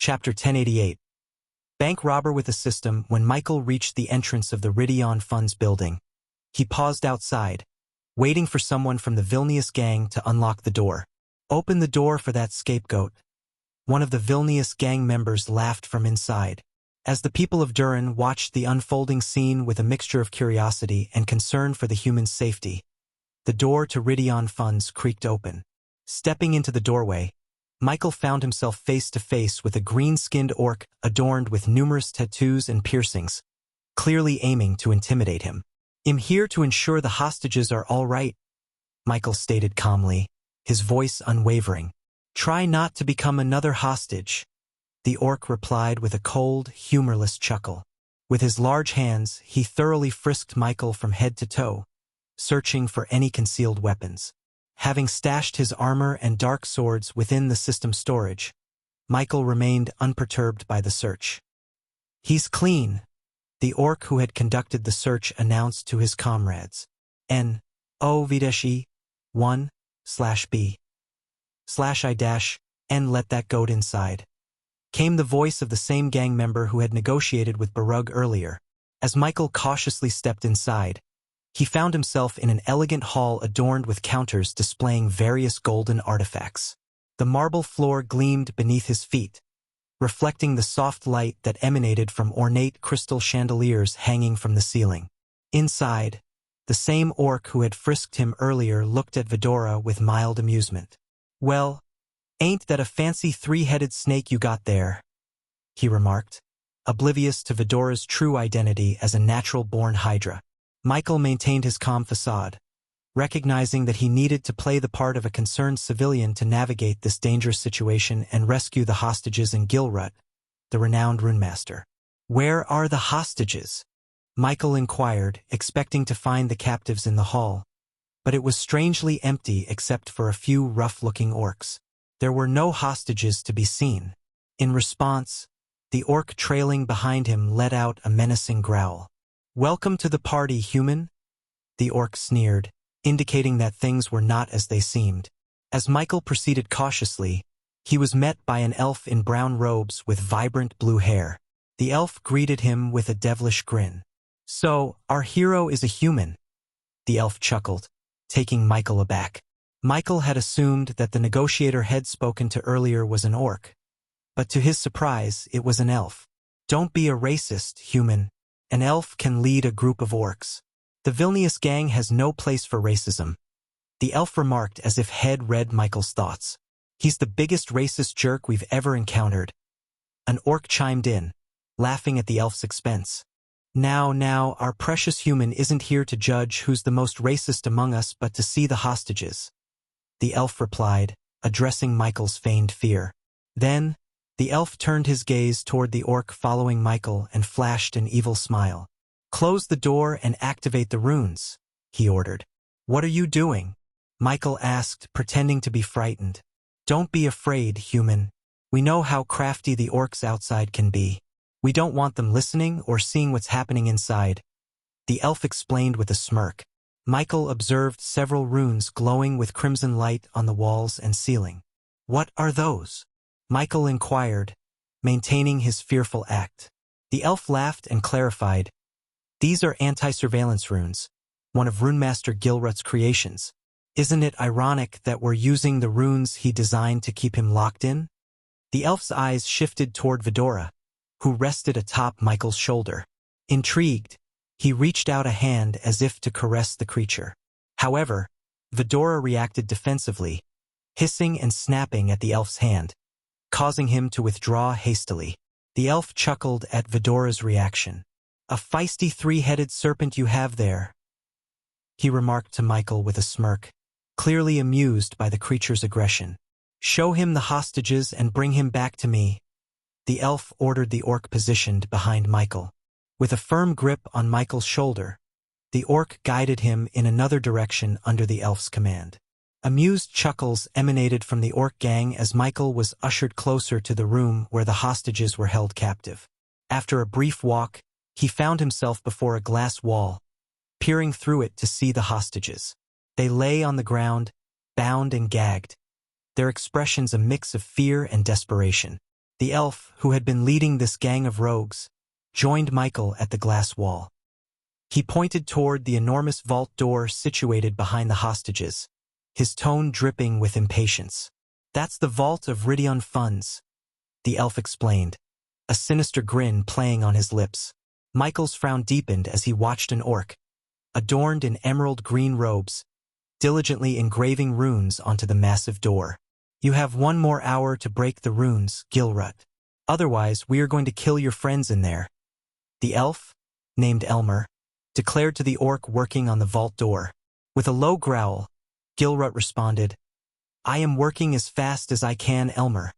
Chapter 1088. Bank robber with a system. When Michael reached the entrance of the Ridion Funds building, he paused outside, waiting for someone from the Vilnius gang to unlock the door. Open the door for that scapegoat. One of the Vilnius gang members laughed from inside. As the people of Durin watched the unfolding scene with a mixture of curiosity and concern for the human's safety, the door to Ridion Funds creaked open. Stepping into the doorway, Michael found himself face to face with a green-skinned orc adorned with numerous tattoos and piercings, clearly aiming to intimidate him. "I'm here to ensure the hostages are all right," Michael stated calmly, his voice unwavering. "Try not to become another hostage," the orc replied with a cold, humorless chuckle. With his large hands, he thoroughly frisked Michael from head to toe, searching for any concealed weapons. Having stashed his armor and dark swords within the system storage, Michael remained unperturbed by the search. "He's clean," the orc who had conducted the search announced to his comrades. "N-O Videshi 1/B/I-N let that goat inside," came the voice of the same gang member who had negotiated with Barug earlier. As Michael cautiously stepped inside, he found himself in an elegant hall adorned with counters displaying various golden artifacts. The marble floor gleamed beneath his feet, reflecting the soft light that emanated from ornate crystal chandeliers hanging from the ceiling. Inside, the same orc who had frisked him earlier looked at Vidora with mild amusement. "Well, ain't that a fancy three-headed snake you got there?" he remarked, oblivious to Vidora's true identity as a natural-born hydra. Michael maintained his calm facade, recognizing that he needed to play the part of a concerned civilian to navigate this dangerous situation and rescue the hostages in Gilrut, the renowned runemaster. "Where are the hostages?" Michael inquired, expecting to find the captives in the hall, but it was strangely empty except for a few rough-looking orcs. There were no hostages to be seen. In response, the orc trailing behind him let out a menacing growl. "Welcome to the party, human," the orc sneered, indicating that things were not as they seemed. As Michael proceeded cautiously, he was met by an elf in brown robes with vibrant blue hair. The elf greeted him with a devilish grin. "So, our hero is a human," the elf chuckled, taking Michael aback. Michael had assumed that the negotiator had spoken to earlier was an orc, but to his surprise, it was an elf. "Don't be a racist, human. An elf can lead a group of orcs. The Vilnius gang has no place for racism," the elf remarked as if Head read Michael's thoughts. "He's the biggest racist jerk we've ever encountered," an orc chimed in, laughing at the elf's expense. Now, our precious human isn't here to judge who's the most racist among us but to see the hostages," the elf replied, addressing Michael's feigned fear. Then, the elf turned his gaze toward the orc following Michael and flashed an evil smile. "Close the door and activate the runes," he ordered. "What are you doing?" Michael asked, pretending to be frightened. "Don't be afraid, human. We know how crafty the orcs outside can be. We don't want them listening or seeing what's happening inside," the elf explained with a smirk. Michael observed several runes glowing with crimson light on the walls and ceiling. "What are those?" Michael inquired, maintaining his fearful act. The elf laughed and clarified, "These are anti-surveillance runes, one of Runemaster Gilrut's creations. Isn't it ironic that we're using the runes he designed to keep him locked in?" The elf's eyes shifted toward Vidora, who rested atop Michael's shoulder. Intrigued, he reached out a hand as if to caress the creature. However, Vidora reacted defensively, hissing and snapping at the elf's hand, causing him to withdraw hastily. The elf chuckled at Vidora's reaction. "A feisty three-headed serpent you have there," he remarked to Michael with a smirk, clearly amused by the creature's aggression. "Show him the hostages and bring him back to me," the elf ordered the orc positioned behind Michael. With a firm grip on Michael's shoulder, the orc guided him in another direction under the elf's command. Amused chuckles emanated from the orc gang as Michael was ushered closer to the room where the hostages were held captive. After a brief walk, he found himself before a glass wall, peering through it to see the hostages. They lay on the ground, bound and gagged, their expressions a mix of fear and desperation. The elf, who had been leading this gang of rogues, joined Michael at the glass wall. He pointed toward the enormous vault door situated behind the hostages, his tone dripping with impatience. "That's the vault of Ridion funds," the elf explained, a sinister grin playing on his lips. Michael's frown deepened as he watched an orc, adorned in emerald green robes, diligently engraving runes onto the massive door. "You have 1 more hour to break the runes, Gilrut. Otherwise, we are going to kill your friends in there." The elf, named Elmer, declared to the orc working on the vault door. With a low growl, Gilrut responded, "I am working as fast as I can, Elmer.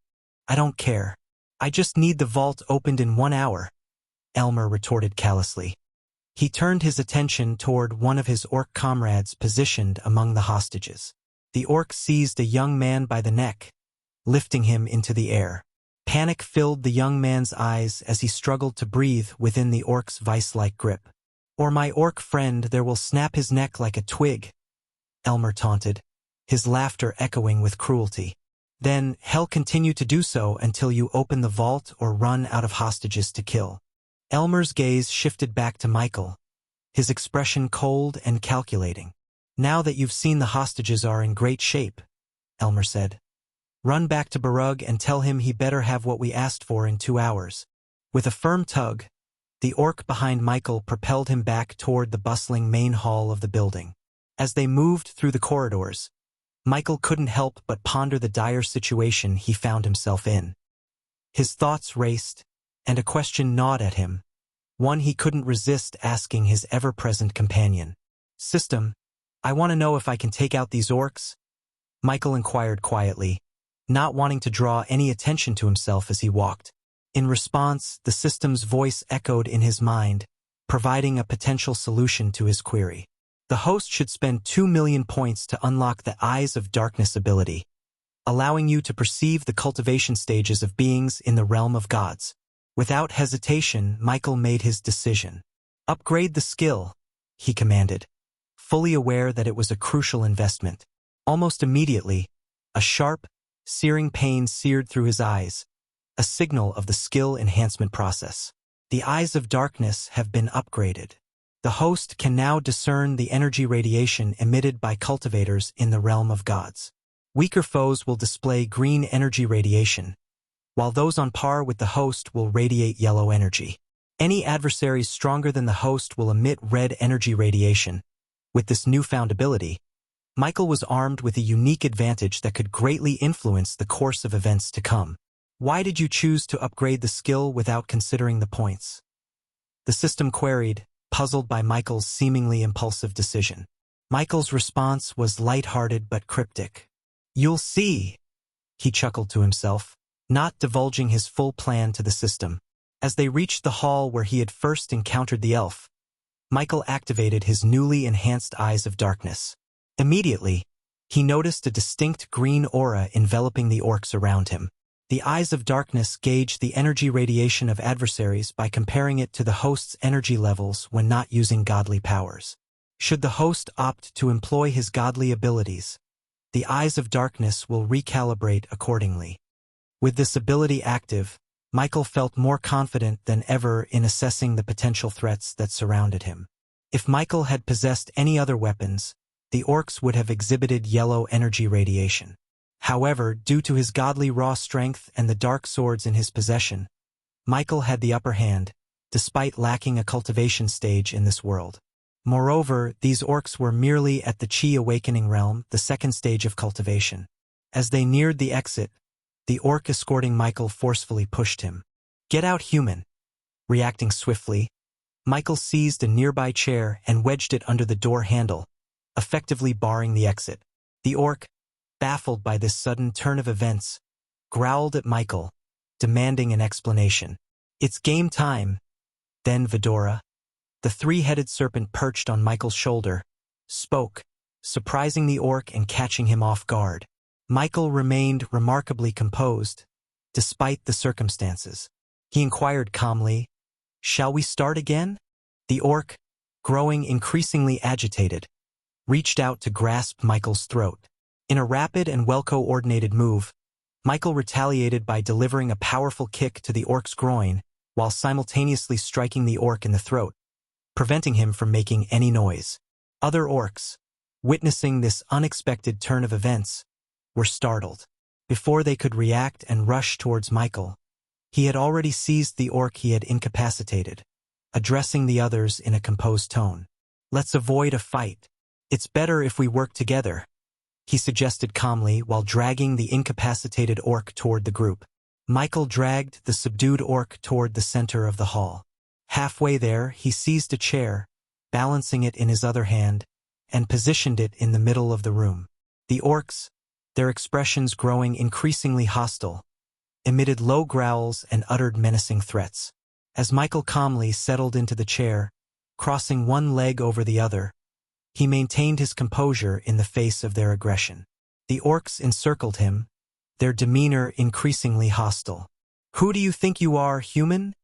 I don't care. I just need the vault opened in 1 hour," Elmer retorted callously. He turned his attention toward one of his orc comrades positioned among the hostages. The orc seized a young man by the neck, lifting him into the air. Panic filled the young man's eyes as he struggled to breathe within the orc's vice-like grip. "Or my orc friend there will snap his neck like a twig," Elmer taunted, his laughter echoing with cruelty. "Then he'll continue to do so until you open the vault or run out of hostages to kill." Elmer's gaze shifted back to Michael, his expression cold and calculating. "Now that you've seen the hostages are in great shape," Elmer said, "run back to Barug and tell him he better have what we asked for in 2 hours." With a firm tug, the orc behind Michael propelled him back toward the bustling main hall of the building. As they moved through the corridors, Michael couldn't help but ponder the dire situation he found himself in. His thoughts raced, and a question gnawed at him, one he couldn't resist asking his ever-present companion. "System, I want to know if I can take out these orcs?" Michael inquired quietly, not wanting to draw any attention to himself as he walked. In response, the system's voice echoed in his mind, providing a potential solution to his query. The host should spend 2 million points to unlock the Eyes of Darkness ability, allowing you to perceive the cultivation stages of beings in the realm of gods. Without hesitation, Michael made his decision. "Upgrade the skill," he commanded, fully aware that it was a crucial investment. Almost immediately, a sharp, searing pain seared through his eyes, a signal of the skill enhancement process. The Eyes of Darkness have been upgraded. The host can now discern the energy radiation emitted by cultivators in the realm of gods. Weaker foes will display green energy radiation, while those on par with the host will radiate yellow energy. Any adversaries stronger than the host will emit red energy radiation. With this newfound ability, Michael was armed with a unique advantage that could greatly influence the course of events to come. "Why did you choose to upgrade the skill without considering the points?" the system queried, puzzled by Michael's seemingly impulsive decision. Michael's response was light-hearted but cryptic. "You'll see," he chuckled to himself, not divulging his full plan to the system. As they reached the hall where he had first encountered the elf, Michael activated his newly enhanced Eyes of Darkness. Immediately, he noticed a distinct green aura enveloping the orcs around him. The Eyes of Darkness gauged the energy radiation of adversaries by comparing it to the host's energy levels when not using godly powers. Should the host opt to employ his godly abilities, the Eyes of Darkness will recalibrate accordingly. With this ability active, Michael felt more confident than ever in assessing the potential threats that surrounded him. If Michael had possessed any other weapons, the orcs would have exhibited yellow energy radiation. However, due to his godly raw strength and the dark swords in his possession, Michael had the upper hand, despite lacking a cultivation stage in this world. Moreover, these orcs were merely at the Chi Awakening realm, the second stage of cultivation. As they neared the exit, the orc escorting Michael forcefully pushed him. "Get out, human!" Reacting swiftly, Michael seized a nearby chair and wedged it under the door handle, effectively barring the exit. The orc, baffled by this sudden turn of events, growled at Michael, demanding an explanation. "It's game time." Then Vidora, the three-headed serpent perched on Michael's shoulder, spoke, surprising the orc and catching him off guard. Michael remained remarkably composed, despite the circumstances. He inquired calmly, "Shall we start again?" The orc, growing increasingly agitated, reached out to grasp Michael's throat. In a rapid and well-coordinated move, Michael retaliated by delivering a powerful kick to the orc's groin, while simultaneously striking the orc in the throat, preventing him from making any noise. Other orcs, witnessing this unexpected turn of events, were startled. Before they could react and rush towards Michael, he had already seized the orc he had incapacitated, addressing the others in a composed tone. "Let's avoid a fight. It's better if we work together," he suggested calmly while dragging the incapacitated orc toward the group. Michael dragged the subdued orc toward the center of the hall. Halfway there, he seized a chair, balancing it in his other hand, and positioned it in the middle of the room. The orcs, their expressions growing increasingly hostile, emitted low growls and uttered menacing threats. As Michael calmly settled into the chair, crossing one leg over the other, he maintained his composure in the face of their aggression. The orcs encircled him, their demeanor increasingly hostile. "Who do you think you are, human?"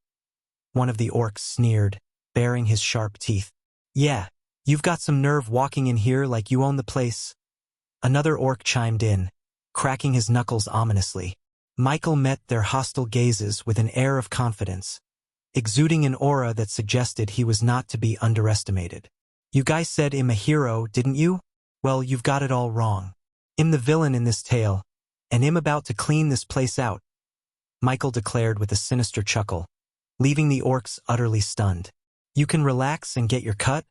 One of the orcs sneered, baring his sharp teeth. "Yeah, you've got some nerve walking in here like you own the place." Another orc chimed in, cracking his knuckles ominously. Michael met their hostile gazes with an air of confidence, exuding an aura that suggested he was not to be underestimated. "You guys said I'm a hero, didn't you? Well, you've got it all wrong. I'm the villain in this tale, and I'm about to clean this place out," Michael declared with a sinister chuckle, leaving the orcs utterly stunned. "You can relax and get your cut,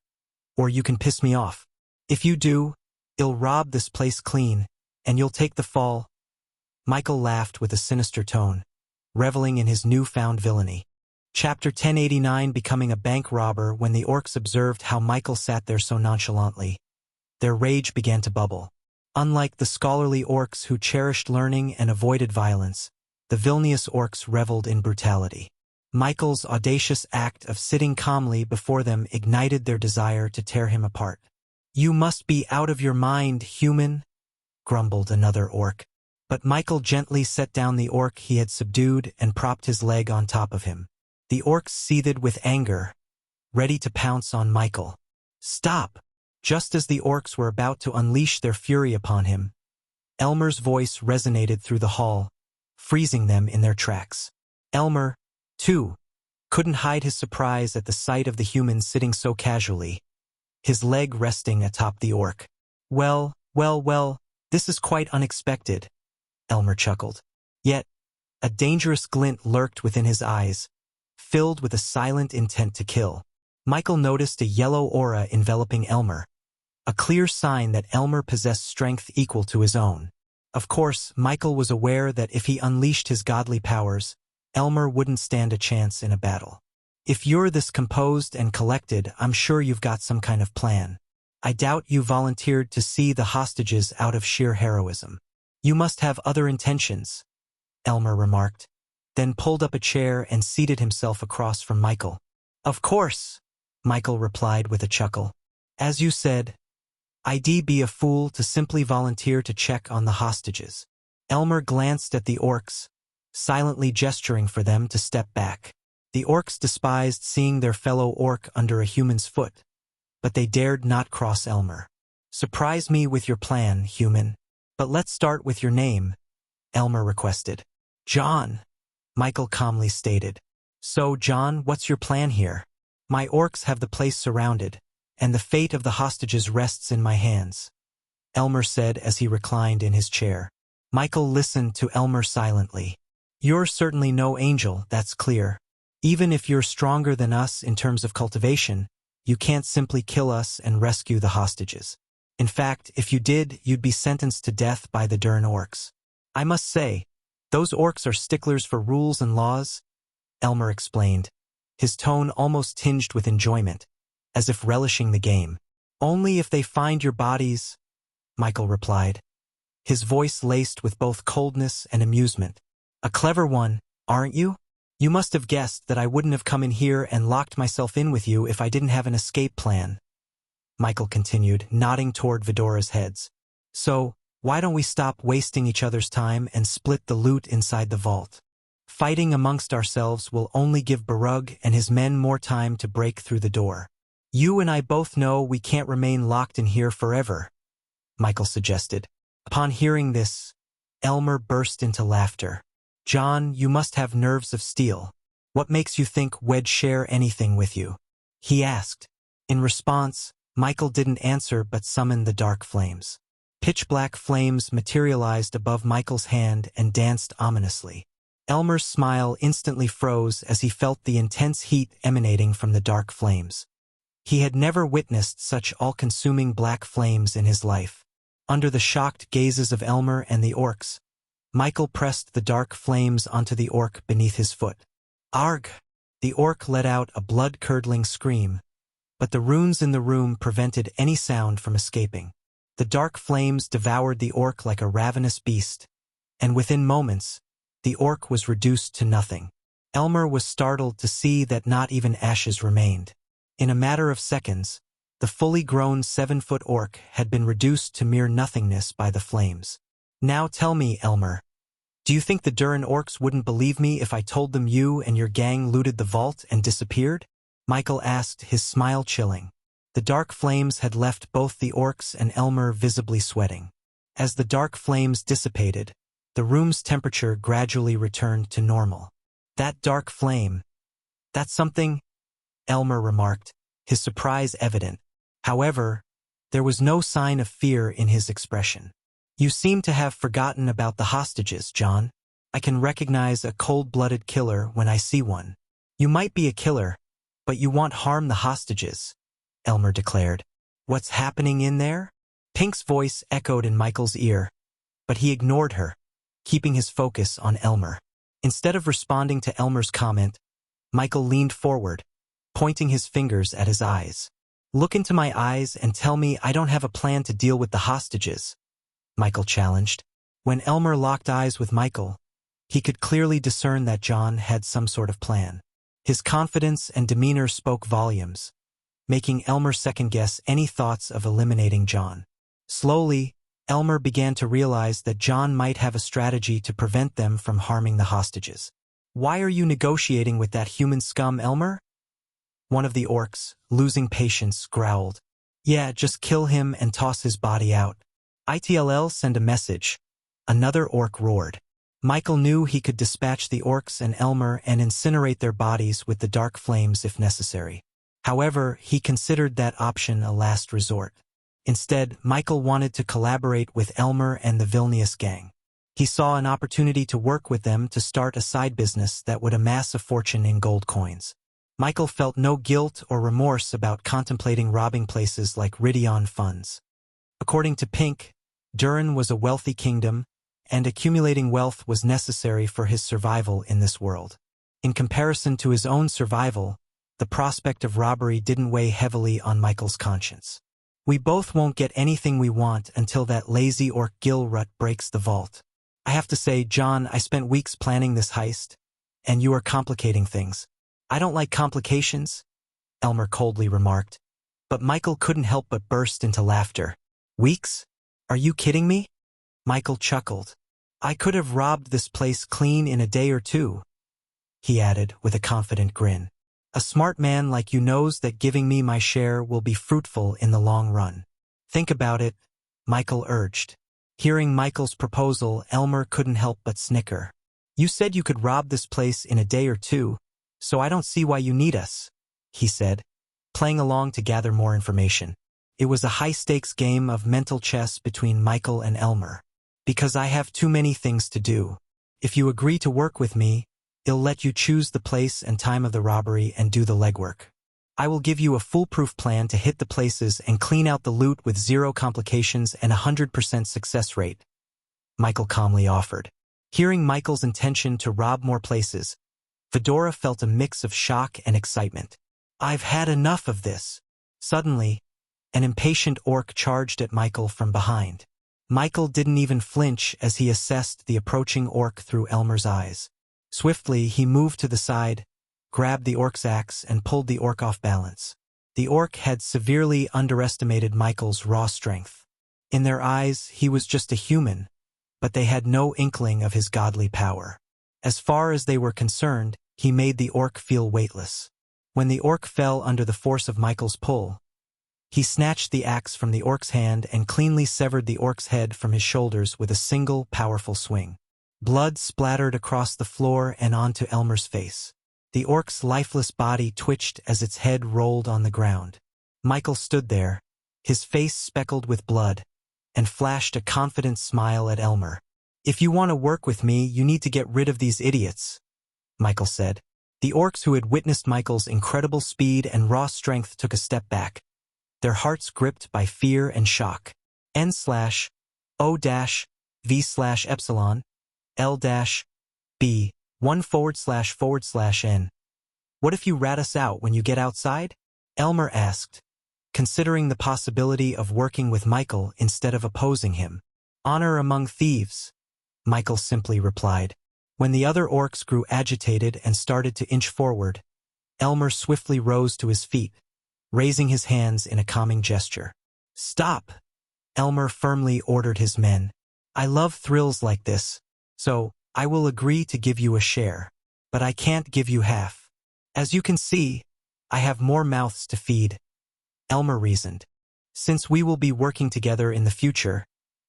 or you can piss me off. If you do, I'll rob this place clean, and you'll take the fall." Michael laughed with a sinister tone, reveling in his newfound villainy. Chapter 1089. Becoming a bank robber. When the orcs observed how Michael sat there so nonchalantly, their rage began to bubble. Unlike the scholarly orcs who cherished learning and avoided violence, the villainous orcs reveled in brutality. Michael's audacious act of sitting calmly before them ignited their desire to tear him apart. "You must be out of your mind, human," grumbled another orc. But Michael gently set down the orc he had subdued and propped his leg on top of him. The orcs seethed with anger, ready to pounce on Michael. "Stop!" Just as the orcs were about to unleash their fury upon him, Elmer's voice resonated through the hall, freezing them in their tracks. Elmer, too, couldn't hide his surprise at the sight of the human sitting so casually, his leg resting atop the orc. Well, this is quite unexpected," Elmer chuckled. Yet, a dangerous glint lurked within his eyes, filled with a silent intent to kill. Michael noticed a yellow aura enveloping Elmer, a clear sign that Elmer possessed strength equal to his own. Of course, Michael was aware that if he unleashed his godly powers, Elmer wouldn't stand a chance in a battle. "If you're this composed and collected, I'm sure you've got some kind of plan. I doubt you volunteered to see the hostages out of sheer heroism. You must have other intentions," Elmer remarked, then pulled up a chair and seated himself across from Michael. "Of course," Michael replied with a chuckle. "As you said, I'd be a fool to simply volunteer to check on the hostages." Elmer glanced at the orcs, silently gesturing for them to step back. The orcs despised seeing their fellow orc under a human's foot, but they dared not cross Elmer. "Surprise me with your plan, human. But let's start with your name," Elmer requested. "John," Michael calmly stated. "So, John, what's your plan here?" "My orcs have the place surrounded, and the fate of the hostages rests in my hands," Elmer said as he reclined in his chair. Michael listened to Elmer silently. "You're certainly no angel, that's clear. Even if you're stronger than us in terms of cultivation, you can't simply kill us and rescue the hostages. In fact, if you did, you'd be sentenced to death by the Dern orcs. I must say, those orcs are sticklers for rules and laws," Elmer explained, his tone almost tinged with enjoyment, as if relishing the game. "Only if they find your bodies," Michael replied, his voice laced with both coldness and amusement. "A clever one, aren't you? You must have guessed that I wouldn't have come in here and locked myself in with you if I didn't have an escape plan," Michael continued, nodding toward Vidora's heads. "So, why don't we stop wasting each other's time and split the loot inside the vault? Fighting amongst ourselves will only give Barug and his men more time to break through the door. You and I both know we can't remain locked in here forever," Michael suggested. Upon hearing this, Elmer burst into laughter. "John, you must have nerves of steel. What makes you think we'd share anything with you?" he asked. In response, Michael didn't answer but summoned the dark flames. Pitch-black flames materialized above Michael's hand and danced ominously. Elmer's smile instantly froze as he felt the intense heat emanating from the dark flames. He had never witnessed such all-consuming black flames in his life. Under the shocked gazes of Elmer and the orcs, Michael pressed the dark flames onto the orc beneath his foot. "Arg!" The orc let out a blood-curdling scream, but the runes in the room prevented any sound from escaping. The dark flames devoured the orc like a ravenous beast, and within moments, the orc was reduced to nothing. Elmer was startled to see that not even ashes remained. In a matter of seconds, the fully grown 7-foot orc had been reduced to mere nothingness by the flames. "Now tell me, Elmer, do you think the Durin orcs wouldn't believe me if I told them you and your gang looted the vault and disappeared?" Michael asked, his smile chilling. The dark flames had left both the orcs and Elmer visibly sweating. As the dark flames dissipated, the room's temperature gradually returned to normal. "That dark flame, that's something," Elmer remarked, his surprise evident. However, there was no sign of fear in his expression. "You seem to have forgotten about the hostages, John. I can recognize a cold-blooded killer when I see one. You might be a killer, but you won't harm the hostages," Elmer declared. "What's happening in there?" Pink's voice echoed in Michael's ear, but he ignored her, keeping his focus on Elmer. Instead of responding to Elmer's comment, Michael leaned forward, pointing his fingers at his eyes. "Look into my eyes and tell me I don't have a plan to deal with the hostages," Michael challenged. When Elmer locked eyes with Michael, he could clearly discern that John had some sort of plan. His confidence and demeanor spoke volumes, making Elmer second-guess any thoughts of eliminating John. Slowly, Elmer began to realize that John might have a strategy to prevent them from harming the hostages. "Why are you negotiating with that human scum, Elmer?" One of the orcs, losing patience, growled. "Yeah, just kill him and toss his body out. ITLL send a message," another orc roared. Michael knew he could dispatch the orcs and Elmer and incinerate their bodies with the dark flames if necessary. However, he considered that option a last resort. Instead, Michael wanted to collaborate with Elmer and the Vilnius gang. He saw an opportunity to work with them to start a side business that would amass a fortune in gold coins. Michael felt no guilt or remorse about contemplating robbing places like Ridion funds. According to Pink, Durin was a wealthy kingdom, and accumulating wealth was necessary for his survival in this world. In comparison to his own survival, the prospect of robbery didn't weigh heavily on Michael's conscience. "We both won't get anything we want until that lazy orc Gilrut breaks the vault. I have to say, John, I spent weeks planning this heist, and you are complicating things." "I don't like complications," Elmer coldly remarked, but Michael couldn't help but burst into laughter. "Weeks? Are you kidding me?" Michael chuckled. "I could have robbed this place clean in a day or two," he added with a confident grin. "A smart man like you knows that giving me my share will be fruitful in the long run." "Think about it," Michael urged. Hearing Michael's proposal, Elmer couldn't help but snicker. "You said you could rob this place in a day or two, so I don't see why you need us," he said, playing along to gather more information. It was a high-stakes game of mental chess between Michael and Elmer. "Because I have too many things to do. If you agree to work with me, I'll let you choose the place and time of the robbery and do the legwork. I will give you a foolproof plan to hit the places and clean out the loot with 0 complications and 100% success rate," Michael calmly offered. Hearing Michael's intention to rob more places, Fedora felt a mix of shock and excitement. "I've had enough of this." Suddenly, an impatient orc charged at Michael from behind. Michael didn't even flinch as he assessed the approaching orc through Elmer's eyes. Swiftly, he moved to the side, grabbed the orc's axe, and pulled the orc off balance. The orc had severely underestimated Michael's raw strength. In their eyes, he was just a human, but they had no inkling of his godly power. As far as they were concerned, he made the orc feel weightless. When the orc fell under the force of Michael's pull, He snatched the axe from the orc's hand and cleanly severed the orc's head from his shoulders with a single, powerful swing. Blood splattered across the floor and onto Elmer's face. The orc's lifeless body twitched as its head rolled on the ground. Michael stood there, his face speckled with blood, and flashed a confident smile at Elmer. "If you want to work with me, you need to get rid of these idiots," Michael said. The orcs who had witnessed Michael's incredible speed and raw strength took a step back, their hearts gripped by fear and shock. N/O-V/Epsilon L-B 1//N. "What if you rat us out when you get outside?" Elmer asked, considering the possibility of working with Michael instead of opposing him. "Honor among thieves," Michael simply replied. When the other orcs grew agitated and started to inch forward, Elmer swiftly rose to his feet, raising his hands in a calming gesture. "Stop!" Elmer firmly ordered his men. "I love thrills like this, so I will agree to give you a share. But I can't give you half. As you can see, I have more mouths to feed," Elmer reasoned. "Since we will be working together in the future,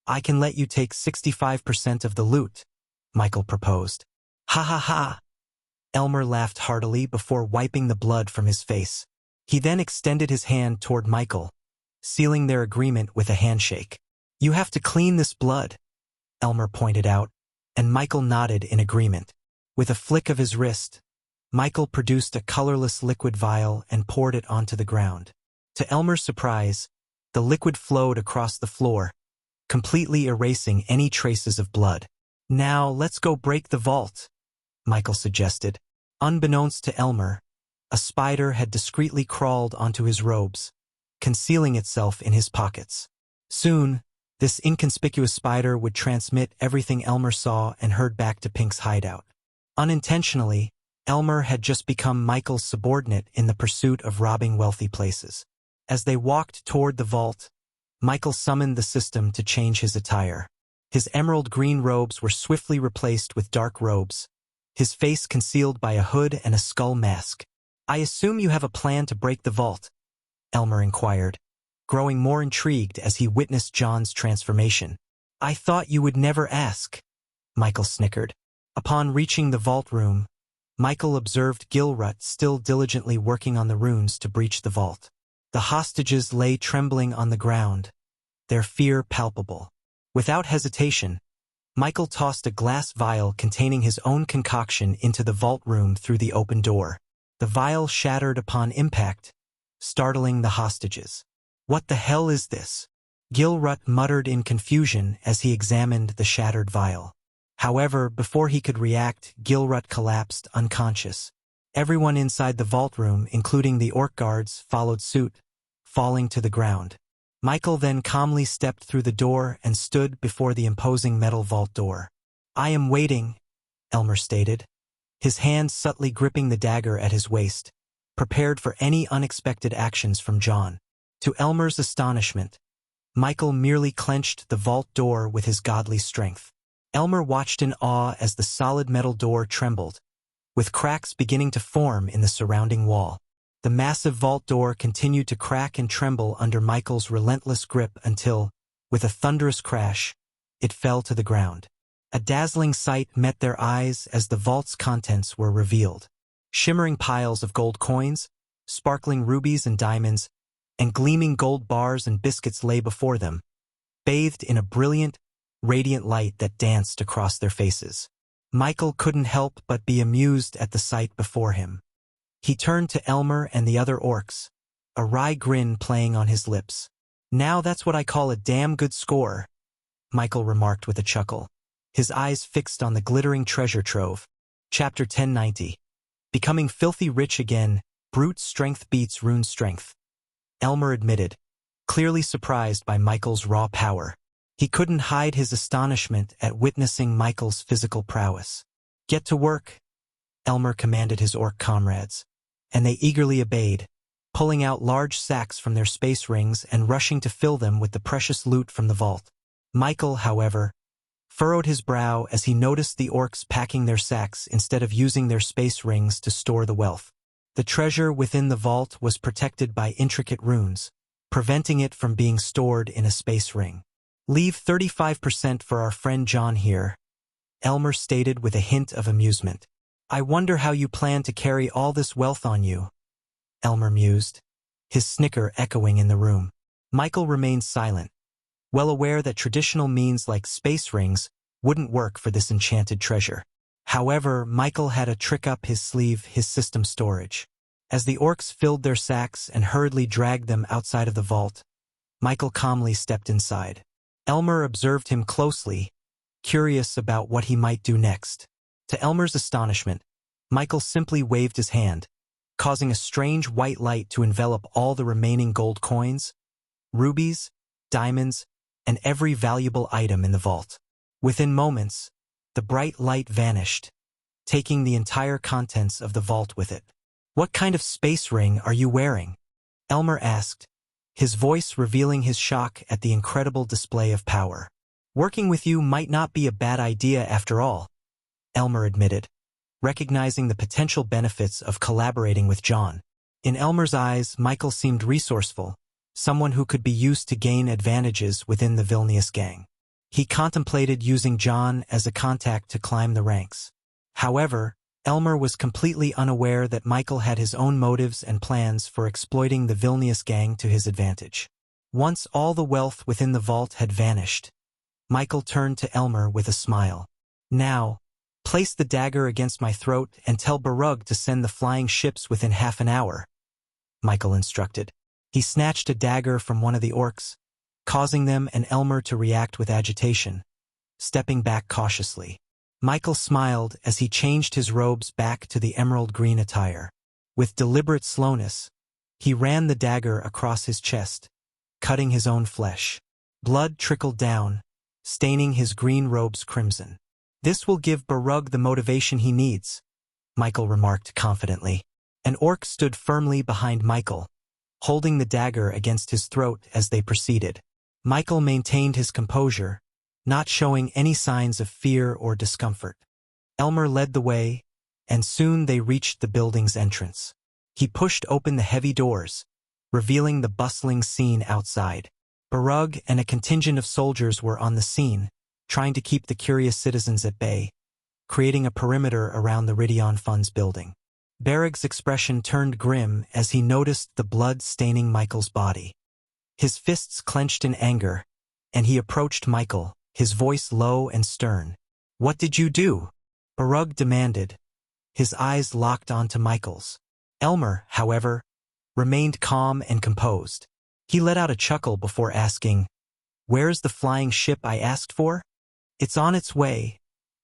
I can let you take 65% of the loot," Michael proposed. "Ha ha ha!" Elmer laughed heartily before wiping the blood from his face. He then extended his hand toward Michael, sealing their agreement with a handshake. "You have to clean this blood," Elmer pointed out, and Michael nodded in agreement. With a flick of his wrist, Michael produced a colorless liquid vial and poured it onto the ground. To Elmer's surprise, the liquid flowed across the floor, completely erasing any traces of blood. "Now let's go break the vault," Michael suggested. Unbeknownst to Elmer, a spider had discreetly crawled onto his robes, concealing itself in his pockets. Soon, this inconspicuous spider would transmit everything Elmer saw and heard back to Pink's hideout. Unintentionally, Elmer had just become Michael's subordinate in the pursuit of robbing wealthy places. As they walked toward the vault, Michael summoned the system to change his attire. His emerald green robes were swiftly replaced with dark robes, his face concealed by a hood and a skull mask. "I assume you have a plan to break the vault?" Elmer inquired, growing more intrigued as he witnessed John's transformation. "I thought you would never ask," Michael snickered. Upon reaching the vault room, Michael observed Gilrut still diligently working on the runes to breach the vault. The hostages lay trembling on the ground, their fear palpable. Without hesitation, Michael tossed a glass vial containing his own concoction into the vault room through the open door. The vial shattered upon impact, startling the hostages. "What the hell is this?" Gilrut muttered in confusion as he examined the shattered vial. However, before he could react, Gilrut collapsed unconscious. Everyone inside the vault room, including the orc guards, followed suit, falling to the ground. Michael then calmly stepped through the door and stood before the imposing metal vault door. "I am waiting," Elmer stated, his hand subtly gripping the dagger at his waist, prepared for any unexpected actions from John. To Elmer's astonishment, Michael merely clenched the vault door with his godly strength. Elmer watched in awe as the solid metal door trembled, with cracks beginning to form in the surrounding wall. The massive vault door continued to crack and tremble under Michael's relentless grip until, with a thunderous crash, it fell to the ground. A dazzling sight met their eyes as the vault's contents were revealed. Shimmering piles of gold coins, sparkling rubies and diamonds, and gleaming gold bars and biscuits lay before them, bathed in a brilliant, radiant light that danced across their faces. Michael couldn't help but be amused at the sight before him. He turned to Elmer and the other orcs, a wry grin playing on his lips. "Now that's what I call a damn good score," Michael remarked with a chuckle, his eyes fixed on the glittering treasure trove. Chapter 1090. Becoming filthy rich again, brute strength beats rune strength, Elmer admitted, clearly surprised by Michael's raw power. He couldn't hide his astonishment at witnessing Michael's physical prowess. "Get to work," Elmer commanded his orc comrades, and they eagerly obeyed, pulling out large sacks from their space rings and rushing to fill them with the precious loot from the vault. Michael, however, furrowed his brow as he noticed the orcs packing their sacks instead of using their space rings to store the wealth. The treasure within the vault was protected by intricate runes, preventing it from being stored in a space ring. "Leave 35% for our friend John here," Elmer stated with a hint of amusement. "I wonder how you plan to carry all this wealth on you," Elmer mused, his snicker echoing in the room. Michael remained silent, well aware that traditional means like space rings wouldn't work for this enchanted treasure. However, Michael had a trick up his sleeve: his system storage. As the orcs filled their sacks and hurriedly dragged them outside of the vault, Michael calmly stepped inside. Elmer observed him closely, curious about what he might do next. To Elmer's astonishment, Michael simply waved his hand, causing a strange white light to envelop all the remaining gold coins, rubies, diamonds, and every valuable item in the vault. Within moments, the bright light vanished, taking the entire contents of the vault with it. "What kind of space ring are you wearing?" Elmer asked, his voice revealing his shock at the incredible display of power. "Working with you might not be a bad idea after all," Elmer admitted, recognizing the potential benefits of collaborating with John. In Elmer's eyes, Michael seemed resourceful, someone who could be used to gain advantages within the Vilnius gang. He contemplated using John as a contact to climb the ranks. However, Elmer was completely unaware that Michael had his own motives and plans for exploiting the Vilnius gang to his advantage. Once all the wealth within the vault had vanished, Michael turned to Elmer with a smile. "Now, place the dagger against my throat and tell Barug to send the flying ships within half an hour," Michael instructed. He snatched a dagger from one of the orcs, causing them and Elmer to react with agitation, stepping back cautiously. Michael smiled as he changed his robes back to the emerald green attire. With deliberate slowness, he ran the dagger across his chest, cutting his own flesh. Blood trickled down, staining his green robes crimson. "This will give Barug the motivation he needs," Michael remarked confidently. An orc stood firmly behind Michael, holding the dagger against his throat as they proceeded. Michael maintained his composure, not showing any signs of fear or discomfort. Elmer led the way, and soon they reached the building's entrance. He pushed open the heavy doors, revealing the bustling scene outside. Barug and a contingent of soldiers were on the scene, trying to keep the curious citizens at bay, creating a perimeter around the Ridion Funds building. Barug's expression turned grim as he noticed the blood staining Michael's body. His fists clenched in anger, and he approached Michael, his voice low and stern. "What did you do?" Barug demanded, his eyes locked onto Michael's. Elmer, however, remained calm and composed. He let out a chuckle before asking, "Where's the flying ship I asked for?" "It's on its way,"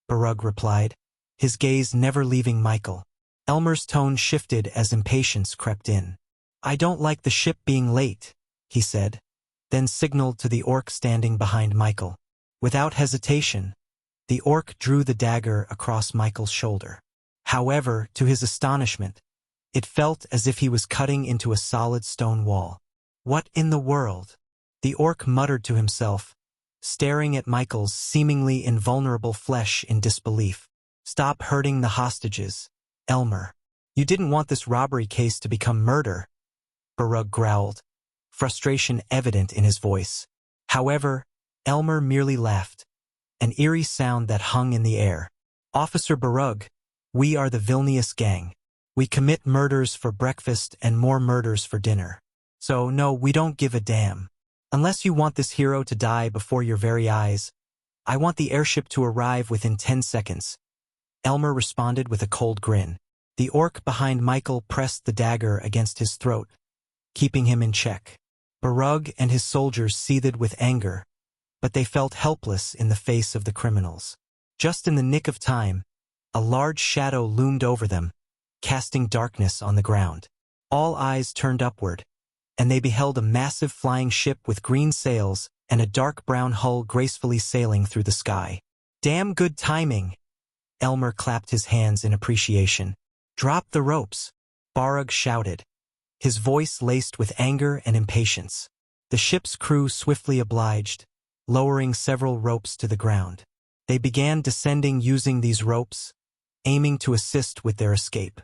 Barug replied, his gaze never leaving Michael. Elmer's tone shifted as impatience crept in. "I don't like the ship being late," he said, then signaled to the orc standing behind Michael. Without hesitation, the orc drew the dagger across Michael's shoulder. However, to his astonishment, it felt as if he was cutting into a solid stone wall. "What in the world?" the orc muttered to himself, staring at Michael's seemingly invulnerable flesh in disbelief. "Stop hurting the hostages, Elmer. You didn't want this robbery case to become murder," Barug growled, frustration evident in his voice. However, Elmer merely laughed, an eerie sound that hung in the air. "Officer Barug, we are the Vilnius gang. We commit murders for breakfast and more murders for dinner. So no, we don't give a damn. Unless you want this hero to die before your very eyes, I want the airship to arrive within 10 seconds. Elmer responded with a cold grin. The orc behind Michael pressed the dagger against his throat, keeping him in check. Barug and his soldiers seethed with anger, but they felt helpless in the face of the criminals. Just in the nick of time, a large shadow loomed over them, casting darkness on the ground. All eyes turned upward, and they beheld a massive flying ship with green sails and a dark brown hull gracefully sailing through the sky. "Damn good timing!" Elmer clapped his hands in appreciation. "Drop the ropes!" Barug shouted, his voice laced with anger and impatience. The ship's crew swiftly obliged, lowering several ropes to the ground. They began descending using these ropes, aiming to assist with their escape.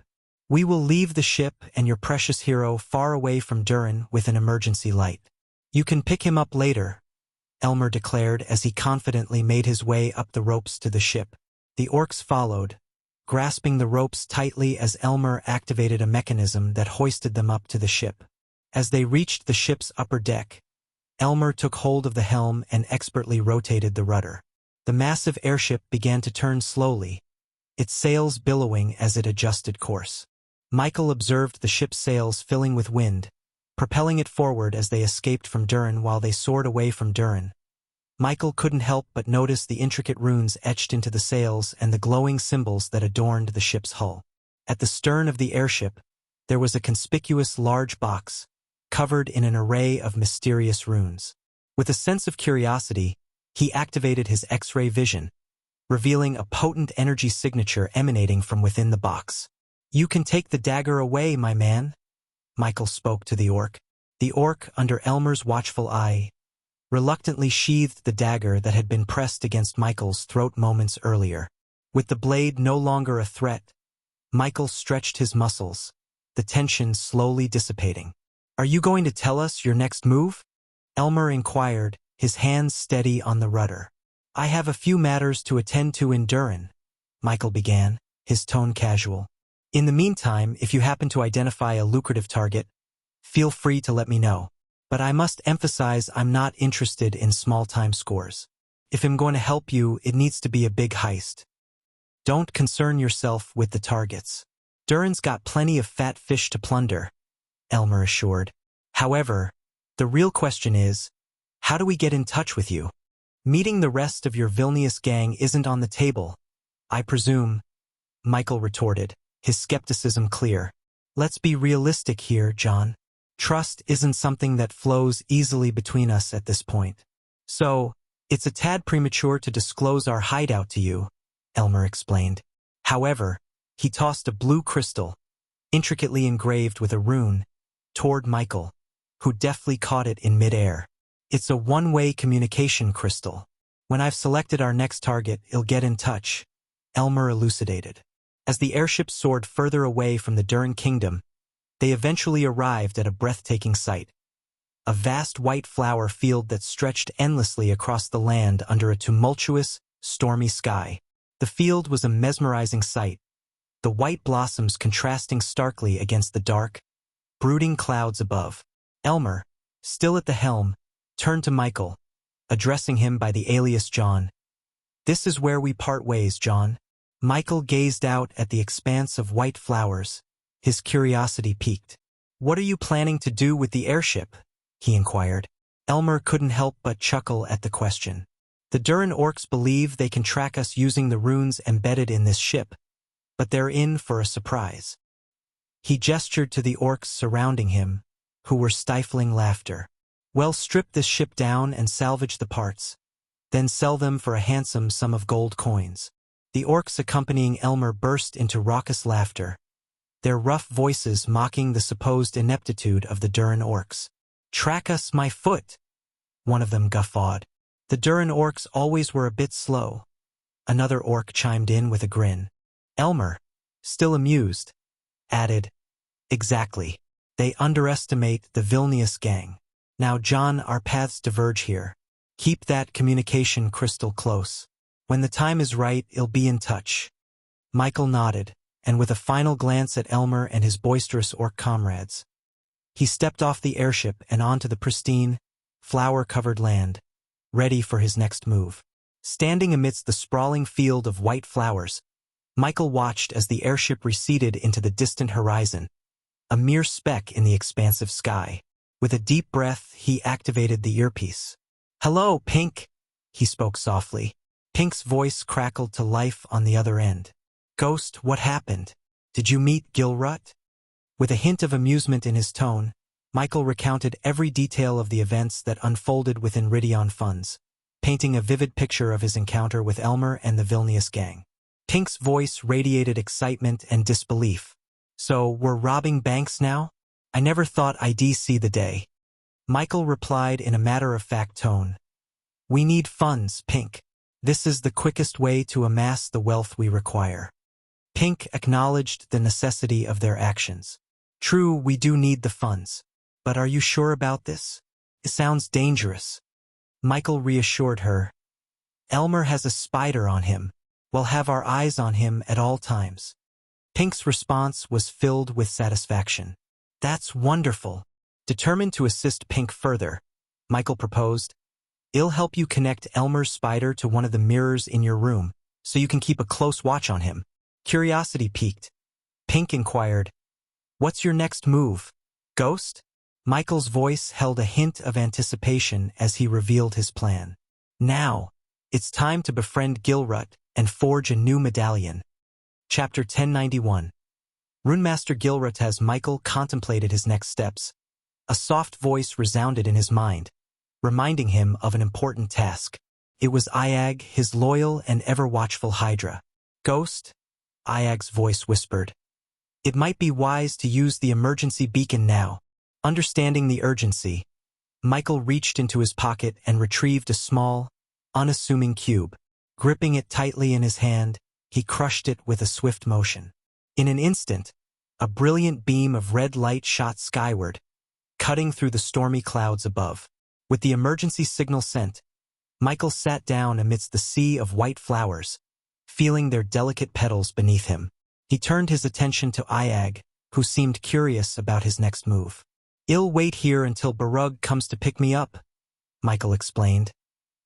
"We will leave the ship and your precious hero far away from Durin with an emergency light," You can pick him up later, Elmer declared as he confidently made his way up the ropes to the ship. The orcs followed, grasping the ropes tightly as Elmer activated a mechanism that hoisted them up to the ship. As they reached the ship's upper deck, Elmer took hold of the helm and expertly rotated the rudder. The massive airship began to turn slowly, its sails billowing as it adjusted course. Michael observed the ship's sails filling with wind, propelling it forward as they escaped from Durin while they soared away from Durin. Michael couldn't help but notice the intricate runes etched into the sails and the glowing symbols that adorned the ship's hull. At the stern of the airship, there was a conspicuous large box, covered in an array of mysterious runes. With a sense of curiosity, he activated his X-ray vision, revealing a potent energy signature emanating from within the box. "You can take the dagger away, my man," Michael spoke to the orc. The orc, under Elmer's watchful eye, reluctantly sheathed the dagger that had been pressed against Michael's throat moments earlier. With the blade no longer a threat, Michael stretched his muscles, the tension slowly dissipating. "Are you going to tell us your next move?" Elmer inquired, his hands steady on the rudder. "I have a few matters to attend to in Durin," Michael began, his tone casual. "In the meantime, if you happen to identify a lucrative target, feel free to let me know. But I must emphasize I'm not interested in small-time scores. If I'm going to help you, it needs to be a big heist. Don't concern yourself with the targets. Durin's got plenty of fat fish to plunder," Elmer assured. "However, the real question is, how do we get in touch with you? Meeting the rest of your Vilnius gang isn't on the table, I presume," Michael retorted, his skepticism clear. "Let's be realistic here, John. Trust isn't something that flows easily between us at this point. So, it's a tad premature to disclose our hideout to you," Elmer explained. However, he tossed a blue crystal, intricately engraved with a rune, toward Michael, who deftly caught it in midair. "It's a one-way communication crystal. When I've selected our next target, it'll get in touch," Elmer elucidated. As the airship soared further away from the Durin kingdom, they eventually arrived at a breathtaking sight. A vast white flower field that stretched endlessly across the land under a tumultuous, stormy sky. The field was a mesmerizing sight, the white blossoms contrasting starkly against the dark, brooding clouds above. Elmer, still at the helm, turned to Michael, addressing him by the alias John. "This is where we part ways, John." Michael gazed out at the expanse of white flowers, his curiosity piqued. "What are you planning to do with the airship?" he inquired. Elmer couldn't help but chuckle at the question. "The Durin orcs believe they can track us using the runes embedded in this ship, but they're in for a surprise." He gestured to the orcs surrounding him, who were stifling laughter. "Well, strip this ship down and salvage the parts, then sell them for a handsome sum of gold coins." The orcs accompanying Elmer burst into raucous laughter, their rough voices mocking the supposed ineptitude of the Durin orcs. "Track us, my foot," one of them guffawed. "The Durin orcs always were a bit slow," another orc chimed in with a grin. Elmer, still amused, added, "Exactly. They underestimate the Vilnius gang. Now, John, our paths diverge here. Keep that communication crystal close. When the time is right, it'll be in touch." Michael nodded, and with a final glance at Elmer and his boisterous orc comrades, he stepped off the airship and onto the pristine, flower-covered land, ready for his next move. Standing amidst the sprawling field of white flowers, Michael watched as the airship receded into the distant horizon, a mere speck in the expansive sky. With a deep breath, he activated the earpiece. "Hello, Pink," he spoke softly. Pink's voice crackled to life on the other end. "Ghost, what happened? Did you meet Gilrut?" With a hint of amusement in his tone, Michael recounted every detail of the events that unfolded within Ridion Funds, painting a vivid picture of his encounter with Elmer and the Vilnius gang. Pink's voice radiated excitement and disbelief. "So, we're robbing banks now? I never thought I'd see the day." Michael replied in a matter-of-fact tone. "We need funds, Pink. This is the quickest way to amass the wealth we require." Pink acknowledged the necessity of their actions. "True, we do need the funds. But are you sure about this? It sounds dangerous. Michael reassured her. Elmer has a spider on him. We'll have our eyes on him at all times. Pink's response was filled with satisfaction. That's wonderful. Determined to assist Pink further, Michael proposed, I'll help you connect Elmer's spider to one of the mirrors in your room, so you can keep a close watch on him. Curiosity piqued. Pink inquired, What's your next move, Ghost? Michael's voice held a hint of anticipation as he revealed his plan. Now, it's time to befriend Gilrut and forge a new medallion. Chapter 1091. Runemaster Gilrut. As Michael contemplated his next steps, a soft voice resounded in his mind, reminding him of an important task. It was Iag, his loyal and ever-watchful Hydra. Ghost? Iag's voice whispered. It might be wise to use the emergency beacon now. Understanding the urgency, Michael reached into his pocket and retrieved a small, unassuming cube. Gripping it tightly in his hand, he crushed it with a swift motion. In an instant, a brilliant beam of red light shot skyward, cutting through the stormy clouds above. With the emergency signal sent, Michael sat down amidst the sea of white flowers, feeling their delicate petals beneath him. He turned his attention to Iag, who seemed curious about his next move. I'll wait here until Barug comes to pick me up, Michael explained,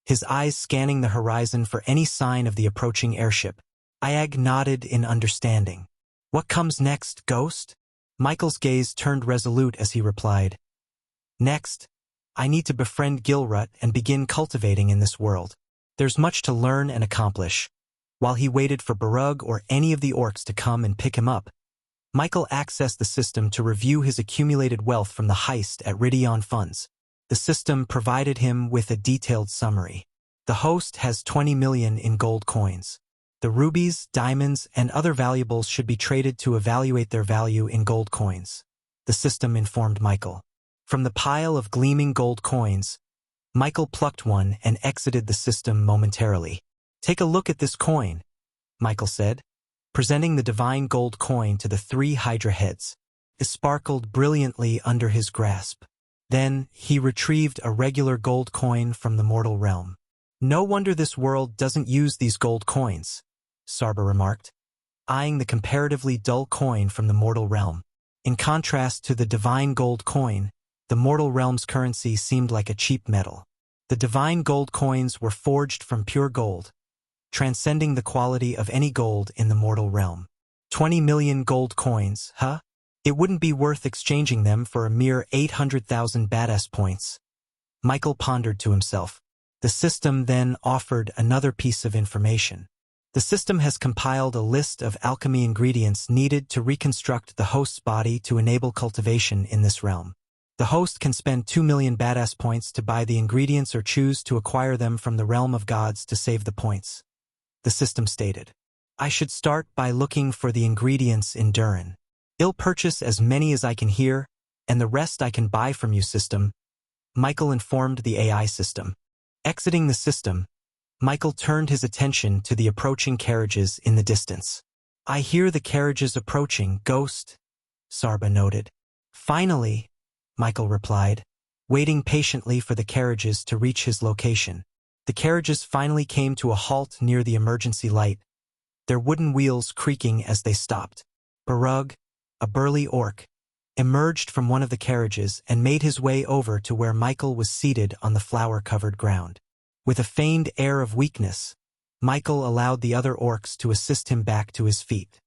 his eyes scanning the horizon for any sign of the approaching airship. Iag nodded in understanding. What comes next, Ghost? Michael's gaze turned resolute as he replied. Next, I need to befriend Gilrut and begin cultivating in this world. There's much to learn and accomplish. While he waited for Barug or any of the orcs to come and pick him up, Michael accessed the system to review his accumulated wealth from the heist at Ridion Funds. The system provided him with a detailed summary. The host has 20 million in gold coins. The rubies, diamonds, and other valuables should be traded to evaluate their value in gold coins, the system informed Michael. From the pile of gleaming gold coins, Michael plucked one and exited the system momentarily. Take a look at this coin, Michael said, presenting the divine gold coin to the 3 Hydra heads. It sparkled brilliantly under his grasp. Then he retrieved a regular gold coin from the mortal realm. No wonder this world doesn't use these gold coins, Sarba remarked, eyeing the comparatively dull coin from the mortal realm. In contrast to the divine gold coin, the mortal realm's currency seemed like a cheap metal. The divine gold coins were forged from pure gold, transcending the quality of any gold in the mortal realm. 20 million gold coins, huh? It wouldn't be worth exchanging them for a mere 800,000 badass points. Michael pondered to himself. The system then offered another piece of information. The system has compiled a list of alchemy ingredients needed to reconstruct the host's body to enable cultivation in this realm. The host can spend 2 million badass points to buy the ingredients or choose to acquire them from the realm of gods to save the points. The system stated, I should start by looking for the ingredients in Durin. I'll purchase as many as I can here, and the rest I can buy from you, system, Michael informed the AI system. Exiting the system, Michael turned his attention to the approaching carriages in the distance. I hear the carriages approaching, Ghost, Sarba noted. Finally, Michael replied, waiting patiently for the carriages to reach his location. The carriages finally came to a halt near the emergency light, their wooden wheels creaking as they stopped. Barug, a burly orc, emerged from one of the carriages and made his way over to where Michael was seated on the flower-covered ground. With a feigned air of weakness, Michael allowed the other orcs to assist him back to his feet.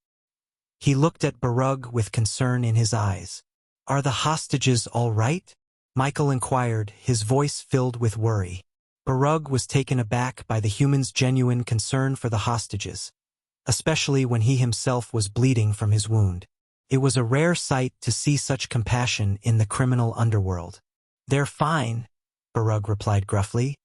He looked at Barug with concern in his eyes. Are the hostages all right? Michael inquired, his voice filled with worry. Barug was taken aback by the human's genuine concern for the hostages, especially when he himself was bleeding from his wound. It was a rare sight to see such compassion in the criminal underworld. They're fine, Barug replied gruffly.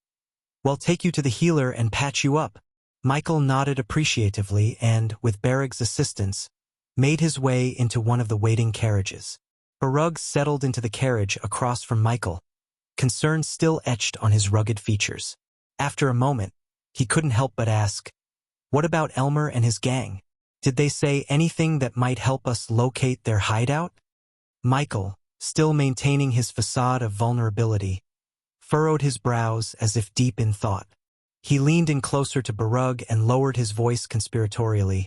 We'll take you to the healer and patch you up. Michael nodded appreciatively and, with Barug's assistance, made his way into one of the waiting carriages. Barug settled into the carriage across from Michael, concern still etched on his rugged features. After a moment, he couldn't help but ask, what about Elmer and his gang? Did they say anything that might help us locate their hideout? Michael, still maintaining his facade of vulnerability, furrowed his brows as if deep in thought. He leaned in closer to Barug and lowered his voice conspiratorially.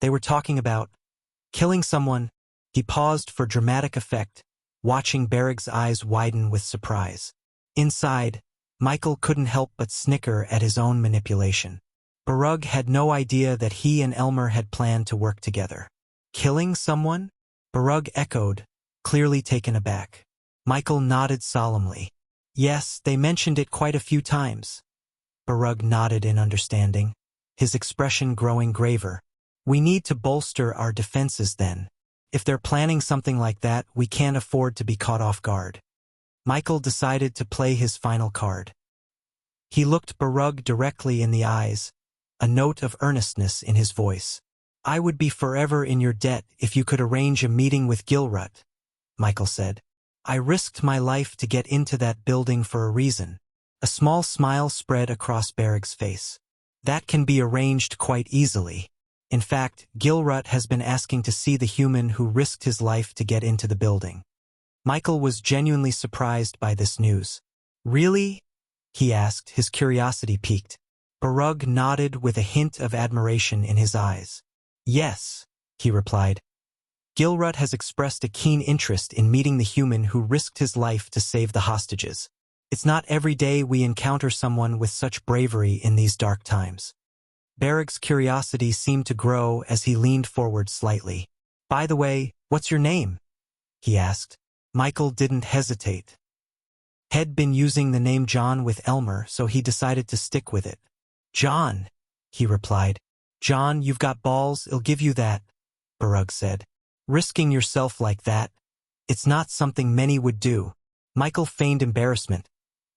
They were talking about killing someone. He paused for dramatic effect, watching Barug's eyes widen with surprise. Inside, Michael couldn't help but snicker at his own manipulation. Barug had no idea that he and Elmer had planned to work together. Killing someone? Barug echoed, clearly taken aback. Michael nodded solemnly. Yes, they mentioned it quite a few times. Barug nodded in understanding, his expression growing graver. We need to bolster our defenses then. If they're planning something like that, we can't afford to be caught off guard. Michael decided to play his final card. He looked Barug directly in the eyes, a note of earnestness in his voice. I would be forever in your debt if you could arrange a meeting with Gilrut, Michael said. I risked my life to get into that building for a reason. A small smile spread across Barug's face. That can be arranged quite easily. In fact, Gilrut has been asking to see the human who risked his life to get into the building. Michael was genuinely surprised by this news. Really? He asked, his curiosity piqued. Barug nodded with a hint of admiration in his eyes. Yes, he replied. Gilrut has expressed a keen interest in meeting the human who risked his life to save the hostages. It's not every day we encounter someone with such bravery in these dark times. Barug's curiosity seemed to grow as he leaned forward slightly. By the way, what's your name? He asked. Michael didn't hesitate. Had been using the name John with Elmer, so he decided to stick with it. John, he replied. John, you've got balls, I'll give you that, Barug said. Risking yourself like that, it's not something many would do. Michael feigned embarrassment,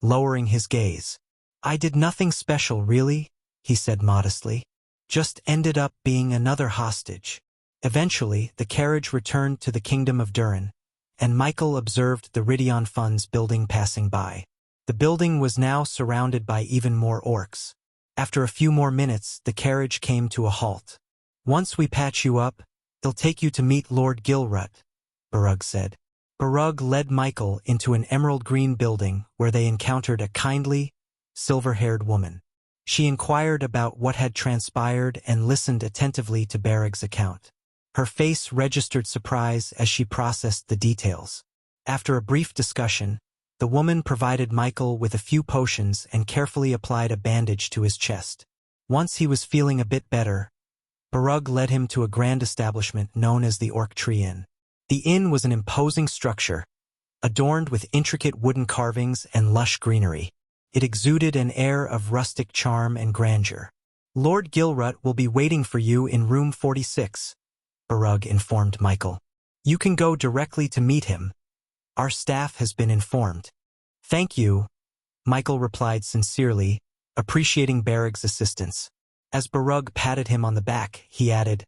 lowering his gaze. I did nothing special, really, he said modestly. Just ended up being another hostage. Eventually, the carriage returned to the kingdom of Durin, and Michael observed the Ridion Funds building passing by. The building was now surrounded by even more orcs. After a few more minutes, the carriage came to a halt. Once we patch you up, it'll take you to meet Lord Gilrut, Barug said. Barug led Michael into an emerald green building where they encountered a kindly, silver-haired woman. She inquired about what had transpired and listened attentively to Barug's account. Her face registered surprise as she processed the details. After a brief discussion, the woman provided Michael with a few potions and carefully applied a bandage to his chest. Once he was feeling a bit better, Barug led him to a grand establishment known as the Orc Tree Inn. The inn was an imposing structure, adorned with intricate wooden carvings and lush greenery. It exuded an air of rustic charm and grandeur. Lord Gilrut will be waiting for you in room 46, Barug informed Michael. You can go directly to meet him. Our staff has been informed. Thank you, Michael replied sincerely, appreciating Barug's assistance. As Barug patted him on the back, he added,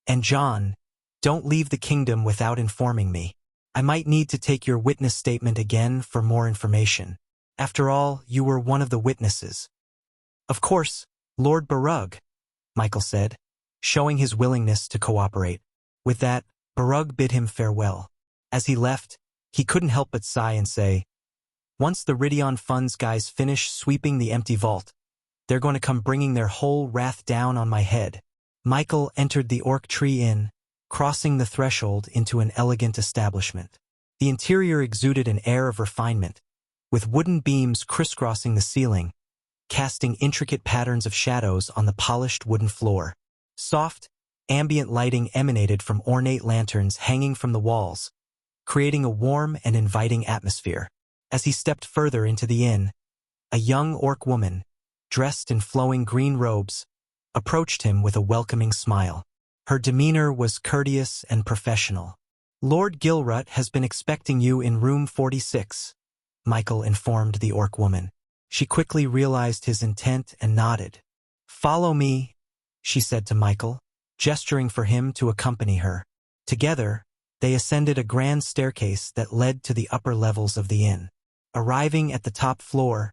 And John, don't leave the kingdom without informing me. I might need to take your witness statement again for more information. After all, you were one of the witnesses. Of course, Lord Barug, Michael said, showing his willingness to cooperate. With that, Barug bid him farewell. As he left, he couldn't help but sigh and say, Once the Ridion Funds guys finish sweeping the empty vault, they're going to come bringing their whole wrath down on my head. Michael entered the Orc Tree Inn, crossing the threshold into an elegant establishment. The interior exuded an air of refinement, with wooden beams crisscrossing the ceiling, casting intricate patterns of shadows on the polished wooden floor. Soft, ambient lighting emanated from ornate lanterns hanging from the walls, creating a warm and inviting atmosphere. As he stepped further into the inn, a young orc woman, dressed in flowing green robes, approached him with a welcoming smile. Her demeanor was courteous and professional. Lord Gilrut has been expecting you in room 46, Michael informed the orc woman. She quickly realized his intent and nodded. Follow me, she said to Michael, gesturing for him to accompany her. Together, they ascended a grand staircase that led to the upper levels of the inn. Arriving at the top floor,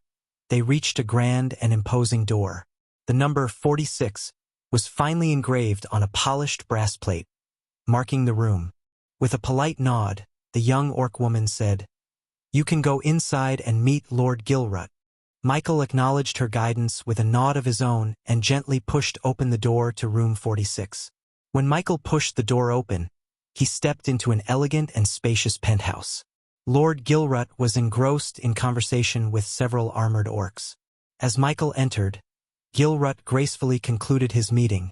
they reached a grand and imposing door. The number 46 was finely engraved on a polished brass plate, marking the room. With a polite nod, the young orc woman said, You can go inside and meet Lord Gilrut. Michael acknowledged her guidance with a nod of his own and gently pushed open the door to room 46. When Michael pushed the door open, he stepped into an elegant and spacious penthouse. Lord Gilrut was engrossed in conversation with several armored orcs. As Michael entered, Gilrut gracefully concluded his meeting,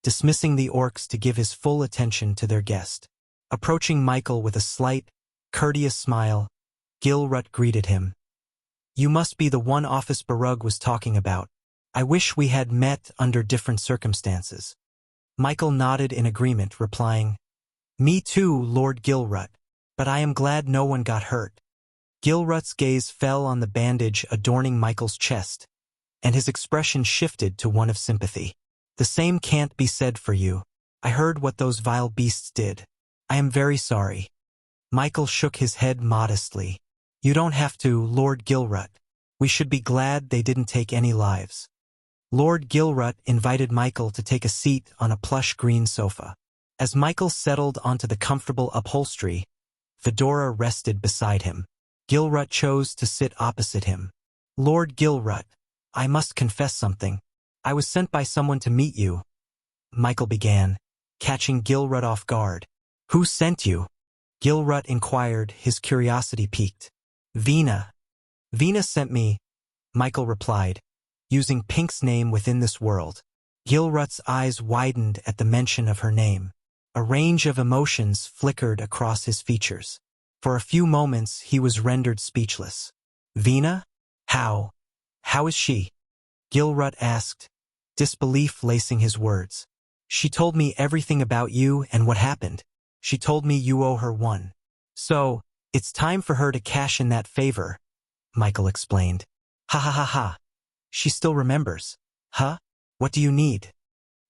dismissing the orcs to give his full attention to their guest. Approaching Michael with a slight, courteous smile, Gilrut greeted him. "You must be the one Office Barug was talking about. I wish we had met under different circumstances." Michael nodded in agreement, replying, "Me too, Lord Gilrut, but I am glad no one got hurt." Gilrut's gaze fell on the bandage adorning Michael's chest, and his expression shifted to one of sympathy. "The same can't be said for you. I heard what those vile beasts did. I am very sorry." Michael shook his head modestly. "You don't have to, Lord Gilrut. We should be glad they didn't take any lives." Lord Gilrut invited Michael to take a seat on a plush green sofa. As Michael settled onto the comfortable upholstery, Fedora rested beside him. Gilrut chose to sit opposite him. "Lord Gilrut, I must confess something. I was sent by someone to meet you," Michael began, catching Gilrut off guard. "Who sent you?" Gilrut inquired, his curiosity piqued. "Vina. Vina sent me," Michael replied, using Pink's name within this world. Gilrut's eyes widened at the mention of her name. A range of emotions flickered across his features. For a few moments he was rendered speechless. "Vina? How? How is she?" Gilrut asked, disbelief lacing his words. "She told me everything about you and what happened. She told me you owe her one. So, it's time for her to cash in that favor," Michael explained. "Ha ha ha ha. She still remembers. Huh? What do you need?"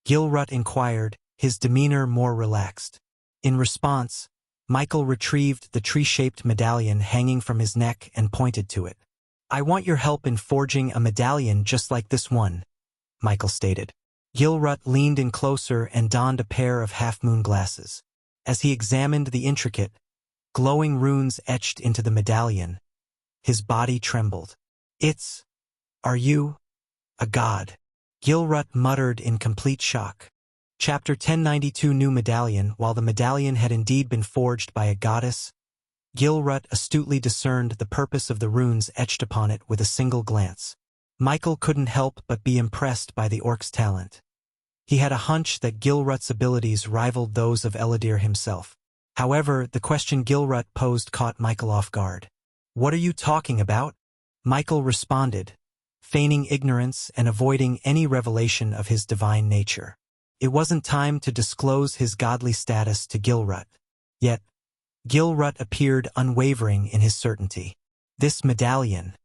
Gilrut inquired, his demeanor more relaxed. In response, Michael retrieved the tree-shaped medallion hanging from his neck and pointed to it. "I want your help in forging a medallion just like this one," Michael stated. Gilrut leaned in closer and donned a pair of half-moon glasses. As he examined the intricate, glowing runes etched into the medallion, his body trembled. Are you a god?" Gilrut muttered in complete shock. Chapter 1092 New Medallion. While the medallion had indeed been forged by a goddess, Gilrut astutely discerned the purpose of the runes etched upon it with a single glance. Michael couldn't help but be impressed by the orc's talent. He had a hunch that Gilrut's abilities rivaled those of Eladir himself. However, the question Gilrut posed caught Michael off guard. "What are you talking about?" Michael responded, feigning ignorance and avoiding any revelation of his divine nature. It wasn't time to disclose his godly status to Gilrut. Yet, Gilrut appeared unwavering in his certainty. "This medallion.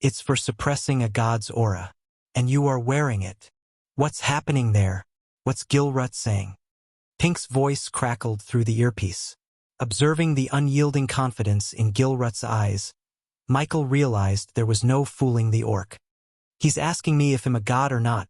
It's for suppressing a god's aura. And you are wearing it. What's happening there? What's Gilrut saying?" Pink's voice crackled through the earpiece. Observing the unyielding confidence in Gilrut's eyes, Michael realized there was no fooling the orc. "He's asking me if I'm a god or not,"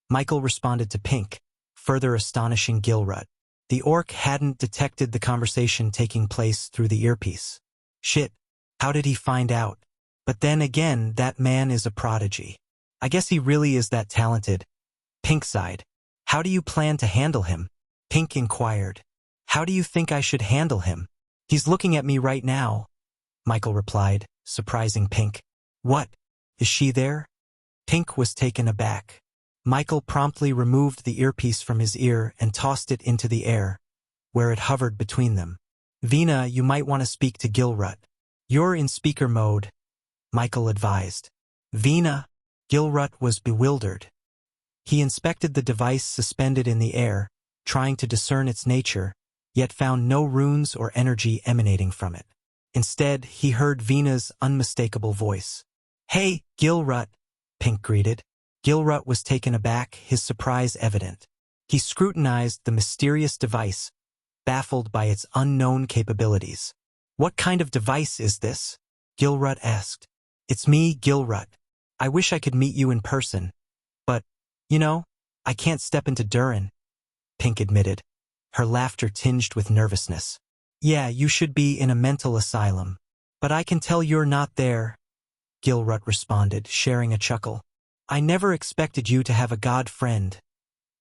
Michael responded to Pink, further astonishing Gilrut. The orc hadn't detected the conversation taking place through the earpiece. Shit, how did he find out? But then again, that man is a prodigy. I guess he really is that talented. Pink sighed. "How do you plan to handle him?" Pink inquired. "How do you think I should handle him?" "He's looking at me right now," Michael replied, surprising Pink. "What? Is she there?" Pink was taken aback. Michael promptly removed the earpiece from his ear and tossed it into the air, where it hovered between them. "Vina, you might want to speak to Gilrut." "You're in speaker mode," Michael advised. "Vina?" Gilrut was bewildered. He inspected the device suspended in the air, trying to discern its nature, yet found no runes or energy emanating from it. Instead, he heard Vina's unmistakable voice. "Hey, Gilrut," Pink greeted. Gilrut was taken aback, his surprise evident. He scrutinized the mysterious device, baffled by its unknown capabilities. "What kind of device is this?" Gilrut asked. "It's me, Gilrut. I wish I could meet you in person. But, I can't step into Durin," Pink admitted, her laughter tinged with nervousness. "Yeah, you should be in a mental asylum. But I can tell you're not there, Gilrut responded, sharing a chuckle. I never expected you to have a god friend,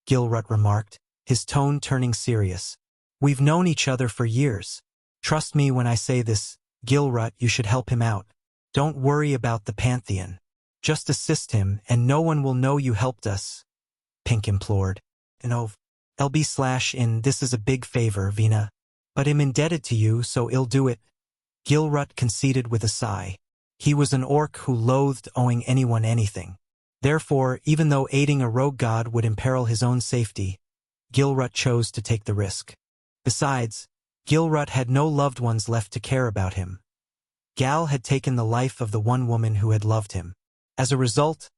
Gilrut remarked, his tone turning serious. We've known each other for years. Trust me when I say this, Gilrut, you should help him out. Don't worry about the Pantheon. Just assist him, and no one will know you helped us, Pink implored. No, LB/in, this is a big favor, Vina. But I'm indebted to you, so I'll do it, Gilrut conceded with a sigh. He was an orc who loathed owing anyone anything. Therefore, even though aiding a rogue god would imperil his own safety, Gilrut chose to take the risk. Besides, Gilrut had no loved ones left to care about him. Gal had taken the life of the one woman who had loved him. As a result,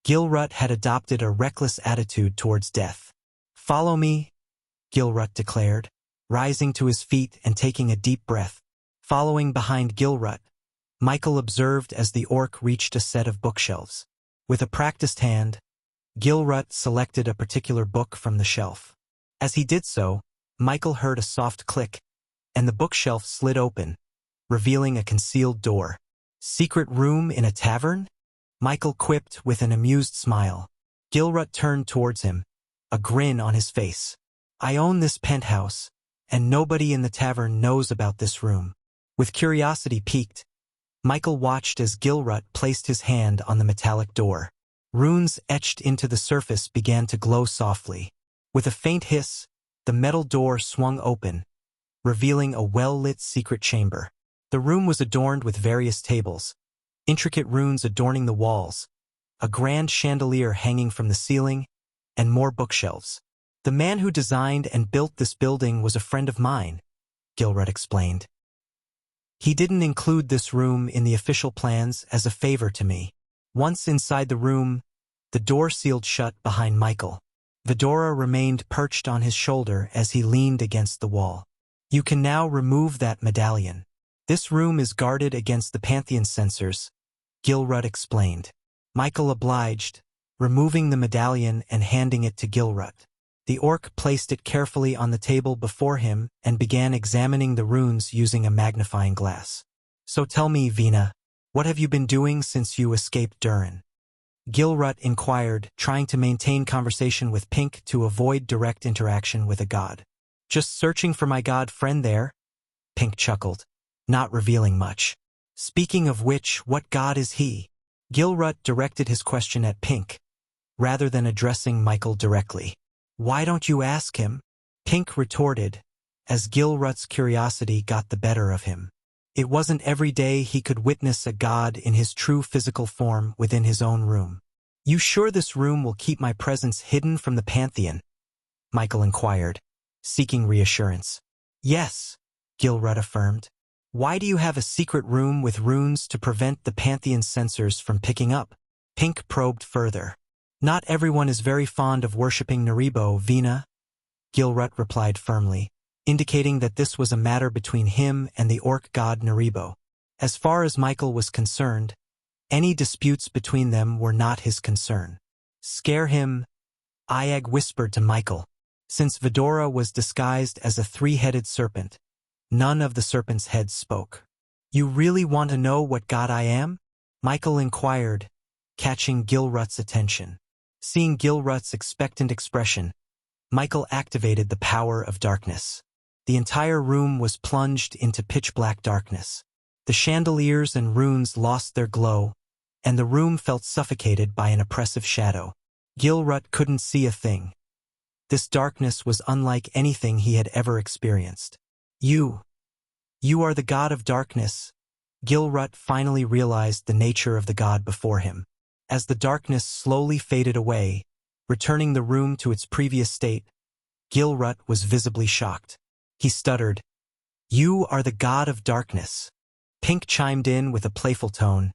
Gilrut had adopted a reckless attitude towards death. Follow me, Gilrut declared, rising to his feet and taking a deep breath. Following behind Gilrut, Michael observed as the orc reached a set of bookshelves. With a practiced hand, Gilrut selected a particular book from the shelf. As he did so, Michael heard a soft click, and the bookshelf slid open, revealing a concealed door. Secret room in a tavern? Michael quipped with an amused smile. Gilrut turned towards him, a grin on his face. I own this penthouse, and nobody in the tavern knows about this room. With curiosity piqued, Michael watched as Gilrut placed his hand on the metallic door. Runes etched into the surface began to glow softly. With a faint hiss, the metal door swung open, revealing a well-lit secret chamber. The room was adorned with various tables, intricate runes adorning the walls, a grand chandelier hanging from the ceiling, and more bookshelves. The man who designed and built this building was a friend of mine, Gilrut explained. He didn't include this room in the official plans as a favor to me. Once inside the room, the door sealed shut behind Michael. Vidora remained perched on his shoulder as he leaned against the wall. You can now remove that medallion. This room is guarded against the Pantheon censors, Gilrut explained. Michael obliged, removing the medallion and handing it to Gilrut. The orc placed it carefully on the table before him and began examining the runes using a magnifying glass. So tell me, Vina, what have you been doing since you escaped Durin? Gilrut inquired, trying to maintain conversation with Pink to avoid direct interaction with a god. Just searching for my god friend there, Pink chuckled, not revealing much. Speaking of which, what god is he? Gilrut directed his question at Pink, rather than addressing Michael directly. Why don't you ask him? Pink retorted, as Gilrut's curiosity got the better of him. It wasn't every day he could witness a god in his true physical form within his own room. You sure this room will keep my presence hidden from the Pantheon? Michael inquired, seeking reassurance. Yes, Gilrut affirmed. Why do you have a secret room with runes to prevent the Pantheon censors from picking up? Pink probed further. Not everyone is very fond of worshipping Naribo, Vina, Gilrut replied firmly, indicating that this was a matter between him and the orc god Naribo. As far as Michael was concerned, any disputes between them were not his concern. Scare him, Iag whispered to Michael. Since Vidora was disguised as a three-headed serpent, none of the serpent's heads spoke. You really want to know what god I am? Michael inquired, catching Gilrut's attention. Seeing Gilrut's expectant expression, Michael activated the power of darkness. The entire room was plunged into pitch-black darkness. The chandeliers and runes lost their glow, and the room felt suffocated by an oppressive shadow. Gilrut couldn't see a thing. This darkness was unlike anything he had ever experienced. You are the god of darkness. Gilrut finally realized the nature of the god before him. As the darkness slowly faded away, returning the room to its previous state, Gilrut was visibly shocked. He stuttered, You are the god of darkness. Pink chimed in with a playful tone.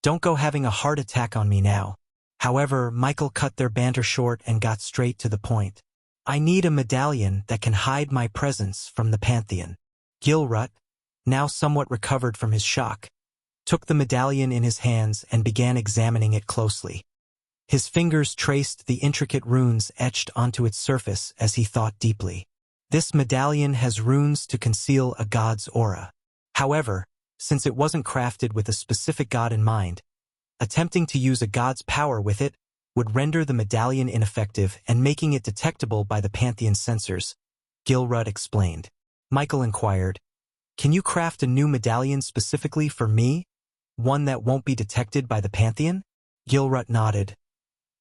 Don't go having a heart attack on me now. However, Michael cut their banter short and got straight to the point. I need a medallion that can hide my presence from the Pantheon. Gilrut, now somewhat recovered from his shock, took the medallion in his hands and began examining it closely. His fingers traced the intricate runes etched onto its surface as he thought deeply. This medallion has runes to conceal a god's aura. However, since it wasn't crafted with a specific god in mind. Attempting to use a god's power with it would render the medallion ineffective and making it detectable by the Pantheon's sensors, Gilrut explained. Michael inquired, "Can you craft a new medallion specifically for me? One that won't be detected by the Pantheon?" Gilrut nodded.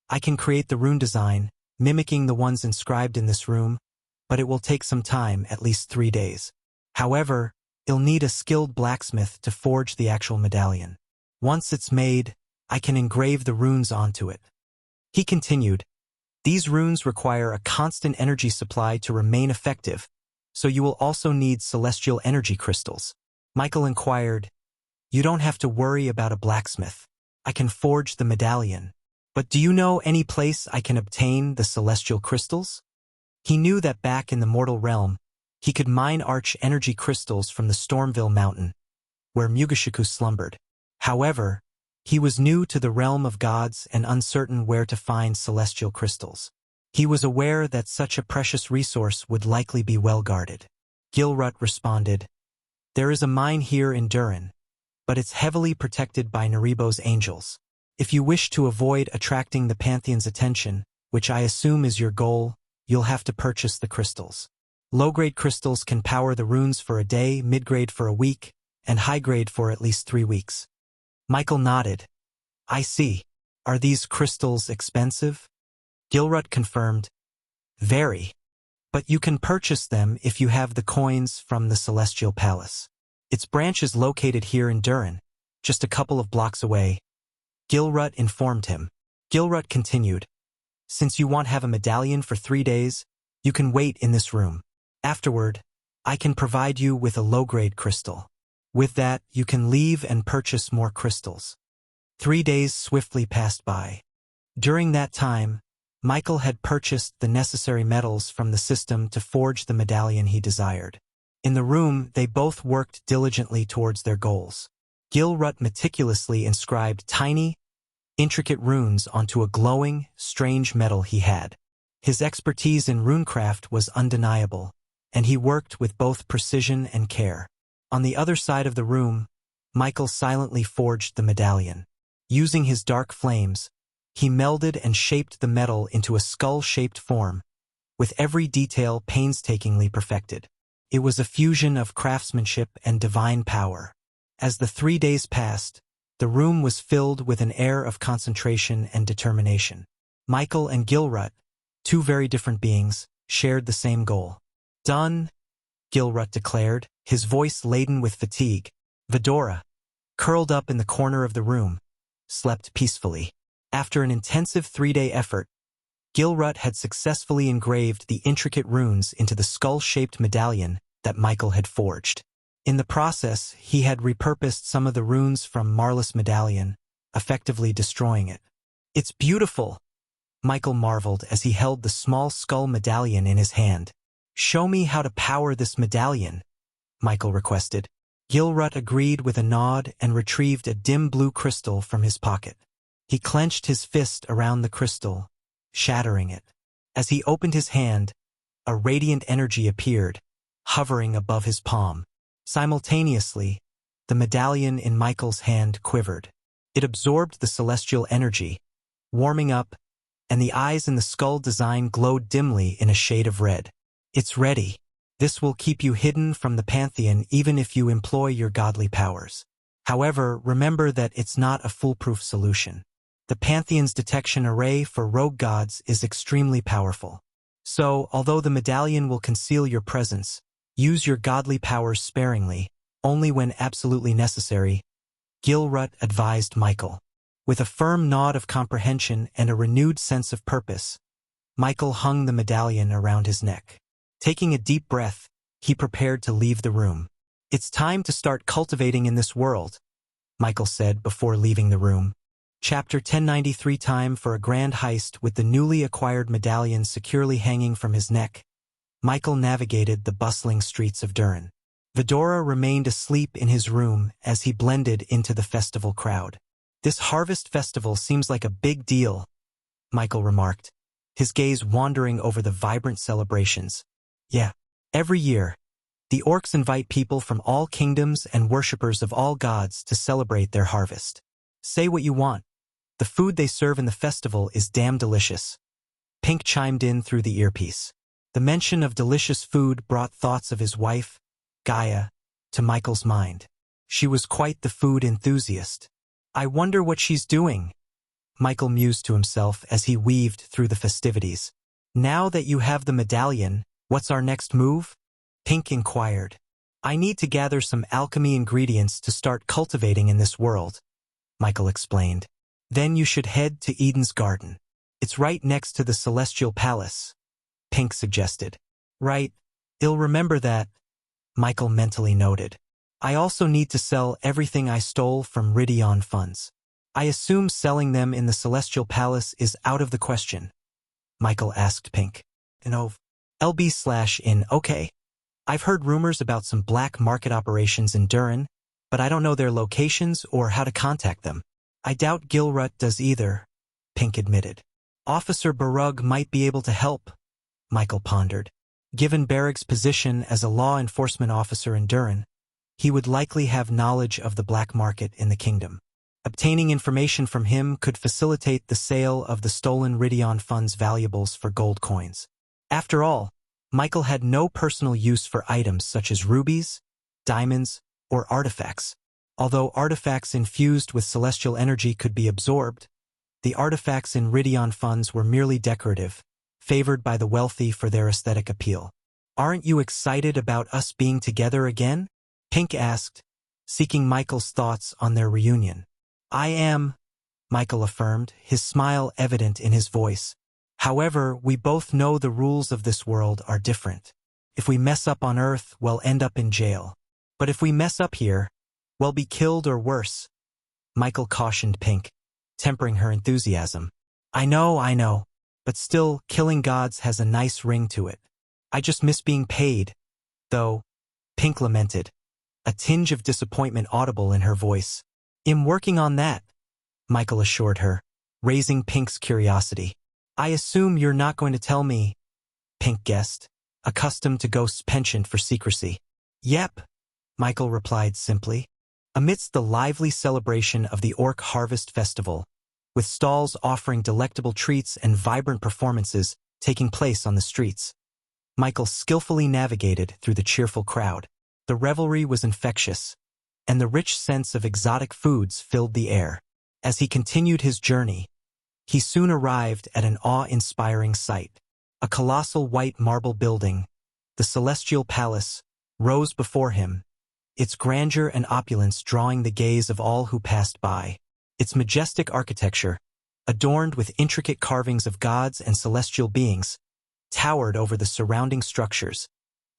"I can create the rune design, mimicking the ones inscribed in this room, but it will take some time, at least 3 days. However, you'll need a skilled blacksmith to forge the actual medallion. Once it's made, I can engrave the runes onto it." He continued, "These runes require a constant energy supply to remain effective, so you will also need celestial energy crystals." Michael inquired, "You don't have to worry about a blacksmith. I can forge the medallion. But do you know any place I can obtain the celestial crystals?" He knew that back in the mortal realm, he could mine arch-energy crystals from the Stormville Mountain, where Mugashiku slumbered. However, he was new to the realm of gods and uncertain where to find celestial crystals. He was aware that such a precious resource would likely be well guarded. Gilrut responded, "There is a mine here in Durin, but it's heavily protected by Naribo's angels. If you wish to avoid attracting the Pantheon's attention, which I assume is your goal, you'll have to purchase the crystals. Low-grade crystals can power the runes for a day, mid-grade for a week, and high-grade for at least 3 weeks." Michael nodded. "I see. Are these crystals expensive?" Gilrut confirmed, "Very. But you can purchase them if you have the coins from the Celestial Palace. Its branch is located here in Durin, just a couple of blocks away," Gilrut informed him. Gilrut continued, "Since you won't have a medallion for 3 days, you can wait in this room. Afterward, I can provide you with a low-grade crystal. With that, you can leave and purchase more crystals." 3 days swiftly passed by. During that time, Michael had purchased the necessary metals from the system to forge the medallion he desired. In the room, they both worked diligently towards their goals. Gilrut meticulously inscribed tiny, intricate runes onto a glowing, strange metal he had. His expertise in runecraft was undeniable, and he worked with both precision and care. On the other side of the room, Michael silently forged the medallion. Using his dark flames, he melded and shaped the metal into a skull-shaped form, with every detail painstakingly perfected. It was a fusion of craftsmanship and divine power. As the 3 days passed, the room was filled with an air of concentration and determination. Michael and Gilrut, 2 very different beings, shared the same goal. "Done," Gilrut declared, his voice laden with fatigue. Vidora, curled up in the corner of the room, slept peacefully. After an intensive 3-day effort, Gilrut had successfully engraved the intricate runes into the skull-shaped medallion that Michael had forged. In the process, he had repurposed some of the runes from Marla's medallion, effectively destroying it. "It's beautiful," Michael marveled as he held the small skull medallion in his hand. "Show me how to power this medallion," Michael requested. Gilrut agreed with a nod and retrieved a dim blue crystal from his pocket. He clenched his fist around the crystal, shattering it. As he opened his hand, a radiant energy appeared, hovering above his palm. Simultaneously, the medallion in Michael's hand quivered. It absorbed the celestial energy, warming up, and the eyes in the skull design glowed dimly in a shade of red. "It's ready. This will keep you hidden from the Pantheon even if you employ your godly powers. However, remember that it's not a foolproof solution. The Pantheon's detection array for rogue gods is extremely powerful. So, although the medallion will conceal your presence, use your godly powers sparingly, only when absolutely necessary," Gilrut advised Michael. With a firm nod of comprehension and a renewed sense of purpose, Michael hung the medallion around his neck. Taking a deep breath, he prepared to leave the room. "It's time to start cultivating in this world," Michael said before leaving the room. Chapter 1093. Time for a grand heist. With the newly acquired medallion securely hanging from his neck, Michael navigated the bustling streets of Durin. Vidora remained asleep in his room as he blended into the festival crowd. "This harvest festival seems like a big deal," Michael remarked, his gaze wandering over the vibrant celebrations. "Yeah, every year, The orcs invite people from all kingdoms and worshippers of all gods to celebrate their harvest. Say what you want. The food they serve in the festival is damn delicious. Pink chimed in through the earpiece. The mention of delicious food brought thoughts of his wife, Gaia, to Michael's mind. She was quite the food enthusiast. I wonder what she's doing, Michael mused to himself as he weaved through the festivities. Now that you have the medallion, what's our next move? Pink inquired. I need to gather some alchemy ingredients to start cultivating in this world, Michael explained. Then you should head to Eden's garden. It's right next to the Celestial Palace, Pink suggested. Right, I'll remember that, Michael mentally noted. I also need to sell everything I stole from Ridion funds. I assume selling them in the Celestial Palace is out of the question, Michael asked Pink. LB/in, okay. I've heard rumors about some black market operations in Durin, but I don't know their locations or how to contact them. I doubt Gilrut does either, Pink admitted. Officer Barug might be able to help, Michael pondered. Given Barrag's position as a law enforcement officer in Durin, he would likely have knowledge of the black market in the kingdom. Obtaining information from him could facilitate the sale of the stolen Ridion funds valuables for gold coins. After all, Michael had no personal use for items such as rubies, diamonds, or artifacts. Although artifacts infused with celestial energy could be absorbed, the artifacts in Ridion funds were merely decorative, favored by the wealthy for their aesthetic appeal. Aren't you excited about us being together again? Pink asked, seeking Michael's thoughts on their reunion. I am, Michael affirmed, his smile evident in his voice. However, we both know the rules of this world are different. If we mess up on Earth, we'll end up in jail. But if we mess up here, we'll be killed or worse, Michael cautioned Pink, tempering her enthusiasm. I know, but still, killing gods has a nice ring to it. I just miss being paid, though, Pink lamented, a tinge of disappointment audible in her voice. I'm working on that, Michael assured her, raising Pink's curiosity. I assume you're not going to tell me, Pink guessed, accustomed to Ghost's penchant for secrecy. Yep, Michael replied simply. Amidst the lively celebration of the Orc Harvest Festival, with stalls offering delectable treats and vibrant performances taking place on the streets, Michael skillfully navigated through the cheerful crowd. The revelry was infectious, and the rich sense of exotic foods filled the air. As he continued his journey, he soon arrived at an awe-inspiring sight. A colossal white marble building, the Celestial Palace, rose before him, its grandeur and opulence drawing the gaze of all who passed by. Its majestic architecture, adorned with intricate carvings of gods and celestial beings, towered over the surrounding structures,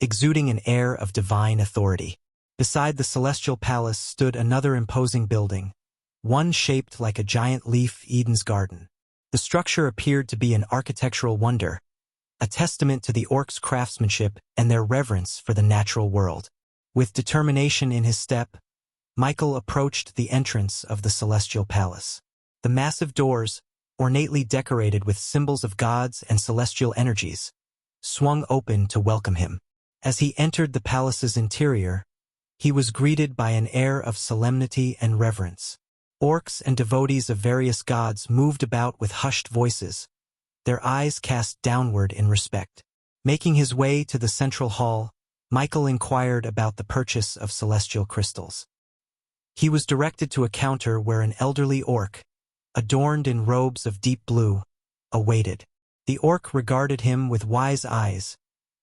exuding an air of divine authority. Beside the Celestial Palace stood another imposing building, one shaped like a giant leaf, Eden's garden. The structure appeared to be an architectural wonder, a testament to the orcs' craftsmanship and their reverence for the natural world. With determination in his step, Michael approached the entrance of the Celestial Palace. The massive doors, ornately decorated with symbols of gods and celestial energies, swung open to welcome him. As he entered the palace's interior, he was greeted by an air of solemnity and reverence. Orcs and devotees of various gods moved about with hushed voices, their eyes cast downward in respect. Making his way to the central hall, Michael inquired about the purchase of celestial crystals. He was directed to a counter where an elderly orc, adorned in robes of deep blue, awaited. The orc regarded him with wise eyes,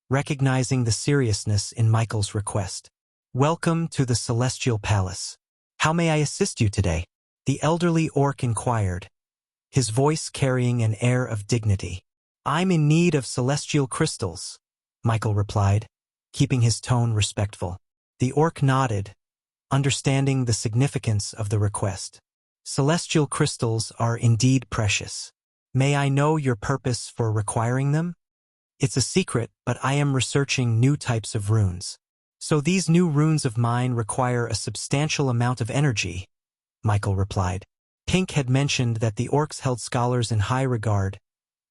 recognizing the seriousness in Michael's request. Welcome to the Celestial Palace. How may I assist you today? The elderly orc inquired, his voice carrying an air of dignity. I'm in need of celestial crystals, Michael replied, keeping his tone respectful. The orc nodded, understanding the significance of the request. Celestial crystals are indeed precious. May I know your purpose for requiring them? It's a secret, but I am researching new types of runes. So these new runes of mine require a substantial amount of energy, Michael replied. Pink had mentioned that the orcs held scholars in high regard,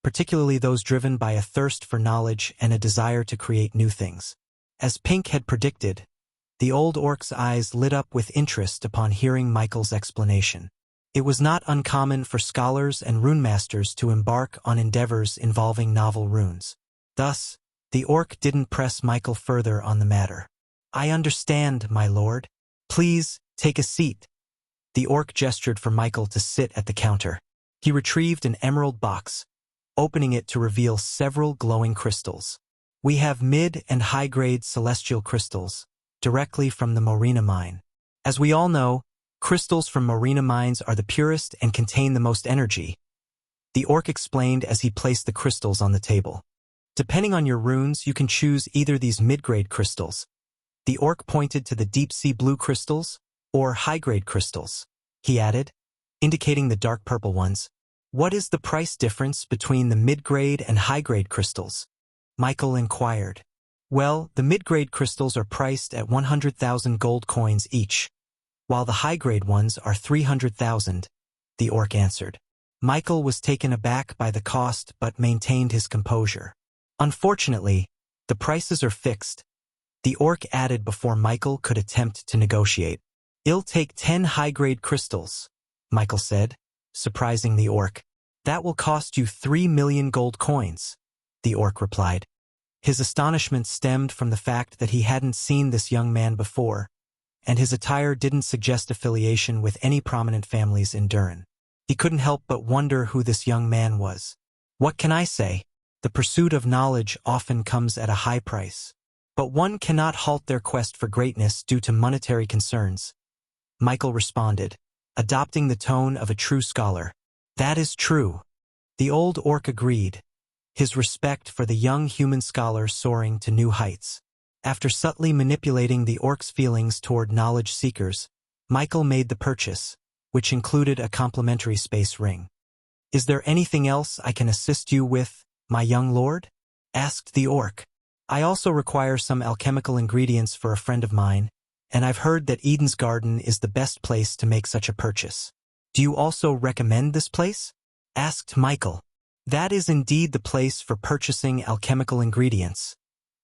particularly those driven by a thirst for knowledge and a desire to create new things. As Pink had predicted, the old orc's eyes lit up with interest upon hearing Michael's explanation. It was not uncommon for scholars and runemasters to embark on endeavors involving novel runes. Thus, the orc didn't press Michael further on the matter. "I understand, my lord. Please, take a seat." The orc gestured for Michael to sit at the counter. He retrieved an emerald box, opening it to reveal several glowing crystals. "We have mid- and high-grade celestial crystals, directly from the Morena mine. As we all know, crystals from Morena mines are the purest and contain the most energy," the orc explained as he placed the crystals on the table. "Depending on your runes, you can choose either these mid-grade crystals," the orc pointed to the deep-sea blue crystals, "or high-grade crystals," he added, indicating the dark purple ones. "What is the price difference between the mid-grade and high-grade crystals?" Michael inquired. "Well, the mid-grade crystals are priced at 100,000 gold coins each, while the high-grade ones are 300,000, the orc answered. Michael was taken aback by the cost but maintained his composure. "Unfortunately, the prices are fixed," the orc added before Michael could attempt to negotiate. "I'll take 10 high-grade crystals," Michael said, surprising the orc. "That will cost you 3 million gold coins," the orc replied. His astonishment stemmed from the fact that he hadn't seen this young man before, and his attire didn't suggest affiliation with any prominent families in Durin. He couldn't help but wonder who this young man was. "What can I say? The pursuit of knowledge often comes at a high price. But one cannot halt their quest for greatness due to monetary concerns," Michael responded, adopting the tone of a true scholar. "That is true," the old orc agreed, his respect for the young human scholar soaring to new heights. After subtly manipulating the orc's feelings toward knowledge seekers, Michael made the purchase, which included a complimentary space ring. "Is there anything else I can assist you with, my young lord?" asked the orc. "I also require some alchemical ingredients for a friend of mine, and I've heard that Eden's Garden is the best place to make such a purchase. Do you also recommend this place?" asked Michael. "That is indeed the place for purchasing alchemical ingredients,"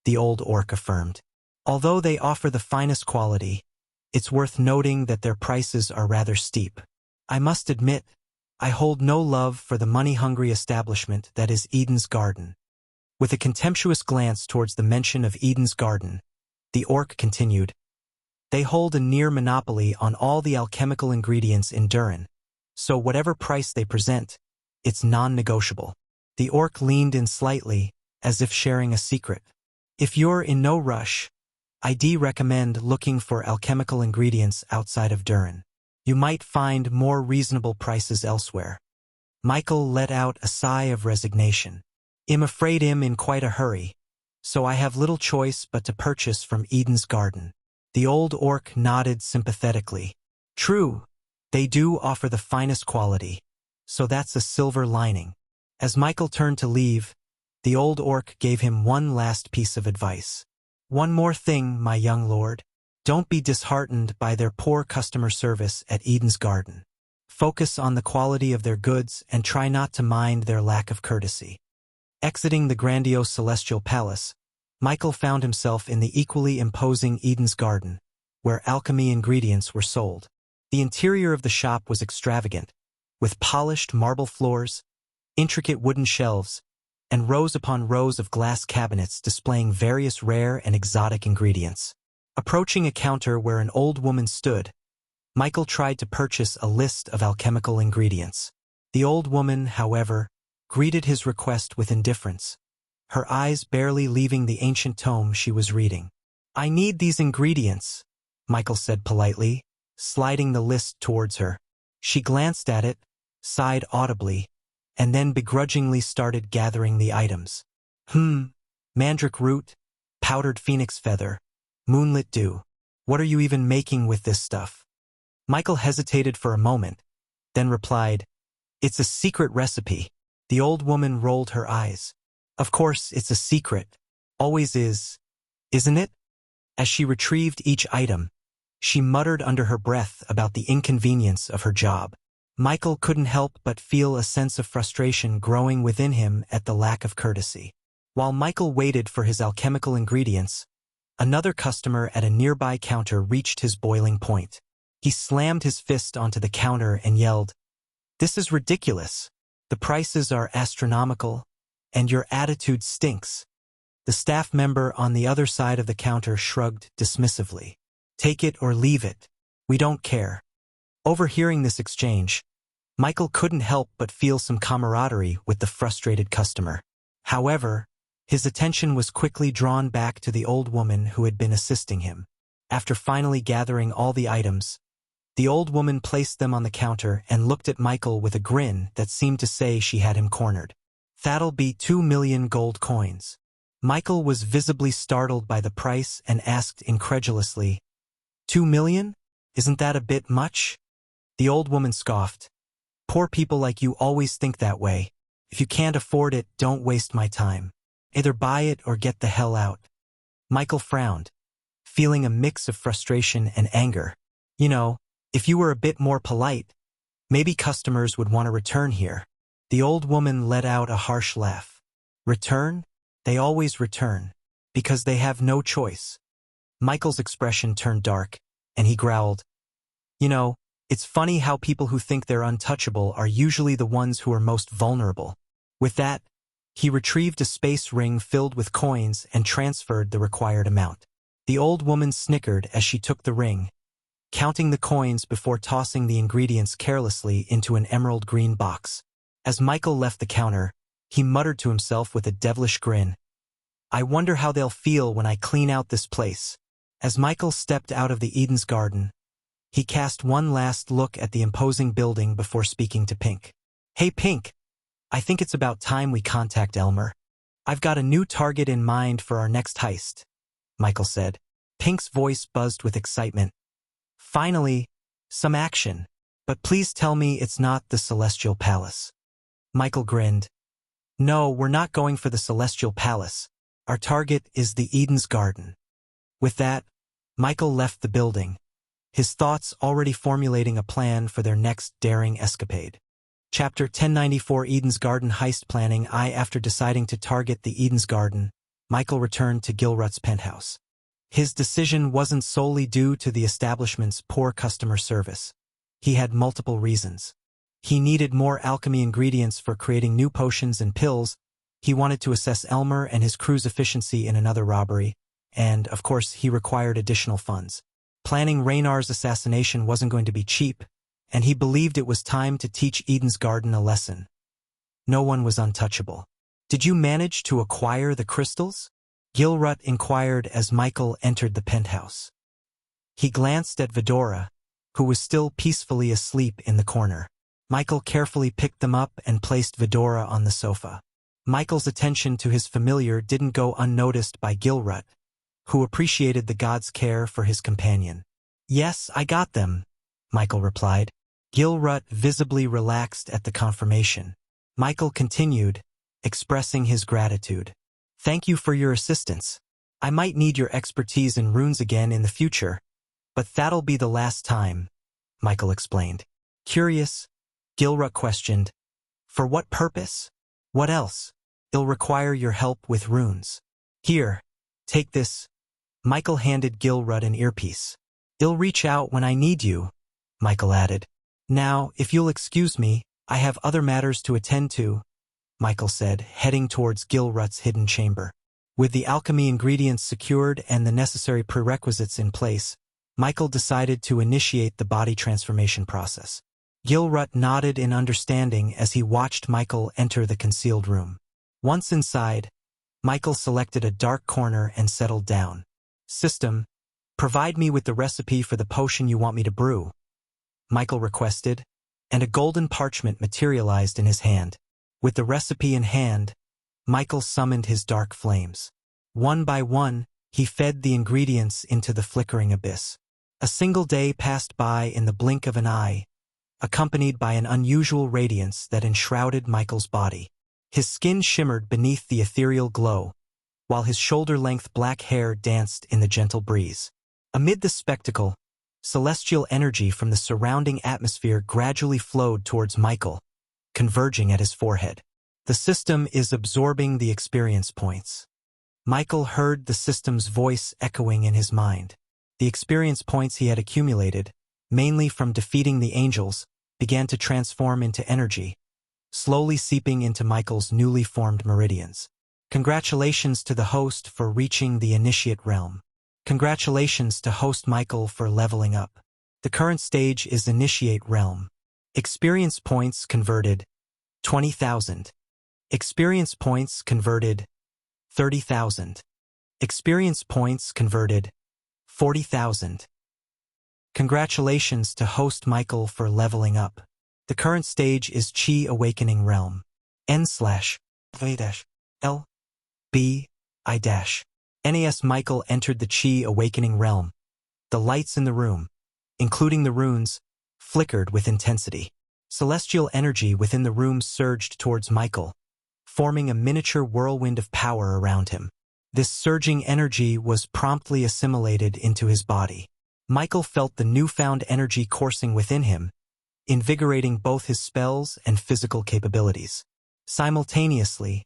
the old orc affirmed. "Although they offer the finest quality, it's worth noting that their prices are rather steep. I must admit, I hold no love for the money-hungry establishment that is Eden's Garden." With a contemptuous glance towards the mention of Eden's Garden, the orc continued, "They hold a near monopoly on all the alchemical ingredients in Durin, so whatever price they present, it's non-negotiable." The orc leaned in slightly, as if sharing a secret. "If you're in no rush, I'd recommend looking for alchemical ingredients outside of Durin. You might find more reasonable prices elsewhere." Michael let out a sigh of resignation. "I'm afraid I'm in quite a hurry, so I have little choice but to purchase from Eden's Garden." The old orc nodded sympathetically. "True, they do offer the finest quality, so that's a silver lining." As Michael turned to leave, the old orc gave him one last piece of advice. "One more thing, my young lord. Don't be disheartened by their poor customer service at Eden's Garden. Focus on the quality of their goods and try not to mind their lack of courtesy." Exiting the grandiose celestial palace, Michael found himself in the equally imposing Eden's Garden, where alchemy ingredients were sold. The interior of the shop was extravagant, with polished marble floors, intricate wooden shelves, and rows upon rows of glass cabinets displaying various rare and exotic ingredients. Approaching a counter where an old woman stood, Michael tried to purchase a list of alchemical ingredients. The old woman, however, greeted his request with indifference, her eyes barely leaving the ancient tome she was reading. "I need these ingredients," Michael said politely, sliding the list towards her. She glanced at it, sighed audibly, and then begrudgingly started gathering the items. Mandrake root, powdered phoenix feather, moonlit dew. What are you even making with this stuff?" Michael hesitated for a moment, then replied, "It's a secret recipe." The old woman rolled her eyes. "Of course it's a secret. Always is, isn't it?" As she retrieved each item, she muttered under her breath about the inconvenience of her job. Michael couldn't help but feel a sense of frustration growing within him at the lack of courtesy. While Michael waited for his alchemical ingredients, Another customer at a nearby counter reached his boiling point. He slammed his fist onto the counter and yelled, "This is ridiculous. The prices are astronomical, and your attitude stinks." The staff member on the other side of the counter shrugged dismissively. "Take it or leave it. We don't care." Overhearing this exchange, Michael couldn't help but feel some camaraderie with the frustrated customer. However, his attention was quickly drawn back to the old woman who had been assisting him. After finally gathering all the items, the old woman placed them on the counter and looked at Michael with a grin that seemed to say she had him cornered. "That'll be 2 million gold coins." Michael was visibly startled by the price and asked incredulously, 2 million? Isn't that a bit much?" The old woman scoffed. "Poor people like you always think that way. If you can't afford it, don't waste my time. Either buy it or get the hell out." Michael frowned, feeling a mix of frustration and anger. If you were a bit more polite, maybe customers would want to return here." The old woman let out a harsh laugh. "Return? They always return, because they have no choice." Michael's expression turned dark, and he growled, It's funny how people who think they're untouchable are usually the ones who are most vulnerable." With that, he retrieved a space ring filled with coins and transferred the required amount. The old woman snickered as she took the ring, counting the coins before tossing the ingredients carelessly into an emerald green box. As Michael left the counter, he muttered to himself with a devilish grin, "I wonder how they'll feel when I clean out this place." As Michael stepped out of the Eden's garden, he cast one last look at the imposing building before speaking to Pink. "Hey Pink, I think it's about time we contact Elmer. I've got a new target in mind for our next heist," Michael said. Pink's voice buzzed with excitement. "Finally, some action. But please tell me it's not the Celestial Palace." Michael grinned. "No, we're not going for the Celestial Palace. Our target is the Eden's Garden." With that, Michael left the building, his thoughts already formulating a plan for their next daring escapade. Chapter 1094 Eden's Garden Heist Planning. After deciding to target the Eden's Garden, Michael returned to Gilrut's penthouse. His decision wasn't solely due to the establishment's poor customer service. He had multiple reasons. He needed more alchemy ingredients for creating new potions and pills, he wanted to assess Elmer and his crew's efficiency in another robbery, and, of course, he required additional funds. Planning Raynar's assassination wasn't going to be cheap, and he believed it was time to teach Eden's Garden a lesson. No one was untouchable. "Did you manage to acquire the crystals?" Gilrut inquired as Michael entered the penthouse. He glanced at Vidora, who was still peacefully asleep in the corner. Michael carefully picked them up and placed Vidora on the sofa. Michael's attention to his familiar didn't go unnoticed by Gilrut, who appreciated the god's care for his companion. "Yes, I got them," Michael replied. Gilrut visibly relaxed at the confirmation. Michael continued, expressing his gratitude. "Thank you for your assistance. I might need your expertise in runes again in the future, but that'll be the last time," Michael explained. Curious, Gilrut questioned, "For what purpose? What else? It'll require your help with runes. Here, take this." Michael handed Gilrut an earpiece. "I'll reach out when I need you," Michael added. "Now, if you'll excuse me, I have other matters to attend to," Michael said, heading towards Gilrut's hidden chamber. With the alchemy ingredients secured and the necessary prerequisites in place, Michael decided to initiate the body transformation process. Gilrut nodded in understanding as he watched Michael enter the concealed room. Once inside, Michael selected a dark corner and settled down. "System, provide me with the recipe for the potion you want me to brew," Michael requested, and a golden parchment materialized in his hand. With the recipe in hand, Michael summoned his dark flames. One by one, he fed the ingredients into the flickering abyss. A single day passed by in the blink of an eye, accompanied by an unusual radiance that enshrouded Michael's body. His skin shimmered beneath the ethereal glow, while his shoulder-length black hair danced in the gentle breeze. Amid the spectacle, celestial energy from the surrounding atmosphere gradually flowed towards Michael, converging at his forehead. "The system is absorbing the experience points," Michael heard the system's voice echoing in his mind. The experience points he had accumulated, mainly from defeating the angels, began to transform into energy, slowly seeping into Michael's newly formed meridians. Congratulations to the host for reaching the initiate realm. Congratulations to host Michael for leveling up. The current stage is initiate realm. Experience points converted, 20,000. Experience points converted, 30,000. Experience points converted, 40,000. Congratulations to host Michael for leveling up. The current stage is Chi Awakening Realm. N/V-L B-I-NAS Michael entered the Chi Awakening Realm. The lights in the room, including the runes, flickered with intensity. Celestial energy within the room surged towards Michael, forming a miniature whirlwind of power around him. This surging energy was promptly assimilated into his body. Michael felt the newfound energy coursing within him, invigorating both his spells and physical capabilities. Simultaneously,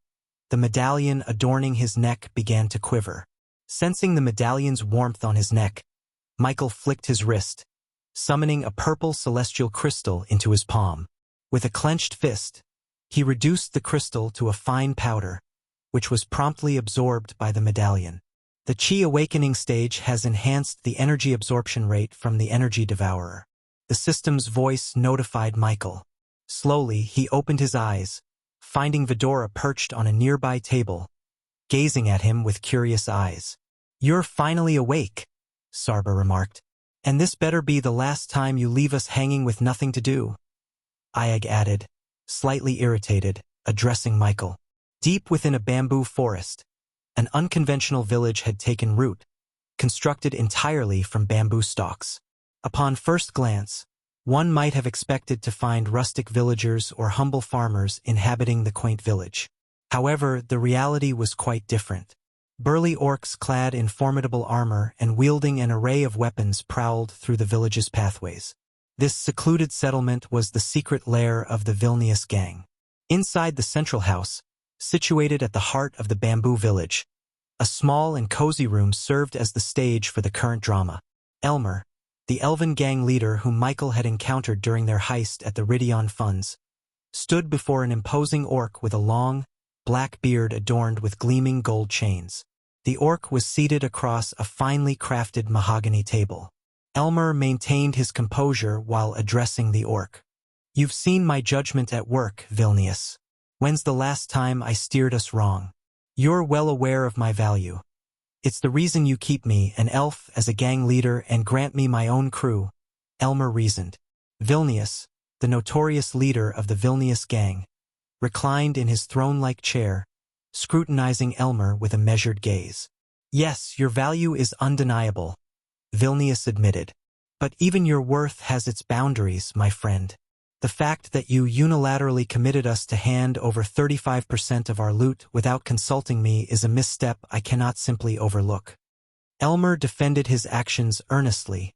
the medallion adorning his neck began to quiver. Sensing the medallion's warmth on his neck, Michael flicked his wrist, summoning a purple celestial crystal into his palm. With a clenched fist, he reduced the crystal to a fine powder, which was promptly absorbed by the medallion. The Chi Awakening stage has enhanced the energy absorption rate from the Energy Devourer. The system's voice notified Michael. Slowly, he opened his eyes, finding Vidora perched on a nearby table, gazing at him with curious eyes. "You're finally awake," Sarba remarked. "And this better be the last time you leave us hanging with nothing to do," Ayag added, slightly irritated, addressing Michael. Deep within a bamboo forest, an unconventional village had taken root, constructed entirely from bamboo stalks. Upon first glance, one might have expected to find rustic villagers or humble farmers inhabiting the quaint village. However, the reality was quite different. Burly orcs clad in formidable armor and wielding an array of weapons prowled through the village's pathways. This secluded settlement was the secret lair of the Vilnius gang. Inside the central house, situated at the heart of the bamboo village, a small and cozy room served as the stage for the current drama. Elmer, the elven gang leader whom Michael had encountered during their heist at the Ridion Funds, stood before an imposing orc with a long, black beard adorned with gleaming gold chains. The orc was seated across a finely crafted mahogany table. Elmer maintained his composure while addressing the orc. "You've seen my judgment at work, Vilnius. When's the last time I steered us wrong? You're well aware of my value. It's the reason you keep me, an elf, as a gang leader and grant me my own crew," Elmer reasoned. Vilnius, the notorious leader of the Vilnius gang, reclined in his throne-like chair, scrutinizing Elmer with a measured gaze. "Yes, your value is undeniable," Vilnius admitted. "But even your worth has its boundaries, my friend. The fact that you unilaterally committed us to hand over 35% of our loot without consulting me is a misstep I cannot simply overlook." Elmer defended his actions earnestly,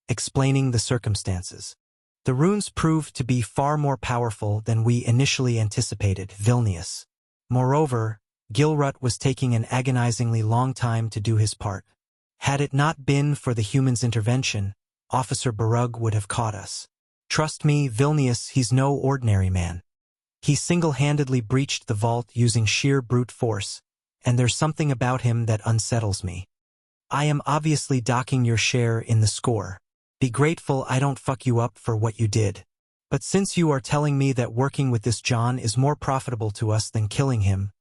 explaining the circumstances. "The runes proved to be far more powerful than we initially anticipated, Vilnius. Moreover, Gilrut was taking an agonizingly long time to do his part. Had it not been for the humans' intervention, Officer Barug would have caught us. Trust me, Vilnius, he's no ordinary man. He single-handedly breached the vault using sheer brute force, and there's something about him that unsettles me. I am obviously docking your share in the score. Be grateful I don't fuck you up for what you did. But since you are telling me that working with this John is more profitable to us than killing him,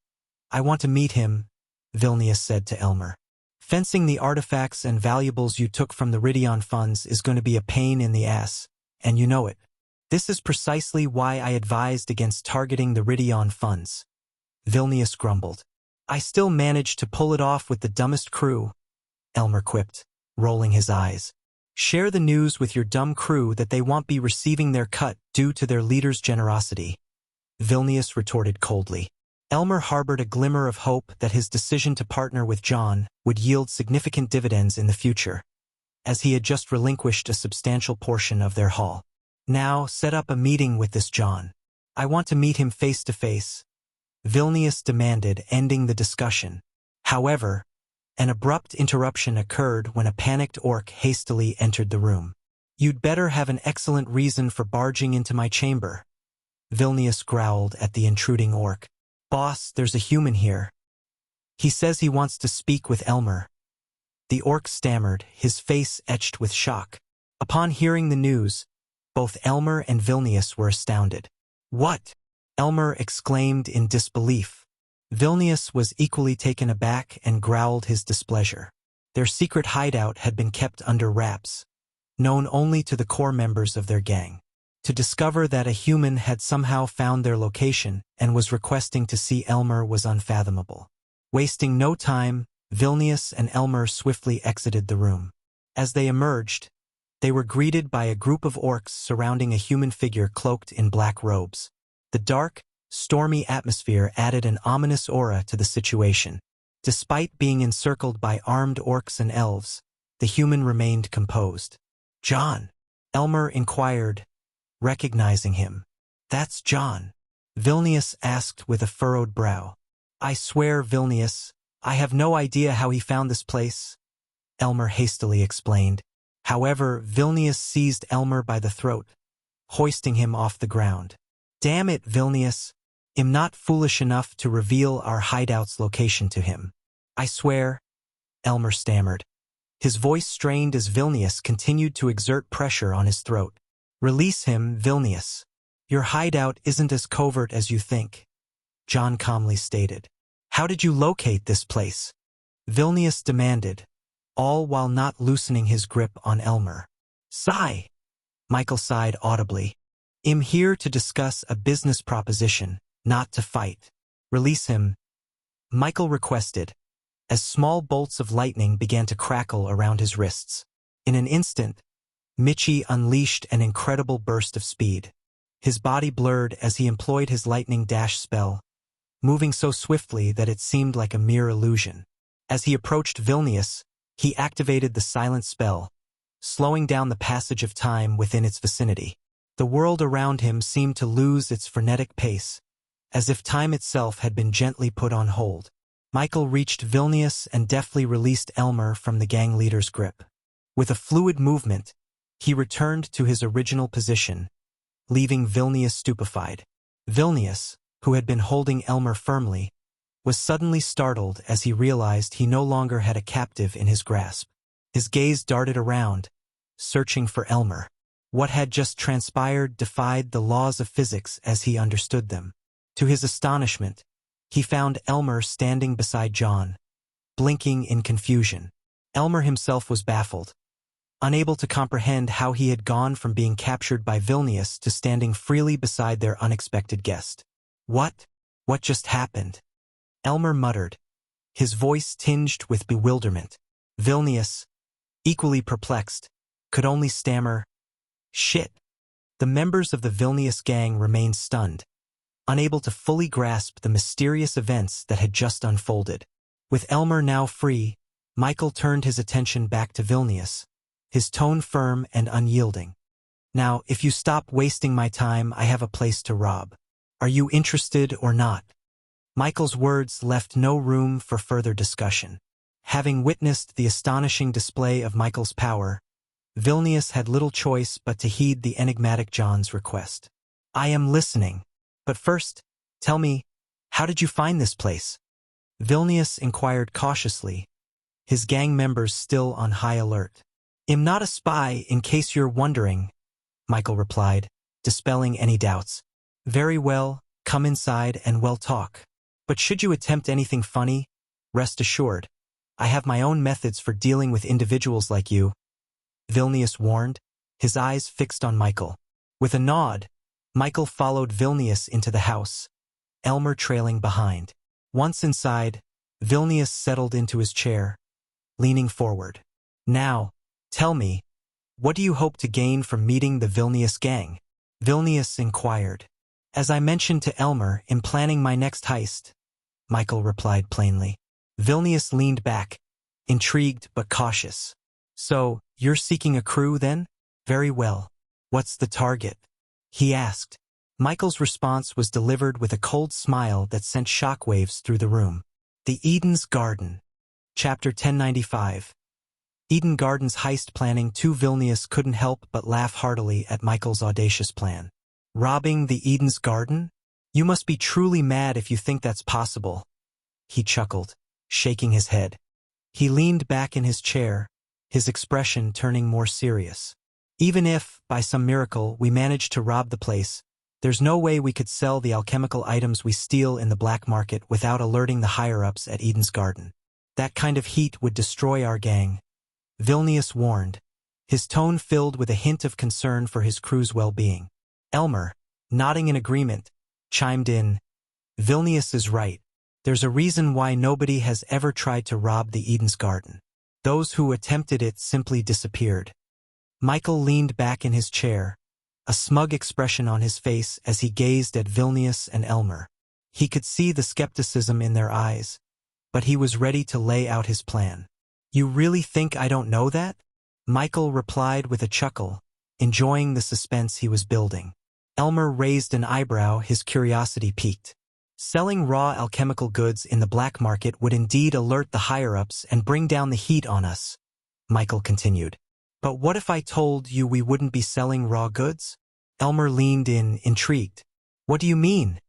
I want to meet him," Vilnius said to Elmer. "Fencing the artifacts and valuables you took from the Ridion Funds is going to be a pain in the ass, and you know it. This is precisely why I advised against targeting the Ridion Funds," Vilnius grumbled. "I still managed to pull it off with the dumbest crew," Elmer quipped, rolling his eyes. "Share the news with your dumb crew that they won't be receiving their cut due to their leader's generosity," Vilnius retorted coldly. Elmer harbored a glimmer of hope that his decision to partner with John would yield significant dividends in the future, as he had just relinquished a substantial portion of their haul. "Now, set up a meeting with this John. I want to meet him face to face," Vilnius demanded, ending the discussion. However, an abrupt interruption occurred when a panicked orc hastily entered the room. "You'd better have an excellent reason for barging into my chamber," Vilnius growled at the intruding orc. "Boss, there's a human here. He says he wants to speak with Elmer." The orc stammered, his face etched with shock. Upon hearing the news, both Elmer and Vilnius were astounded. "What?" Elmer exclaimed in disbelief. Vilnius was equally taken aback and growled his displeasure. Their secret hideout had been kept under wraps, known only to the core members of their gang. To discover that a human had somehow found their location and was requesting to see Elmer was unfathomable. Wasting no time, Vilnius and Elmer swiftly exited the room. As they emerged, they were greeted by a group of orcs surrounding a human figure cloaked in black robes. The dark, stormy atmosphere added an ominous aura to the situation. Despite being encircled by armed orcs and elves, the human remained composed. "John?" Elmer inquired, recognizing him. "That's John," Vilnius asked with a furrowed brow. "I swear, Vilnius, I have no idea how he found this place," Elmer hastily explained. However, Vilnius seized Elmer by the throat, hoisting him off the ground. "Damn it, Vilnius, I'm not foolish enough to reveal our hideout's location to him. I swear," Elmer stammered. His voice strained as Vilnius continued to exert pressure on his throat. "Release him, Vilnius. Your hideout isn't as covert as you think," John calmly stated. "How did you locate this place?" Vilnius demanded, all while not loosening his grip on Elmer. "Sigh," Michael sighed audibly. "I'm here to discuss a business proposition, not to fight. Release him," Michael requested, as small bolts of lightning began to crackle around his wrists. In an instant, Michi unleashed an incredible burst of speed. His body blurred as he employed his lightning dash spell, moving so swiftly that it seemed like a mere illusion. As he approached Vilnius, he activated the silent spell, slowing down the passage of time within its vicinity. The world around him seemed to lose its frenetic pace, as if time itself had been gently put on hold. Michael reached Vilnius and deftly released Elmer from the gang leader's grip. With a fluid movement, he returned to his original position, leaving Vilnius stupefied. Vilnius, who had been holding Elmer firmly, was suddenly startled as he realized he no longer had a captive in his grasp. His gaze darted around, searching for Elmer. What had just transpired defied the laws of physics as he understood them. To his astonishment, he found Elmer standing beside John, blinking in confusion. Elmer himself was baffled, unable to comprehend how he had gone from being captured by Vilnius to standing freely beside their unexpected guest. What just happened?" Elmer muttered, his voice tinged with bewilderment. Vilnius, equally perplexed, could only stammer, "Shit." The members of the Vilnius gang remained stunned, unable to fully grasp the mysterious events that had just unfolded. With Elmer now free, Michael turned his attention back to Vilnius, his tone firm and unyielding. "Now, if you stop wasting my time, I have a place to rob. Are you interested or not?" Michael's words left no room for further discussion. Having witnessed the astonishing display of Michael's power, Vilnius had little choice but to heed the enigmatic John's request. "I am listening. But first, tell me, how did you find this place?" Vilnius inquired cautiously, his gang members still on high alert. "I'm not a spy, in case you're wondering," Michael replied, dispelling any doubts. "Very well, come inside and we'll talk. But should you attempt anything funny, rest assured, I have my own methods for dealing with individuals like you," Vilnius warned, his eyes fixed on Michael. With a nod, Michael followed Vilnius into the house, Elmer trailing behind. Once inside, Vilnius settled into his chair, leaning forward. "Now, tell me, what do you hope to gain from meeting the Vilnius gang?" Vilnius inquired. "As I mentioned to Elmer in planning my next heist," Michael replied plainly. Vilnius leaned back, intrigued but cautious. "So, you're seeking a crew then? Very well. What's the target?" he asked. Michael's response was delivered with a cold smile that sent shockwaves through the room. The Eden's Garden. Chapter 1095. Eden Garden's heist planning. Vilnius couldn't help but laugh heartily at Michael's audacious plan. Robbing the Eden's Garden? You must be truly mad if you think that's possible. He chuckled, shaking his head. He leaned back in his chair, his expression turning more serious. Even if, by some miracle, we managed to rob the place, there's no way we could sell the alchemical items we steal in the black market without alerting the higher-ups at Eden's Garden. That kind of heat would destroy our gang, Vilnius warned, his tone filled with a hint of concern for his crew's well-being. Elmer, nodding in agreement, chimed in, Vilnius is right. There's a reason why nobody has ever tried to rob the Eden's Garden. Those who attempted it simply disappeared. Michael leaned back in his chair, a smug expression on his face as he gazed at Vilnius and Elmer. He could see the skepticism in their eyes, but he was ready to lay out his plan. You really think I don't know that? Michael replied with a chuckle, enjoying the suspense he was building. Elmer raised an eyebrow, his curiosity piqued. Selling raw alchemical goods in the black market would indeed alert the higher-ups and bring down the heat on us, Michael continued. But what if I told you we wouldn't be selling raw goods? Elmer leaned in, intrigued. What do you mean?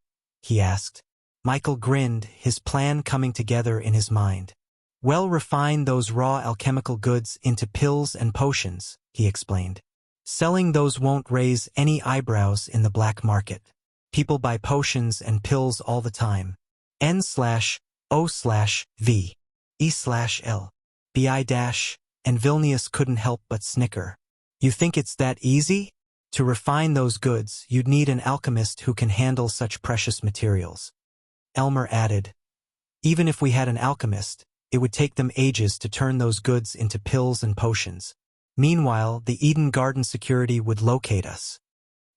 He asked. Michael grinned, his plan coming together in his mind. Well, refine those raw alchemical goods into pills and potions, he explained. Selling those won't raise any eyebrows in the black market. People buy potions and pills all the time. N/O/V. E/L. BI- and Vilnius couldn't help but snicker. You think it's that easy? To refine those goods, you'd need an alchemist who can handle such precious materials. Elmer added, even if we had an alchemist, it would take them ages to turn those goods into pills and potions. Meanwhile, the Eden Garden security would locate us.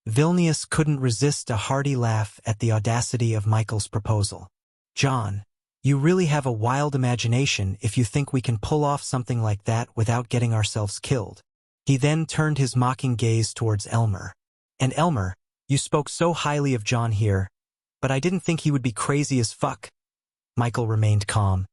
Vilnius couldn't resist a hearty laugh at the audacity of Michael's proposal. John, you really have a wild imagination if you think we can pull off something like that without getting ourselves killed. He then turned his mocking gaze towards Elmer. And Elmer, you spoke so highly of John here, but I didn't think he would be crazy as fuck. Michael remained calm,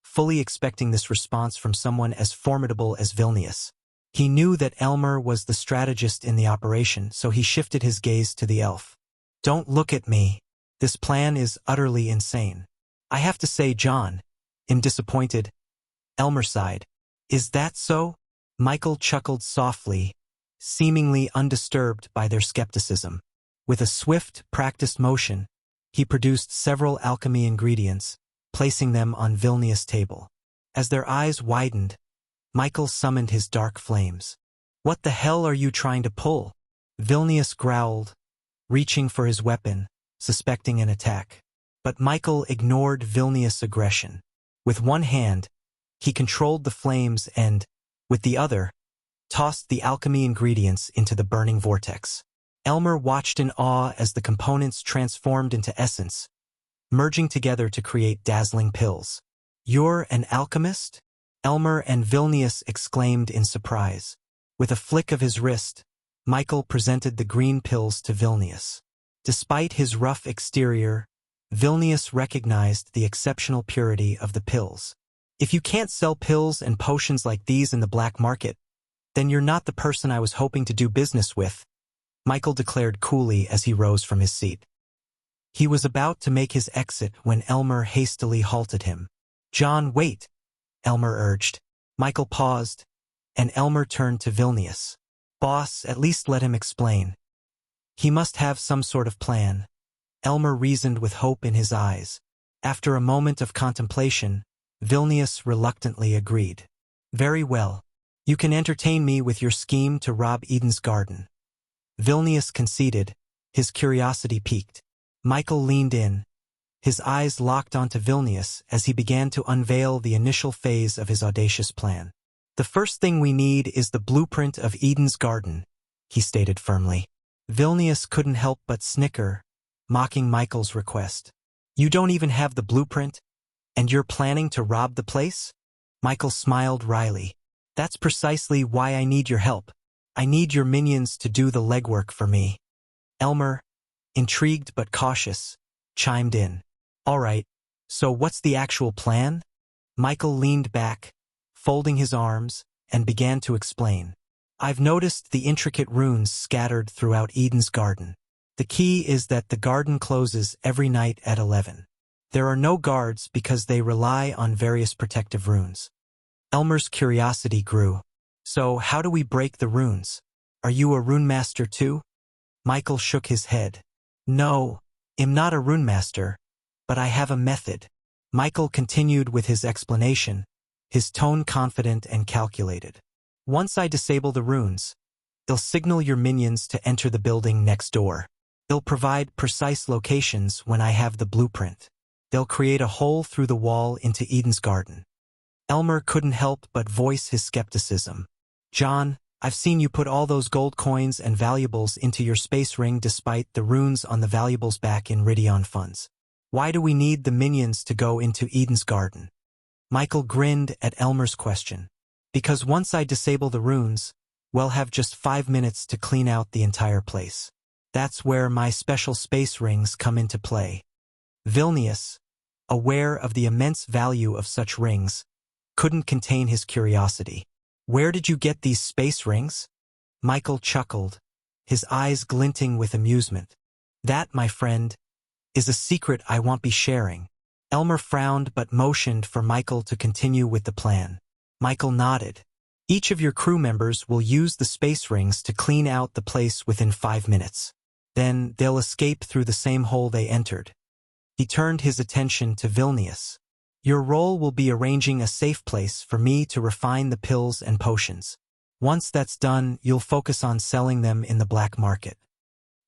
fully expecting this response from someone as formidable as Vilnius. He knew that Elmer was the strategist in the operation, so he shifted his gaze to the elf. Don't look at me. This plan is utterly insane. I have to say, John, I'm disappointed. Elmer sighed. Is that so? Michael chuckled softly, seemingly undisturbed by their skepticism. With a swift, practiced motion, he produced several alchemy ingredients, placing them on Vilnius' table. As their eyes widened, Michael summoned his dark flames. What the hell are you trying to pull? Vilnius growled, reaching for his weapon, suspecting an attack. But Michael ignored Vilnius' aggression. With one hand, he controlled the flames and, with the other, tossed the alchemy ingredients into the burning vortex. Elmer watched in awe as the components transformed into essence, merging together to create dazzling pills. You're an alchemist? Elmer and Vilnius exclaimed in surprise. With a flick of his wrist, Michael presented the green pills to Vilnius. Despite his rough exterior, Vilnius recognized the exceptional purity of the pills. If you can't sell pills and potions like these in the black market, then you're not the person I was hoping to do business with, Michael declared coolly as he rose from his seat. He was about to make his exit when Elmer hastily halted him. John, wait, Elmer urged. Michael paused, and Elmer turned to Vilnius. Boss, at least let him explain. He must have some sort of plan. Elmer reasoned with hope in his eyes. After a moment of contemplation, Vilnius reluctantly agreed. Very well. You can entertain me with your scheme to rob Eden's Garden. Vilnius conceded, his curiosity piqued. Michael leaned in, his eyes locked onto Vilnius as he began to unveil the initial phase of his audacious plan. The first thing we need is the blueprint of Eden's Garden, he stated firmly. Vilnius couldn't help but snicker, mocking Michael's request. You don't even have the blueprint? And you're planning to rob the place? Michael smiled wryly. That's precisely why I need your help. I need your minions to do the legwork for me. Elmer, intrigued but cautious, chimed in. All right, So what's the actual plan? Michael leaned back, folding his arms, and began to explain. I've noticed the intricate runes scattered throughout Eden's garden. The key is that the garden closes every night at 11. There are no guards because they rely on various protective runes. Elmer's curiosity grew. So how do we break the runes? Are you a rune master too? Michael shook his head. No, I'm not a rune master, but I have a method. Michael continued with his explanation, his tone confident and calculated. Once I disable the runes, they'll signal your minions to enter the building next door. They'll provide precise locations when I have the blueprint. They'll create a hole through the wall into Eden's garden. Elmer couldn't help but voice his skepticism. John, I've seen you put all those gold coins and valuables into your space ring despite the runes on the valuables back in Ridion funds. Why do we need the minions to go into Eden's garden? Michael grinned at Elmer's question. Because once I disable the runes, we'll have just 5 minutes to clean out the entire place. That's where my special space rings come into play. Vilnius, aware of the immense value of such rings, couldn't contain his curiosity. Where did you get these space rings? Michael chuckled, his eyes glinting with amusement. That, my friend, is a secret I won't be sharing. Elmer frowned but motioned for Michael to continue with the plan. Michael nodded. Each of your crew members will use the space rings to clean out the place within 5 minutes. Then they'll escape through the same hole they entered. He turned his attention to Vilnius. Your role will be arranging a safe place for me to refine the pills and potions. Once that's done, you'll focus on selling them in the black market.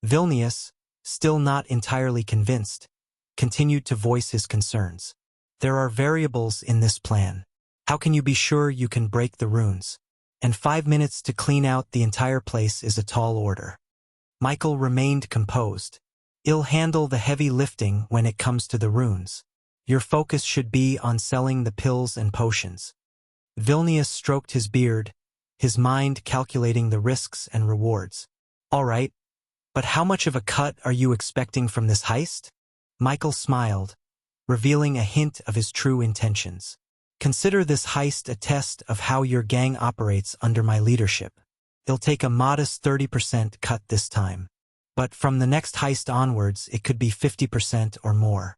Vilnius, still not entirely convinced, continued to voice his concerns. There are variables in this plan. How can you be sure you can break the runes? And 5 minutes to clean out the entire place is a tall order. Michael remained composed. I'll handle the heavy lifting when it comes to the runes. Your focus should be on selling the pills and potions. Vilnius stroked his beard, his mind calculating the risks and rewards. All right, but how much of a cut are you expecting from this heist? Michael smiled, revealing a hint of his true intentions. Consider this heist a test of how your gang operates under my leadership. It'll take a modest 30% cut this time. But from the next heist onwards, it could be 50% or more.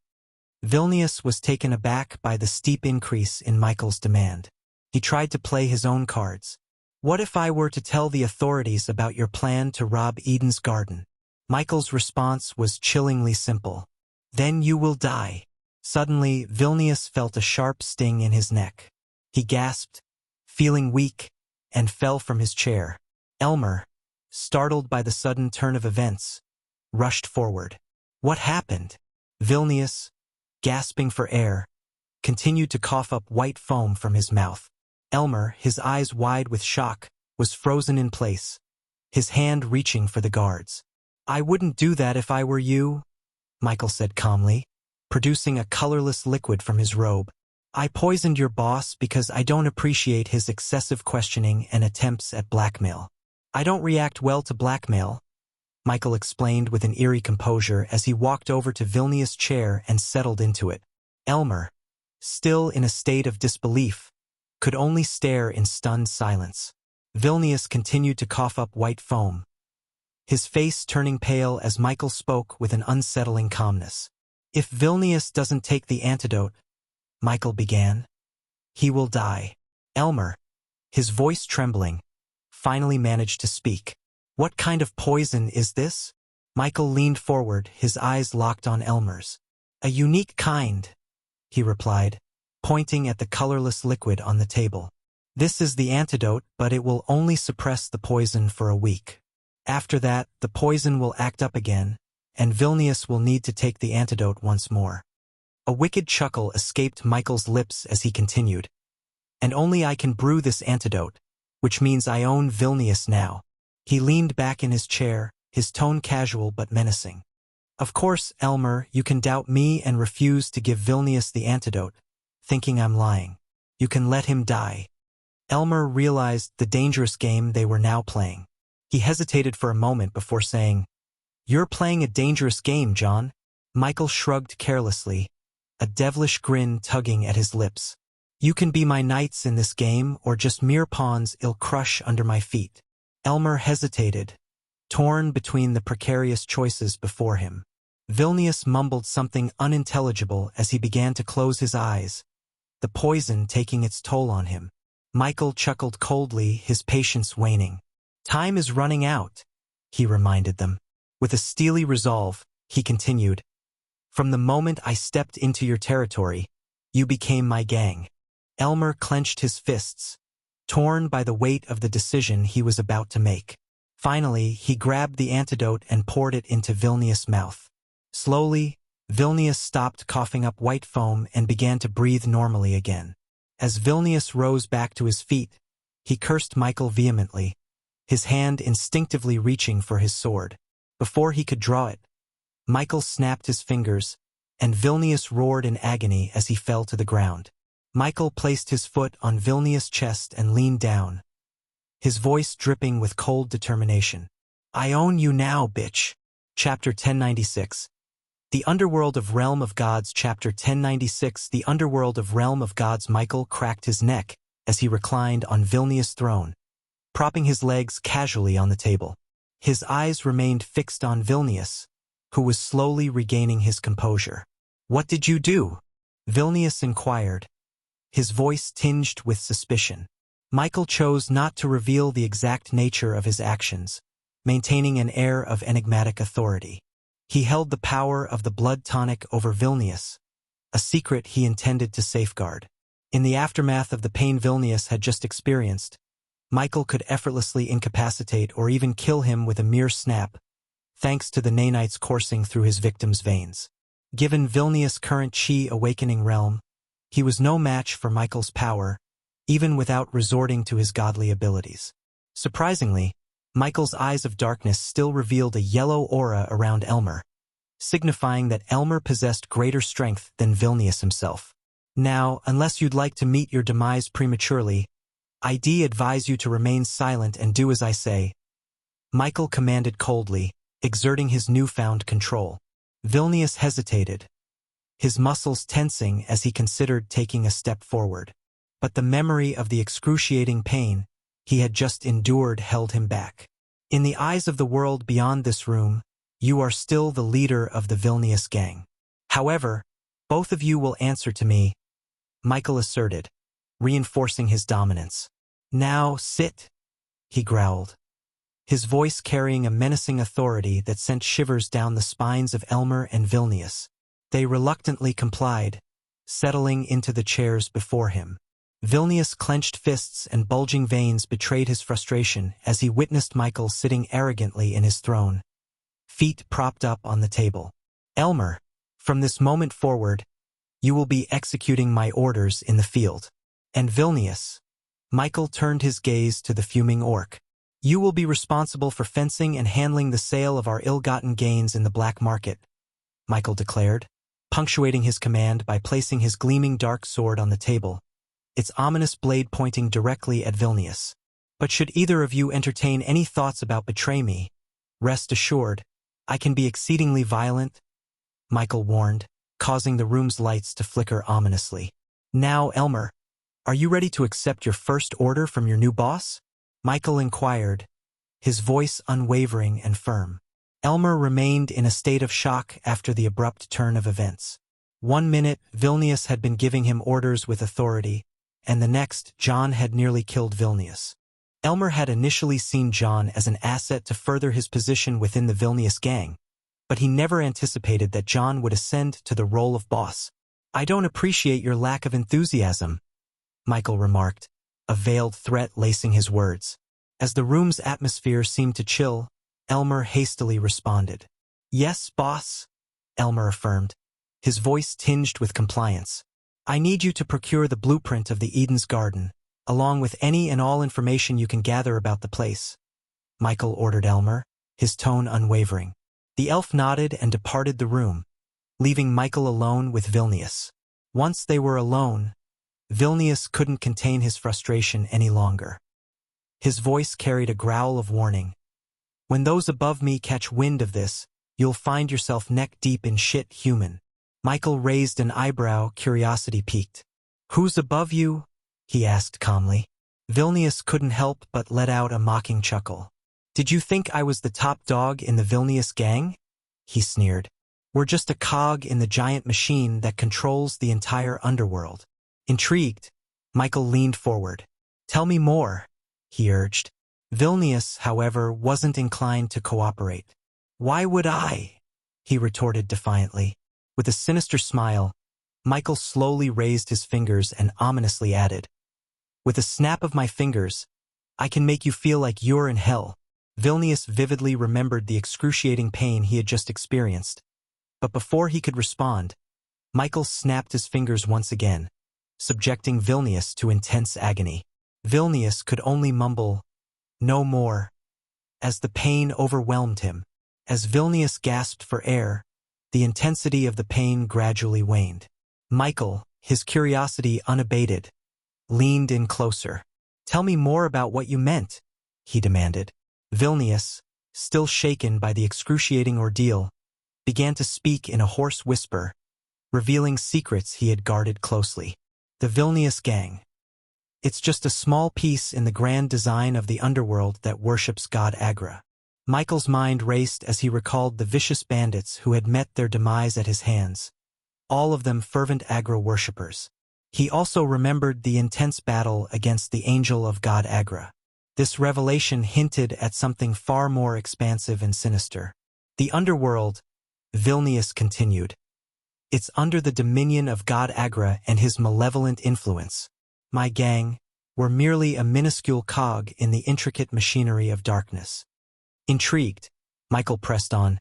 Vilnius was taken aback by the steep increase in Michael's demand. He tried to play his own cards. What if I were to tell the authorities about your plan to rob Eden's garden? Michael's response was chillingly simple. Then you will die. Suddenly, Vilnius felt a sharp sting in his neck. He gasped, feeling weak, and fell from his chair. Elmer, startled by the sudden turn of events, rushed forward. What happened? Vilnius, gasping for air, continued to cough up white foam from his mouth. Elmer, his eyes wide with shock, was frozen in place, his hand reaching for the guards. I wouldn't do that if I were you, Michael said calmly, producing a colorless liquid from his robe. I poisoned your boss because I don't appreciate his excessive questioning and attempts at blackmail. I don't react well to blackmail, Michael explained with an eerie composure as he walked over to Vilnius' chair and settled into it. Elmer, still in a state of disbelief, could only stare in stunned silence. Vilnius continued to cough up white foam, his face turning pale as Michael spoke with an unsettling calmness. If Vilnius doesn't take the antidote, Michael began, he will die. Elmer, his voice trembling, finally managed to speak. What kind of poison is this? Michael leaned forward, his eyes locked on Elmer's. A unique kind, he replied, pointing at the colorless liquid on the table. This is the antidote, but it will only suppress the poison for a week. After that, the poison will act up again, and Vilnius will need to take the antidote once more. A wicked chuckle escaped Michael's lips as he continued. And only I can brew this antidote, which means I own Vilnius now. He leaned back in his chair, his tone casual but menacing. Of course, Elmer, you can doubt me and refuse to give Vilnius the antidote, thinking I'm lying. You can let him die. Elmer realized the dangerous game they were now playing. He hesitated for a moment before saying, You're playing a dangerous game, John. Michael shrugged carelessly, a devilish grin tugging at his lips. "You can be my knights in this game or just mere pawns I'll crush under my feet." Elmer hesitated, torn between the precarious choices before him. Vilnius mumbled something unintelligible as he began to close his eyes, the poison taking its toll on him. Michael chuckled coldly, his patience waning. "Time is running out," he reminded them. With a steely resolve, he continued, "From the moment I stepped into your territory, you became my gang." Elmer clenched his fists, torn by the weight of the decision he was about to make. Finally, he grabbed the antidote and poured it into Vilnius' mouth. Slowly, Vilnius stopped coughing up white foam and began to breathe normally again. As Vilnius rose back to his feet, he cursed Michael vehemently, his hand instinctively reaching for his sword. Before he could draw it, Michael snapped his fingers, and Vilnius roared in agony as he fell to the ground. Michael placed his foot on Vilnius' chest and leaned down, his voice dripping with cold determination. "I own you now, bitch." Chapter 1096. The Underworld of Realm of Gods. Chapter 1096. The Underworld of Realm of Gods. Michael cracked his neck as he reclined on Vilnius' throne, propping his legs casually on the table. His eyes remained fixed on Vilnius, who was slowly regaining his composure. "What did you do?" Vilnius inquired, his voice tinged with suspicion. Michael chose not to reveal the exact nature of his actions, maintaining an air of enigmatic authority. He held the power of the blood tonic over Vilnius, a secret he intended to safeguard. In the aftermath of the pain Vilnius had just experienced, Michael could effortlessly incapacitate or even kill him with a mere snap, thanks to the nanites coursing through his victim's veins. Given Vilnius' current chi awakening realm, he was no match for Michael's power, even without resorting to his godly abilities. Surprisingly, Michael's eyes of darkness still revealed a yellow aura around Elmer, signifying that Elmer possessed greater strength than Vilnius himself. "Now, unless you'd like to meet your demise prematurely, I'd advise you to remain silent and do as I say," Michael commanded coldly, exerting his newfound control. Vilnius hesitated, his muscles tensing as he considered taking a step forward. But the memory of the excruciating pain he had just endured held him back. "In the eyes of the world beyond this room, you are still the leader of the Vilnius gang. However, both of you will answer to me," Michael asserted, reinforcing his dominance. "Now sit," he growled, his voice carrying a menacing authority that sent shivers down the spines of Elmer and Vilnius. They reluctantly complied, settling into the chairs before him. Vilnius' clenched fists and bulging veins betrayed his frustration as he witnessed Michael sitting arrogantly in his throne, feet propped up on the table. "Elmer, from this moment forward, you will be executing my orders in the field. And Vilnius," Michael turned his gaze to the fuming orc, "you will be responsible for fencing and handling the sale of our ill-gotten gains in the black market," Michael declared, punctuating his command by placing his gleaming dark sword on the table, its ominous blade pointing directly at Vilnius. "But should either of you entertain any thoughts about betray me, rest assured, I can be exceedingly violent," Michael warned, causing the room's lights to flicker ominously. "Now, Elmer, are you ready to accept your first order from your new boss?" Michael inquired, his voice unwavering and firm. Elmer remained in a state of shock after the abrupt turn of events. 1 minute, Vilnius had been giving him orders with authority, and the next, John had nearly killed Vilnius. Elmer had initially seen John as an asset to further his position within the Vilnius gang, but he never anticipated that John would ascend to the role of boss. "I don't appreciate your lack of enthusiasm," Michael remarked, a veiled threat lacing his words. As the room's atmosphere seemed to chill, Elmer hastily responded. "Yes, boss," Elmer affirmed, his voice tinged with compliance. "I need you to procure the blueprint of the Eden's Garden, along with any and all information you can gather about the place," Michael ordered Elmer, his tone unwavering. The elf nodded and departed the room, leaving Michael alone with Vilnius. Once they were alone, Vilnius couldn't contain his frustration any longer. His voice carried a growl of warning. "When those above me catch wind of this, you'll find yourself neck-deep in shit, human." Michael raised an eyebrow, curiosity piqued. "Who's above you?" he asked calmly. Vilnius couldn't help but let out a mocking chuckle. "Did you think I was the top dog in the Vilnius gang?" he sneered. "We're just a cog in the giant machine that controls the entire underworld." Intrigued, Michael leaned forward. "Tell me more," he urged. Vilnius, however, wasn't inclined to cooperate. "Why would I?" he retorted defiantly. With a sinister smile, Michael slowly raised his fingers and ominously added, "With a snap of my fingers, I can make you feel like you're in hell." Vilnius vividly remembered the excruciating pain he had just experienced. But before he could respond, Michael snapped his fingers once again, subjecting Vilnius to intense agony. Vilnius could only mumble, "No more," as the pain overwhelmed him. As Vilnius gasped for air, the intensity of the pain gradually waned. Michael, his curiosity unabated, leaned in closer. "Tell me more about what you meant," he demanded. Vilnius, still shaken by the excruciating ordeal, began to speak in a hoarse whisper, revealing secrets he had guarded closely. The Vilnius gang. It's just a small piece in the grand design of the underworld that worships God Agra. Michael's mind raced as he recalled the vicious bandits who had met their demise at his hands, all of them fervent Agra worshippers. He also remembered the intense battle against the angel of God Agra. This revelation hinted at something far more expansive and sinister. The underworld, Vilnius continued. It's under the dominion of God Agra and his malevolent influence. My gang were merely a minuscule cog in the intricate machinery of darkness. Intrigued, Michael pressed on.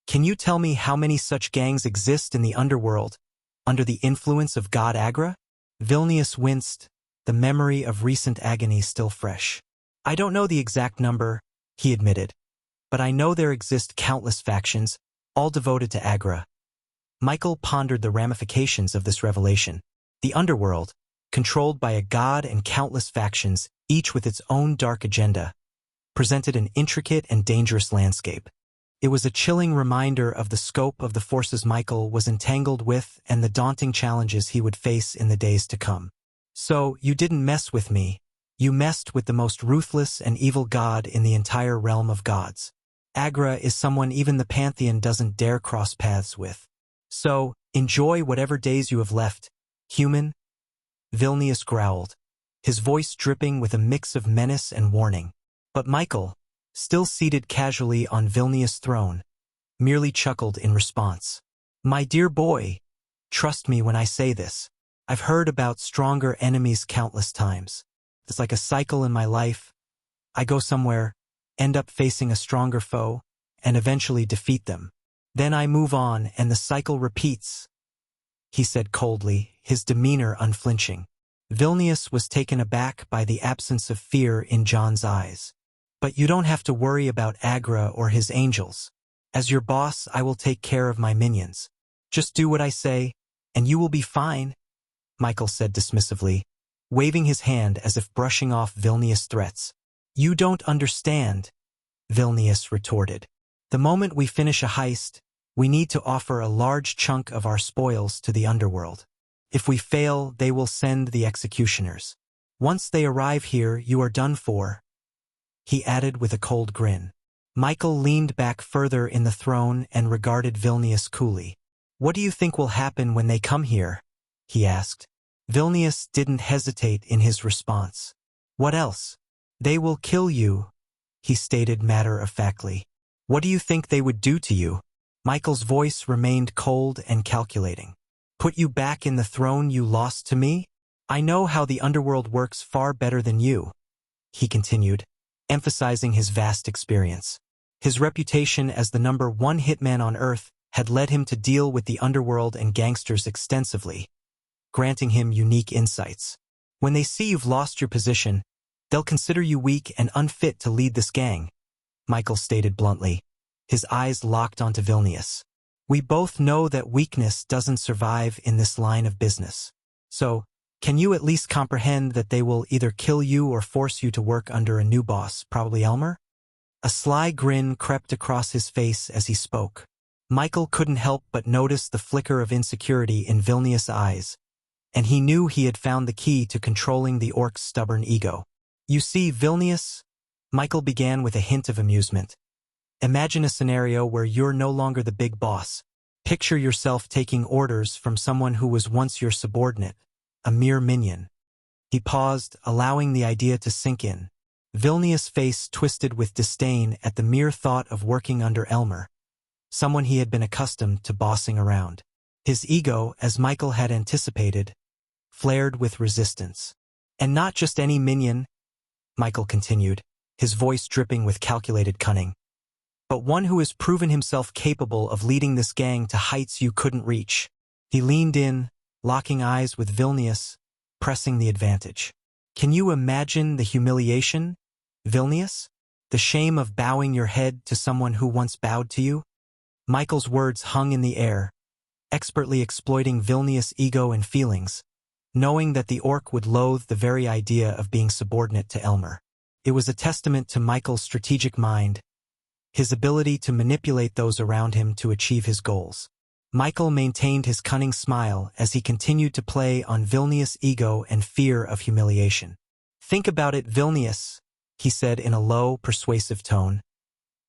"Can you tell me how many such gangs exist in the underworld, under the influence of God Agra?" Vilnius winced, the memory of recent agony still fresh. "I don't know the exact number," he admitted, "but I know there exist countless factions, all devoted to Agra." Michael pondered the ramifications of this revelation. The underworld, controlled by a god and countless factions, each with its own dark agenda, presented an intricate and dangerous landscape. It was a chilling reminder of the scope of the forces Michael was entangled with and the daunting challenges he would face in the days to come. "So, you didn't mess with me. You messed with the most ruthless and evil god in the entire realm of gods. Agra is someone even the Pantheon doesn't dare cross paths with. So, enjoy whatever days you have left, human." Vilnius growled, his voice dripping with a mix of menace and warning. But Michael, still seated casually on Vilnius' throne, merely chuckled in response. "My dear boy, trust me when I say this. I've heard about stronger enemies countless times. It's like a cycle in my life. I go somewhere, end up facing a stronger foe, and eventually defeat them. Then I move on and the cycle repeats," he said coldly, his demeanor unflinching. Vilnius was taken aback by the absence of fear in John's eyes. "But you don't have to worry about Agra or his angels. As your boss, I will take care of my minions. Just do what I say, and you will be fine," Michael said dismissively, waving his hand as if brushing off Vilnius' threats. "You don't understand," Vilnius retorted. "The moment we finish a heist, we need to offer a large chunk of our spoils to the underworld. If we fail, they will send the executioners. Once they arrive here, you are done for," he added with a cold grin. Michael leaned back further in the throne and regarded Vilnius coolly. "What do you think will happen when they come here?" he asked. Vilnius didn't hesitate in his response. "What else? They will kill you," he stated matter-of-factly. "What do you think they would do to you?" Michael's voice remained cold and calculating. "Put you back in the throne you lost to me? I know how the underworld works far better than you," he continued, emphasizing his vast experience. His reputation as the #1 hitman on Earth had led him to deal with the underworld and gangsters extensively, granting him unique insights. "When they see you've lost your position, they'll consider you weak and unfit to lead this gang," Michael stated bluntly, his eyes locked onto Vilnius. "We both know that weakness doesn't survive in this line of business. So, can you at least comprehend that they will either kill you or force you to work under a new boss, probably Elmer?" A sly grin crept across his face as he spoke. Michael couldn't help but notice the flicker of insecurity in Vilnius' eyes, and he knew he had found the key to controlling the orc's stubborn ego. You see, Vilnius, Michael began with a hint of amusement. Imagine a scenario where you're no longer the big boss. Picture yourself taking orders from someone who was once your subordinate, a mere minion. He paused, allowing the idea to sink in. Vilnius' face twisted with disdain at the mere thought of working under Elmer, someone he had been accustomed to bossing around. His ego, as Michael had anticipated, flared with resistance. And not just any minion, Michael continued, his voice dripping with calculated cunning, but one who has proven himself capable of leading this gang to heights you couldn't reach. He leaned in, locking eyes with Vilnius, pressing the advantage. Can you imagine the humiliation, Vilnius? The shame of bowing your head to someone who once bowed to you? Michael's words hung in the air, expertly exploiting Vilnius' ego and feelings, knowing that the orc would loathe the very idea of being subordinate to Elmer. It was a testament to Michael's strategic mind, his ability to manipulate those around him to achieve his goals. Michael maintained his cunning smile as he continued to play on Vilnius' ego and fear of humiliation. Think about it, Vilnius, he said in a low, persuasive tone.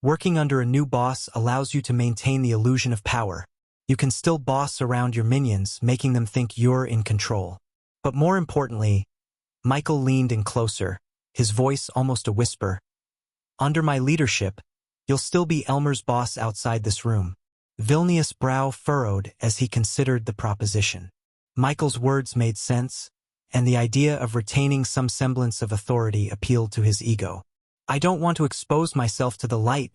Working under a new boss allows you to maintain the illusion of power. You can still boss around your minions, making them think you're in control. But more importantly, Michael leaned in closer, his voice almost a whisper. Under my leadership, you'll still be Elmer's boss outside this room. Vilnius' brow furrowed as he considered the proposition. Michael's words made sense, and the idea of retaining some semblance of authority appealed to his ego. I don't want to expose myself to the light,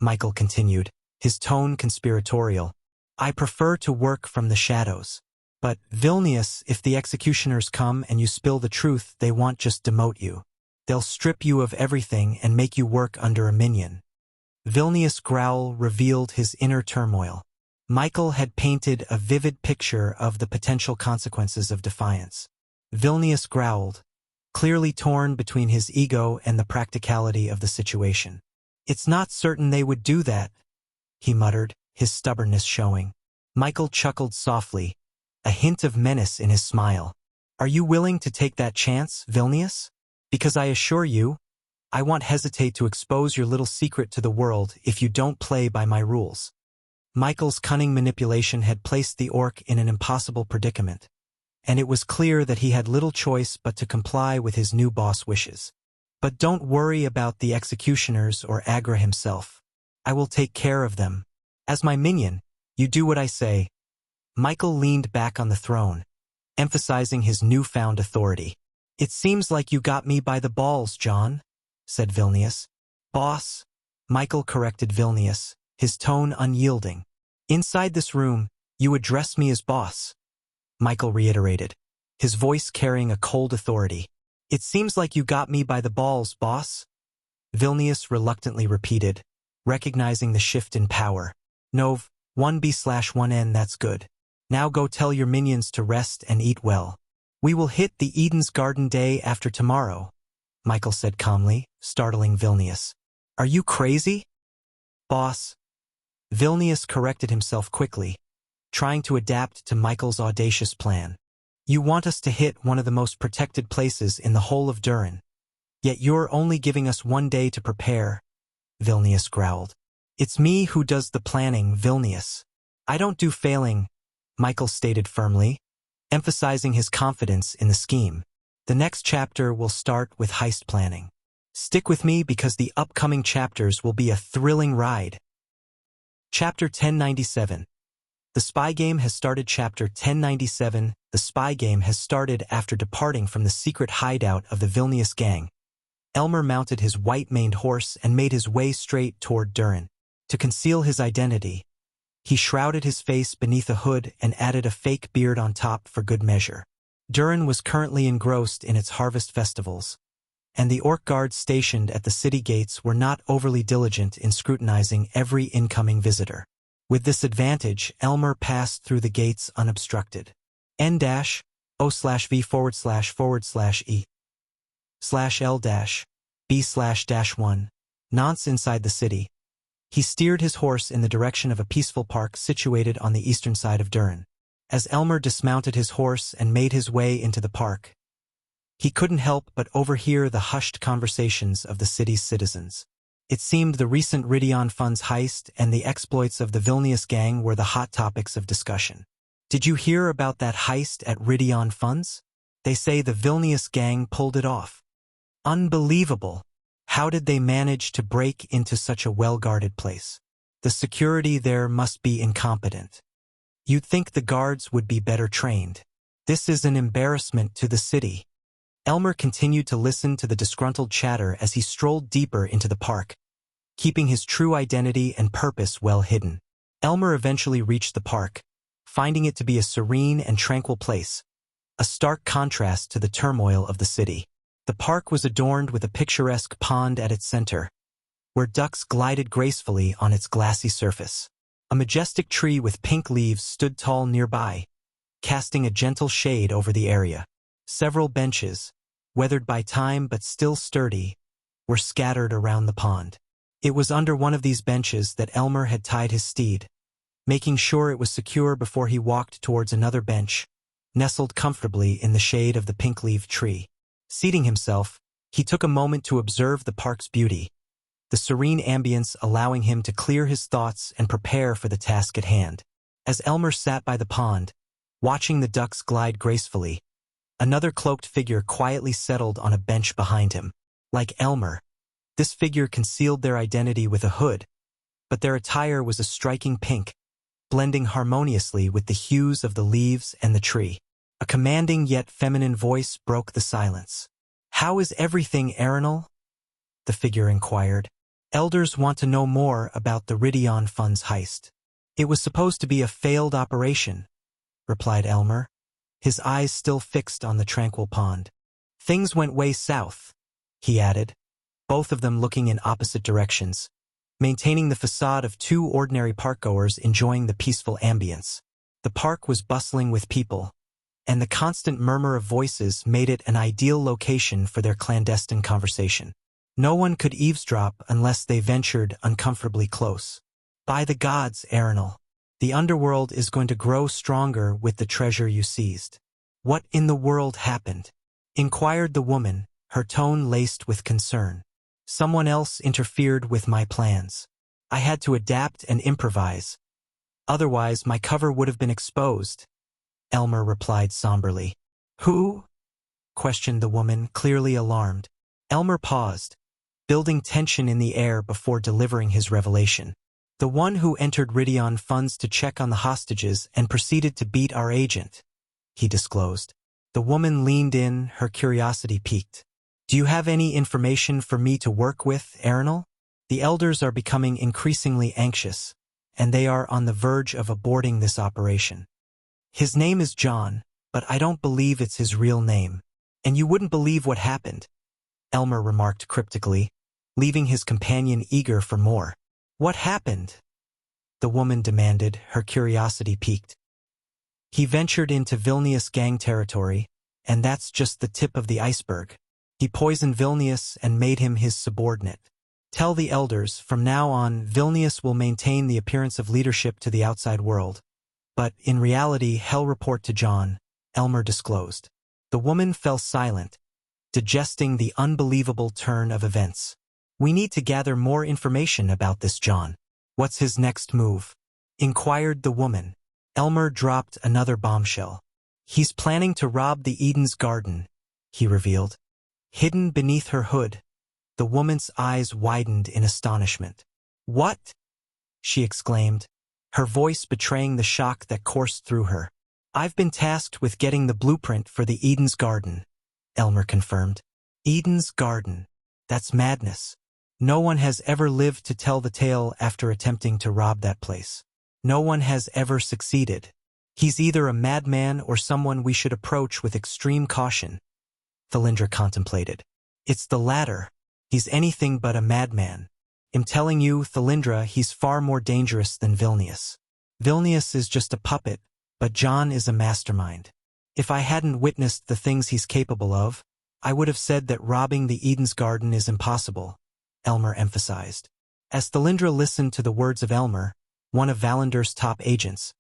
Michael continued, his tone conspiratorial. I prefer to work from the shadows. But, Vilnius, if the executioners come and you spill the truth, they won't just demote you. They'll strip you of everything and make you work under a minion. Vilnius' growl revealed his inner turmoil. Michael had painted a vivid picture of the potential consequences of defiance. Vilnius growled, clearly torn between his ego and the practicality of the situation. It's not certain they would do that, he muttered, his stubbornness showing. Michael chuckled softly, a hint of menace in his smile. Are you willing to take that chance, Vilnius? Because I assure you, I won't hesitate to expose your little secret to the world if you don't play by my rules. Michael's cunning manipulation had placed the orc in an impossible predicament, and it was clear that he had little choice but to comply with his new boss' wishes. But don't worry about the executioners or Agra himself. I will take care of them. As my minion, you do what I say. Michael leaned back on the throne, emphasizing his newfound authority. It seems like you got me by the balls, John, said Vilnius. Boss, Michael corrected Vilnius, his tone unyielding. Inside this room, you address me as boss, Michael reiterated, his voice carrying a cold authority. It seems like you got me by the balls, boss, Vilnius reluctantly repeated, recognizing the shift in power. Nov, 1B/1N, that's good. Now go tell your minions to rest and eat well. We will hit the Eden's Garden day after tomorrow, Michael said calmly, startling Vilnius. Are you crazy? Boss. Vilnius corrected himself quickly, trying to adapt to Michael's audacious plan. You want us to hit one of the most protected places in the whole of Durin. Yet you're only giving us 1 day to prepare, Vilnius growled. It's me who does the planning, Vilnius. I don't do failing, Michael stated firmly, emphasizing his confidence in the scheme. The next chapter will start with heist planning. Stick with me because the upcoming chapters will be a thrilling ride. Chapter 1097. The Spy Game has started. Chapter 1097. The Spy Game has started after departing from the secret hideout of the Vilnius gang. Elmer mounted his white-maned horse and made his way straight toward Durin. To conceal his identity, he shrouded his face beneath a hood and added a fake beard on top for good measure. Durin was currently engrossed in its harvest festivals, and the orc guards stationed at the city gates were not overly diligent in scrutinizing every incoming visitor. With this advantage, Elmer passed through the gates unobstructed. N-O/V//E/L-1 nonce inside the city. He steered his horse in the direction of a peaceful park situated on the eastern side of Durham. As Elmer dismounted his horse and made his way into the park, he couldn't help but overhear the hushed conversations of the city's citizens. It seemed the recent Ridion Funds heist and the exploits of the Vilnius gang were the hot topics of discussion. "Did you hear about that heist at Ridion Funds? They say the Vilnius gang pulled it off. Unbelievable. How did they manage to break into such a well-guarded place? The security there must be incompetent. You'd think the guards would be better trained. This is an embarrassment to the city." Elmer continued to listen to the disgruntled chatter as he strolled deeper into the park, keeping his true identity and purpose well hidden. Elmer eventually reached the park, finding it to be a serene and tranquil place, a stark contrast to the turmoil of the city. The park was adorned with a picturesque pond at its center, where ducks glided gracefully on its glassy surface. A majestic tree with pink leaves stood tall nearby, casting a gentle shade over the area. Several benches, weathered by time but still sturdy, were scattered around the pond. It was under one of these benches that Elmer had tied his steed, making sure it was secure before he walked towards another bench, nestled comfortably in the shade of the pink-leaved tree. Seating himself, he took a moment to observe the park's beauty, the serene ambience allowing him to clear his thoughts and prepare for the task at hand. As Elmer sat by the pond, watching the ducks glide gracefully, another cloaked figure quietly settled on a bench behind him. Like Elmer, this figure concealed their identity with a hood, but their attire was a striking pink, blending harmoniously with the hues of the leaves and the tree. A commanding yet feminine voice broke the silence. "How is everything, Arenal?" the figure inquired. "Elders want to know more about the Ridion Funds heist." "It was supposed to be a failed operation," replied Elmer, his eyes still fixed on the tranquil pond. "Things went way south," he added, both of them looking in opposite directions, maintaining the facade of two ordinary parkgoers enjoying the peaceful ambience. The park was bustling with people, and the constant murmur of voices made it an ideal location for their clandestine conversation. No one could eavesdrop unless they ventured uncomfortably close. "By the gods, Arenal, the underworld is going to grow stronger with the treasure you seized." "What in the world happened?" inquired the woman, her tone laced with concern. "Someone else interfered with my plans. I had to adapt and improvise. Otherwise, my cover would have been exposed," Elmer replied somberly. "Who?" questioned the woman, clearly alarmed. Elmer paused, building tension in the air before delivering his revelation. "The one who entered Ridion Funds to check on the hostages and proceeded to beat our agent," he disclosed. The woman leaned in, her curiosity piqued. "Do you have any information for me to work with, Arenal? The elders are becoming increasingly anxious, and they are on the verge of aborting this operation. His name is John, but I don't believe it's his real name. And you wouldn't believe what happened," Elmer remarked cryptically, leaving his companion eager for more. "What happened?" the woman demanded, her curiosity piqued. "He ventured into Vilnius gang territory, and that's just the tip of the iceberg. He poisoned Vilnius and made him his subordinate. Tell the elders, from now on, Vilnius will maintain the appearance of leadership to the outside world. But in reality, he'll report to John," Elmer disclosed. The woman fell silent, digesting the unbelievable turn of events. "We need to gather more information about this John. What's his next move?" inquired the woman. Elmer dropped another bombshell. "He's planning to rob the Eden's garden," he revealed. Hidden beneath her hood, the woman's eyes widened in astonishment. "What?" she exclaimed, her voice betraying the shock that coursed through her. "I've been tasked with getting the blueprint for the Eden's garden," Elmer confirmed. "Eden's garden. That's madness. No one has ever lived to tell the tale after attempting to rob that place. No one has ever succeeded. He's either a madman or someone we should approach with extreme caution," Thalindra contemplated. "It's the latter. He's anything but a madman. I'm telling you, Thalindra, he's far more dangerous than Vilnius. Vilnius is just a puppet, but John is a mastermind. If I hadn't witnessed the things he's capable of, I would have said that robbing the Eden's garden is impossible," Elmer emphasized. As Thalindra listened to the words of Elmer, one of Valander's top agents,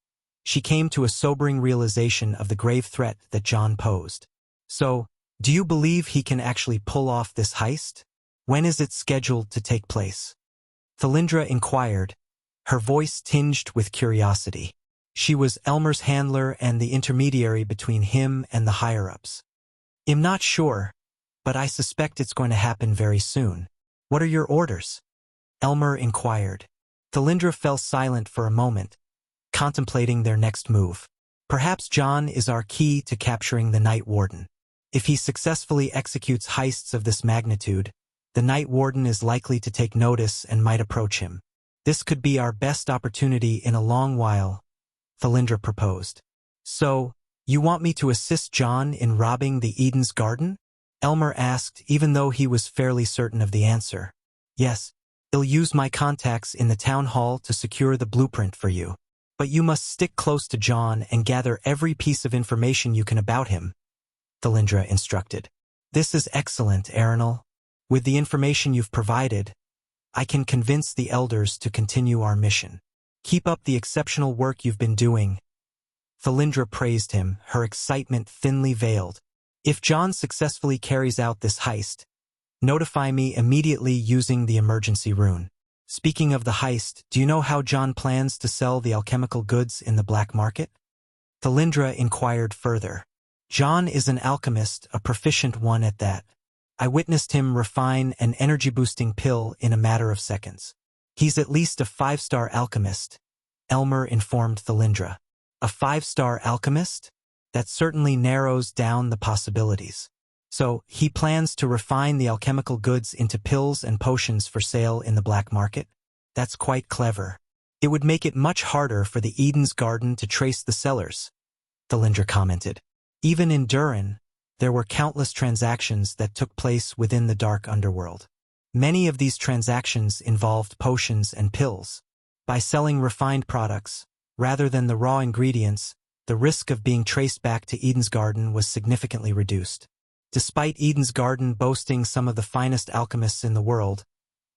she came to a sobering realization of the grave threat that John posed. So, do you believe he can actually pull off this heist? When is it scheduled to take place? Thalindra inquired, her voice tinged with curiosity. She was Elmer's handler and the intermediary between him and the higher-ups. I'm not sure, but I suspect it's going to happen very soon. What are your orders? Elmer inquired. Thalindra fell silent for a moment, contemplating their next move. Perhaps John is our key to capturing the Night Warden. If he successfully executes heists of this magnitude, the Night Warden is likely to take notice and might approach him. This could be our best opportunity in a long while, Thalindra proposed. So, you want me to assist John in robbing the Eden's garden? Elmer asked, even though he was fairly certain of the answer. Yes, I'll use my contacts in the town hall to secure the blueprint for you. But you must stick close to John and gather every piece of information you can about him, Thalindra instructed. This is excellent, Arenal. With the information you've provided, I can convince the elders to continue our mission. Keep up the exceptional work you've been doing. Thalindra praised him, her excitement thinly veiled. If John successfully carries out this heist, notify me immediately using the emergency rune. Speaking of the heist, do you know how John plans to sell the alchemical goods in the black market? Thalindra inquired further. John is an alchemist, a proficient one at that. I witnessed him refine an energy-boosting pill in a matter of seconds. He's at least a 5-star alchemist, Elmer informed Thalindra. A 5-star alchemist? That certainly narrows down the possibilities. So, he plans to refine the alchemical goods into pills and potions for sale in the black market? That's quite clever. It would make it much harder for the Eden's Garden to trace the sellers, Thalindra commented. Even in Durin, there were countless transactions that took place within the dark underworld. Many of these transactions involved potions and pills. By selling refined products, rather than the raw ingredients, the risk of being traced back to Eden's Garden was significantly reduced. Despite Eden's Garden boasting some of the finest alchemists in the world,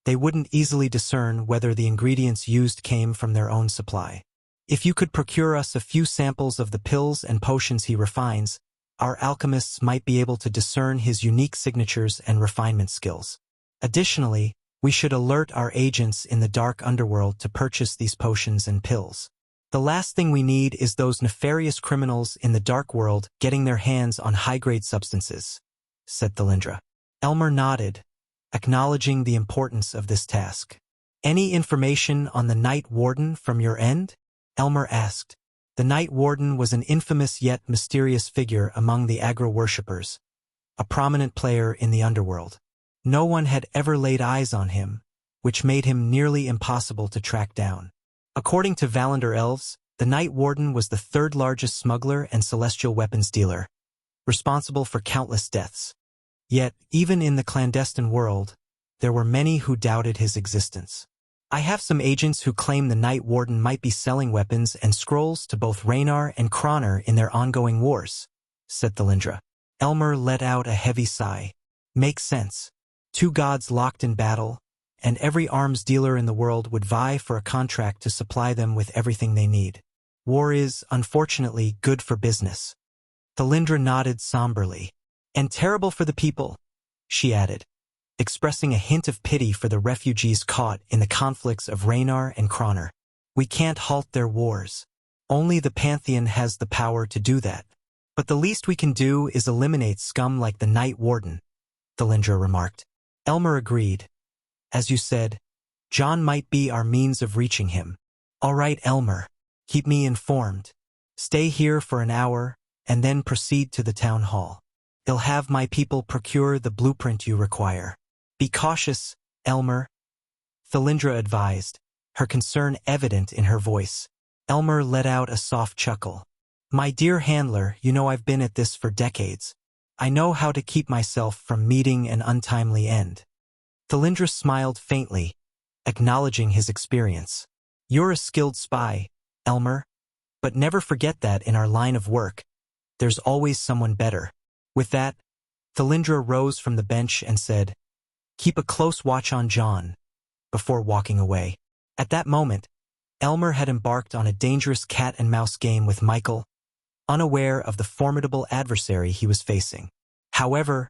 they wouldn't easily discern whether the ingredients used came from their own supply. If you could procure us a few samples of the pills and potions he refines, our alchemists might be able to discern his unique signatures and refinement skills. Additionally, we should alert our agents in the dark underworld to purchase these potions and pills. The last thing we need is those nefarious criminals in the dark world getting their hands on high-grade substances, said Thalindra. Elmer nodded, acknowledging the importance of this task. Any information on the Night Warden from your end? Elmer asked. The Night Warden was an infamous yet mysterious figure among the agro-worshippers, a prominent player in the underworld. No one had ever laid eyes on him, which made him nearly impossible to track down. According to Valander elves, the Night Warden was the third largest smuggler and celestial weapons dealer, responsible for countless deaths. Yet, even in the clandestine world, there were many who doubted his existence. I have some agents who claim the Night Warden might be selling weapons and scrolls to both Raynar and Cronner in their ongoing wars, said Thalindra. Elmer let out a heavy sigh. Makes sense. 2 gods locked in battle, and every arms dealer in the world would vie for a contract to supply them with everything they need. War is, unfortunately, good for business. Thalindra nodded somberly. And terrible for the people, she added, expressing a hint of pity for the refugees caught in the conflicts of Raynar and Cronner. We can't halt their wars. Only the Pantheon has the power to do that. But the least we can do is eliminate scum like the Night Warden, Thalindra remarked. Elmer agreed. As you said, John might be our means of reaching him. All right, Elmer. Keep me informed. Stay here for an hour, and then proceed to the town hall. I'll have my people procure the blueprint you require. Be cautious, Elmer, Thalindra advised, her concern evident in her voice. Elmer let out a soft chuckle. My dear handler, you know I've been at this for decades. I know how to keep myself from meeting an untimely end. Thalindra smiled faintly, acknowledging his experience. You're a skilled spy, Elmer, but never forget that in our line of work, there's always someone better. With that, Thalindra rose from the bench and said, Keep a close watch on John. before walking away. At that moment, Elmer had embarked on a dangerous cat-and-mouse game with Michael, unaware of the formidable adversary he was facing. However,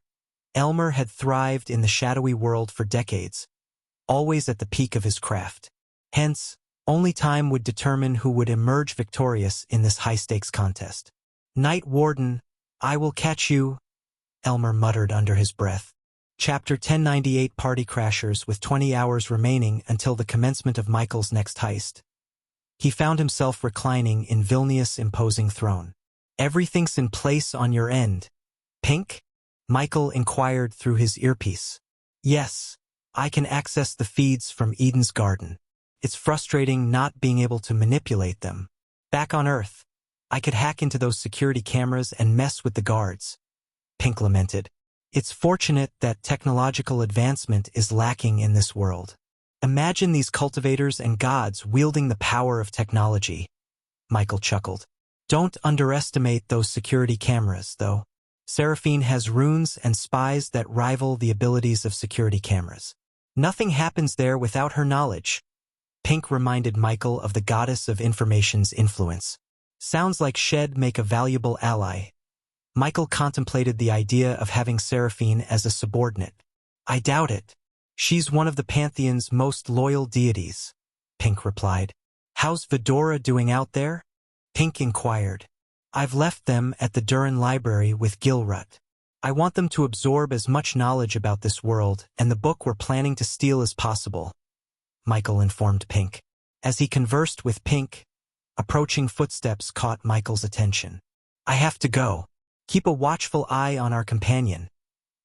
Elmer had thrived in the shadowy world for decades, always at the peak of his craft. Hence, only time would determine who would emerge victorious in this high-stakes contest. "Night Warden, I will catch you," Elmer muttered under his breath. Chapter 1098 Party Crashers. With 20 hours remaining until the commencement of Michael's next heist, he found himself reclining in Vilnius' imposing throne. "Everything's in place on your end, Pink?" Michael inquired through his earpiece. "Yes, I can access the feeds from Eden's garden. It's frustrating not being able to manipulate them. Back on Earth, I could hack into those security cameras and mess with the guards," Pink lamented. "It's fortunate that technological advancement is lacking in this world. Imagine these cultivators and gods wielding the power of technology," Michael chuckled. "Don't underestimate those security cameras, though. Seraphine has runes and spies that rival the abilities of security cameras. Nothing happens there without her knowledge." Pink reminded Michael of the goddess of information's influence. "Sounds like she'd make a valuable ally." Michael contemplated the idea of having Seraphine as a subordinate. "I doubt it. She's one of the Pantheon's most loyal deities," Pink replied. "How's Fedora doing out there?" Pink inquired. "I've left them at the Durin Library with Gilrut. I want them to absorb as much knowledge about this world and the book we're planning to steal as possible," Michael informed Pink. As he conversed with Pink, approaching footsteps caught Michael's attention. "I have to go. Keep a watchful eye on our companion,"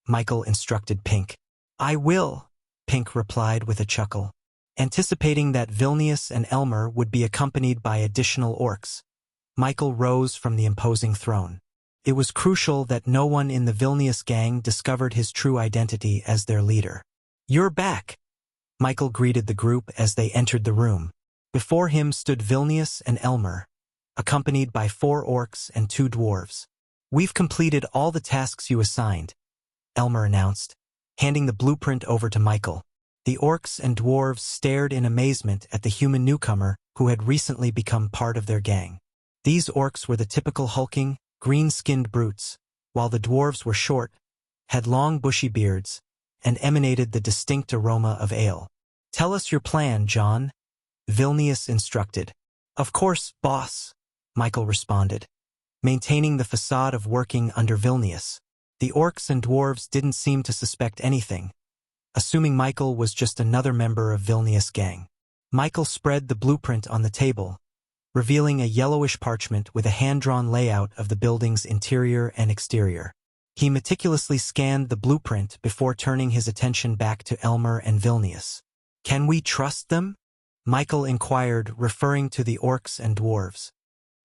Michael instructed Pink. "I will," Pink replied with a chuckle. Anticipating that Vilnius and Elmer would be accompanied by additional orcs, Michael rose from the imposing throne. It was crucial that no one in the Vilnius gang discovered his true identity as their leader. "You're back," Michael greeted the group as they entered the room. Before him stood Vilnius and Elmer, accompanied by 4 orcs and 2 dwarves. "We've completed all the tasks you assigned," Elmer announced, handing the blueprint over to Michael. The orcs and dwarves stared in amazement at the human newcomer who had recently become part of their gang. These orcs were the typical hulking, green-skinned brutes, while the dwarves were short, had long bushy beards, and emanated the distinct aroma of ale. "Tell us your plan, John," Vilnius instructed. "Of course, boss," Michael responded, maintaining the facade of working under Vilnius. The orcs and dwarves didn't seem to suspect anything, assuming Michael was just another member of Vilnius' gang. Michael spread the blueprint on the table, revealing a yellowish parchment with a hand-drawn layout of the building's interior and exterior. He meticulously scanned the blueprint before turning his attention back to Elmer and Vilnius. "Can we trust them?" Michael inquired, referring to the orcs and dwarves.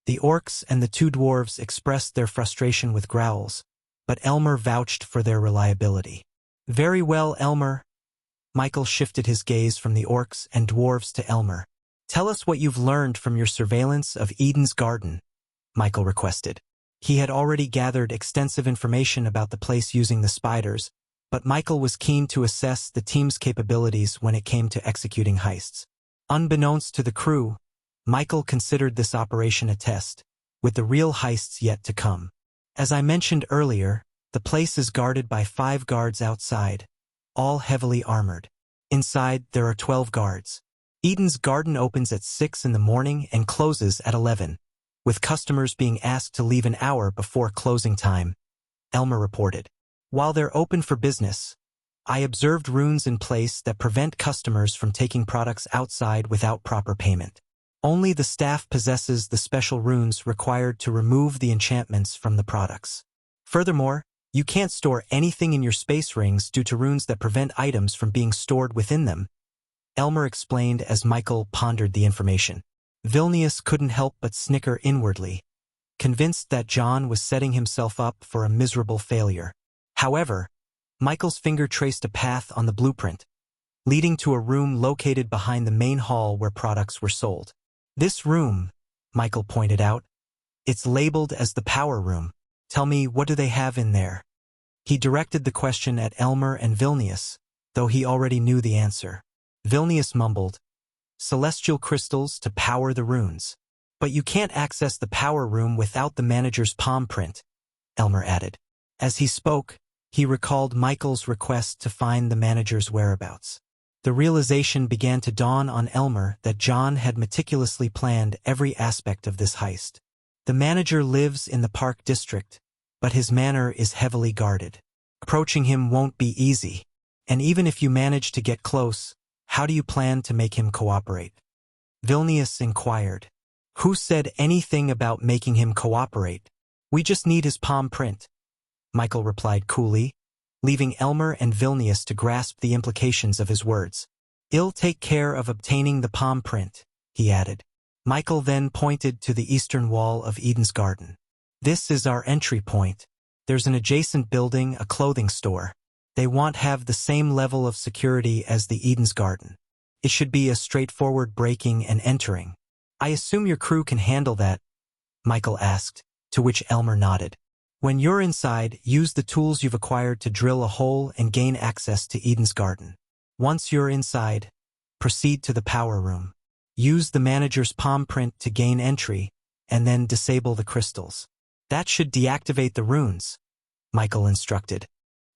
The orcs and the 2 dwarves expressed their frustration with growls, but Elmer vouched for their reliability. "Very well, Elmer." Michael shifted his gaze from the orcs and dwarves to Elmer. "Tell us what you've learned from your surveillance of Eden's garden," Michael requested. He had already gathered extensive information about the place using the spiders, but Michael was keen to assess the team's capabilities when it came to executing heists. Unbeknownst to the crew, Michael considered this operation a test, with the real heists yet to come. "As I mentioned earlier, the place is guarded by 5 guards outside, all heavily armored. Inside, there are 12 guards. Eden's garden opens at 6 in the morning and closes at 11, with customers being asked to leave an hour before closing time," Elmer reported. "While they're open for business, I observed runes in place that prevent customers from taking products outside without proper payment. Only the staff possesses the special runes required to remove the enchantments from the products. Furthermore, you can't store anything in your space rings due to runes that prevent items from being stored within them," Elmer explained as Michael pondered the information. Vilnius couldn't help but snicker inwardly, convinced that John was setting himself up for a miserable failure. However, Michael's finger traced a path on the blueprint, leading to a room located behind the main hall where products were sold. "This room," Michael pointed out, "it's labeled as the power room. Tell me, what do they have in there?" He directed the question at Elmer and Vilnius, though he already knew the answer. Vilnius mumbled. Celestial crystals to power the runes. But you can't access the power room without the manager's palm print, Elmer added. As he spoke, he recalled Michael's request to find the manager's whereabouts. The realization began to dawn on Elmer that John had meticulously planned every aspect of this heist. The manager lives in the Park District, but his manor is heavily guarded. Approaching him won't be easy, and even if you manage to get close, how do you plan to make him cooperate? Vilnius inquired. Who said anything about making him cooperate? We just need his palm print, Michael replied coolly, leaving Elmer and Vilnius to grasp the implications of his words. I'll take care of obtaining the palm print, he added. Michael then pointed to the eastern wall of Eden's garden. This is our entry point. There's an adjacent building, a clothing store. They want to have the same level of security as the Eden's garden. It should be a straightforward breaking and entering. I assume your crew can handle that, Michael asked, to which Elmer nodded. When you're inside, use the tools you've acquired to drill a hole and gain access to Eden's garden. Once you're inside, proceed to the power room. Use the manager's palm print to gain entry, and then disable the crystals. That should deactivate the runes, Michael instructed.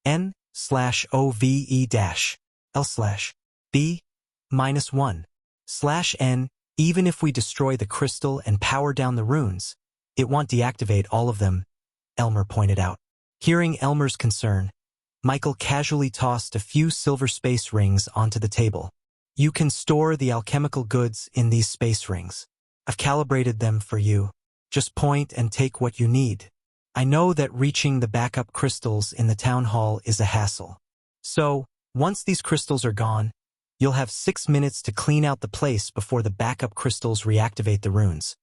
N/OVE-L/B-1/N. Even if we destroy the crystal and power down the runes, it won't deactivate all of them, Elmer pointed out. Hearing Elmer's concern, Michael casually tossed a few silver space rings onto the table. You can store the alchemical goods in these space rings. I've calibrated them for you. Just point and take what you need. I know that reaching the backup crystals in the town hall is a hassle. So, once these crystals are gone, you'll have 6 minutes to clean out the place before the backup crystals reactivate the runes,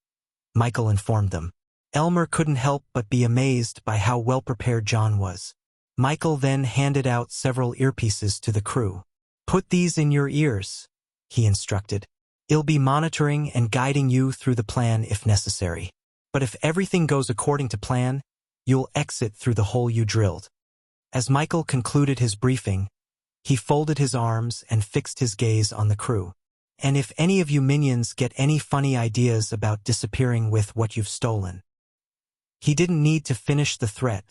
Michael informed them. Elmer couldn't help but be amazed by how well-prepared John was. Michael then handed out several earpieces to the crew. Put these in your ears, he instructed. I'll be monitoring and guiding you through the plan if necessary. But if everything goes according to plan, you'll exit through the hole you drilled. As Michael concluded his briefing, he folded his arms and fixed his gaze on the crew. And if any of you minions get any funny ideas about disappearing with what you've stolen. He didn't need to finish the threat.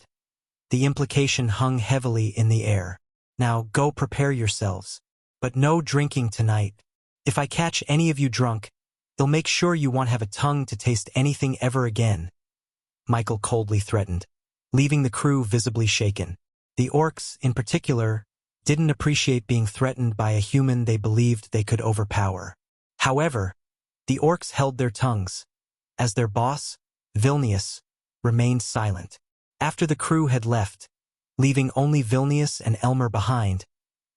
The implication hung heavily in the air. Now go prepare yourselves. But no drinking tonight. If I catch any of you drunk, I'll make sure you won't have a tongue to taste anything ever again, Michael coldly threatened, leaving the crew visibly shaken. The orcs, in particular, didn't appreciate being threatened by a human they believed they could overpower. However, the orcs held their tongues, as their boss, Vilnius, remained silent. After the crew had left, leaving only Vilnius and Elmer behind,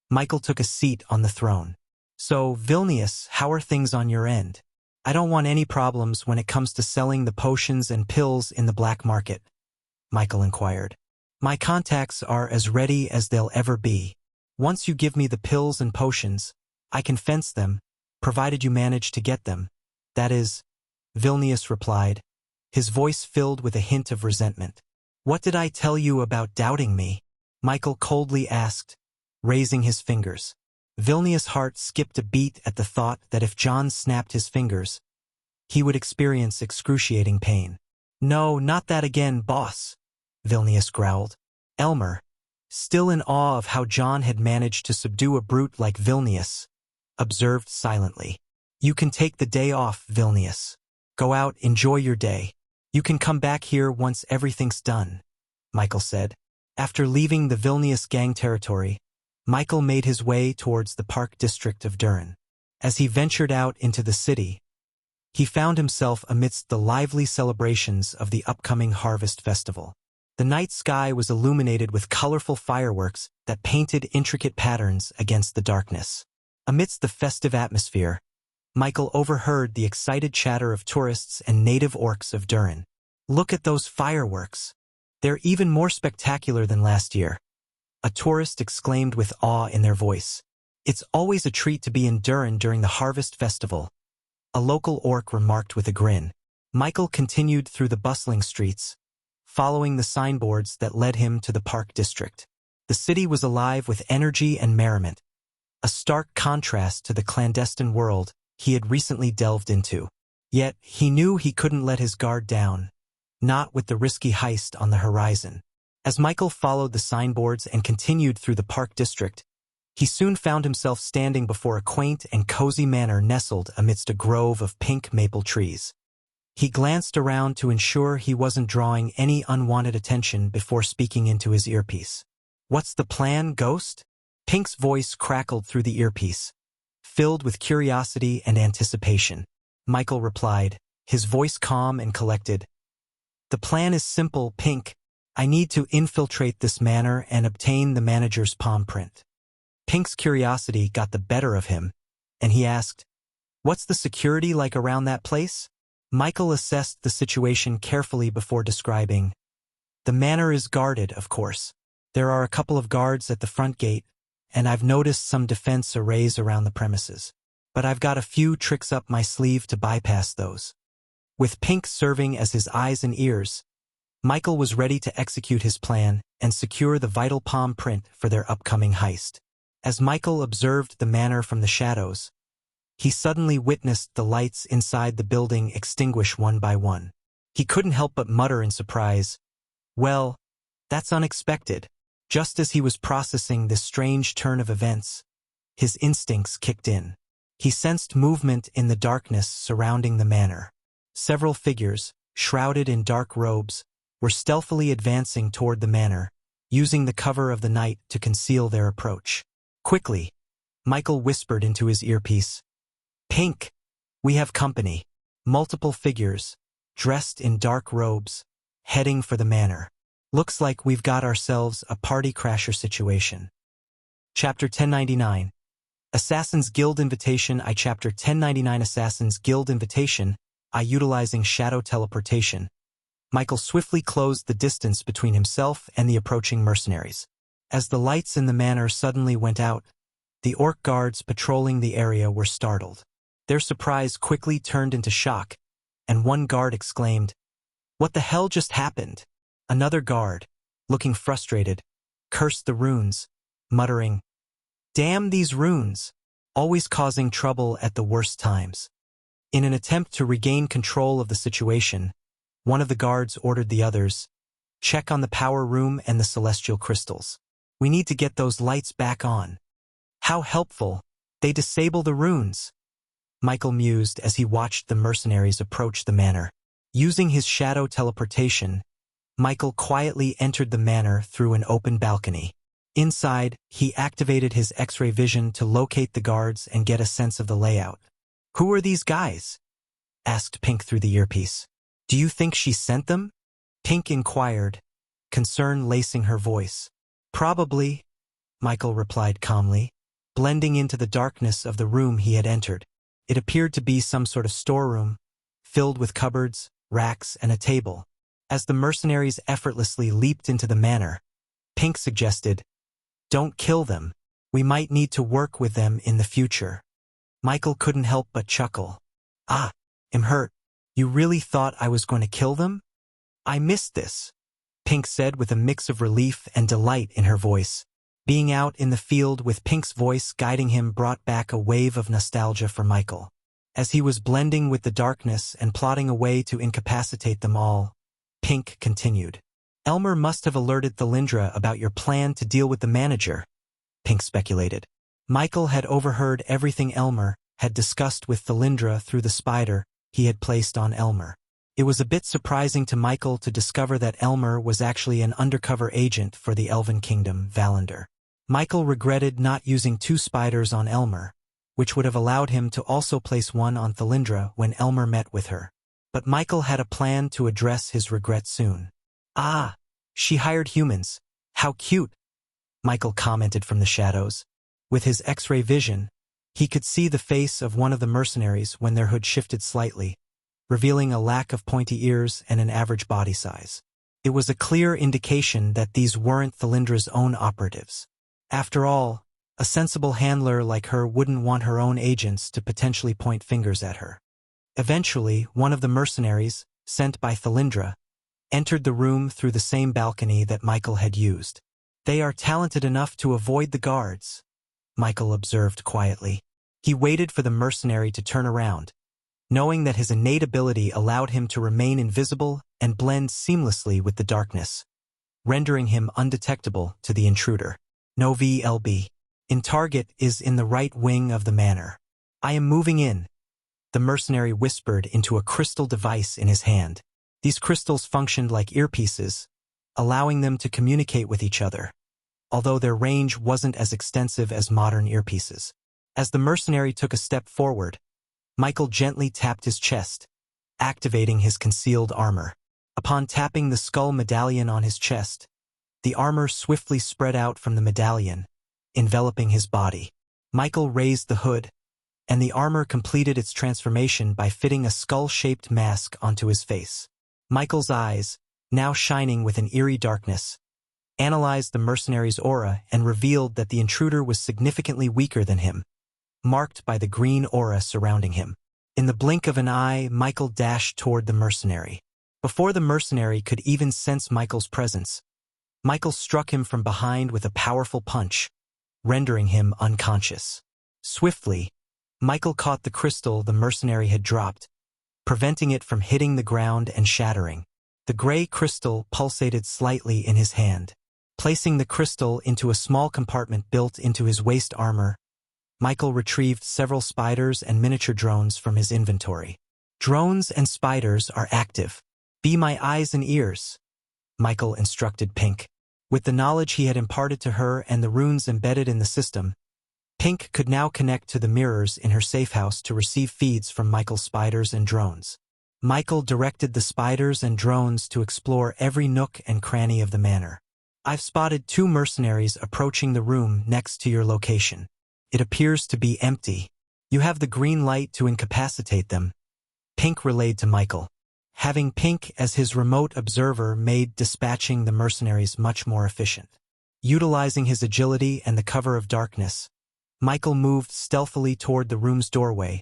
Michael took a seat on the throne. So, Vilnius, how are things on your end? I don't want any problems when it comes to selling the potions and pills in the black market, Michael inquired. My contacts are as ready as they'll ever be. Once you give me the pills and potions, I can fence them, provided you manage to get them. That is, Vilnius replied, his voice filled with a hint of resentment. What did I tell you about doubting me? Michael coldly asked, raising his fingers. Vilnius' heart skipped a beat at the thought that if John snapped his fingers, he would experience excruciating pain. No, not that again, boss, Vilnius growled. Elmer, still in awe of how John had managed to subdue a brute like Vilnius, observed silently. You can take the day off, Vilnius. Go out, enjoy your day. You can come back here once everything's done, Michael said. After leaving the Vilnius gang territory, Michael made his way towards the Park District of Durin. As he ventured out into the city, he found himself amidst the lively celebrations of the upcoming Harvest Festival. The night sky was illuminated with colorful fireworks that painted intricate patterns against the darkness. Amidst the festive atmosphere, Michael overheard the excited chatter of tourists and native orcs of Durin. Look at those fireworks. They're even more spectacular than last year, a tourist exclaimed with awe in their voice. It's always a treat to be in Durin during the Harvest Festival, a local orc remarked with a grin. Michael continued through the bustling streets, following the signboards that led him to the Park District. The city was alive with energy and merriment. a stark contrast to the clandestine world he had recently delved into. Yet, he knew he couldn't let his guard down, not with the risky heist on the horizon. As Michael followed the signboards and continued through the Park District, he soon found himself standing before a quaint and cozy manor nestled amidst a grove of pink maple trees. He glanced around to ensure he wasn't drawing any unwanted attention before speaking into his earpiece. "What's the plan, Ghost?" Pink's voice crackled through the earpiece, filled with curiosity and anticipation. Michael replied, his voice calm and collected. "The plan is simple, Pink. I need to infiltrate this manor and obtain the manager's palm print." Pink's curiosity got the better of him, and he asked, "What's the security like around that place?" Michael assessed the situation carefully before describing. "The manor is guarded, of course. There are a couple of guards at the front gate, and I've noticed some defense arrays around the premises. But I've got a few tricks up my sleeve to bypass those." With Pink serving as his eyes and ears, Michael was ready to execute his plan and secure the vital palm print for their upcoming heist. As Michael observed the manor from the shadows, he suddenly witnessed the lights inside the building extinguish one by one. He couldn't help but mutter in surprise, "Well, that's unexpected." Just as he was processing this strange turn of events, his instincts kicked in. He sensed movement in the darkness surrounding the manor. Several figures, shrouded in dark robes, were stealthily advancing toward the manor, using the cover of the night to conceal their approach. "Quickly," Michael whispered into his earpiece. "Pink, we have company." Multiple figures, dressed in dark robes, heading for the manor. "Looks like we've got ourselves a party crasher situation." Chapter 1099. Assassin's Guild Invitation. Chapter 1099. Assassin's Guild Invitation. Utilizing shadow teleportation, Michael swiftly closed the distance between himself and the approaching mercenaries. As the lights in the manor suddenly went out, the orc guards patrolling the area were startled. Their surprise quickly turned into shock, and one guard exclaimed, "What the hell just happened?" Another guard, looking frustrated, cursed the runes, muttering, "Damn these runes, always causing trouble at the worst times." In an attempt to regain control of the situation, one of the guards ordered the others, "Check on the power room and the celestial crystals. We need to get those lights back on." "How helpful. They disable the runes," Michael mused as he watched the mercenaries approach the manor. Using his shadow teleportation, Michael quietly entered the manor through an open balcony. Inside, he activated his X-ray vision to locate the guards and get a sense of the layout. "Who are these guys?" asked Pink through the earpiece. "Do you think she sent them?" Pink inquired, concern lacing her voice. "Probably," Michael replied calmly, blending into the darkness of the room he had entered. It appeared to be some sort of storeroom, filled with cupboards, racks, and a table. As the mercenaries effortlessly leaped into the manor, Pink suggested, "Don't kill them. We might need to work with them in the future." Michael couldn't help but chuckle. "Ah, I'm hurt. You really thought I was going to kill them?" "I missed this," Pink said with a mix of relief and delight in her voice. Being out in the field with Pink's voice guiding him brought back a wave of nostalgia for Michael. As he was blending with the darkness and plotting a way to incapacitate them all, Pink continued. "Elmer must have alerted Thalindra about your plan to deal with the manager," Pink speculated. Michael had overheard everything Elmer had discussed with Thalindra through the spider he had placed on Elmer. It was a bit surprising to Michael to discover that Elmer was actually an undercover agent for the Elven Kingdom, Valander. Michael regretted not using 2 spiders on Elmer, which would have allowed him to also place one on Thalindra when Elmer met with her. But Michael had a plan to address his regret soon. "Ah, she hired humans. How cute," Michael commented from the shadows. With his X-ray vision, he could see the face of one of the mercenaries when their hood shifted slightly, revealing a lack of pointy ears and an average body size. It was a clear indication that these weren't Thalindra's own operatives. After all, a sensible handler like her wouldn't want her own agents to potentially point fingers at her. Eventually, one of the mercenaries, sent by Thalindra, entered the room through the same balcony that Michael had used. "They are talented enough to avoid the guards," Michael observed quietly. He waited for the mercenary to turn around, knowing that his innate ability allowed him to remain invisible and blend seamlessly with the darkness, rendering him undetectable to the intruder. No VLB. In target is in the right wing of the manor. I am moving in, the mercenary whispered into a crystal device in his hand. These crystals functioned like earpieces, allowing them to communicate with each other, although their range wasn't as extensive as modern earpieces. As the mercenary took a step forward, Michael gently tapped his chest, activating his concealed armor. Upon tapping the skull medallion on his chest, the armor swiftly spread out from the medallion, enveloping his body. Michael raised the hood, and the armor completed its transformation by fitting a skull-shaped mask onto his face. Michael's eyes, now shining with an eerie darkness, analyzed the mercenary's aura and revealed that the intruder was significantly weaker than him, marked by the green aura surrounding him. In the blink of an eye, Michael dashed toward the mercenary. Before the mercenary could even sense Michael's presence, Michael struck him from behind with a powerful punch, rendering him unconscious. Swiftly, Michael caught the crystal the mercenary had dropped, preventing it from hitting the ground and shattering. The gray crystal pulsated slightly in his hand. Placing the crystal into a small compartment built into his waist armor, Michael retrieved several spiders and miniature drones from his inventory. Drones and spiders are active. Be my eyes and ears, Michael instructed Pink. With the knowledge he had imparted to her and the runes embedded in the system, Pink could now connect to the mirrors in her safe house to receive feeds from Michael's spiders and drones. Michael directed the spiders and drones to explore every nook and cranny of the manor. I've spotted 2 mercenaries approaching the room next to your location. It appears to be empty. You have the green light to incapacitate them, Pink relayed to Michael. Having Pink as his remote observer made dispatching the mercenaries much more efficient. Utilizing his agility and the cover of darkness, Michael moved stealthily toward the room's doorway,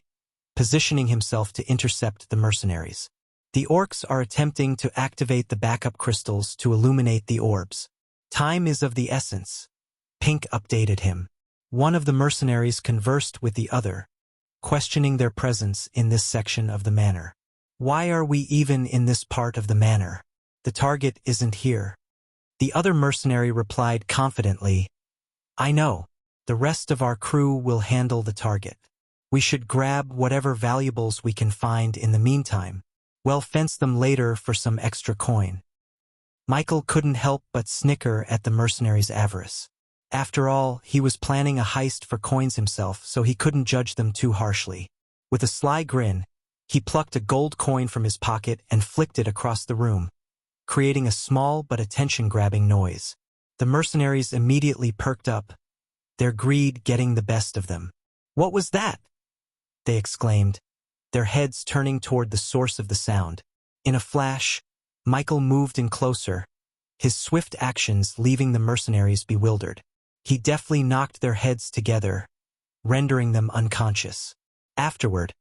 positioning himself to intercept the mercenaries. The orcs are attempting to activate the backup crystals to illuminate the orbs. Time is of the essence, Pink updated him. One of the mercenaries conversed with the other, questioning their presence in this section of the manor. Why are we even in this part of the manor? The target isn't here. The other mercenary replied confidently, I know. The rest of our crew will handle the target. We should grab whatever valuables we can find in the meantime. We'll fence them later for some extra coin. Michael couldn't help but snicker at the mercenary's avarice. After all, he was planning a heist for coins himself, so he couldn't judge them too harshly. With a sly grin, he plucked a gold coin from his pocket and flicked it across the room, creating a small but attention-grabbing noise. The mercenaries immediately perked up, their greed getting the best of them. What was that? They exclaimed, their heads turning toward the source of the sound. In a flash, Michael moved in closer, his swift actions leaving the mercenaries bewildered. He deftly knocked their heads together, rendering them unconscious. Afterward,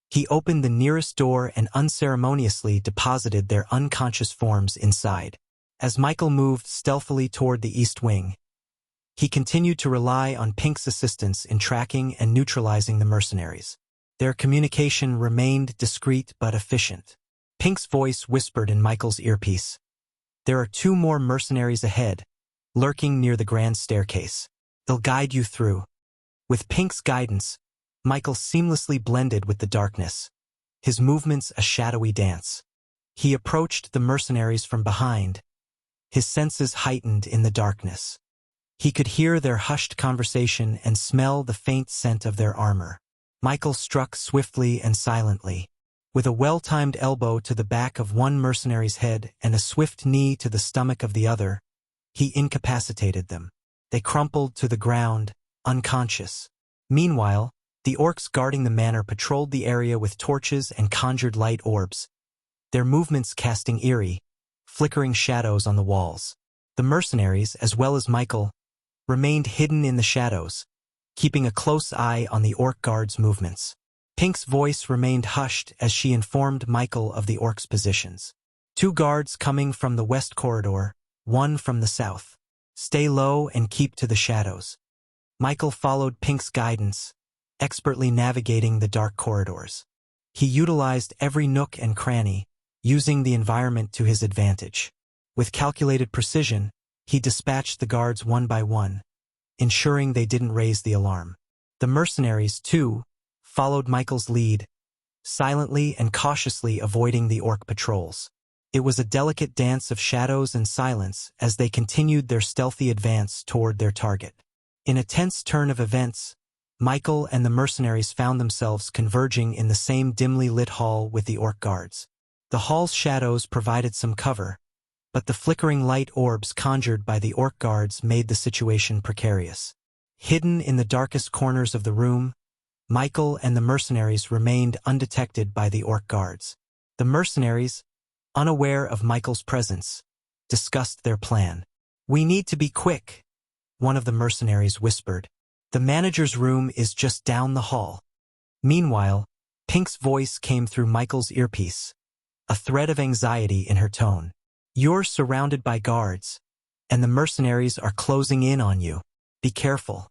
he opened the nearest door and unceremoniously deposited their unconscious forms inside. As Michael moved stealthily toward the east wing, he continued to rely on Pink's assistance in tracking and neutralizing the mercenaries. Their communication remained discreet but efficient. Pink's voice whispered in Michael's earpiece. There are 2 more mercenaries ahead, lurking near the grand staircase. They'll guide you through. With Pink's guidance, Michael seamlessly blended with the darkness, his movements a shadowy dance. He approached the mercenaries from behind, his senses heightened in the darkness. He could hear their hushed conversation and smell the faint scent of their armor. Michael struck swiftly and silently. With a well-timed elbow to the back of one mercenary's head and a swift knee to the stomach of the other, he incapacitated them. They crumpled to the ground, unconscious. Meanwhile, the orcs guarding the manor patrolled the area with torches and conjured light orbs, their movements casting eerie, flickering shadows on the walls. The mercenaries, as well as Michael, remained hidden in the shadows, keeping a close eye on the orc guards' movements. Pink's voice remained hushed as she informed Michael of the orcs' positions. 2 guards coming from the west corridor, 1 from the south. Stay low and keep to the shadows. Michael followed Pink's guidance, expertly navigating the dark corridors. He utilized every nook and cranny, using the environment to his advantage. With calculated precision, he dispatched the guards one by one, ensuring they didn't raise the alarm. The mercenaries, too, followed Michael's lead, silently and cautiously avoiding the orc patrols. It was a delicate dance of shadows and silence as they continued their stealthy advance toward their target. In a tense turn of events, Michael and the mercenaries found themselves converging in the same dimly lit hall with the orc guards. The hall's shadows provided some cover, but the flickering light orbs conjured by the orc guards made the situation precarious. Hidden in the darkest corners of the room, Michael and the mercenaries remained undetected by the orc guards. The mercenaries, unaware of Michael's presence, discussed their plan. "We need to be quick," one of the mercenaries whispered. "The manager's room is just down the hall." Meanwhile, Pink's voice came through Michael's earpiece, a thread of anxiety in her tone. "You're surrounded by guards, and the mercenaries are closing in on you. Be careful."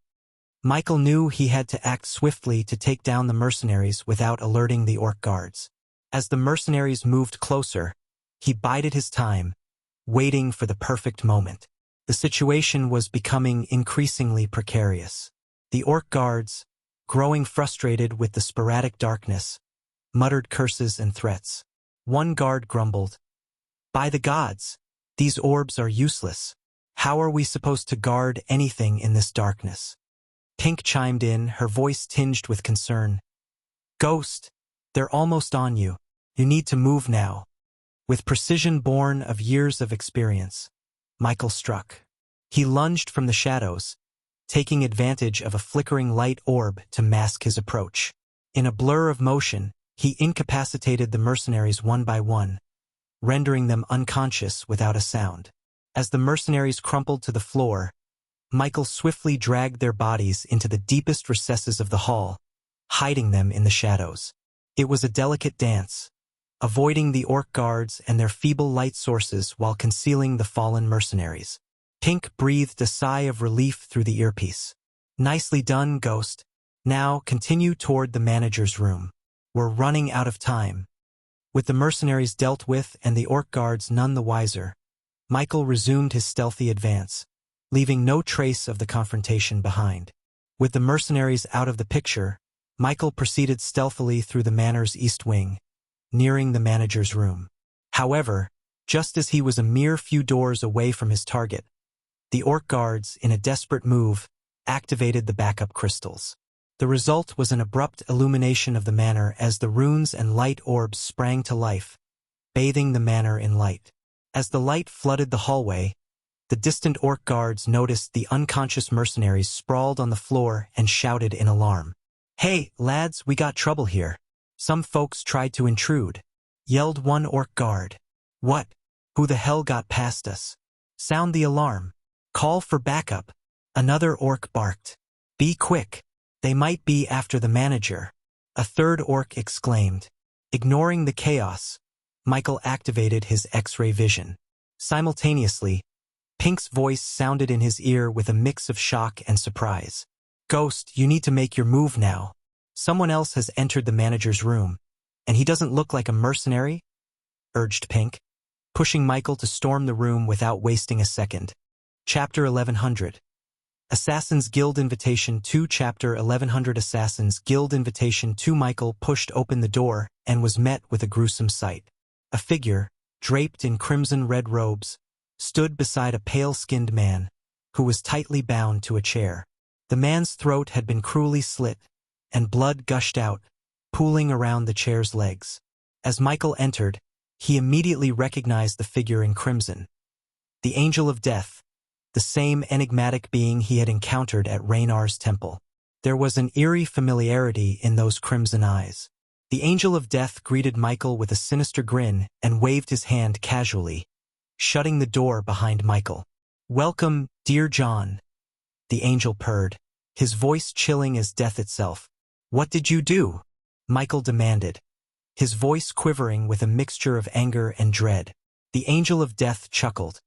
Michael knew he had to act swiftly to take down the mercenaries without alerting the orc guards. As the mercenaries moved closer, he bided his time, waiting for the perfect moment. The situation was becoming increasingly precarious. The orc guards, growing frustrated with the sporadic darkness, muttered curses and threats. One guard grumbled, "By the gods, these orbs are useless. How are we supposed to guard anything in this darkness?" Pink chimed in, her voice tinged with concern. "Ghost, they're almost on you. You need to move now." With precision born of years of experience, Michael struck. He lunged from the shadows, taking advantage of a flickering light orb to mask his approach. In a blur of motion, he incapacitated the mercenaries one by one, rendering them unconscious without a sound. As the mercenaries crumpled to the floor, Michael swiftly dragged their bodies into the deepest recesses of the hall, hiding them in the shadows. It was a delicate dance, avoiding the orc guards and their feeble light sources while concealing the fallen mercenaries. Pink breathed a sigh of relief through the earpiece. "Nicely done, Ghost. Now continue toward the manager's room. We're running out of time." With the mercenaries dealt with and the orc guards none the wiser, Michael resumed his stealthy advance, leaving no trace of the confrontation behind. With the mercenaries out of the picture, Michael proceeded stealthily through the manor's east wing, nearing the manager's room. However, just as he was a mere few doors away from his target, the orc guards, in a desperate move, activated the backup crystals. The result was an abrupt illumination of the manor as the runes and light orbs sprang to life, bathing the manor in light. As the light flooded the hallway, the distant orc guards noticed the unconscious mercenaries sprawled on the floor and shouted in alarm. "Hey, lads, we got trouble here. Some folks tried to intrude," yelled one orc guard. "What? Who the hell got past us? Sound the alarm. Call for backup," another orc barked. "Be quick. They might be after the manager," a third orc exclaimed. Ignoring the chaos, Michael activated his X-ray vision. Simultaneously, Pink's voice sounded in his ear with a mix of shock and surprise. "Ghost, you need to make your move now. Someone else has entered the manager's room, and he doesn't look like a mercenary," urged Pink, pushing Michael to storm the room without wasting a second. Chapter 1100. Assassin's Guild Invitation 2. Chapter 1100. Assassin's Guild Invitation 2. Michael pushed open the door and was met with a gruesome sight. A figure, draped in crimson-red robes, stood beside a pale-skinned man, who was tightly bound to a chair. The man's throat had been cruelly slit, and blood gushed out, pooling around the chair's legs. As Michael entered, he immediately recognized the figure in crimson. The Angel of Death, the same enigmatic being he had encountered at Raynar's temple. There was an eerie familiarity in those crimson eyes. The Angel of Death greeted Michael with a sinister grin and waved his hand casually, shutting the door behind Michael. "Welcome, dear John," the angel purred, his voice chilling as death itself. "What did you do?" Michael demanded, his voice quivering with a mixture of anger and dread. The Angel of Death chuckled,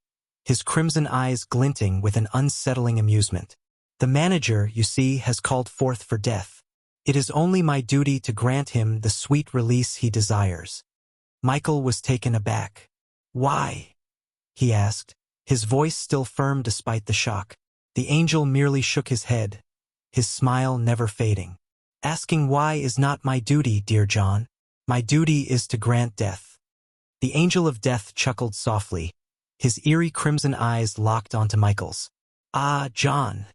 his crimson eyes glinting with an unsettling amusement. The manager, you see, has called forth for death. It is only my duty to grant him the sweet release he desires." Michael was taken aback. "Why?" he asked, his voice still firm despite the shock. The angel merely shook his head, his smile never fading. "Asking why is not my duty, dear John. My duty is to grant death." The angel of death chuckled softly, his eerie crimson eyes locked onto Michael's. "Ah, John,"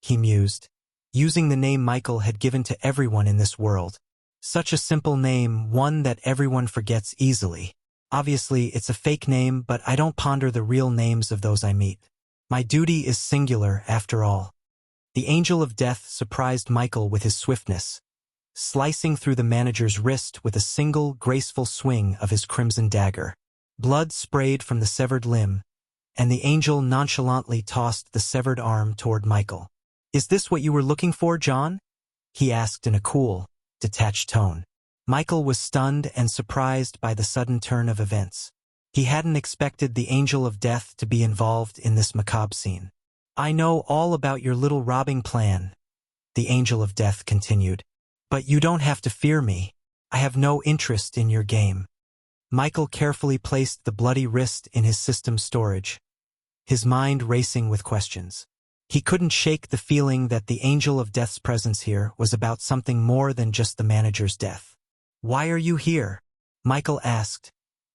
he mused, using the name Michael had given to everyone in this world. Such a simple name, one that everyone forgets easily. Obviously, it's a fake name, but I don't ponder the real names of those I meet. My duty is singular, after all. The angel of death surprised Michael with his swiftness, slicing through the manager's wrist with a single, graceful swing of his crimson dagger. Blood sprayed from the severed limb, and the angel nonchalantly tossed the severed arm toward Michael. "Is this what you were looking for, John?" he asked in a cool, detached tone. Michael was stunned and surprised by the sudden turn of events. He hadn't expected the angel of death to be involved in this macabre scene. "I know all about your little robbing plan," the angel of death continued. "But you don't have to fear me. I have no interest in your game." Michael carefully placed the bloody wrist in his system storage, his mind racing with questions. He couldn't shake the feeling that the angel of death's presence here was about something more than just the manager's death. "Why are you here?" Michael asked,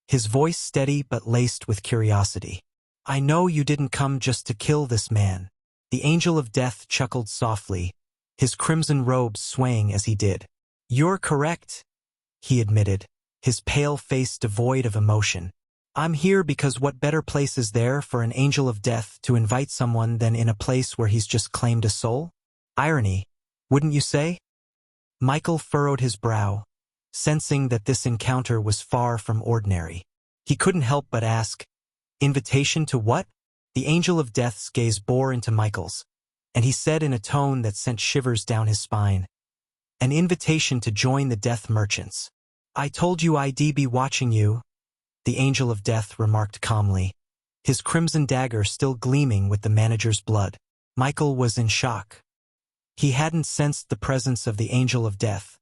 his voice steady but laced with curiosity. "I know you didn't come just to kill this man." The angel of death chuckled softly, his crimson robes swaying as he did. "You're correct," he admitted, his pale face devoid of emotion. "I'm here because what better place is there for an angel of death to invite someone than in a place where he's just claimed a soul? Irony, wouldn't you say?" Michael furrowed his brow, sensing that this encounter was far from ordinary. He couldn't help but ask, "Invitation to what?" The angel of death's gaze bore into Michael's, and he said in a tone that sent shivers down his spine, "An invitation to join the death merchants." "I told you I'd be watching you," the angel of death remarked calmly, his crimson dagger still gleaming with the manager's blood. Michael was in shock. He hadn't sensed the presence of the angel of death,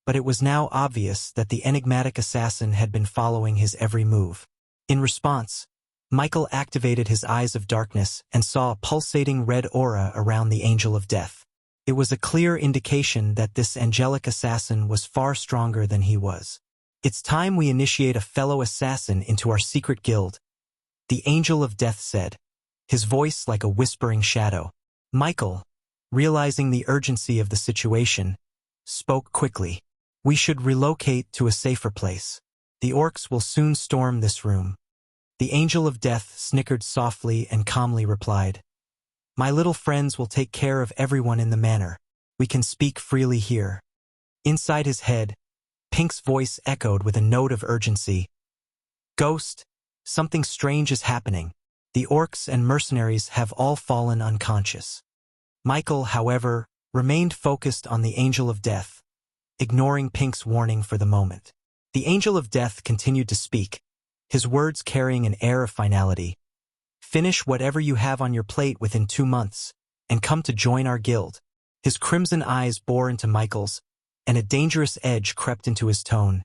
but it was now obvious that the enigmatic assassin had been following his every move. In response, Michael activated his eyes of darkness and saw a pulsating red aura around the angel of death. It was a clear indication that this angelic assassin was far stronger than he was. "It's time we initiate a fellow assassin into our secret guild," the angel of death said, his voice like a whispering shadow. Michael, realizing the urgency of the situation, spoke quickly. "We should relocate to a safer place. The orcs will soon storm this room." The angel of death snickered softly and calmly replied, "My little friends will take care of everyone in the manor. We can speak freely here." Inside his head, Pink's voice echoed with a note of urgency. "Ghost, something strange is happening. The orcs and mercenaries have all fallen unconscious." Michael, however, remained focused on the angel of death, ignoring Pink's warning for the moment. The angel of death continued to speak, his words carrying an air of finality. "Finish whatever you have on your plate within 2 months, and come to join our guild." His crimson eyes bore into Michael's, and a dangerous edge crept into his tone.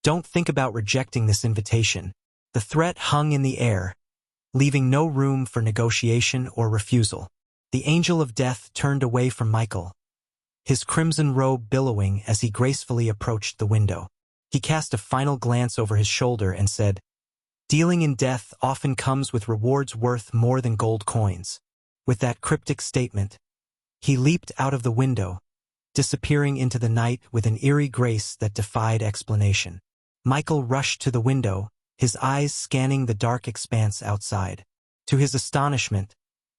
"Don't think about rejecting this invitation." The threat hung in the air, leaving no room for negotiation or refusal. The angel of death turned away from Michael, his crimson robe billowing as he gracefully approached the window. He cast a final glance over his shoulder and said, "Dealing in death often comes with rewards worth more than gold coins." With that cryptic statement, he leaped out of the window, disappearing into the night with an eerie grace that defied explanation. Michael rushed to the window, his eyes scanning the dark expanse outside. To his astonishment,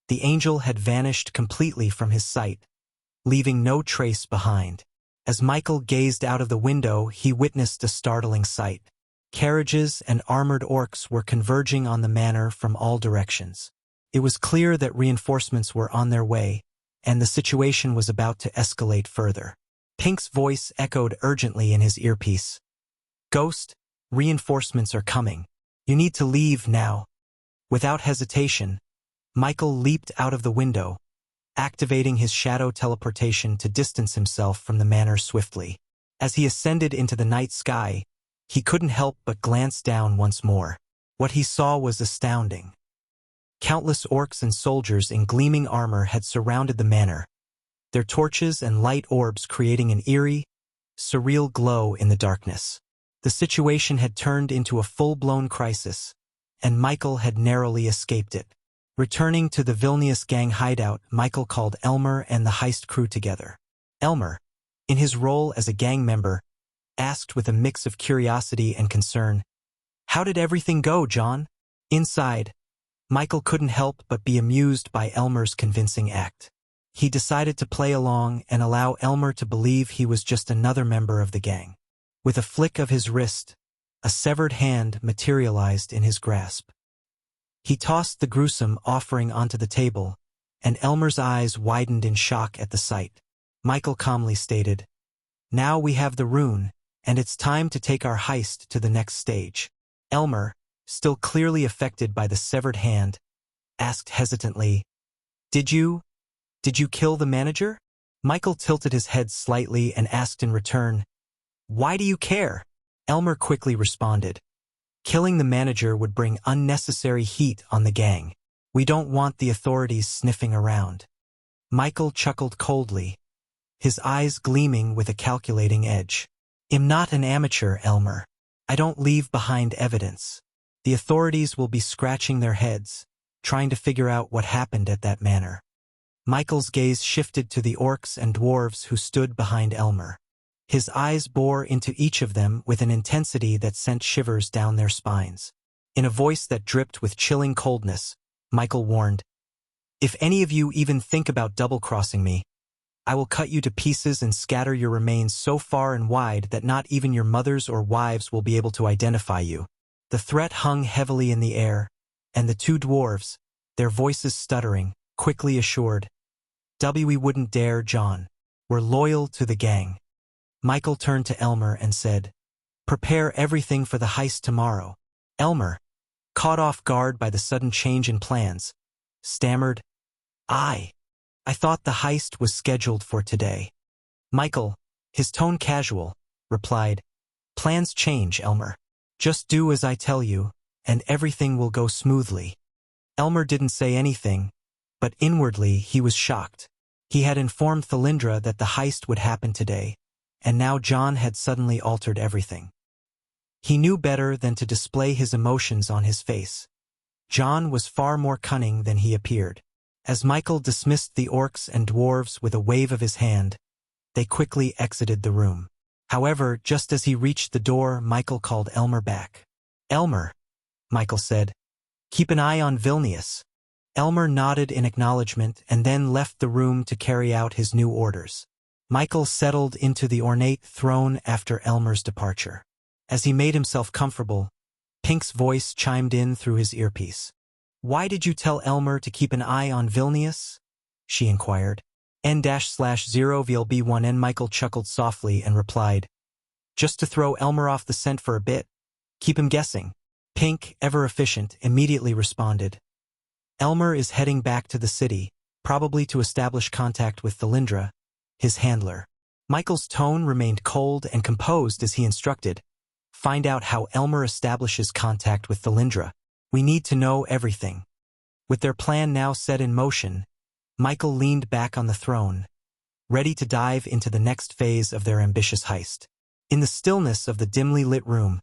the angel had vanished completely from his sight, leaving no trace behind. As Michael gazed out of the window, he witnessed a startling sight. Carriages and armored orcs were converging on the manor from all directions. It was clear that reinforcements were on their way, and the situation was about to escalate further. Pink's voice echoed urgently in his earpiece. "Ghost, reinforcements are coming. You need to leave now." Without hesitation, Michael leaped out of the window, activating his shadow teleportation to distance himself from the manor swiftly. As he ascended into the night sky, he couldn't help but glance down once more. What he saw was astounding. Countless orcs and soldiers in gleaming armor had surrounded the manor, their torches and light orbs creating an eerie, surreal glow in the darkness. The situation had turned into a full-blown crisis, and Michael had narrowly escaped it. Returning to the Vilnius gang hideout, Michael called Elmer and the heist crew together. Elmer, in his role as a gang member, asked with a mix of curiosity and concern, "How did everything go, John?" Inside, Michael couldn't help but be amused by Elmer's convincing act. He decided to play along and allow Elmer to believe he was just another member of the gang. With a flick of his wrist, a severed hand materialized in his grasp. He tossed the gruesome offering onto the table, and Elmer's eyes widened in shock at the sight. Michael calmly stated, "Now we have the rune, and it's time to take our heist to the next stage." Elmer, still clearly affected by the severed hand, asked hesitantly, Did you kill the manager?" Michael tilted his head slightly and asked in return, "Why do you care?" Elmer quickly responded, "Killing the manager would bring unnecessary heat on the gang. We don't want the authorities sniffing around." Michael chuckled coldly, his eyes gleaming with a calculating edge. "I'm not an amateur, Elmer. I don't leave behind evidence. The authorities will be scratching their heads, trying to figure out what happened at that manor." Michael's gaze shifted to the orcs and dwarves who stood behind Elmer. His eyes bore into each of them with an intensity that sent shivers down their spines. In a voice that dripped with chilling coldness, Michael warned, "If any of you even think about double-crossing me, I will cut you to pieces and scatter your remains so far and wide that not even your mothers or wives will be able to identify you." The threat hung heavily in the air, and the two dwarves, their voices stuttering, quickly assured, "We wouldn't dare, John. We're loyal to the gang." Michael turned to Elmer and said, "Prepare everything for the heist tomorrow." Elmer, caught off guard by the sudden change in plans, stammered, I thought the heist was scheduled for today." Michael, his tone casual, replied, "Plans change, Elmer. Just do as I tell you, and everything will go smoothly." Elmer didn't say anything, but inwardly he was shocked. He had informed Thalindra that the heist would happen today, and now John had suddenly altered everything. He knew better than to display his emotions on his face. John was far more cunning than he appeared. As Michael dismissed the orcs and dwarves with a wave of his hand, they quickly exited the room. However, just as he reached the door, Michael called Elmer back. "Elmer," Michael said, "keep an eye on Vilnius." Elmer nodded in acknowledgement and then left the room to carry out his new orders. Michael settled into the ornate throne after Elmer's departure. As he made himself comfortable, Pink's voice chimed in through his earpiece. "Why did you tell Elmer to keep an eye on Vilnius?" she inquired. N-0VLB1N Michael chuckled softly and replied, "Just to throw Elmer off the scent for a bit. Keep him guessing." Pink, ever efficient, immediately responded, "Elmer is heading back to the city, probably to establish contact with Thalindra, his handler." Michael's tone remained cold and composed as he instructed, "Find out how Elmer establishes contact with Thalindra. We need to know everything." With their plan now set in motion, Michael leaned back on the throne, ready to dive into the next phase of their ambitious heist. In the stillness of the dimly lit room,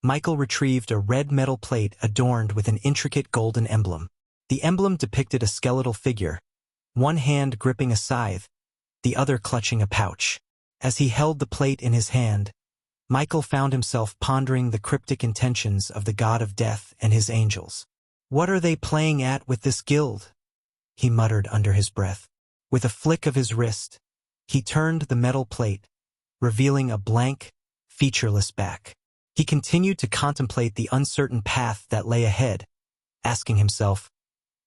Michael retrieved a red metal plate adorned with an intricate golden emblem. The emblem depicted a skeletal figure, one hand gripping a scythe, the other clutching a pouch. As he held the plate in his hand, Michael found himself pondering the cryptic intentions of the god of death and his angels. "What are they playing at with this guild?" he muttered under his breath. With a flick of his wrist, he turned the metal plate, revealing a blank, featureless back. He continued to contemplate the uncertain path that lay ahead, asking himself,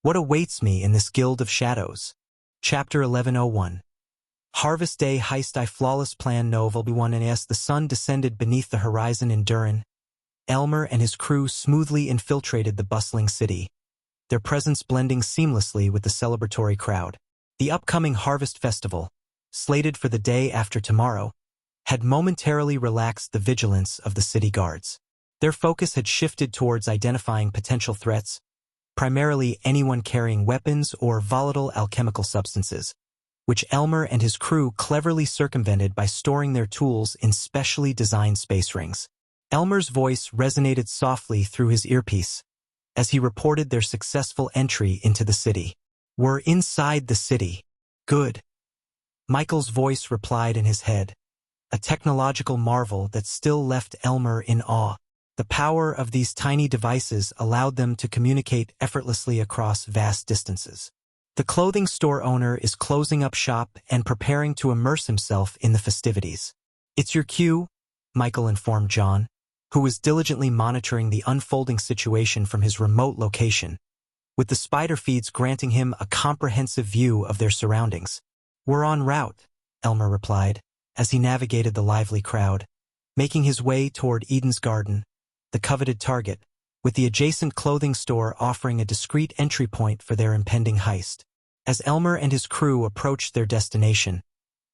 "What awaits me in this guild of shadows?" Chapter 1101. Harvest Day Heist. I flawless plan Novel B1 and as the sun descended beneath the horizon in Durin, Elmer and his crew smoothly infiltrated the bustling city, their presence blending seamlessly with the celebratory crowd. The upcoming Harvest Festival, slated for the day after tomorrow, had momentarily relaxed the vigilance of the city guards. Their focus had shifted towards identifying potential threats, primarily anyone carrying weapons or volatile alchemical substances, which Elmer and his crew cleverly circumvented by storing their tools in specially designed space rings. Elmer's voice resonated softly through his earpiece as he reported their successful entry into the city. "We're inside the city. Good." Michael's voice replied in his head, a technological marvel that still left Elmer in awe. The power of these tiny devices allowed them to communicate effortlessly across vast distances. The clothing store owner is closing up shop and preparing to immerse himself in the festivities. "It's your cue," Michael informed John, who was diligently monitoring the unfolding situation from his remote location, with the spider feeds granting him a comprehensive view of their surroundings. "We're en route," Elmer replied, as he navigated the lively crowd, making his way toward Eden's Garden, the coveted target, with the adjacent clothing store offering a discreet entry point for their impending heist. As Elmer and his crew approached their destination,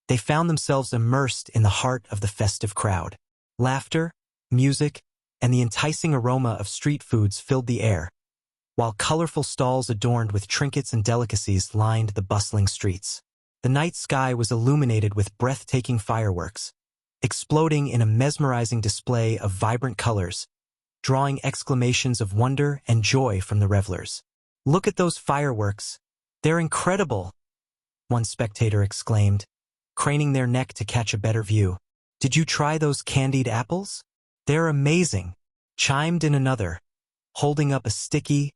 they found themselves immersed in the heart of the festive crowd. Laughter, music, and the enticing aroma of street foods filled the air, while colorful stalls adorned with trinkets and delicacies lined the bustling streets. The night sky was illuminated with breathtaking fireworks, exploding in a mesmerizing display of vibrant colors, drawing exclamations of wonder and joy from the revelers. "Look at those fireworks. They're incredible," one spectator exclaimed, craning their neck to catch a better view. "Did you try those candied apples? They're amazing," chimed in another, holding up a sticky,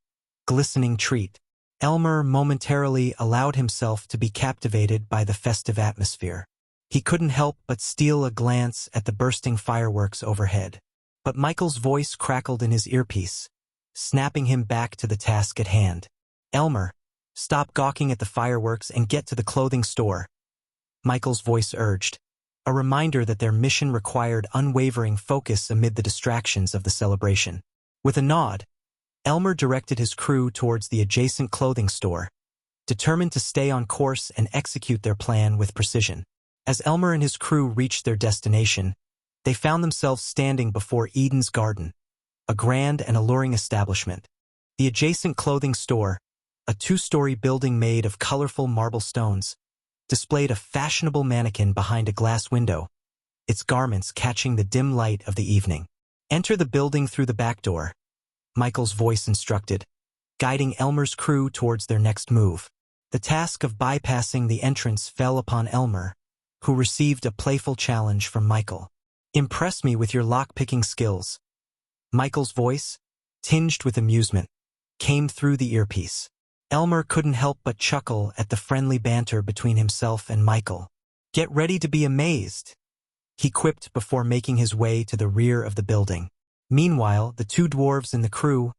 glistening treat. Elmer momentarily allowed himself to be captivated by the festive atmosphere. He couldn't help but steal a glance at the bursting fireworks overhead. But Michael's voice crackled in his earpiece, snapping him back to the task at hand. "Elmer, stop gawking at the fireworks and get to the clothing store," Michael's voice urged, a reminder that their mission required unwavering focus amid the distractions of the celebration. With a nod, Elmer directed his crew towards the adjacent clothing store, determined to stay on course and execute their plan with precision. As Elmer and his crew reached their destination, they found themselves standing before Eden's Garden, a grand and alluring establishment. The adjacent clothing store, a two-story building made of colorful marble stones, displayed a fashionable mannequin behind a glass window, its garments catching the dim light of the evening. "Enter the building through the back door," Michael's voice instructed, guiding Elmer's crew towards their next move. The task of bypassing the entrance fell upon Elmer, who received a playful challenge from Michael. "Impress me with your lock-picking skills." Michael's voice, tinged with amusement, came through the earpiece. Elmer couldn't help but chuckle at the friendly banter between himself and Michael. "Get ready to be amazed," he quipped before making his way to the rear of the building. Meanwhile, the two dwarves in the crew,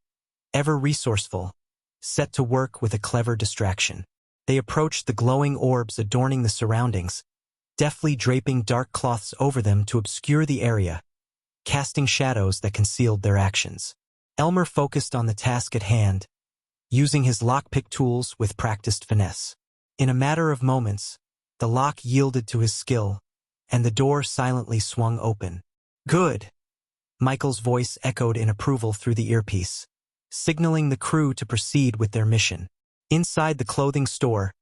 ever resourceful, set to work with a clever distraction. They approached the glowing orbs adorning the surroundings, deftly draping dark cloths over them to obscure the area, casting shadows that concealed their actions. Elmer focused on the task at hand, using his lockpick tools with practiced finesse. In a matter of moments, the lock yielded to his skill, and the door silently swung open. "Good," Michael's voice echoed in approval through the earpiece, signaling the crew to proceed with their mission. Inside the clothing store,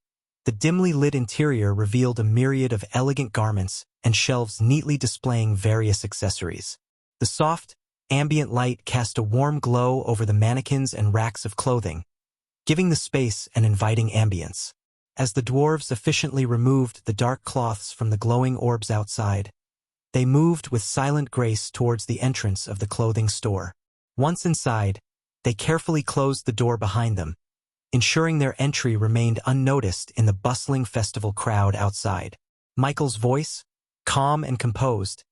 the dimly lit interior revealed a myriad of elegant garments and shelves neatly displaying various accessories. The soft, ambient light cast a warm glow over the mannequins and racks of clothing, giving the space an inviting ambience. As the dwarves efficiently removed the dark cloths from the glowing orbs outside, they moved with silent grace towards the entrance of the clothing store. Once inside, they carefully closed the door behind them, ensuring their entry remained unnoticed in the bustling festival crowd outside. Michael's voice, calm and composed,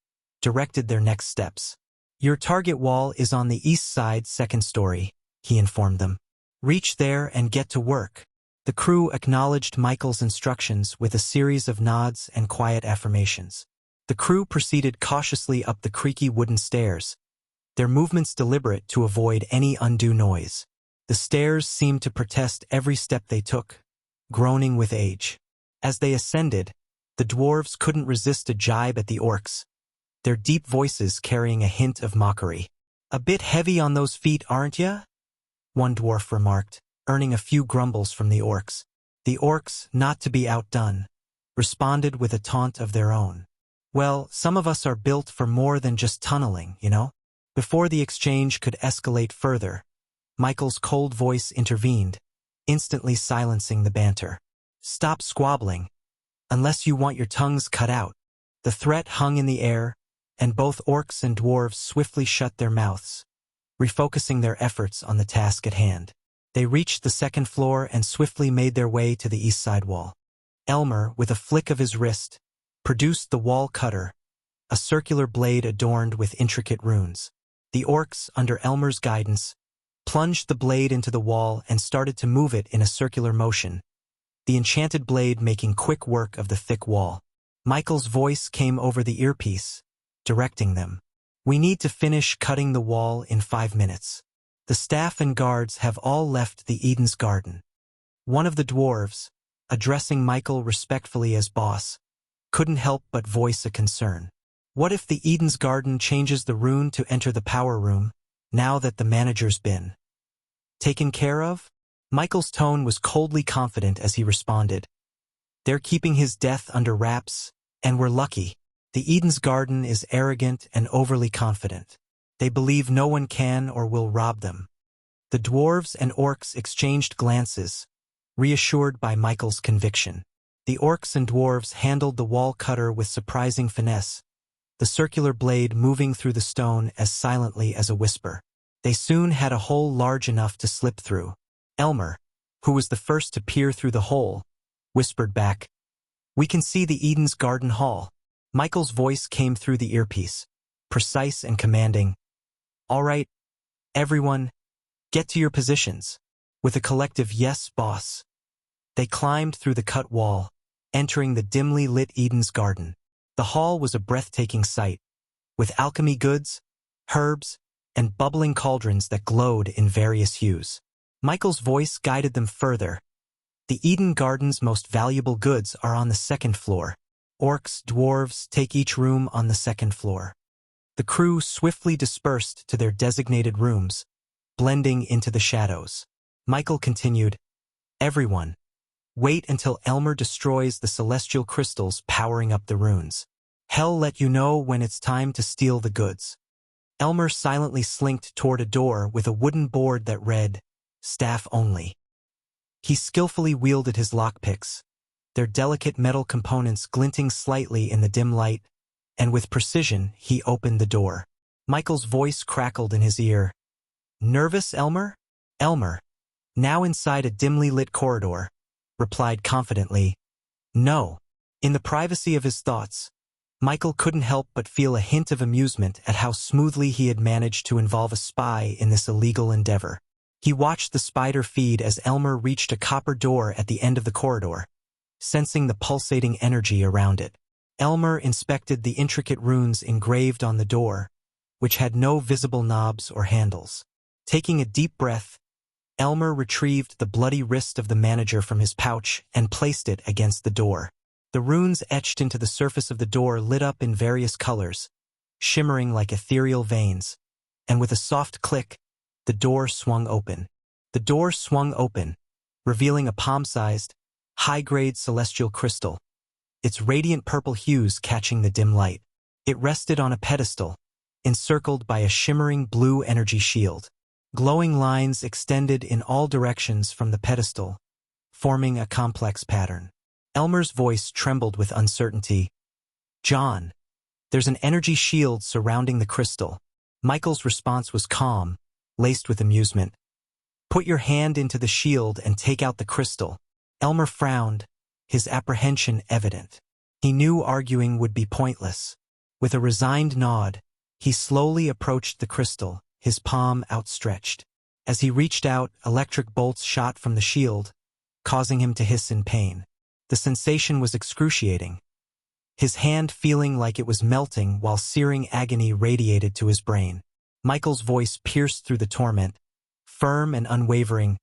directed their next steps. "Your target wall is on the east side, second story," he informed them. "Reach there and get to work." The crew acknowledged Michael's instructions with a series of nods and quiet affirmations. The crew proceeded cautiously up the creaky wooden stairs, their movements deliberate to avoid any undue noise. The stairs seemed to protest every step they took, groaning with age. As they ascended, the dwarves couldn't resist a jibe at the orcs, their deep voices carrying a hint of mockery. "A bit heavy on those feet, aren't ya?" one dwarf remarked, earning a few grumbles from the orcs. The orcs, not to be outdone, responded with a taunt of their own. "Well, some of us are built for more than just tunneling, you know?" Before the exchange could escalate further, Michael's cold voice intervened, instantly silencing the banter. "Stop squabbling, unless you want your tongues cut out." The threat hung in the air, and both orcs and dwarves swiftly shut their mouths, refocusing their efforts on the task at hand. They reached the second floor and swiftly made their way to the east side wall. Elmer, with a flick of his wrist, produced the wall cutter, a circular blade adorned with intricate runes. The orcs, under Elmer's guidance, plunged the blade into the wall and started to move it in a circular motion, the enchanted blade making quick work of the thick wall. Michael's voice came over the earpiece, directing them. "We need to finish cutting the wall in 5 minutes. The staff and guards have all left the Eden's Garden." One of the dwarves, addressing Michael respectfully as boss, couldn't help but voice a concern. "What if the Eden's Garden changes the rune to enter the power room, now that the manager's been taken care of?" Michael's tone was coldly confident as he responded. "They're keeping his death under wraps, and we're lucky. The Eden's Garden is arrogant and overly confident. They believe no one can or will rob them." The dwarves and orcs exchanged glances, reassured by Michael's conviction. The orcs and dwarves handled the wall cutter with surprising finesse, the circular blade moving through the stone as silently as a whisper. They soon had a hole large enough to slip through. Elmer, who was the first to peer through the hole, whispered back, "We can see the Eden's Garden Hall." Michael's voice came through the earpiece, precise and commanding. "All right, everyone, get to your positions." With a collective "Yes, boss," they climbed through the cut wall, entering the dimly lit Eden's Garden. The hall was a breathtaking sight, with alchemy goods, herbs, and bubbling cauldrons that glowed in various hues. Michael's voice guided them further. "The Eden Garden's most valuable goods are on the second floor. Orcs, dwarves, take each room on the second floor." The crew swiftly dispersed to their designated rooms, blending into the shadows. Michael continued, "Everyone, wait until Elmer destroys the celestial crystals powering up the runes. He'll let you know when it's time to steal the goods." Elmer silently slinked toward a door with a wooden board that read, "Staff only." He skillfully wielded his lockpicks, their delicate metal components glinting slightly in the dim light, and with precision he opened the door. Michael's voice crackled in his ear. "Nervous, Elmer?" Elmer, now inside a dimly lit corridor, replied confidently, "No." In the privacy of his thoughts, Michael couldn't help but feel a hint of amusement at how smoothly he had managed to involve a spy in this illegal endeavor. He watched the spider feed as Elmer reached a copper door at the end of the corridor, sensing the pulsating energy around it. Elmer inspected the intricate runes engraved on the door, which had no visible knobs or handles. Taking a deep breath, Elmer retrieved the bloody wrist of the manager from his pouch and placed it against the door. The runes etched into the surface of the door lit up in various colors, shimmering like ethereal veins, and with a soft click, the door swung open. The door swung open, revealing a palm-sized, high-grade celestial crystal, its radiant purple hues catching the dim light. It rested on a pedestal, encircled by a shimmering blue energy shield. Glowing lines extended in all directions from the pedestal, forming a complex pattern. Elmer's voice trembled with uncertainty. "John, there's an energy shield surrounding the crystal." Michael's response was calm, laced with amusement. "Put your hand into the shield and take out the crystal." Elmer frowned, his apprehension evident. He knew arguing would be pointless. With a resigned nod, he slowly approached the crystal, his palm outstretched. As he reached out, electric bolts shot from the shield, causing him to hiss in pain. The sensation was excruciating, his hand feeling like it was melting while searing agony radiated to his brain. Michael's voice pierced through the torment, firm and unwavering.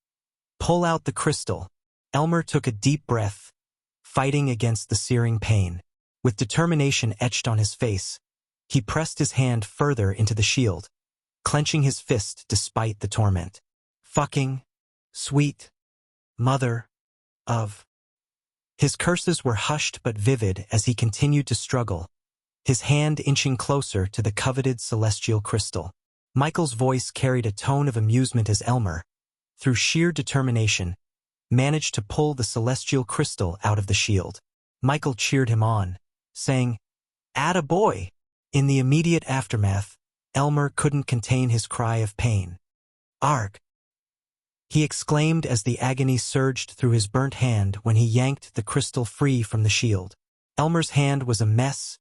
"Pull out the crystal." Elmer took a deep breath, fighting against the searing pain. With determination etched on his face, he pressed his hand further into the shield, clenching his fist despite the torment. Fucking sweet mother of... His curses were hushed but vivid as he continued to struggle, his hand inching closer to the coveted celestial crystal. Michael's voice carried a tone of amusement as Elmer, through sheer determination, managed to pull the celestial crystal out of the shield. Michael cheered him on, saying, "Atta boy!" In the immediate aftermath, Elmer couldn't contain his cry of pain. "Arg!" he exclaimed as the agony surged through his burnt hand when he yanked the crystal free from the shield. Elmer's hand was a mess,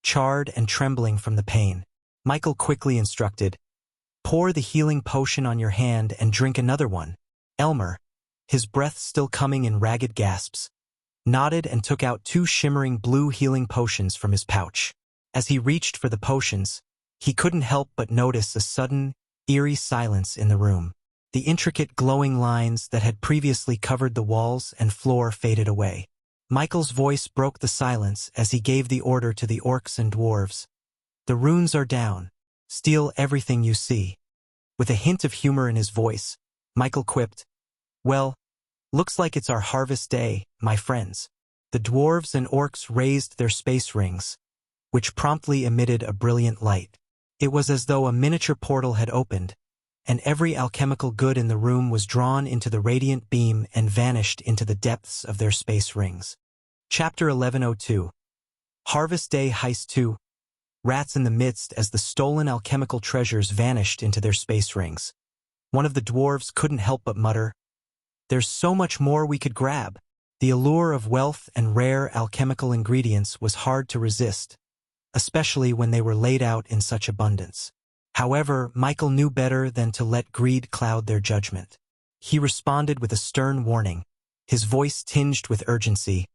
charred and trembling from the pain. Michael quickly instructed, "Pour the healing potion on your hand and drink another one." Elmer, his breath still coming in ragged gasps, nodded and took out 2 shimmering blue healing potions from his pouch. As he reached for the potions, he couldn't help but notice a sudden, eerie silence in the room. The intricate glowing lines that had previously covered the walls and floor faded away. Michael's voice broke the silence as he gave the order to the orcs and dwarves. "The runes are down. Steal everything you see." With a hint of humor in his voice, Michael quipped, "Well, looks like it's our harvest day, my friends." The dwarves and orcs raised their space rings, which promptly emitted a brilliant light. It was as though a miniature portal had opened, and every alchemical good in the room was drawn into the radiant beam and vanished into the depths of their space rings. Chapter 1102. Harvest Day Heist 2. Rats in the midst as the stolen alchemical treasures vanished into their space rings. One of the dwarves couldn't help but mutter, "There's so much more we could grab." The allure of wealth and rare alchemical ingredients was hard to resist, especially when they were laid out in such abundance. However, Michael knew better than to let greed cloud their judgment. He responded with a stern warning, his voice tinged with urgency.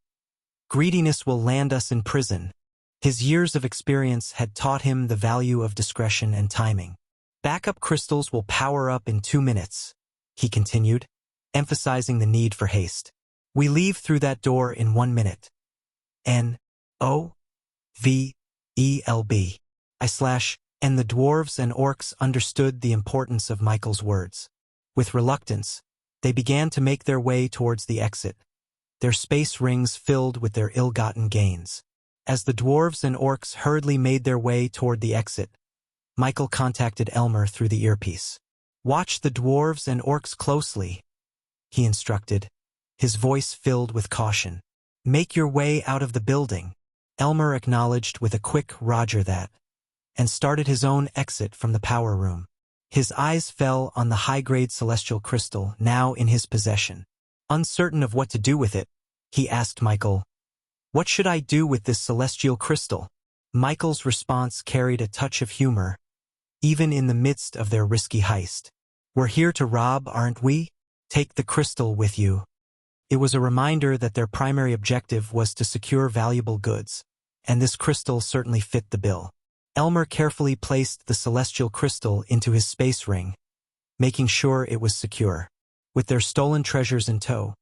"Greediness will land us in prison." His years of experience had taught him the value of discretion and timing. "Backup crystals will power up in 2 minutes," he continued, emphasizing the need for haste. "We leave through that door in 1 minute. N-O-V-E-L-B. And the dwarves and orcs understood the importance of Michael's words. With reluctance, they began to make their way towards the exit, their space rings filled with their ill-gotten gains. As the dwarves and orcs hurriedly made their way toward the exit, Michael contacted Elmer through the earpiece. "Watch the dwarves and orcs closely," he instructed, his voice filled with caution. "Make your way out of the building." Elmer acknowledged with a quick "Roger that," and started his own exit from the power room. His eyes fell on the high-grade celestial crystal now in his possession. Uncertain of what to do with it, he asked Michael, "What should I do with this celestial crystal?" Michael's response carried a touch of humor, even in the midst of their risky heist. "We're here to rob, aren't we? Take the crystal with you." It was a reminder that their primary objective was to secure valuable goods, and this crystal certainly fit the bill. Elmer carefully placed the celestial crystal into his space ring, making sure it was secure. With their stolen treasures in tow,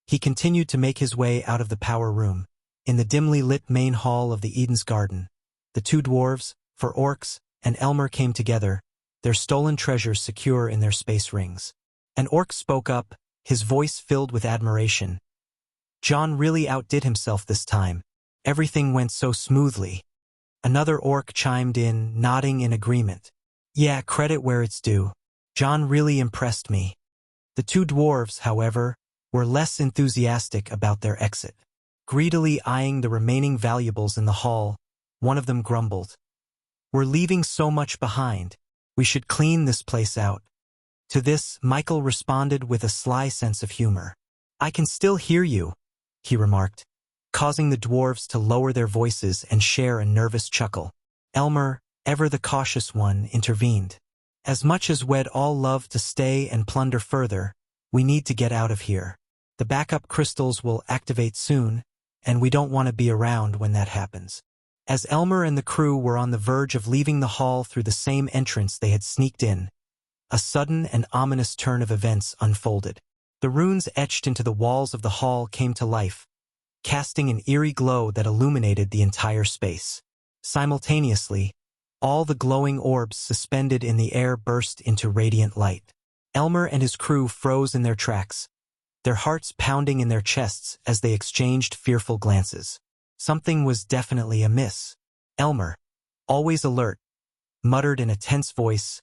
he continued to make his way out of the power room. In the dimly lit main hall of the Eden's Garden, the 2 dwarves, for orcs, and Elmer came together, their stolen treasures secure in their space rings. An orc spoke up, his voice filled with admiration. "John really outdid himself this time. Everything went so smoothly." Another orc chimed in, nodding in agreement. "Yeah, credit where it's due. John really impressed me." The 2 dwarves, however, were less enthusiastic about their exit. Greedily eyeing the remaining valuables in the hall, one of them grumbled, "We're leaving so much behind. We should clean this place out." To this, Michael responded with a sly sense of humor. "I can still hear you," he remarked, causing the dwarves to lower their voices and share a nervous chuckle. Elmer, ever the cautious one, intervened. "As much as we'd all love to stay and plunder further, we need to get out of here. The backup crystals will activate soon, and we don't want to be around when that happens." As Elmer and the crew were on the verge of leaving the hall through the same entrance they had sneaked in, a sudden and ominous turn of events unfolded. The runes etched into the walls of the hall came to life, casting an eerie glow that illuminated the entire space. Simultaneously, all the glowing orbs suspended in the air burst into radiant light. Elmer and his crew froze in their tracks, their hearts pounding in their chests as they exchanged fearful glances. Something was definitely amiss. Elmer, always alert, muttered in a tense voice,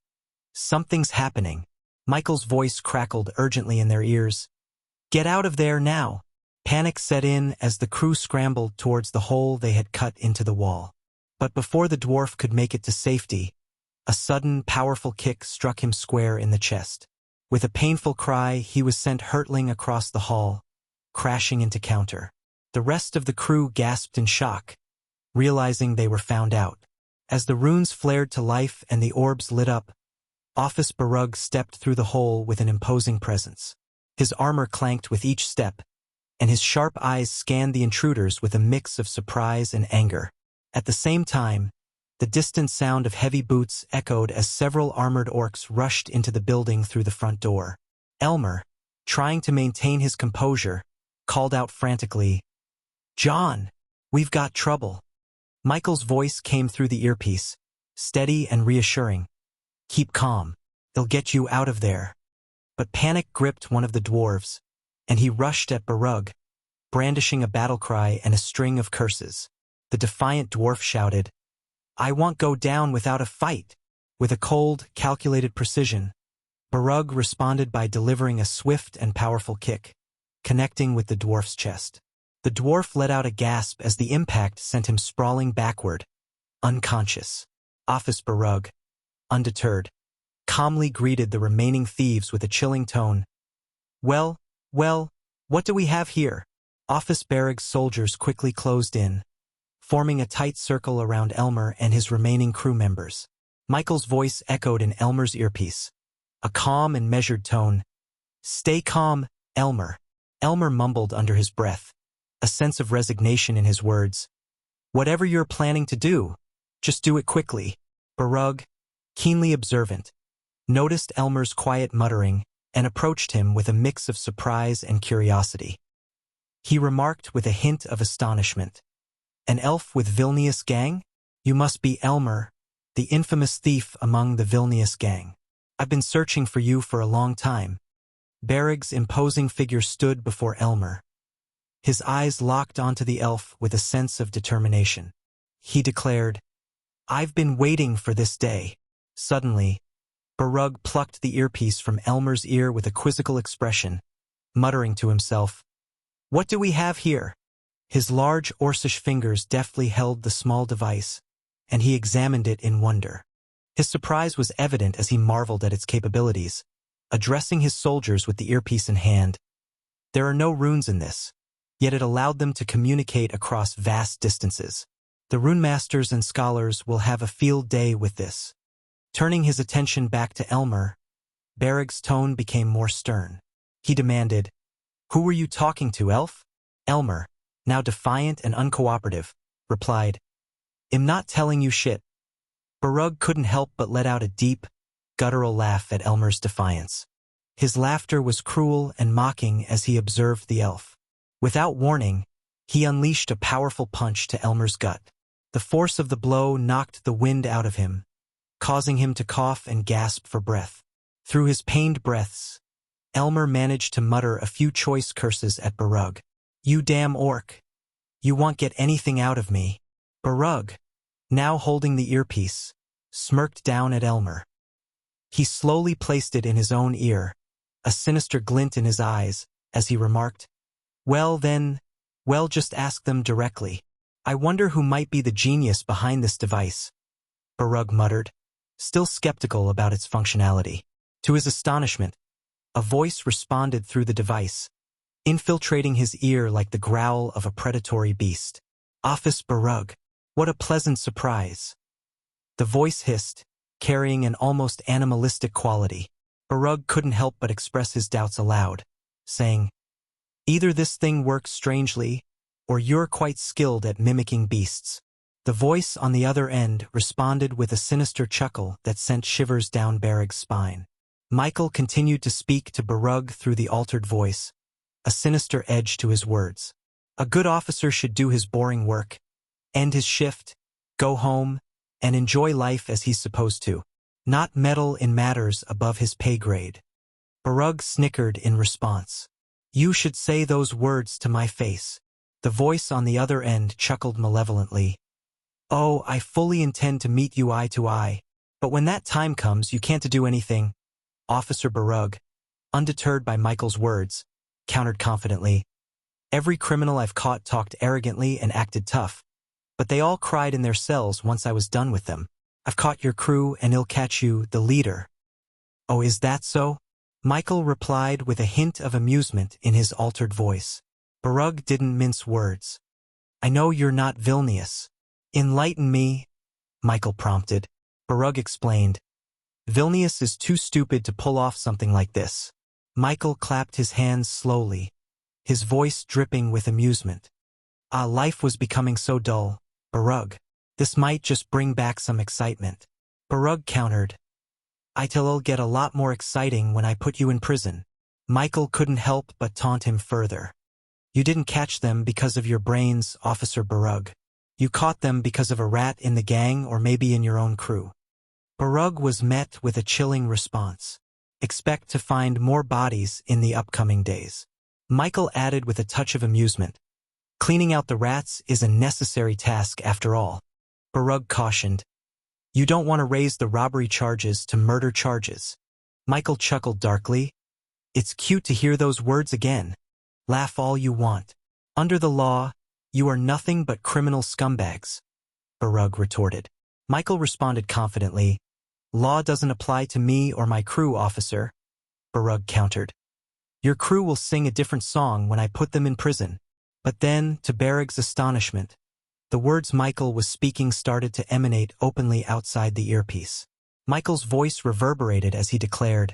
"Something's happening." Michael's voice crackled urgently in their ears. "Get out of there now!" Panic set in as the crew scrambled towards the hole they had cut into the wall. But before the dwarf could make it to safety, a sudden, powerful kick struck him square in the chest. With a painful cry, he was sent hurtling across the hall, crashing into counter. The rest of the crew gasped in shock, realizing they were found out. As the runes flared to life and the orbs lit up, Officer Barug stepped through the hole with an imposing presence. His armor clanked with each step, and his sharp eyes scanned the intruders with a mix of surprise and anger. At the same time, the distant sound of heavy boots echoed as several armored orcs rushed into the building through the front door. Elmer, trying to maintain his composure, called out frantically, "John, we've got trouble." Michael's voice came through the earpiece, steady and reassuring. "Keep calm. They'll get you out of there." But panic gripped one of the dwarves, and he rushed at Barug, brandishing a battle cry and a string of curses. The defiant dwarf shouted, "I won't go down without a fight." With a cold, calculated precision, Barug responded by delivering a swift and powerful kick, connecting with the dwarf's chest. The dwarf let out a gasp as the impact sent him sprawling backward, unconscious. Officer Barug, undeterred, calmly greeted the remaining thieves with a chilling tone. Well, what do we have here?" Officer Barug's soldiers quickly closed in, forming a tight circle around Elmer and his remaining crew members. Michael's voice echoed in Elmer's earpiece, a calm and measured tone. "Stay calm, Elmer." Elmer mumbled under his breath, a sense of resignation in his words. "Whatever you're planning to do, just do it quickly." Barug, keenly observant, noticed Elmer's quiet muttering and approached him with a mix of surprise and curiosity. He remarked with a hint of astonishment, "An elf with Vilnius gang? You must be Elmer, the infamous thief among the Vilnius gang. I've been searching for you for a long time." Barug's imposing figure stood before Elmer, his eyes locked onto the elf with a sense of determination. He declared, "I've been waiting for this day." Suddenly, Barug plucked the earpiece from Elmer's ear with a quizzical expression, muttering to himself, "What do we have here?" His large Orcish fingers deftly held the small device, and he examined it in wonder. His surprise was evident as he marveled at its capabilities. Addressing his soldiers with the earpiece in hand, "There are no runes in this, yet it allowed them to communicate across vast distances. The rune masters and scholars will have a field day with this." Turning his attention back to Elmer, Barug's tone became more stern. He demanded, "Who were you talking to, elf?" Elmer, now defiant and uncooperative, replied, "I'm not telling you shit." Barug couldn't help but let out a deep, guttural laugh at Elmer's defiance. His laughter was cruel and mocking as he observed the elf. Without warning, he unleashed a powerful punch to Elmer's gut. The force of the blow knocked the wind out of him, causing him to cough and gasp for breath. Through his pained breaths, Elmer managed to mutter a few choice curses at Barug. "You damn orc. You won't get anything out of me." Barug, now holding the earpiece, smirked down at Elmer. He slowly placed it in his own ear, a sinister glint in his eyes, as he remarked, Well, just ask them directly. I wonder who might be the genius behind this device," Barug muttered, still skeptical about its functionality. To his astonishment, a voice responded through the device, infiltrating his ear like the growl of a predatory beast. "Officer Barug, what a pleasant surprise." The voice hissed, carrying an almost animalistic quality. Barug couldn't help but express his doubts aloud, saying, "Either this thing works strangely, or you're quite skilled at mimicking beasts." The voice on the other end responded with a sinister chuckle that sent shivers down Barug's spine. Michael continued to speak to Barug through the altered voice, a sinister edge to his words. A good officer should do his boring work, end his shift, go home, and enjoy life as he's supposed to, not meddle in matters above his pay grade. Barug snickered in response. You should say those words to my face. The voice on the other end chuckled malevolently. Oh, I fully intend to meet you eye to eye. But when that time comes, you can't do anything. Officer Barug, undeterred by Michael's words, countered confidently. Every criminal I've caught talked arrogantly and acted tough, but they all cried in their cells once I was done with them. I've caught your crew and I'll catch you, the leader. Oh, is that so? Michael replied with a hint of amusement in his altered voice. Barug didn't mince words. I know you're not Vilnius. Enlighten me, Michael prompted. Barug explained. Vilnius is too stupid to pull off something like this. Michael clapped his hands slowly, his voice dripping with amusement. Life was becoming so dull, Barug. This might just bring back some excitement. Barug countered. It'll get a lot more exciting when I put you in prison. Michael couldn't help but taunt him further. You didn't catch them because of your brains, Officer Barug. You caught them because of a rat in the gang or maybe in your own crew. Barug was met with a chilling response. Expect to find more bodies in the upcoming days. Michael added with a touch of amusement. Cleaning out the rats is a necessary task after all. Barug cautioned. You don't want to raise the robbery charges to murder charges. Michael chuckled darkly. It's cute to hear those words again. Laugh all you want. Under the law, you are nothing but criminal scumbags, Barug retorted. Michael responded confidently. Law doesn't apply to me or my crew, officer, Barug countered. Your crew will sing a different song when I put them in prison. But then, to Barug's astonishment, the words Michael was speaking started to emanate openly outside the earpiece. Michael's voice reverberated as he declared,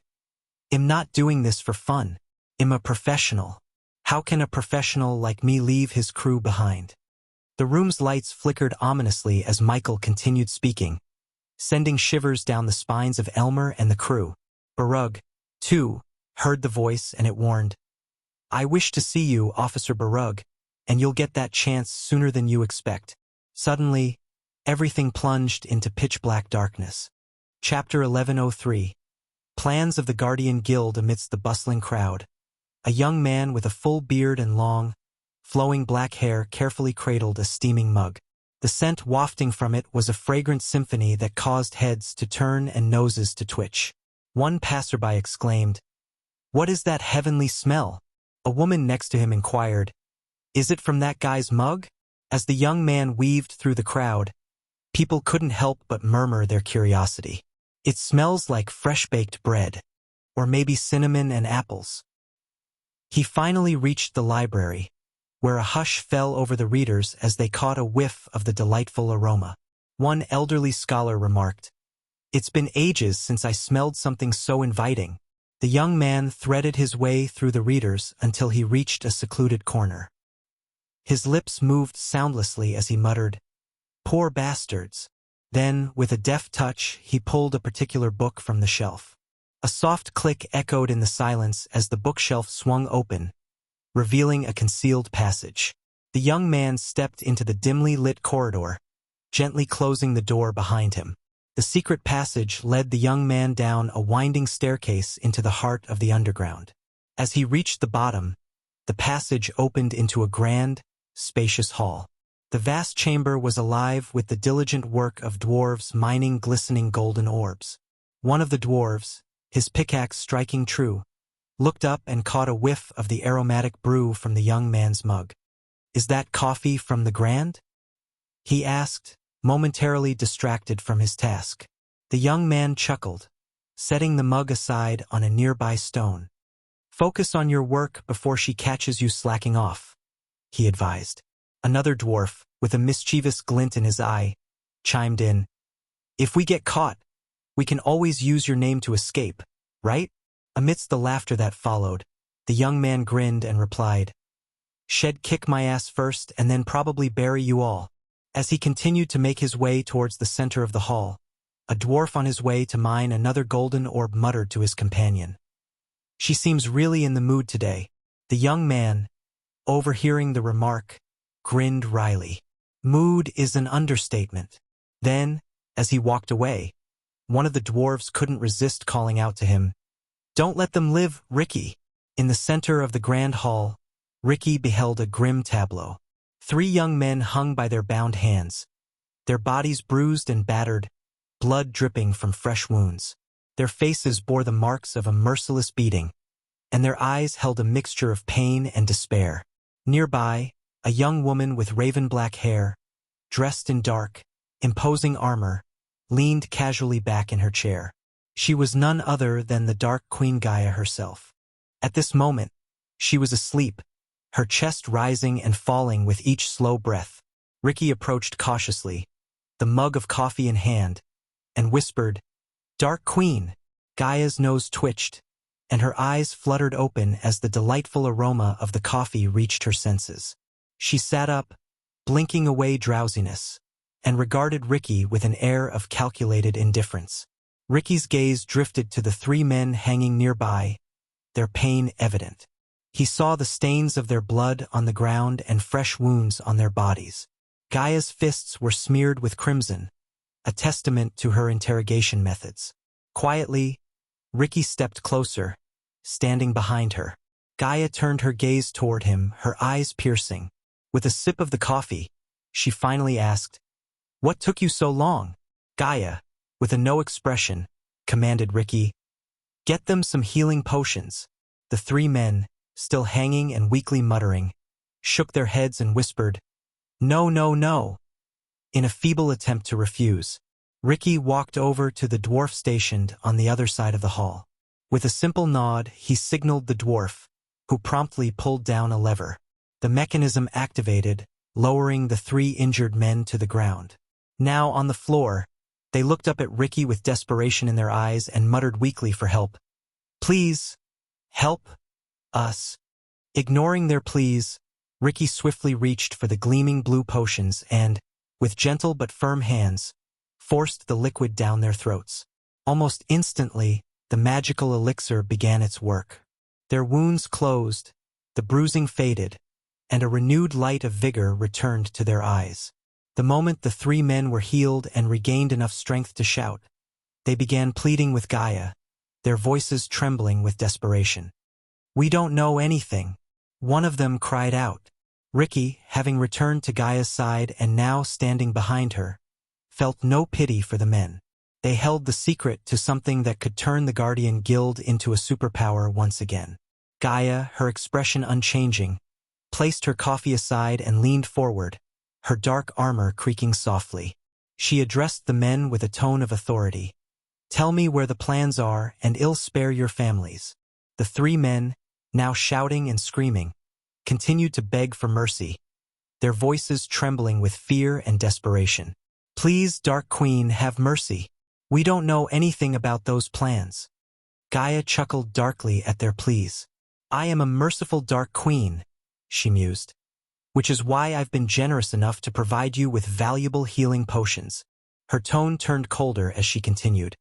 I'm not doing this for fun. I'm a professional. How can a professional like me leave his crew behind? The room's lights flickered ominously as Michael continued speaking, sending shivers down the spines of Elmer and the crew. Barug, too, heard the voice and it warned. I wish to see you, Officer Barug, and you'll get that chance sooner than you expect. Suddenly, everything plunged into pitch-black darkness. Chapter 1103. Plans of the Guardian Guild amidst the bustling crowd. A young man with a full beard and long, flowing black hair carefully cradled a steaming mug. The scent wafting from it was a fragrant symphony that caused heads to turn and noses to twitch. One passerby exclaimed, What is that heavenly smell? A woman next to him inquired, Is it from that guy's mug? As the young man weaved through the crowd, people couldn't help but murmur their curiosity. It smells like fresh-baked bread, or maybe cinnamon and apples. He finally reached the library, where a hush fell over the readers as they caught a whiff of the delightful aroma. One elderly scholar remarked, It's been ages since I smelled something so inviting. The young man threaded his way through the readers until he reached a secluded corner. His lips moved soundlessly as he muttered, Poor bastards. Then, with a deft touch, he pulled a particular book from the shelf. A soft click echoed in the silence as the bookshelf swung open, revealing a concealed passage. The young man stepped into the dimly lit corridor, gently closing the door behind him. The secret passage led the young man down a winding staircase into the heart of the underground. As he reached the bottom, the passage opened into a grand, spacious hall. The vast chamber was alive with the diligent work of dwarves mining glistening golden orbs. One of the dwarves, his pickaxe striking true, looked up and caught a whiff of the aromatic brew from the young man's mug. Is that coffee from the Grand? He asked, momentarily distracted from his task. The young man chuckled, setting the mug aside on a nearby stone. Focus on your work before she catches you slacking off, he advised. Another dwarf, with a mischievous glint in his eye, chimed in, If we get caught, we can always use your name to escape, right? Amidst the laughter that followed, the young man grinned and replied, Shed kick my ass first and then probably bury you all. As he continued to make his way towards the center of the hall, a dwarf on his way to mine another golden orb muttered to his companion. She seems really in the mood today. The young man, overhearing the remark, grinned wryly. Mood is an understatement. Then, as he walked away, one of the dwarves couldn't resist calling out to him, "Don't let them live, Ricky." In the center of the grand hall, Ricky beheld a grim tableau. 3 young men hung by their bound hands, their bodies bruised and battered, blood dripping from fresh wounds. Their faces bore the marks of a merciless beating, and their eyes held a mixture of pain and despair. Nearby, a young woman with raven-black hair, dressed in dark, imposing armor, leaned casually back in her chair. She was none other than the Dark Queen Gaia herself. At this moment, she was asleep, her chest rising and falling with each slow breath. Ricky approached cautiously, the mug of coffee in hand, and whispered, "Dark Queen." Gaia's nose twitched, and her eyes fluttered open as the delightful aroma of the coffee reached her senses. She sat up, blinking away drowsiness, and regarded Ricky with an air of calculated indifference. Ricky's gaze drifted to the 3 men hanging nearby, their pain evident. He saw the stains of their blood on the ground and fresh wounds on their bodies. Gaia's fists were smeared with crimson, a testament to her interrogation methods. Quietly, Ricky stepped closer, standing behind her. Gaia turned her gaze toward him, her eyes piercing. With a sip of the coffee, she finally asked, "What took you so long?" Gaia, with a no expression, commanded Ricky, "Get them some healing potions." The 3 men, still hanging and weakly muttering, shook their heads and whispered, "No, no, no." In a feeble attempt to refuse, Ricky walked over to the dwarf stationed on the other side of the hall. With a simple nod, he signaled the dwarf, who promptly pulled down a lever. The mechanism activated, lowering the 3 injured men to the ground. Now on the floor, they looked up at Ricky with desperation in their eyes and muttered weakly for help. "Please, help us." Ignoring their pleas, Ricky swiftly reached for the gleaming blue potions and, with gentle but firm hands, forced the liquid down their throats. Almost instantly, the magical elixir began its work. Their wounds closed, the bruising faded, and a renewed light of vigor returned to their eyes. The moment the 3 men were healed and regained enough strength to shout, they began pleading with Gaia, their voices trembling with desperation. "We don't know anything," one of them cried out. Ricky, having returned to Gaia's side and now standing behind her, felt no pity for the men. They held the secret to something that could turn the Guardian Guild into a superpower once again. Gaia, her expression unchanging, placed her coffee aside and leaned forward, her dark armor creaking softly. She addressed the men with a tone of authority. "Tell me where the plans are, and I'll spare your families." The 3 men, now shouting and screaming, continued to beg for mercy, their voices trembling with fear and desperation. "Please, Dark Queen, have mercy. We don't know anything about those plans." Gaia chuckled darkly at their pleas. "I am a merciful Dark Queen," she mused, "which is why I've been generous enough to provide you with valuable healing potions." Her tone turned colder as she continued.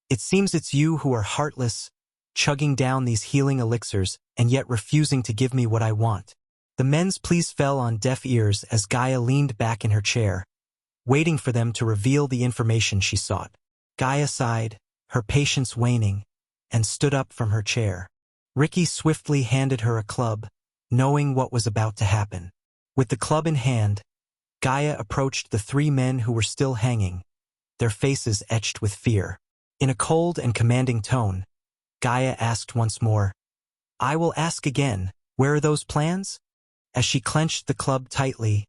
"It seems it's you who are heartless, chugging down these healing elixirs and yet refusing to give me what I want." The men's pleas fell on deaf ears as Gaia leaned back in her chair, waiting for them to reveal the information she sought. Gaia sighed, her patience waning, and stood up from her chair. Ricky swiftly handed her a club, knowing what was about to happen. With the club in hand, Gaia approached the 3 men who were still hanging, their faces etched with fear. In a cold and commanding tone, Gaia asked once more, "I will ask again, where are those plans?" As she clenched the club tightly,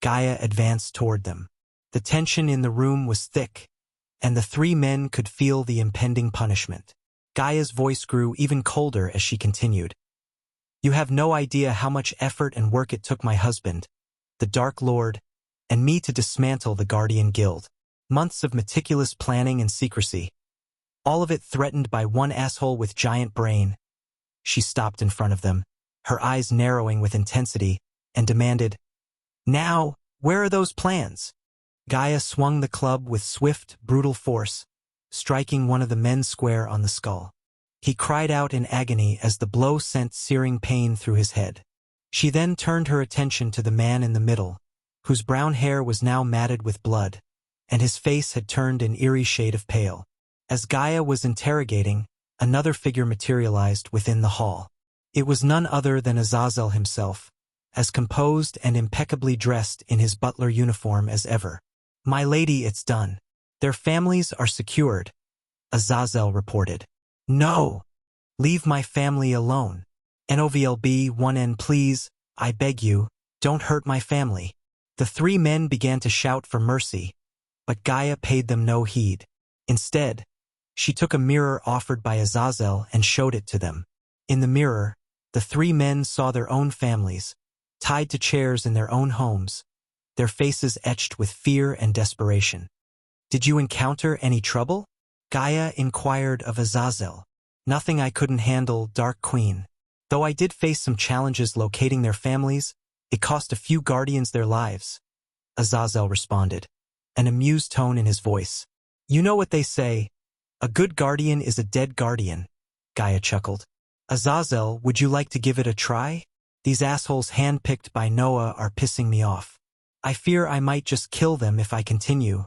Gaia advanced toward them. The tension in the room was thick, and the 3 men could feel the impending punishment. Gaia's voice grew even colder as she continued. "You have no idea how much effort and work it took my husband, the Dark Lord, and me to dismantle the Guardian Guild. Months of meticulous planning and secrecy. All of it threatened by one asshole with giant brain." She stopped in front of them, her eyes narrowing with intensity, and demanded, "Now, where are those plans?" Gaia swung the club with swift, brutal force, striking one of the men square on the skull. He cried out in agony as the blow sent searing pain through his head. She then turned her attention to the man in the middle, whose brown hair was now matted with blood, and his face had turned an eerie shade of pale. As Gaia was interrogating, another figure materialized within the hall. It was none other than Azazel himself, as composed and impeccably dressed in his butler uniform as ever. "My lady, it's done. Their families are secured," Azazel reported. "No! Leave my family alone. NOVLB 1N, please, I beg you, don't hurt my family." The three men began to shout for mercy, but Gaia paid them no heed. Instead, she took a mirror offered by Azazel and showed it to them. In the mirror, the three men saw their own families, tied to chairs in their own homes, their faces etched with fear and desperation. "Did you encounter any trouble?" Gaia inquired of Azazel. "Nothing I couldn't handle, Dark Queen. Though I did face some challenges locating their families, it cost a few guardians their lives," Azazel responded, an amused tone in his voice. "You know what they say, a good guardian is a dead guardian," Gaia chuckled. "Azazel, would you like to give it a try? These assholes handpicked by Noah are pissing me off. I fear I might just kill them if I continue."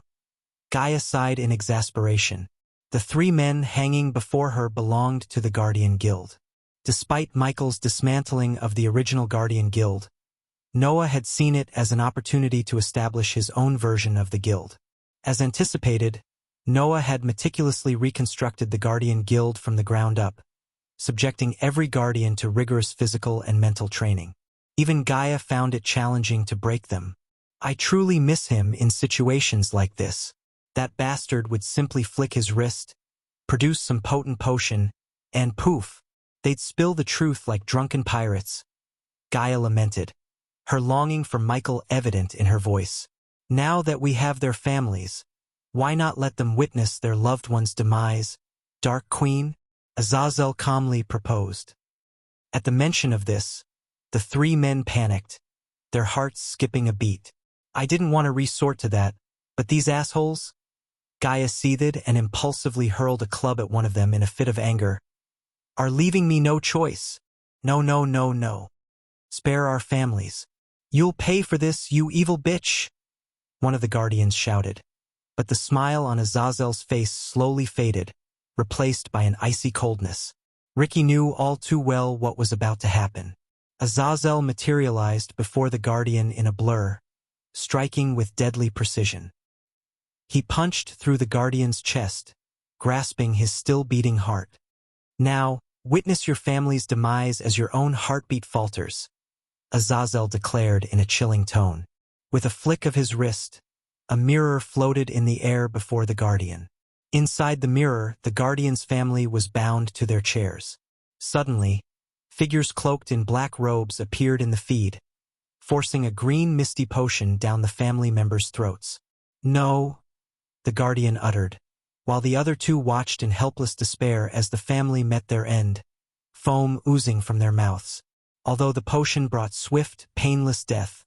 Gaia sighed in exasperation. The three men hanging before her belonged to the Guardian Guild. Despite Michael's dismantling of the original Guardian Guild, Noah had seen it as an opportunity to establish his own version of the guild. As anticipated, Noah had meticulously reconstructed the Guardian Guild from the ground up, subjecting every guardian to rigorous physical and mental training. Even Gaia found it challenging to break them. "I truly miss him in situations like this. That bastard would simply flick his wrist, produce some potent potion, and poof, they'd spill the truth like drunken pirates." Gaia lamented, her longing for Michael evident in her voice. "Now that we have their families, why not let them witness their loved one's demise, Dark Queen?" Azazel calmly proposed. At the mention of this, the three men panicked, their hearts skipping a beat. "I didn't want to resort to that, but these assholes?" Gaia seethed and impulsively hurled a club at one of them in a fit of anger. "Are leaving me no choice. No, no, no, no. Spare our families. You'll pay for this, you evil bitch," one of the guardians shouted. But the smile on Azazel's face slowly faded, replaced by an icy coldness. Ricky knew all too well what was about to happen. Azazel materialized before the guardian in a blur, striking with deadly precision. He punched through the guardian's chest, grasping his still-beating heart. "Now, witness your family's demise as your own heartbeat falters," Azazel declared in a chilling tone. With a flick of his wrist, a mirror floated in the air before the guardian. Inside the mirror, the guardian's family was bound to their chairs. Suddenly, figures cloaked in black robes appeared in the feed, forcing a green misty potion down the family members' throats. "No," the guardian uttered, while the other two watched in helpless despair as the family met their end, foam oozing from their mouths. Although the potion brought swift, painless death,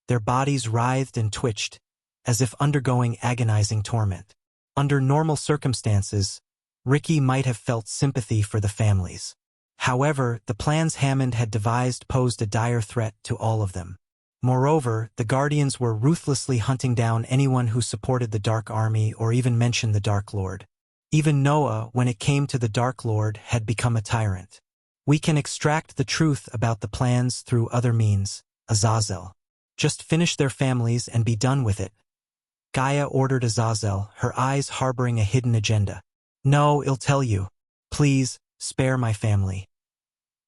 their bodies writhed and twitched, as if undergoing agonizing torment. Under normal circumstances, Ricky might have felt sympathy for the families. However, the plans Hammond had devised posed a dire threat to all of them. Moreover, the Guardians were ruthlessly hunting down anyone who supported the Dark Army or even mentioned the Dark Lord. Even Noah, when it came to the Dark Lord, had become a tyrant. "We can extract the truth about the plans through other means, Azazel. Just finish their families and be done with it," Gaia ordered Azazel, her eyes harboring a hidden agenda. "No, I'll tell you. Please, spare my family."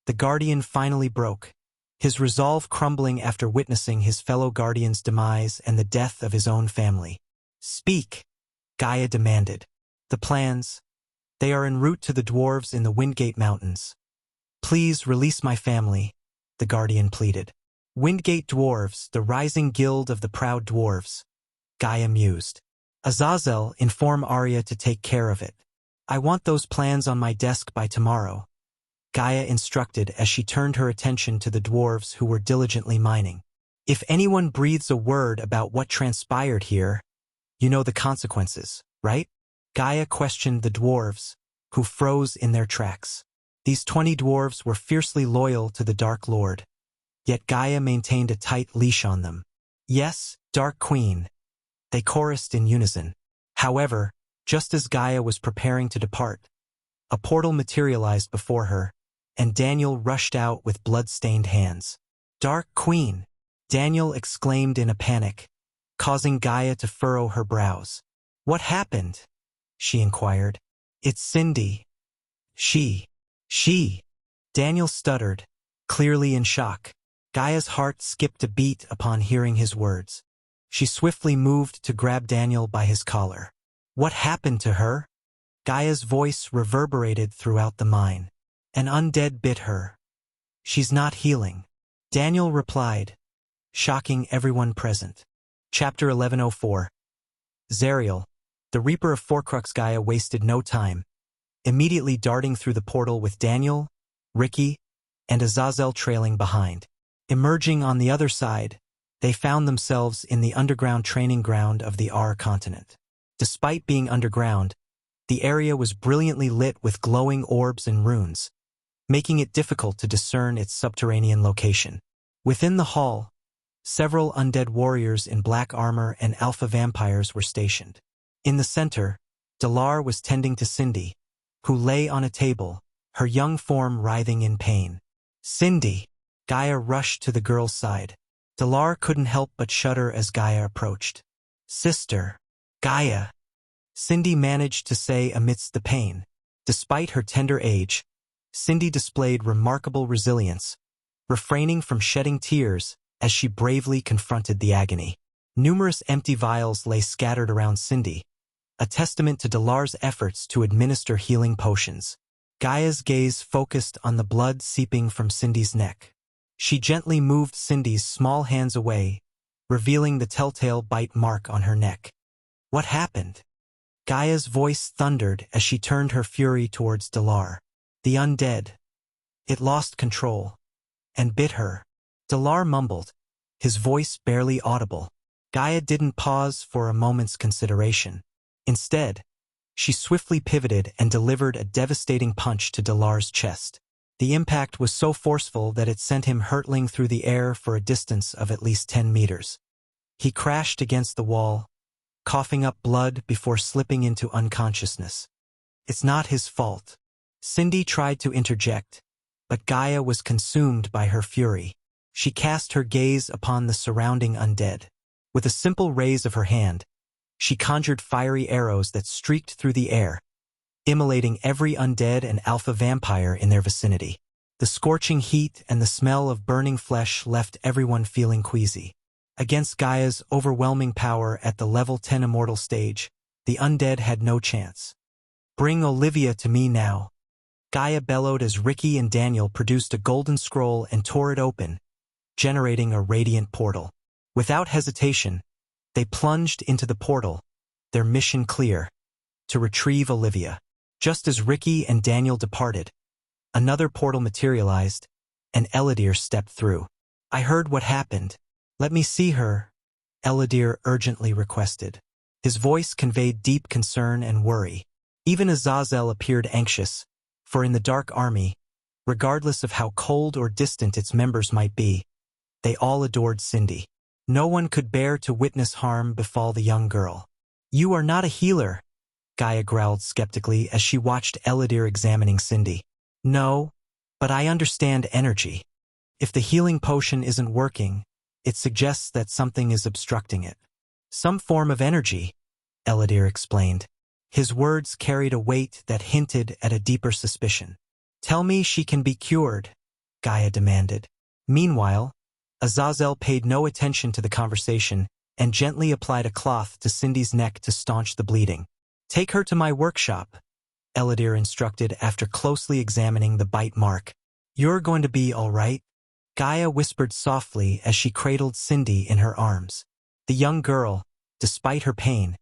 The Guardian finally broke, his resolve crumbling after witnessing his fellow Guardian's demise and the death of his own family. "Speak," Gaia demanded. "The plans. They are en route to the dwarves in the Windgate Mountains. Please release my family," the Guardian pleaded. "Windgate Dwarves, the rising guild of the proud dwarves," Gaia mused. "Azazel, inform Arya to take care of it. I want those plans on my desk by tomorrow," Gaia instructed as she turned her attention to the dwarves who were diligently mining. "If anyone breathes a word about what transpired here, you know the consequences, right?" Gaia questioned the dwarves, who froze in their tracks. These 20 dwarves were fiercely loyal to the Dark Lord, yet Gaia maintained a tight leash on them. "Yes, Dark Queen," they chorused in unison. However, just as Gaia was preparing to depart, a portal materialized before her, and Daniel rushed out with blood-stained hands. "Dark Queen!" Daniel exclaimed in a panic, causing Gaia to furrow her brows. "What happened?" she inquired. "It's Cindy. She. Daniel stuttered, clearly in shock. Gaia's heart skipped a beat upon hearing his words. She swiftly moved to grab Daniel by his collar. "What happened to her?" Gaia's voice reverberated throughout the mine. "An undead bit her. She's not healing," Daniel replied, shocking everyone present. Chapter 1104. Zariel, the Reaper of Forcrux. Gaia wasted no time, immediately darting through the portal with Daniel, Ricky, and Azazel trailing behind. Emerging on the other side, they found themselves in the underground training ground of the R continent. Despite being underground, the area was brilliantly lit with glowing orbs and runes, making it difficult to discern its subterranean location. Within the hall, several undead warriors in black armor and alpha vampires were stationed. In the center, Delar was tending to Cindy, who lay on a table, her young form writhing in pain. "Cindy!" Gaia rushed to the girl's side. Delar couldn't help but shudder as Gaia approached. "Sister!" "Gaia!" Cindy managed to say amidst the pain. Despite her tender age, Cindy displayed remarkable resilience, refraining from shedding tears as she bravely confronted the agony. Numerous empty vials lay scattered around Cindy, a testament to Delar's efforts to administer healing potions. Gaia's gaze focused on the blood seeping from Cindy's neck. She gently moved Cindy's small hands away, revealing the telltale bite mark on her neck. "What happened?" Gaia's voice thundered as she turned her fury towards Delar. "The undead. It lost control and bit her." Delar mumbled, his voice barely audible. Gaia didn't pause for a moment's consideration. Instead, she swiftly pivoted and delivered a devastating punch to Delar's chest. The impact was so forceful that it sent him hurtling through the air for a distance of at least 10 meters. He crashed against the wall, coughing up blood before slipping into unconsciousness. "It's not his fault." Cindy tried to interject, but Gaia was consumed by her fury. She cast her gaze upon the surrounding undead. With a simple raise of her hand, she conjured fiery arrows that streaked through the air, immolating every undead and alpha vampire in their vicinity. The scorching heat and the smell of burning flesh left everyone feeling queasy. Against Gaia's overwhelming power at the level 10 immortal stage, the undead had no chance. "Bring Olivia to me now," Gaia bellowed as Ricky and Daniel produced a golden scroll and tore it open, generating a radiant portal. Without hesitation, they plunged into the portal, their mission clear: to retrieve Olivia. Just as Ricky and Daniel departed, another portal materialized, and Eladir stepped through. "I heard what happened. Let me see her," Eladir urgently requested. His voice conveyed deep concern and worry. Even Azazel appeared anxious, for in the Dark Army, regardless of how cold or distant its members might be, they all adored Cindy. No one could bear to witness harm befall the young girl. "You are not a healer," Gaia growled skeptically as she watched Eladir examining Cindy. "No, but I understand energy. If the healing potion isn't working, it suggests that something is obstructing it." "Some form of energy," Eladir explained. His words carried a weight that hinted at a deeper suspicion. "Tell me she can be cured," Gaia demanded. Meanwhile, Azazel paid no attention to the conversation and gently applied a cloth to Cindy's neck to staunch the bleeding. "Take her to my workshop," Eladir instructed after closely examining the bite mark. "You're going to be all right," Gaia whispered softly as she cradled Cindy in her arms. The young girl, despite her pain,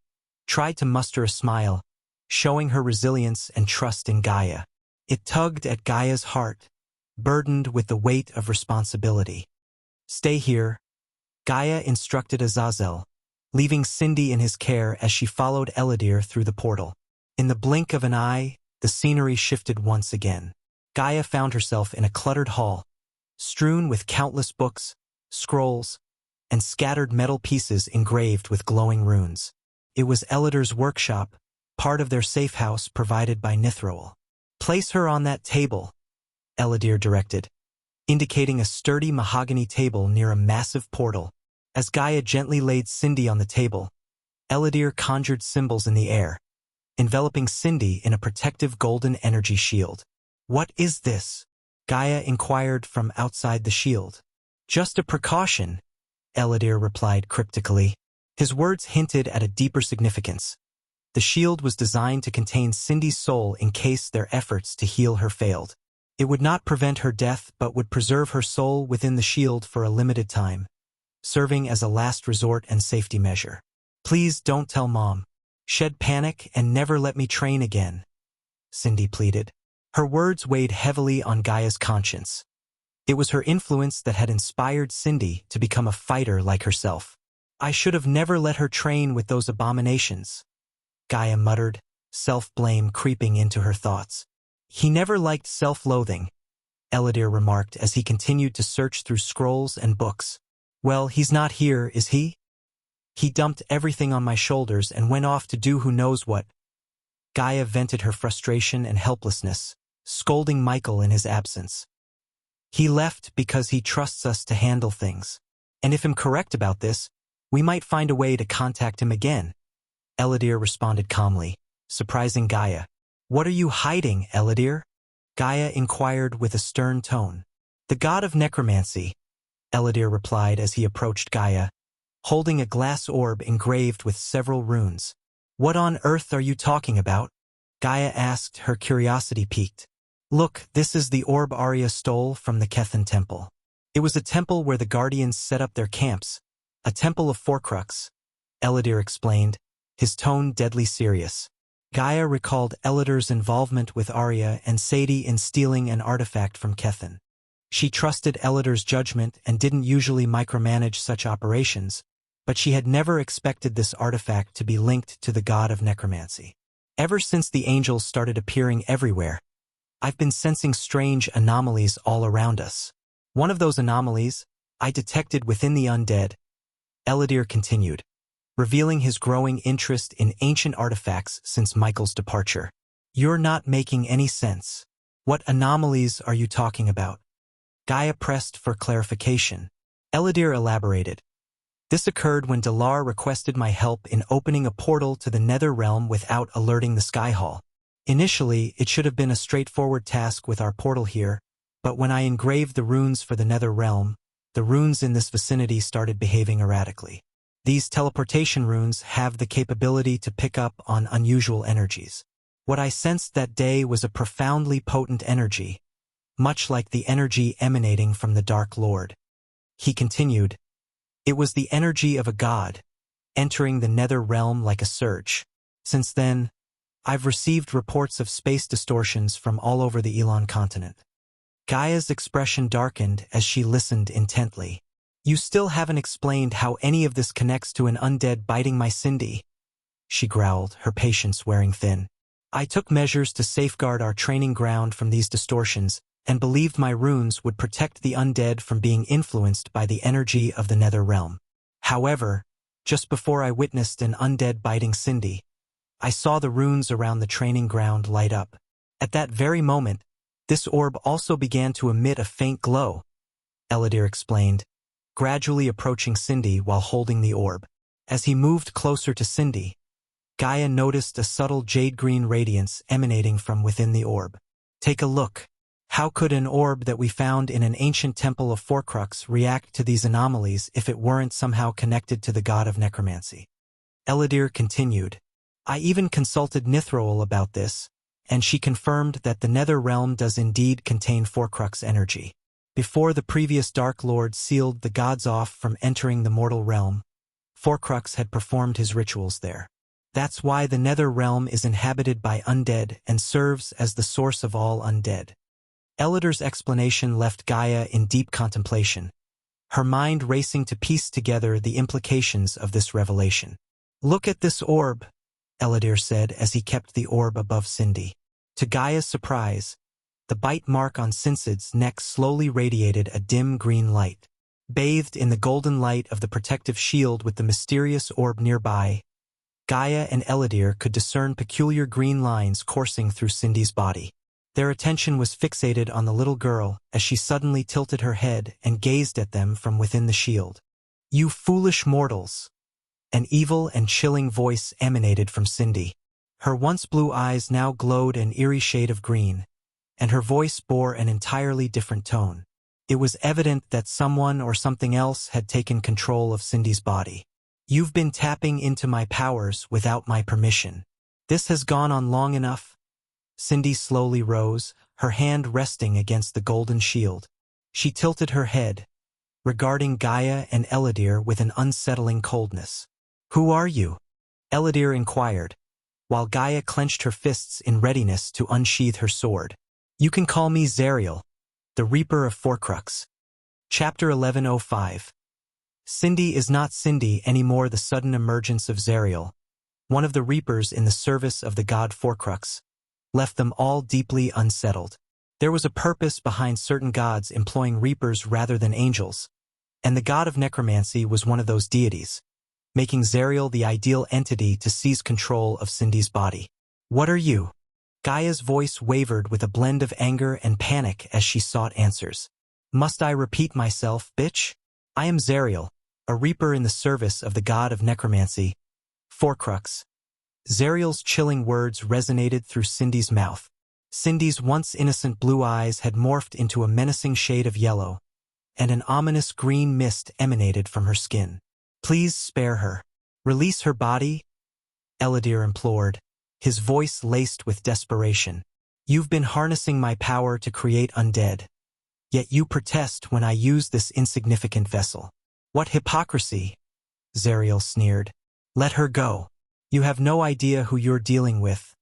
tried to muster a smile, showing her resilience and trust in Gaia. It tugged at Gaia's heart, burdened with the weight of responsibility. "Stay here," Gaia instructed Azazel, leaving Cindy in his care as she followed Eladir through the portal. In the blink of an eye, the scenery shifted once again. Gaia found herself in a cluttered hall, strewn with countless books, scrolls, and scattered metal pieces engraved with glowing runes. It was Elidor's workshop, part of their safe house provided by Nithroel. "Place her on that table," Elidor directed, indicating a sturdy mahogany table near a massive portal. As Gaia gently laid Cindy on the table, Elidor conjured symbols in the air, enveloping Cindy in a protective golden energy shield. "What is this?" Gaia inquired from outside the shield. "Just a precaution," Elidor replied cryptically. His words hinted at a deeper significance. The shield was designed to contain Cindy's soul in case their efforts to heal her failed. It would not prevent her death but would preserve her soul within the shield for a limited time, serving as a last resort and safety measure. "Please don't tell Mom. Shed panic and never let me train again," Cindy pleaded. Her words weighed heavily on Gaia's conscience. It was her influence that had inspired Cindy to become a fighter like herself. "I should have never let her train with those abominations," Gaia muttered, self-blame creeping into her thoughts. "He never liked self-loathing," Elidor remarked as he continued to search through scrolls and books. "Well, he's not here, is he? He dumped everything on my shoulders and went off to do who knows what." Gaia vented her frustration and helplessness, scolding Michael in his absence. "He left because he trusts us to handle things. And if I'm correct about this, we might find a way to contact him again," Elidor responded calmly, surprising Gaia. "What are you hiding, Elidor?" Gaia inquired with a stern tone. "The god of necromancy," Elidor replied as he approached Gaia, holding a glass orb engraved with several runes. "What on earth are you talking about?" Gaia asked, her curiosity piqued. "Look, this is the orb Arya stole from the Kethan temple. It was a temple where the Guardians set up their camps, a temple of Forcrux," Elidor explained, his tone deadly serious. Gaia recalled Elidor's involvement with Arya and Sadie in stealing an artifact from Kethan. She trusted Elidor's judgment and didn't usually micromanage such operations, but she had never expected this artifact to be linked to the god of necromancy. "Ever since the angels started appearing everywhere, I've been sensing strange anomalies all around us. One of those anomalies I detected within the undead," Elidor continued, revealing his growing interest in ancient artifacts since Michael's departure. "You're not making any sense. What anomalies are you talking about?" Gaia pressed for clarification. Elidor elaborated. "This occurred when Dalar requested my help in opening a portal to the Nether Realm without alerting the Sky Hall. Initially, it should have been a straightforward task with our portal here, but when I engraved the runes for the Nether Realm, the runes in this vicinity started behaving erratically. These teleportation runes have the capability to pick up on unusual energies. What I sensed that day was a profoundly potent energy, much like the energy emanating from the Dark Lord." He continued, "It was the energy of a god, entering the Nether Realm like a surge. Since then, I've received reports of space distortions from all over the Elon continent." Gaia's expression darkened as she listened intently. "You still haven't explained how any of this connects to an undead biting my Cindy," she growled, her patience wearing thin. "I took measures to safeguard our training ground from these distortions and believed my runes would protect the undead from being influenced by the energy of the Nether Realm. However, just before I witnessed an undead biting Cindy, I saw the runes around the training ground light up. At that very moment, this orb also began to emit a faint glow," Elidor explained, gradually approaching Cindy while holding the orb. As he moved closer to Cindy, Gaia noticed a subtle jade-green radiance emanating from within the orb. "Take a look. How could an orb that we found in an ancient temple of Forcrux react to these anomalies if it weren't somehow connected to the god of necromancy?" Elidor continued, "I even consulted Nithroel about this, and she confirmed that the Nether Realm does indeed contain Forcrux energy. Before the previous Dark Lord sealed the gods off from entering the mortal realm, Forcrux had performed his rituals there. That's why the Nether Realm is inhabited by undead and serves as the source of all undead." Elidor's explanation left Gaia in deep contemplation, her mind racing to piece together the implications of this revelation. "Look at this orb," Elidor said as he kept the orb above Cindy. To Gaia's surprise, The bite mark on Sinsid's neck slowly radiated a dim green light. Bathed in the golden light of the protective shield with the mysterious orb nearby, Gaia and Eladir could discern peculiar green lines coursing through Cindy's body. Their attention was fixated on the little girl as she suddenly tilted her head and gazed at them from within the shield. "You foolish mortals!" An evil and chilling voice emanated from Cindy. Her once blue eyes now glowed an eerie shade of green, and her voice bore an entirely different tone. It was evident that someone or something else had taken control of Cindy's body. "You've been tapping into my powers without my permission. This has gone on long enough." Cindy slowly rose, her hand resting against the golden shield. She tilted her head, regarding Gaia and Eladir with an unsettling coldness. "Who are you?" Eladir inquired, while Gaia clenched her fists in readiness to unsheath her sword. "You can call me Zariel, the Reaper of Forcrux." Chapter 1105. Cindy is not Cindy anymore. The sudden emergence of Zariel, one of the Reapers in the service of the god Forcrux, left them all deeply unsettled. There was a purpose behind certain gods employing Reapers rather than angels, and the god of necromancy was one of those deities, making Zariel the ideal entity to seize control of Cindy's body. "What are you?" Gaia's voice wavered with a blend of anger and panic as she sought answers. "Must I repeat myself, bitch? I am Zariel, a Reaper in the service of the god of necromancy, Forcrux." Zariel's chilling words resonated through Cindy's mouth. Cindy's once innocent blue eyes had morphed into a menacing shade of yellow, and an ominous green mist emanated from her skin. "Please spare her. Release her body," Eladir implored, his voice laced with desperation. "You've been harnessing my power to create undead, yet you protest when I use this insignificant vessel. What hypocrisy!" Zariel sneered. "Let her go. You have no idea who you're dealing with,"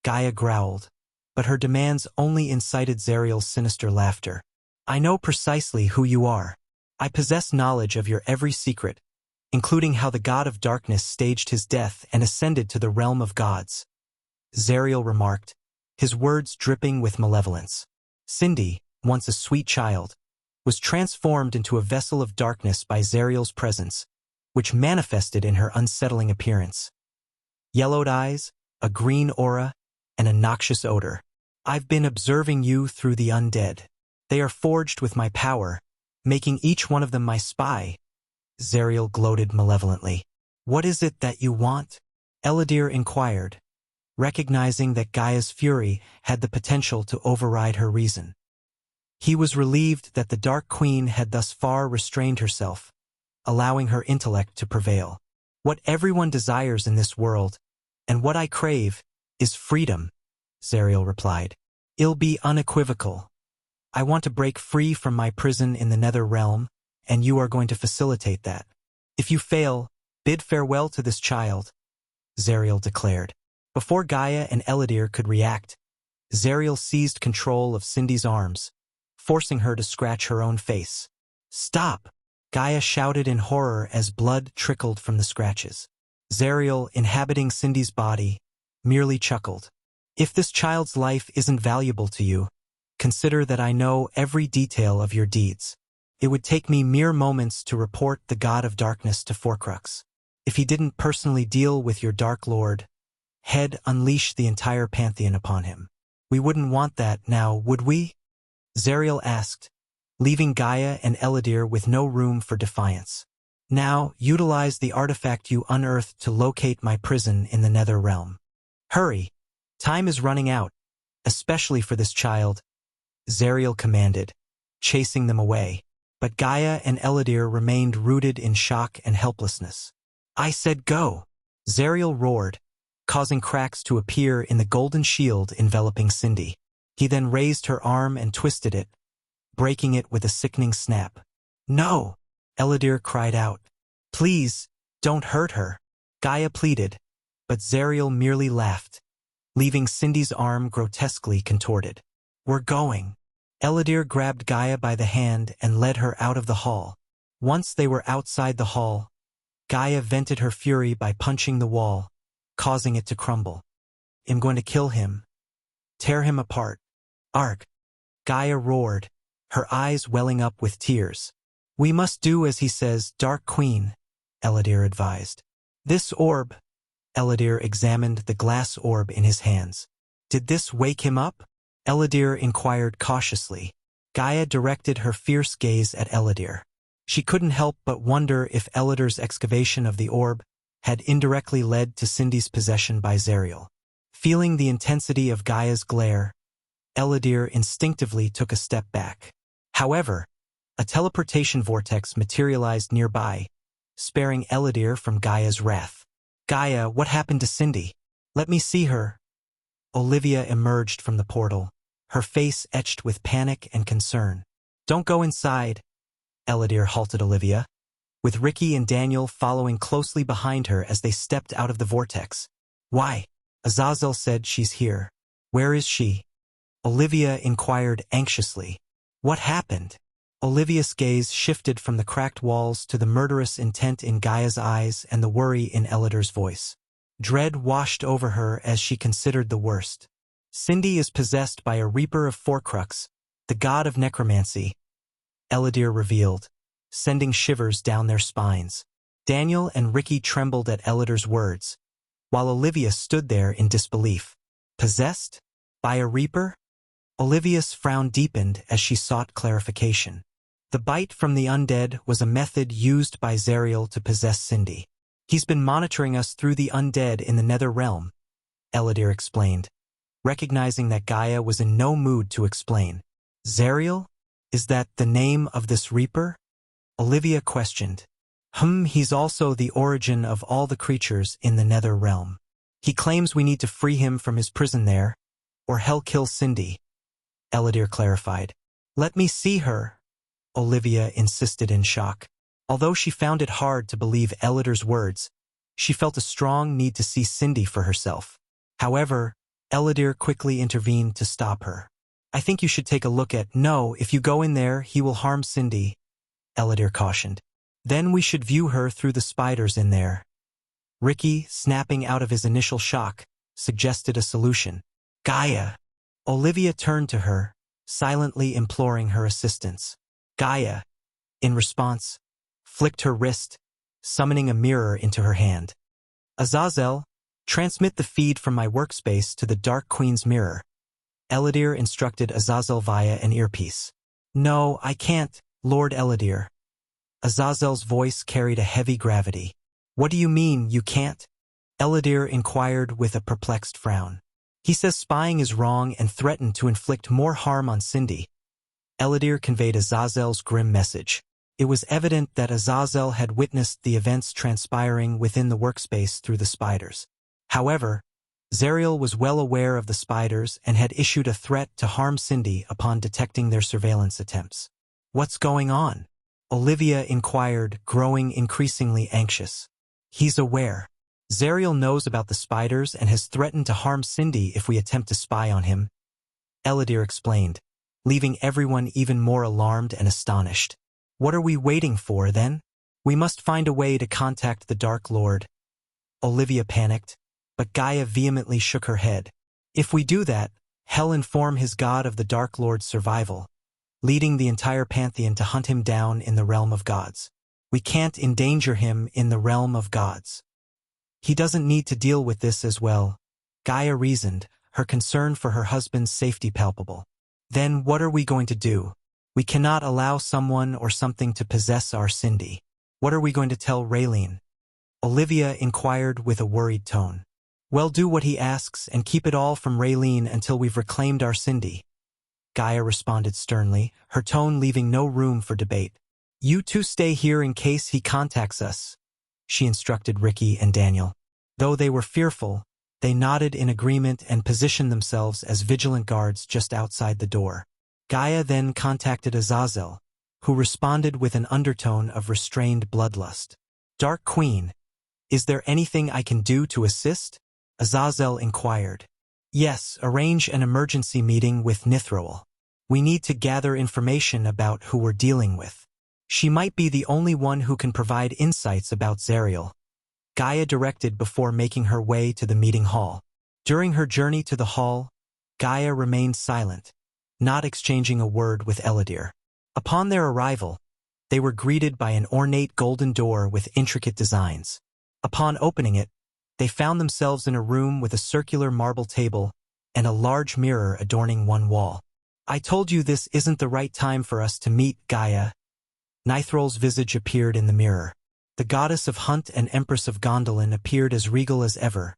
Gaia growled, but her demands only incited Zariel's sinister laughter. "I know precisely who you are. I possess knowledge of your every secret, including how the god of darkness staged his death and ascended to the realm of gods," Zariel remarked, his words dripping with malevolence. Cindy, once a sweet child, was transformed into a vessel of darkness by Zariel's presence, which manifested in her unsettling appearance. Yellowed eyes, a green aura, and a noxious odor. "I've been observing you through the undead. They are forged with my power, making each one of them my spy," Zariel gloated malevolently. "What is it that you want?" Eladir inquired, recognizing that Gaia's fury had the potential to override her reason. He was relieved that the Dark Queen had thus far restrained herself, allowing her intellect to prevail. "What everyone desires in this world, and what I crave, is freedom," Zariel replied. "It'll be unequivocal. I want to break free from my prison in the Nether Realm, and you are going to facilitate that. If you fail, bid farewell to this child," Zariel declared. Before Gaia and Eladir could react, Zariel seized control of Cindy's arms, forcing her to scratch her own face. "Stop!" Gaia shouted in horror as blood trickled from the scratches. Zariel, inhabiting Cindy's body, merely chuckled. "If this child's life isn't valuable to you, consider that I know every detail of your deeds. It would take me mere moments to report the god of darkness to Forcrux. If he didn't personally deal with your Dark Lord, he'd unleash the entire pantheon upon him. We wouldn't want that now, would we?" Zariel asked, leaving Gaia and Eladir with no room for defiance. "Now, utilize the artifact you unearthed to locate my prison in the Nether Realm. Hurry! Time is running out, especially for this child," Zariel commanded, chasing them away. But Gaia and Eladir remained rooted in shock and helplessness. "I said go!" Zariel roared, causing cracks to appear in the golden shield enveloping Cindy. He then raised her arm and twisted it, breaking it with a sickening snap. "No!" Eladir cried out. "Please, don't hurt her," Gaia pleaded, but Zariel merely laughed, leaving Cindy's arm grotesquely contorted. "We're going." Eladir grabbed Gaia by the hand and led her out of the hall. Once they were outside the hall, Gaia vented her fury by punching the wall, causing it to crumble. "I'm going to kill him. Tear him apart. Arg!" Gaia roared, her eyes welling up with tears. We must do as he says, Dark Queen, Eladir advised. This orb, Eladir examined the glass orb in his hands. Did this wake him up? Eladir inquired cautiously. Gaia directed her fierce gaze at Eladir. She couldn't help but wonder if Eladir's excavation of the orb had indirectly led to Cindy's possession by Zariel. Feeling the intensity of Gaia's glare, Eladir instinctively took a step back. However, a teleportation vortex materialized nearby, sparing Eladir from Gaia's wrath. Gaia, what happened to Cindy? Let me see her. Olivia emerged from the portal, her face etched with panic and concern. Don't go inside, Eladir halted Olivia, with Ricky and Daniel following closely behind her as they stepped out of the vortex. Why? Azazel said she's here. Where is she? Olivia inquired anxiously. What happened? Olivia's gaze shifted from the cracked walls to the murderous intent in Gaia's eyes and the worry in Eladir's voice. Dread washed over her as she considered the worst. Cindy is possessed by a Reaper of Forcrux, the god of necromancy, Eladir revealed, sending shivers down their spines. Daniel and Ricky trembled at Eladir's words, while Olivia stood there in disbelief. Possessed? By a Reaper? Olivia's frown deepened as she sought clarification. The bite from the undead was a method used by Zariel to possess Cindy. He's been monitoring us through the undead in the Nether Realm, Eladir explained, recognizing that Gaia was in no mood to explain. Zariel? Is that the name of this Reaper? Olivia questioned. He's also the origin of all the creatures in the Nether Realm. He claims we need to free him from his prison there, or hell kill Cindy, Eladir clarified. Let me see her, Olivia insisted in shock. Although she found it hard to believe Eladir's words, she felt a strong need to see Cindy for herself. However, Eladir quickly intervened to stop her. I think you should take a look at— No, if you go in there, he will harm Cindy, Eladir cautioned. Then we should view her through the spiders in there. Ricky, snapping out of his initial shock, suggested a solution. Gaia. Olivia turned to her, silently imploring her assistance. Gaia, in response, flicked her wrist, summoning a mirror into her hand. Azazel, transmit the feed from my workspace to the Dark Queen's mirror. Eladir instructed Azazel via an earpiece. No, I can't, Lord Eladir. Azazel's voice carried a heavy gravity. What do you mean, you can't? Eladir inquired with a perplexed frown. He says spying is wrong and threatened to inflict more harm on Cindy. Eladir conveyed Azazel's grim message. It was evident that Azazel had witnessed the events transpiring within the workspace through the spiders. However, Zariel was well aware of the spiders and had issued a threat to harm Cindy upon detecting their surveillance attempts. What's going on? Olivia inquired, growing increasingly anxious. He's aware. Zariel knows about the spiders and has threatened to harm Cindy if we attempt to spy on him, Eladir explained, leaving everyone even more alarmed and astonished. What are we waiting for, then? We must find a way to contact the Dark Lord. Olivia panicked, but Gaia vehemently shook her head. If we do that, Hell inform his god of the Dark Lord's survival, leading the entire pantheon to hunt him down in the realm of gods. We can't endanger him in the realm of gods. He doesn't need to deal with this as well, Gaia reasoned, her concern for her husband's safety palpable. Then what are we going to do? We cannot allow someone or something to possess our Cindy. What are we going to tell Raylene? Olivia inquired with a worried tone. Well, do what he asks and keep it all from Raylene until we've reclaimed our Cindy. Gaia responded sternly, her tone leaving no room for debate. You two stay here in case he contacts us, she instructed Ricky and Daniel. Though they were fearful, they nodded in agreement and positioned themselves as vigilant guards just outside the door. Gaia then contacted Azazel, who responded with an undertone of restrained bloodlust. Dark Queen, is there anything I can do to assist? Azazel inquired. Yes, arrange an emergency meeting with Nithroel. We need to gather information about who we're dealing with. She might be the only one who can provide insights about Zariel, Gaia directed before making her way to the meeting hall. During her journey to the hall, Gaia remained silent, not exchanging a word with Eladir. Upon their arrival, they were greeted by an ornate golden door with intricate designs. Upon opening it, they found themselves in a room with a circular marble table and a large mirror adorning one wall. "I told you this isn't the right time for us to meet, Gaia." Nithrol's visage appeared in the mirror. The goddess of Hunt and Empress of Gondolin appeared as regal as ever,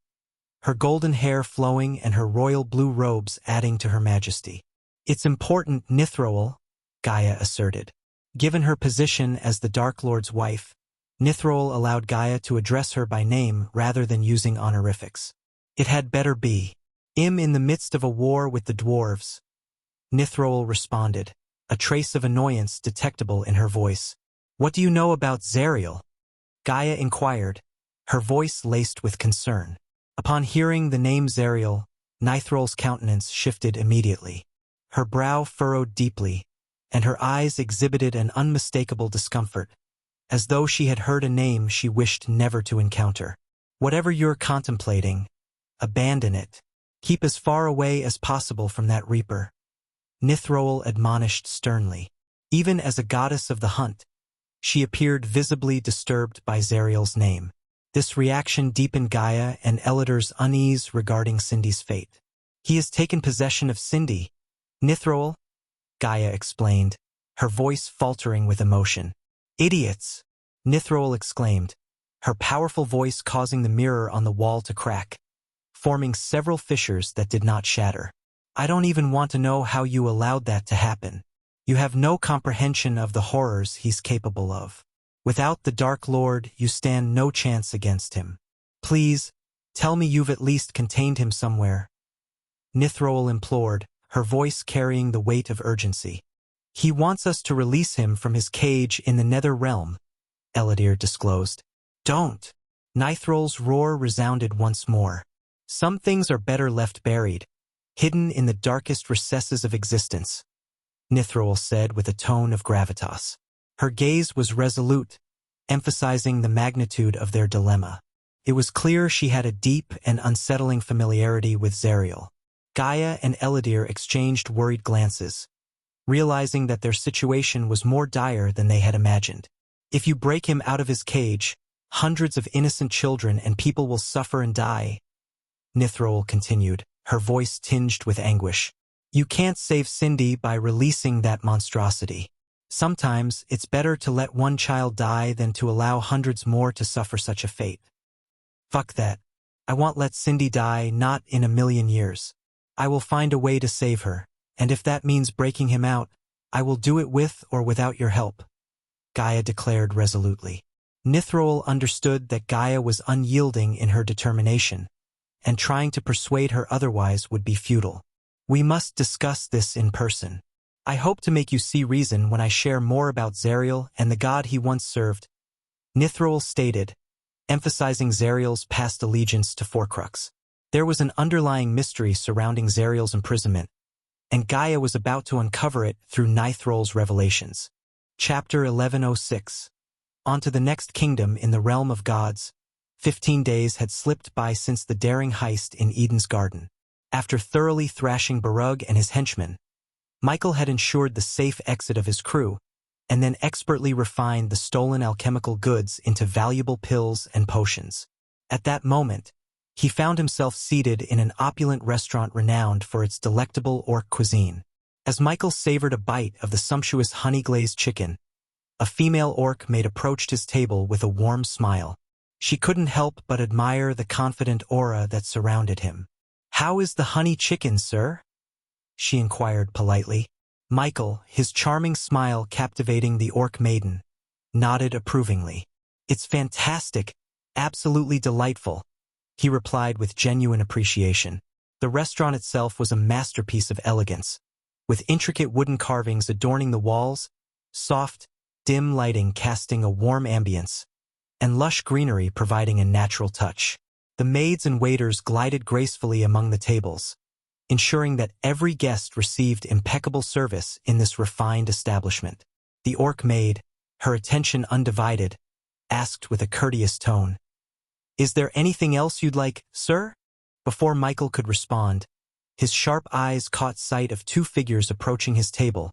her golden hair flowing and her royal blue robes adding to her majesty. "It's important, Nithrol," Gaia asserted. Given her position as the Dark Lord's wife, Nithrol allowed Gaia to address her by name rather than using honorifics. "It had better be. I'm in the midst of a war with the dwarves," Nithrol responded, a trace of annoyance detectable in her voice. "What do you know about Zariel?" Gaia inquired, her voice laced with concern. Upon hearing the name Zariel, Nithrol's countenance shifted immediately. Her brow furrowed deeply, and her eyes exhibited an unmistakable discomfort, as though she had heard a name she wished never to encounter. "Whatever you're contemplating, abandon it. Keep as far away as possible from that reaper," Nithrol admonished sternly. Even as a goddess of the hunt, she appeared visibly disturbed by Zariel's name. This reaction deepened Gaia and Eladir's unease regarding Cindy's fate. "He has taken possession of Cindy, Nithrol," Gaia explained, her voice faltering with emotion. "Idiots!" Nithrol exclaimed, her powerful voice causing the mirror on the wall to crack, forming several fissures that did not shatter. "I don't even want to know how you allowed that to happen. You have no comprehension of the horrors he's capable of. Without the Dark Lord, you stand no chance against him. Please, tell me you've at least contained him somewhere," Nithrol implored, her voice carrying the weight of urgency. "He wants us to release him from his cage in the Nether Realm," Eladir disclosed. "Don't!" Nithrol's roar resounded once more. "Some things are better left buried, hidden in the darkest recesses of existence," Nithrol said with a tone of gravitas. Her gaze was resolute, emphasizing the magnitude of their dilemma. It was clear she had a deep and unsettling familiarity with Zariel. Gaia and Eladir exchanged worried glances, realizing that their situation was more dire than they had imagined. "If you break him out of his cage, hundreds of innocent children and people will suffer and die," Nithrol continued, her voice tinged with anguish. "You can't save Cindy by releasing that monstrosity. Sometimes it's better to let one child die than to allow hundreds more to suffer such a fate." "Fuck that. I won't let Cindy die, not in a million years. I will find a way to save her, and if that means breaking him out, I will do it with or without your help," Gaia declared resolutely. Nithrol understood that Gaia was unyielding in her determination, and trying to persuade her otherwise would be futile. "We must discuss this in person. I hope to make you see reason when I share more about Zariel and the god he once served," Nithrol stated, emphasizing Zariel's past allegiance to Forcrux. There was an underlying mystery surrounding Zariel's imprisonment, and Gaia was about to uncover it through Nithrol's revelations. Chapter 1106. On to the next kingdom in the realm of gods. 15 days had slipped by since the daring heist in Eden's garden. After thoroughly thrashing Barug and his henchmen, Michael had ensured the safe exit of his crew, and then expertly refined the stolen alchemical goods into valuable pills and potions. At that moment, he found himself seated in an opulent restaurant renowned for its delectable orc cuisine. As Michael savored a bite of the sumptuous honey-glazed chicken, a female orc maid approached his table with a warm smile. She couldn't help but admire the confident aura that surrounded him. "How is the honey chicken, sir?" she inquired politely. Michael, his charming smile captivating the orc maiden, nodded approvingly. "It's fantastic, absolutely delightful," he replied with genuine appreciation. The restaurant itself was a masterpiece of elegance, with intricate wooden carvings adorning the walls, soft, dim lighting casting a warm ambience, and lush greenery providing a natural touch. The maids and waiters glided gracefully among the tables, ensuring that every guest received impeccable service in this refined establishment. The orc maid, her attention undivided, asked with a courteous tone, "Is there anything else you'd like, sir?" Before Michael could respond, His sharp eyes caught sight of two figures approaching his table,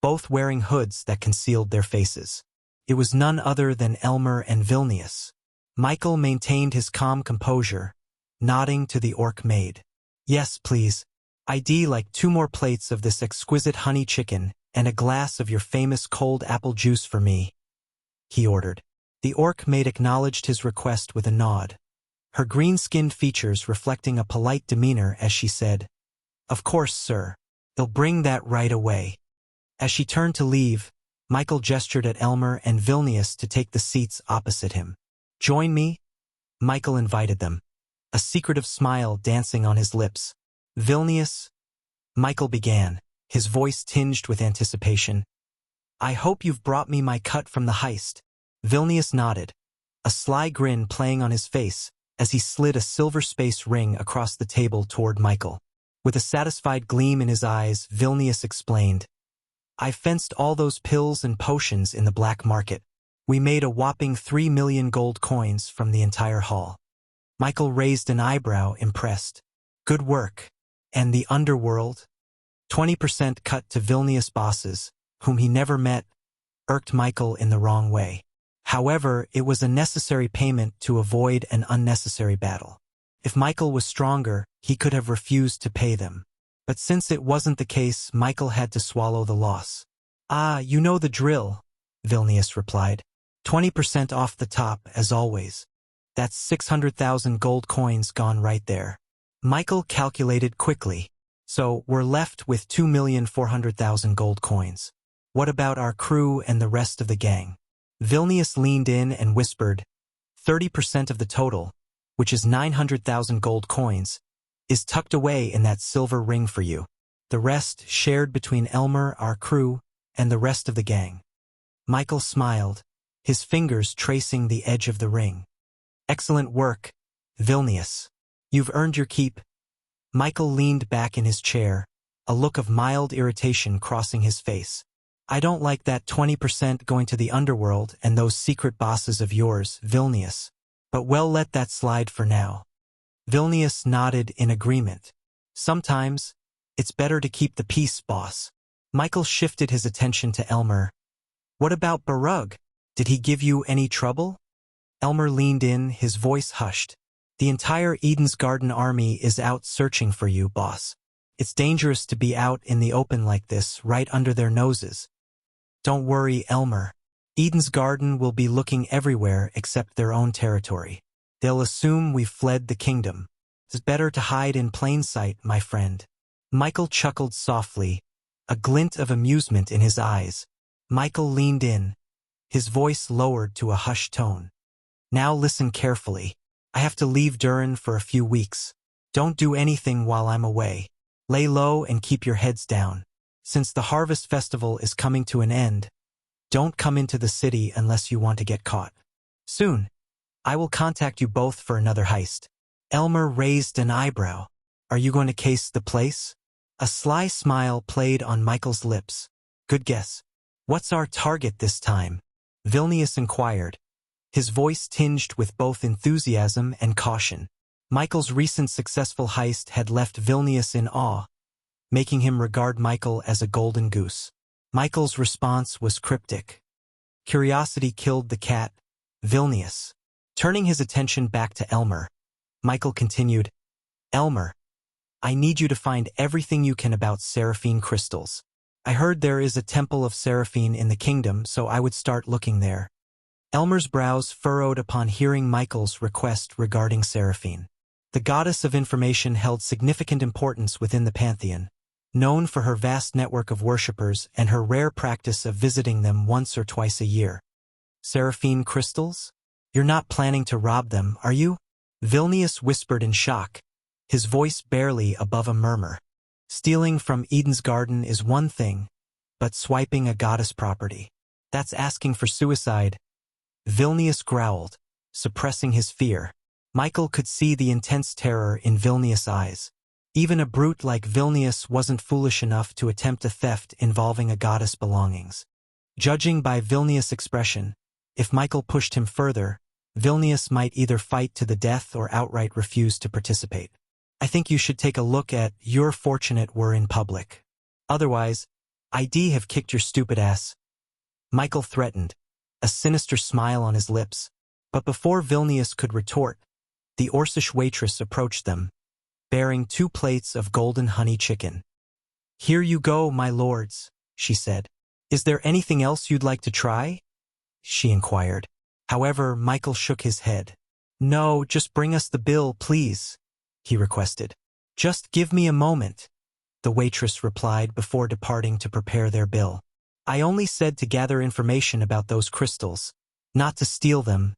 both wearing hoods that concealed their faces. It was none other than Elmer and Vilnius. Michael maintained his calm composure, nodding to the orc maid. "Yes, please. I'd like 2 more plates of this exquisite honey chicken and a glass of your famous cold apple juice for me," he ordered. The orc maid acknowledged his request with a nod, her green-skinned features reflecting a polite demeanor as she said, "Of course, sir. They'll bring that right away." As she turned to leave, Michael gestured at Elmer and Vilnius to take the seats opposite him. "Join me?" Michael invited them, a secretive smile dancing on his lips. "Vilnius," Michael began, his voice tinged with anticipation. "I hope you've brought me my cut from the heist." Vilnius nodded, a sly grin playing on his face as he slid a silver space ring across the table toward Michael. With a satisfied gleam in his eyes, Vilnius explained, "I fenced all those pills and potions in the black market. We made a whopping 3 million gold coins from the entire haul." Michael raised an eyebrow, impressed. "Good work. And the underworld?" 20% cut to Vilnius bosses, whom he never met, irked Michael in the wrong way. However, it was a necessary payment to avoid an unnecessary battle. If Michael was stronger, he could have refused to pay them. But since it wasn't the case, Michael had to swallow the loss. "Ah, you know the drill," Vilnius replied. 20% off the top, as always. That's 600,000 gold coins gone right there. Michael calculated quickly. "So we're left with 2,400,000 gold coins. What about our crew and the rest of the gang?" Vilnius leaned in and whispered, 30% of the total, which is 900,000 gold coins, is tucked away in that silver ring for you. The rest shared between Elmer, our crew, and the rest of the gang." Michael smiled, his fingers tracing the edge of the ring. "Excellent work, Vilnius. You've earned your keep." Michael leaned back in his chair, a look of mild irritation crossing his face. "I don't like that 20% going to the underworld and those secret bosses of yours, Vilnius. But we'll let that slide for now." Vilnius nodded in agreement. "Sometimes, it's better to keep the peace, boss." Michael shifted his attention to Elmer. "What about Barug? Did he give you any trouble?" Elmer leaned in, his voice hushed. "The entire Eden's Garden army is out searching for you, boss. It's dangerous to be out in the open like this, right under their noses." "Don't worry, Elmer. Eden's Garden will be looking everywhere except their own territory. They'll assume we've fled the kingdom. It's better to hide in plain sight, my friend." Michael chuckled softly, a glint of amusement in his eyes. Michael leaned in, his voice lowered to a hushed tone. "Now listen carefully. I have to leave Durin for a few weeks. Don't do anything while I'm away. Lay low and keep your heads down. Since the Harvest Festival is coming to an end, don't come into the city unless you want to get caught. Soon, I will contact you both for another heist." Elmer raised an eyebrow. "Are you going to case the place?" A sly smile played on Michael's lips. "Good guess. What's our target this time?" Vilnius inquired, his voice tinged with both enthusiasm and caution. Michael's recent successful heist had left Vilnius in awe, making him regard Michael as a golden goose. Michael's response was cryptic. Curiosity killed the cat, Vilnius. Turning his attention back to Elmer, Michael continued, "Elmer, I need you to find everything you can about Seraphine crystals. I heard there is a temple of Seraphine in the kingdom, so I would start looking there." Elmer's brows furrowed upon hearing Michael's request regarding Seraphine. The goddess of information held significant importance within the pantheon, known for her vast network of worshippers and her rare practice of visiting them once or twice a year. "Seraphine crystals? You're not planning to rob them, are you?" Vilnius whispered in shock, his voice barely above a murmur. "Stealing from Eden's Garden is one thing, but swiping a goddess property, that's asking for suicide." Vilnius growled, suppressing his fear. Michael could see the intense terror in Vilnius' eyes. Even a brute like Vilnius wasn't foolish enough to attempt a theft involving a goddess' belongings. Judging by Vilnius' expression, if Michael pushed him further, Vilnius might either fight to the death or outright refuse to participate. I think you should take a look at you're fortunate we're in public. Otherwise, I'd have kicked your stupid ass. Michael threatened, a sinister smile on his lips. But before Vilnius could retort, the Orcish waitress approached them, bearing 2 plates of golden honey chicken. Here you go, my lords, she said. Is there anything else you'd like to try? She inquired. However, Michael shook his head. No, just bring us the bill, please, he requested. Just give me a moment, the waitress replied before departing to prepare their bill. I only said to gather information about those crystals, not to steal them,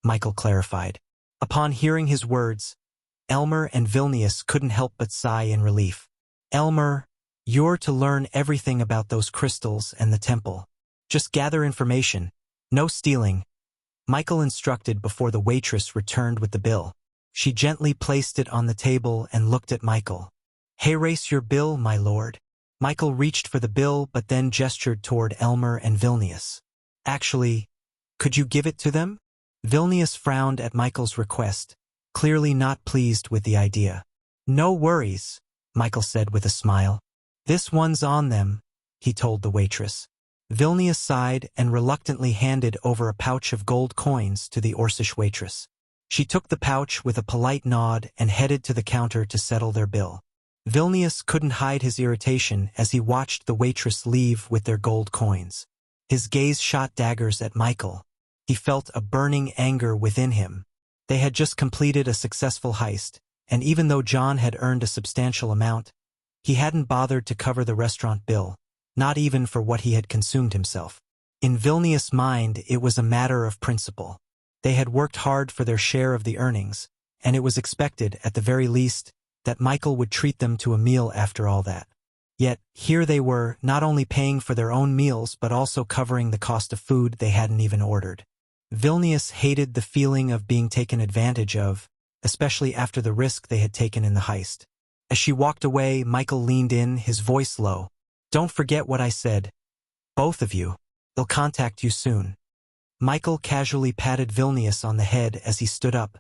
Michael clarified. Upon hearing his words, Elmer and Vilnius couldn't help but sigh in relief. Elmer, you're to learn everything about those crystals and the temple. Just gather information, no stealing, Michael instructed before the waitress returned with the bill. She gently placed it on the table and looked at Michael. Hey, race your bill, my lord. Michael reached for the bill but then gestured toward Elmer and Vilnius. Actually, could you give it to them? Vilnius frowned at Michael's request, clearly not pleased with the idea. No worries, Michael said with a smile. This one's on them, he told the waitress. Vilnius sighed and reluctantly handed over a pouch of gold coins to the Orcish waitress. She took the pouch with a polite nod and headed to the counter to settle their bill. Vilnius couldn't hide his irritation as he watched the waitress leave with their gold coins. His gaze shot daggers at Michael. He felt a burning anger within him. They had just completed a successful heist, and even though John had earned a substantial amount, he hadn't bothered to cover the restaurant bill, not even for what he had consumed himself. In Vilnius' mind, it was a matter of principle. They had worked hard for their share of the earnings, and it was expected, at the very least, that Michael would treat them to a meal after all that. Yet, here they were, not only paying for their own meals but also covering the cost of food they hadn't even ordered. Vilnius hated the feeling of being taken advantage of, especially after the risk they had taken in the heist. As she walked away, Michael leaned in, his voice low. Don't forget what I said. Both of you. They'll contact you soon. Michael casually patted Vilnius on the head as he stood up,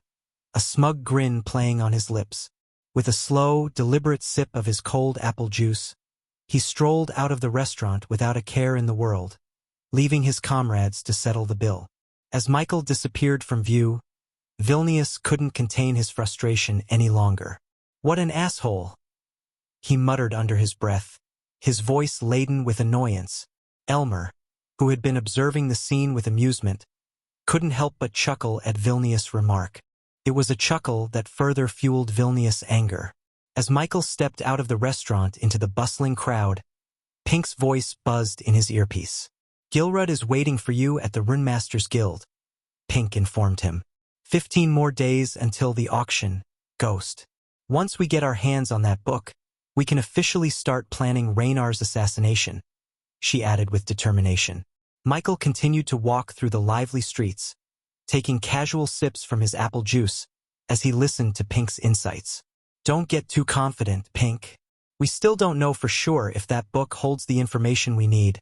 a smug grin playing on his lips. With a slow, deliberate sip of his cold apple juice, he strolled out of the restaurant without a care in the world, leaving his comrades to settle the bill. As Michael disappeared from view, Vilnius couldn't contain his frustration any longer. What an asshole, he muttered under his breath, his voice laden with annoyance. Elmer, who had been observing the scene with amusement, couldn't help but chuckle at Vilnius' remark. It was a chuckle that further fueled Vilnius' anger. As Michael stepped out of the restaurant into the bustling crowd, Pink's voice buzzed in his earpiece. Gilrud is waiting for you at the Runemaster's Guild, Pink informed him. 15 more days until the auction, Ghost. Once we get our hands on that book, we can officially start planning Raynar's assassination, she added with determination. Michael continued to walk through the lively streets, taking casual sips from his apple juice as he listened to Pink's insights. Don't get too confident, Pink. We still don't know for sure if that book holds the information we need,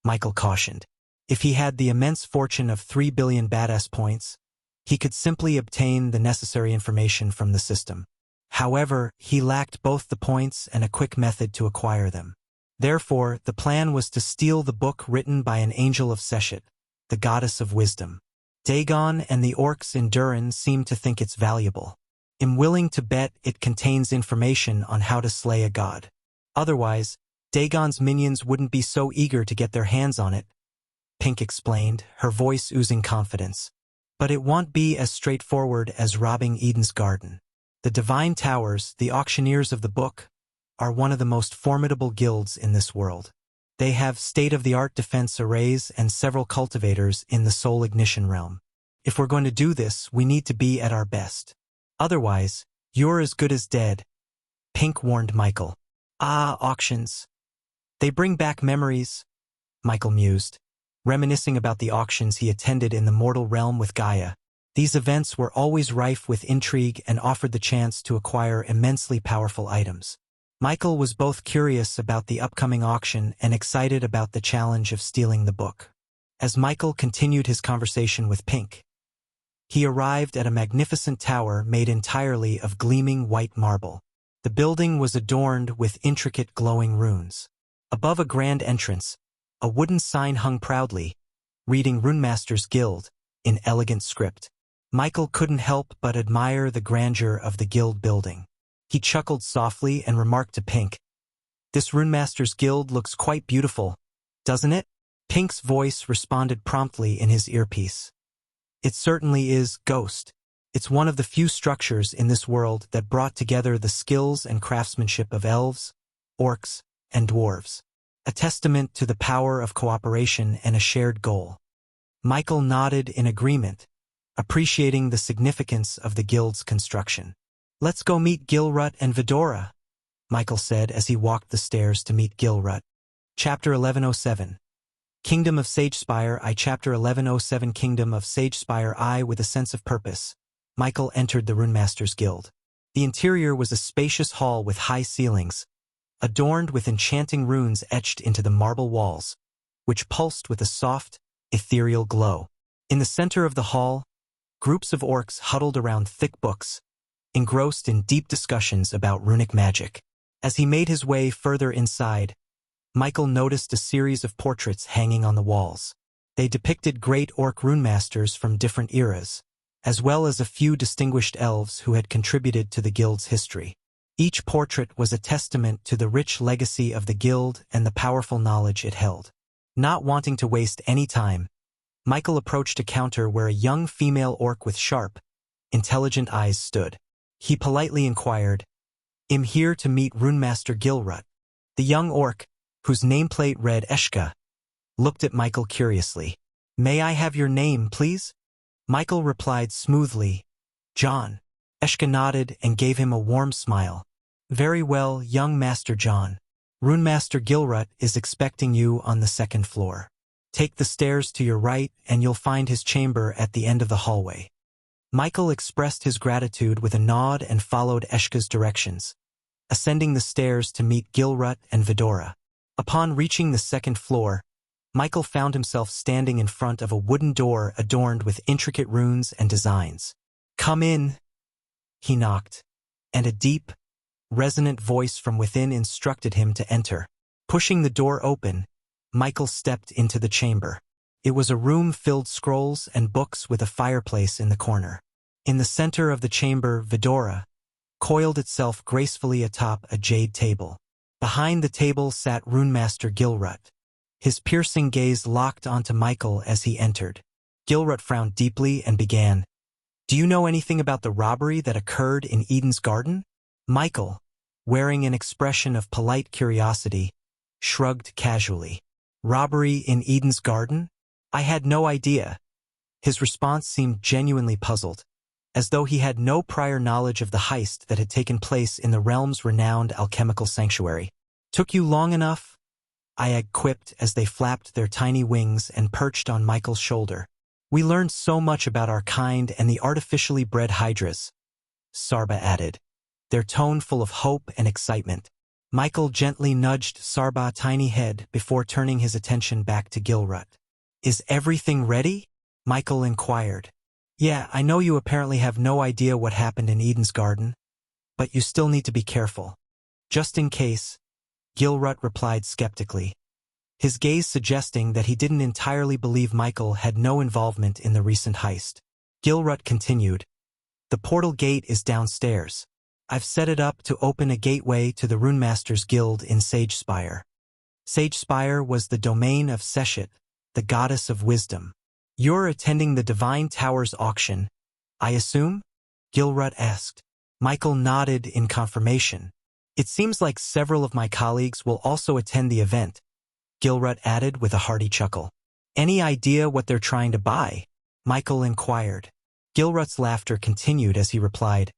Michael cautioned. If he had the immense fortune of 3 billion badass points, he could simply obtain the necessary information from the system. However, he lacked both the points and a quick method to acquire them. Therefore, the plan was to steal the book written by an angel of Seshet, the goddess of wisdom. Dagon and the orcs in Durin seemed to think it's valuable. I'm willing to bet it contains information on how to slay a god. Otherwise, Dagon's minions wouldn't be so eager to get their hands on it, Pink explained, her voice oozing confidence. But it won't be as straightforward as robbing Eden's garden. The Divine Towers, the auctioneers of the book, are one of the most formidable guilds in this world. They have state-of-the-art defense arrays and several cultivators in the Soul Ignition realm. If we're going to do this, we need to be at our best. Otherwise, you're as good as dead, Pink warned Michael. Ah, auctions. They bring back memories, Michael mused, reminiscing about the auctions he attended in the mortal realm with Gaia. These events were always rife with intrigue and offered the chance to acquire immensely powerful items. Michael was both curious about the upcoming auction and excited about the challenge of stealing the book. As Michael continued his conversation with Pink, He arrived at a magnificent tower made entirely of gleaming white marble. The building was adorned with intricate glowing runes. Above a grand entrance, a wooden sign hung proudly, reading Runemaster's Guild, in elegant script. Michael couldn't help but admire the grandeur of the guild building. He chuckled softly and remarked to Pink, "This Runemaster's Guild looks quite beautiful, doesn't it?" Pink's voice responded promptly in his earpiece. "It certainly is, Ghost. It's one of the few structures in this world that brought together the skills and craftsmanship of elves, orcs, and dwarves. A testament to the power of cooperation and a shared goal." Michael nodded in agreement, appreciating the significance of the guild's construction. "Let's go meet Gilrut and Vidora," Michael said as he walked the stairs to meet Gilrut. Chapter 1107. Kingdom of Sagespire I. Chapter 1107. Kingdom of Sagespire I. With a sense of purpose, Michael entered the Runemaster's Guild. The interior was a spacious hall with high ceilings, adorned with enchanting runes etched into the marble walls, which pulsed with a soft, ethereal glow. In the center of the hall, groups of orcs huddled around thick books, engrossed in deep discussions about runic magic. As he made his way further inside, Michael noticed a series of portraits hanging on the walls. They depicted great orc runemasters from different eras, as well as a few distinguished elves who had contributed to the guild's history. Each portrait was a testament to the rich legacy of the guild and the powerful knowledge it held. Not wanting to waste any time, Michael approached a counter where a young female orc with sharp, intelligent eyes stood. He politely inquired, "I'm here to meet Runemaster Gilrut." The young orc, whose nameplate read Eshka, looked at Michael curiously. "May I have your name, please?" Michael replied smoothly, "John." Eshka nodded and gave him a warm smile. "Very well, young Master John. Runemaster Gilrut is expecting you on the second floor. Take the stairs to your right and you'll find his chamber at the end of the hallway." Michael expressed his gratitude with a nod and followed Eshka's directions, ascending the stairs to meet Gilrut and Vidora. Upon reaching the second floor, Michael found himself standing in front of a wooden door adorned with intricate runes and designs. "Come in," he knocked, and a deep, resonant voice from within instructed him to enter. Pushing the door open, Michael stepped into the chamber. It was a room filled with scrolls and books with a fireplace in the corner. In the center of the chamber, Vidora coiled itself gracefully atop a jade table. Behind the table sat Runemaster Gilrut, his piercing gaze locked onto Michael as he entered. Gilrut frowned deeply and began, "Do you know anything about the robbery that occurred in Eden's Garden?" Michael, wearing an expression of polite curiosity, shrugged casually. "Robbery in Eden's Garden? I had no idea." His response seemed genuinely puzzled, as though he had no prior knowledge of the heist that had taken place in the realm's renowned alchemical sanctuary. "Took you long enough?" Ayag quipped as they flapped their tiny wings and perched on Michael's shoulder. "We learned so much about our kind and the artificially bred hydras," Sarba added, their tone full of hope and excitement. Michael gently nudged Sarba's tiny head before turning his attention back to Gilrut. "Is everything ready?" Michael inquired. "Yeah, I know you apparently have no idea what happened in Eden's Garden, but you still need to be careful. Just in case," Gilrut replied skeptically, his gaze suggesting that he didn't entirely believe Michael had no involvement in the recent heist. Gilrut continued, "The portal gate is downstairs. I've set it up to open a gateway to the Runemaster's Guild in Sagespire." Sagespire was the domain of Seshet, the goddess of wisdom. "You're attending the Divine Tower's auction, I assume?" Gilrut asked. Michael nodded in confirmation. "It seems like several of my colleagues will also attend the event," Gilrut added with a hearty chuckle. "Any idea what they're trying to buy?" Michael inquired. Gilrut's laughter continued as he replied,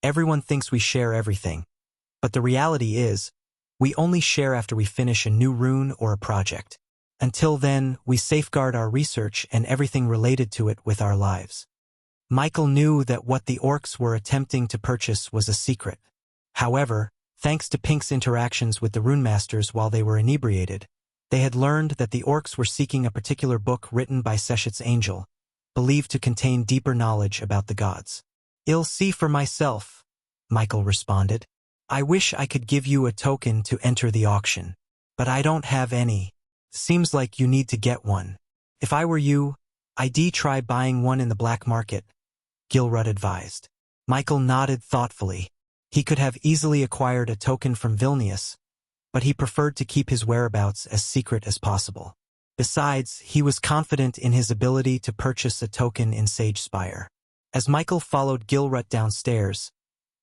"Everyone thinks we share everything, but the reality is, we only share after we finish a new rune or a project. Until then, we safeguard our research and everything related to it with our lives." Michael knew that what the orcs were attempting to purchase was a secret. However, thanks to Pink's interactions with the runemasters while they were inebriated, they had learned that the orcs were seeking a particular book written by Seshet's angel, believed to contain deeper knowledge about the gods. "I'll see for myself," Michael responded. "I wish I could give you a token to enter the auction, but I don't have any. Seems like you need to get one. If I were you, I'd try buying one in the black market," Gilrut advised. Michael nodded thoughtfully. He could have easily acquired a token from Vilnius, but he preferred to keep his whereabouts as secret as possible. Besides, he was confident in his ability to purchase a token in Sage Spire. As Michael followed Gilrut downstairs,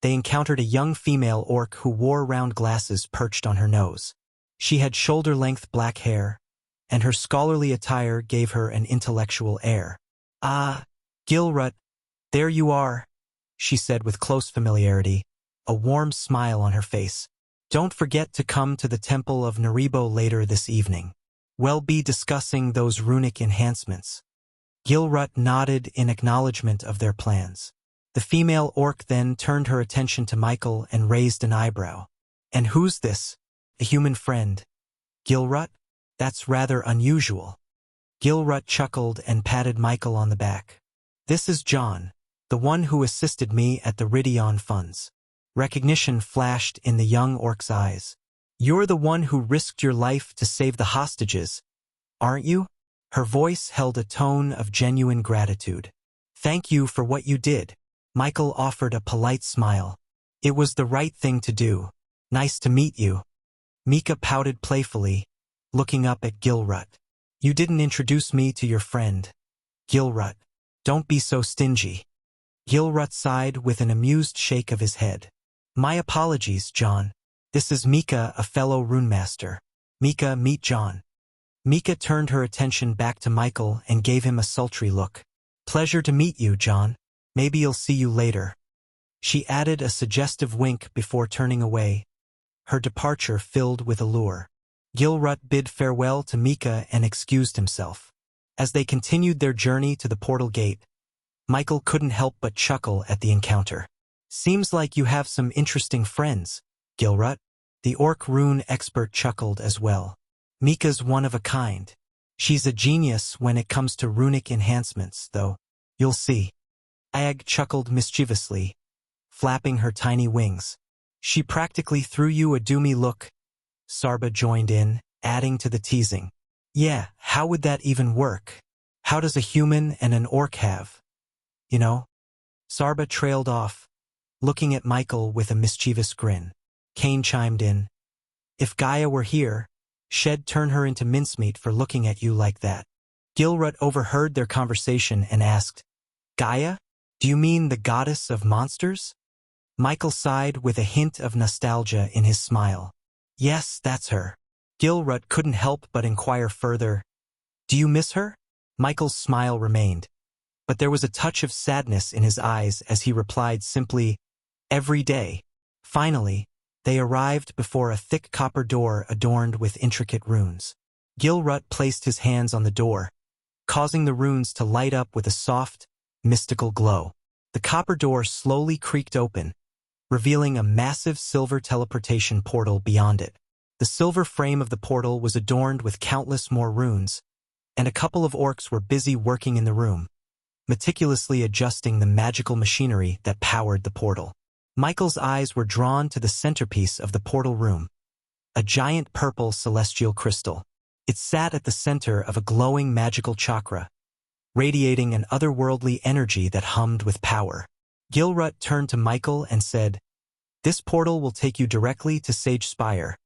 they encountered a young female orc who wore round glasses perched on her nose. She had shoulder-length black hair, and her scholarly attire gave her an intellectual air. "Ah, Gilrut, there you are," she said with close familiarity, a warm smile on her face. "Don't forget to come to the Temple of Naribo later this evening. We'll be discussing those runic enhancements." Gilrut nodded in acknowledgement of their plans. The female orc then turned her attention to Michael and raised an eyebrow. "And who's this? A human friend? Gilrut? That's rather unusual." Gilrut chuckled and patted Michael on the back. "This is John, the one who assisted me at the Ridion funds." Recognition flashed in the young orc's eyes. "You're the one who risked your life to save the hostages, aren't you?" Her voice held a tone of genuine gratitude. "Thank you for what you did." Michael offered a polite smile. "It was the right thing to do. Nice to meet you." Mika pouted playfully, looking up at Gilrut. "You didn't introduce me to your friend." "Gilrut, don't be so stingy." Gilrut sighed with an amused shake of his head. "My apologies, John. This is Mika, a fellow runemaster. Mika, meet John." Mika turned her attention back to Michael and gave him a sultry look. "Pleasure to meet you, John. Maybe I'll see you later." She added a suggestive wink before turning away, her departure filled with allure. Gilrut bid farewell to Mika and excused himself. As they continued their journey to the portal gate, Michael couldn't help but chuckle at the encounter. "Seems like you have some interesting friends, Gilrut." The orc rune expert chuckled as well. "Mika's one of a kind. She's a genius when it comes to runic enhancements, though. You'll see." Ag chuckled mischievously, flapping her tiny wings. "She practically threw you a doomy look." Sarba joined in, adding to the teasing. "Yeah, how would that even work? How does a human and an orc have? You know?" Sarba trailed off, looking at Michael with a mischievous grin. Kane chimed in. "If Gaia were here, she'd turn her into mincemeat for looking at you like that." Gilrut overheard their conversation and asked, "Gaia? Do you mean the goddess of monsters?" Michael sighed with a hint of nostalgia in his smile. "Yes, that's her." Gilrut couldn't help but inquire further, "Do you miss her?" Michael's smile remained, but there was a touch of sadness in his eyes as he replied simply, "Every day." Finally, they arrived before a thick copper door adorned with intricate runes. Gilrut placed his hands on the door, causing the runes to light up with a soft, mystical glow. The copper door slowly creaked open, revealing a massive silver teleportation portal beyond it. The silver frame of the portal was adorned with countless more runes, and a couple of orcs were busy working in the room, meticulously adjusting the magical machinery that powered the portal. Michael's eyes were drawn to the centerpiece of the portal room, a giant purple celestial crystal. It sat at the center of a glowing magical chakra, radiating an otherworldly energy that hummed with power. Gilrut turned to Michael and said, "This portal will take you directly to Sage Spire,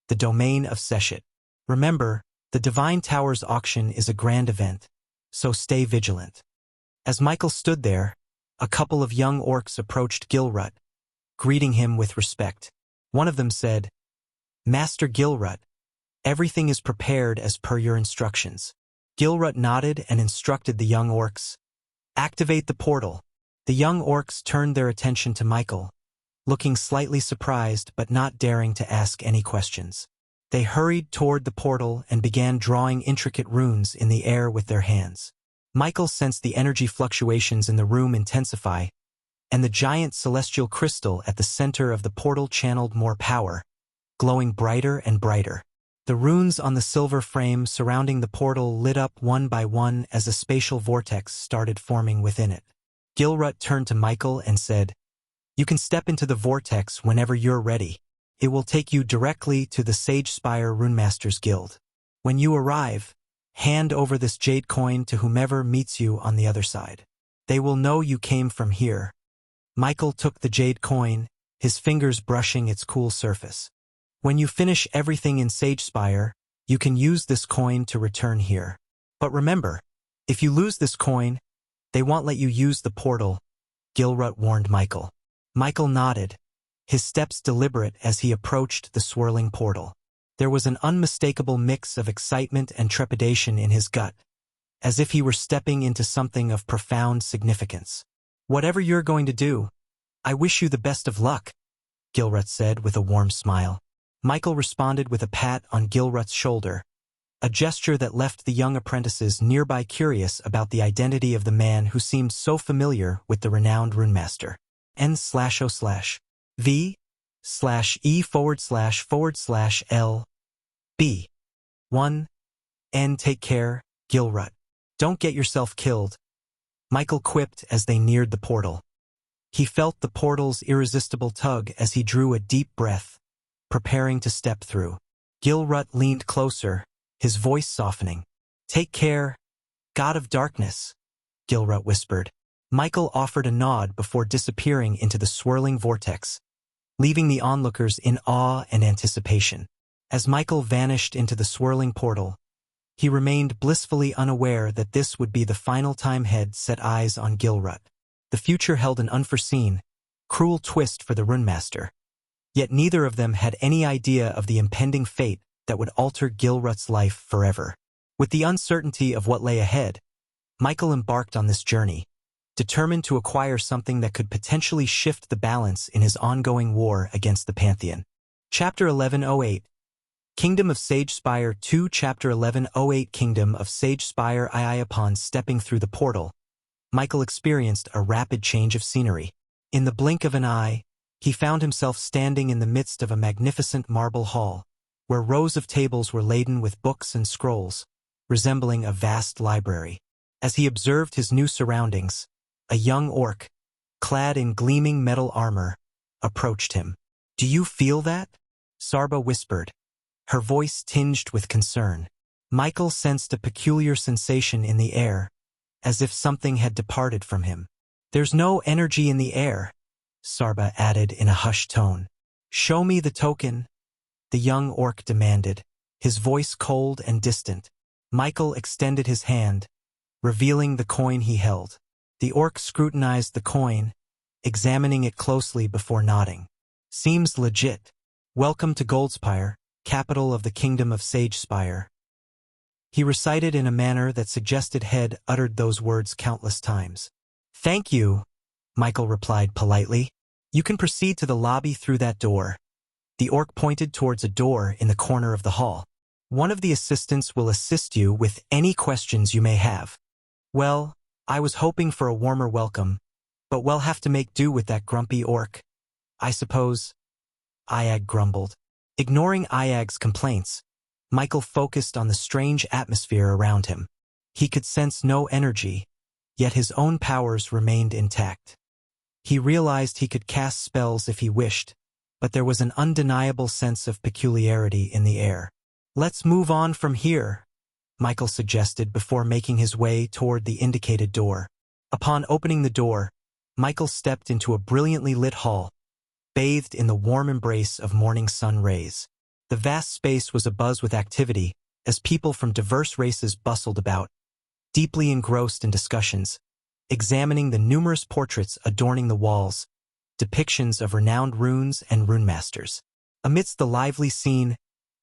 the domain of Seshit. Remember, the Divine Towers auction is a grand event, so stay vigilant." As Michael stood there, a couple of young orcs approached Gilrut, greeting him with respect. One of them said, "Master Gilrut, everything is prepared as per your instructions." Gilrut nodded and instructed the young orcs, "Activate the portal." The young orcs turned their attention to Michael, looking slightly surprised but not daring to ask any questions. They hurried toward the portal and began drawing intricate runes in the air with their hands. Michael sensed the energy fluctuations in the room intensify, and the giant celestial crystal at the center of the portal channeled more power, glowing brighter and brighter. The runes on the silver frame surrounding the portal lit up one by one as a spatial vortex started forming within it. Gilrut turned to Michael and said, "You can step into the vortex whenever you're ready. It will take you directly to the Sage Spire Runemasters Guild. When you arrive, hand over this jade coin to whomever meets you on the other side. They will know you came from here." Michael took the jade coin, his fingers brushing its cool surface. "When you finish everything in Sage Spire, you can use this coin to return here. But remember, if you lose this coin, they won't let you use the portal," Gilrut warned Michael. Michael nodded, his steps deliberate as he approached the swirling portal. There was an unmistakable mix of excitement and trepidation in his gut, as if he were stepping into something of profound significance. "Whatever you're going to do, I wish you the best of luck," Gilrut said with a warm smile. Michael responded with a pat on Gilrut's shoulder, a gesture that left the young apprentices nearby curious about the identity of the man who seemed so familiar with the renowned runemaster. N/O/V/E//L/B 1 N. Take care, Gilrut. Don't get yourself killed, Michael quipped as they neared the portal. He felt the portal's irresistible tug as he drew a deep breath, preparing to step through. Gilrut leaned closer, his voice softening. "Take care, God of Darkness," Gilrut whispered. Michael offered a nod before disappearing into the swirling vortex, leaving the onlookers in awe and anticipation. As Michael vanished into the swirling portal, he remained blissfully unaware that this would be the final time Head set eyes on Gilrut. The future held an unforeseen, cruel twist for the Runemaster. Yet neither of them had any idea of the impending fate that would alter Gilrut's life forever. With the uncertainty of what lay ahead, Michael embarked on this journey, determined to acquire something that could potentially shift the balance in his ongoing war against the Pantheon. Chapter 1108 Kingdom of Sage Spire 2 Chapter 1108 Kingdom of Sage Spire II. Upon stepping through the portal, Michael experienced a rapid change of scenery. In the blink of an eye, he found himself standing in the midst of a magnificent marble hall, where rows of tables were laden with books and scrolls, resembling a vast library. As he observed his new surroundings, a young orc, clad in gleaming metal armor, approached him. "Do you feel that?" Sarba whispered, her voice tinged with concern. Michael sensed a peculiar sensation in the air, as if something had departed from him. "There's no energy in the air," Sarba added in a hushed tone. "Show me the token," the young orc demanded, his voice cold and distant. Michael extended his hand, revealing the coin he held. The orc scrutinized the coin, examining it closely before nodding. "Seems legit. Welcome to Goldspire, capital of the Kingdom of Sage Spire." He recited in a manner that suggested Head uttered those words countless times. "Thank you," Michael replied politely. "You can proceed to the lobby through that door." The orc pointed towards a door in the corner of the hall. "One of the assistants will assist you with any questions you may have." "Well, I was hoping for a warmer welcome, but we'll have to make do with that grumpy orc, I suppose," Iag grumbled. Ignoring Iag's complaints, Michael focused on the strange atmosphere around him. He could sense no energy, yet his own powers remained intact. He realized he could cast spells if he wished, but there was an undeniable sense of peculiarity in the air. "Let's move on from here," Michael suggested before making his way toward the indicated door. Upon opening the door, Michael stepped into a brilliantly lit hall, bathed in the warm embrace of morning sun rays. The vast space was abuzz with activity as people from diverse races bustled about, deeply engrossed in discussions, examining the numerous portraits adorning the walls, depictions of renowned runes and runemasters. Amidst the lively scene,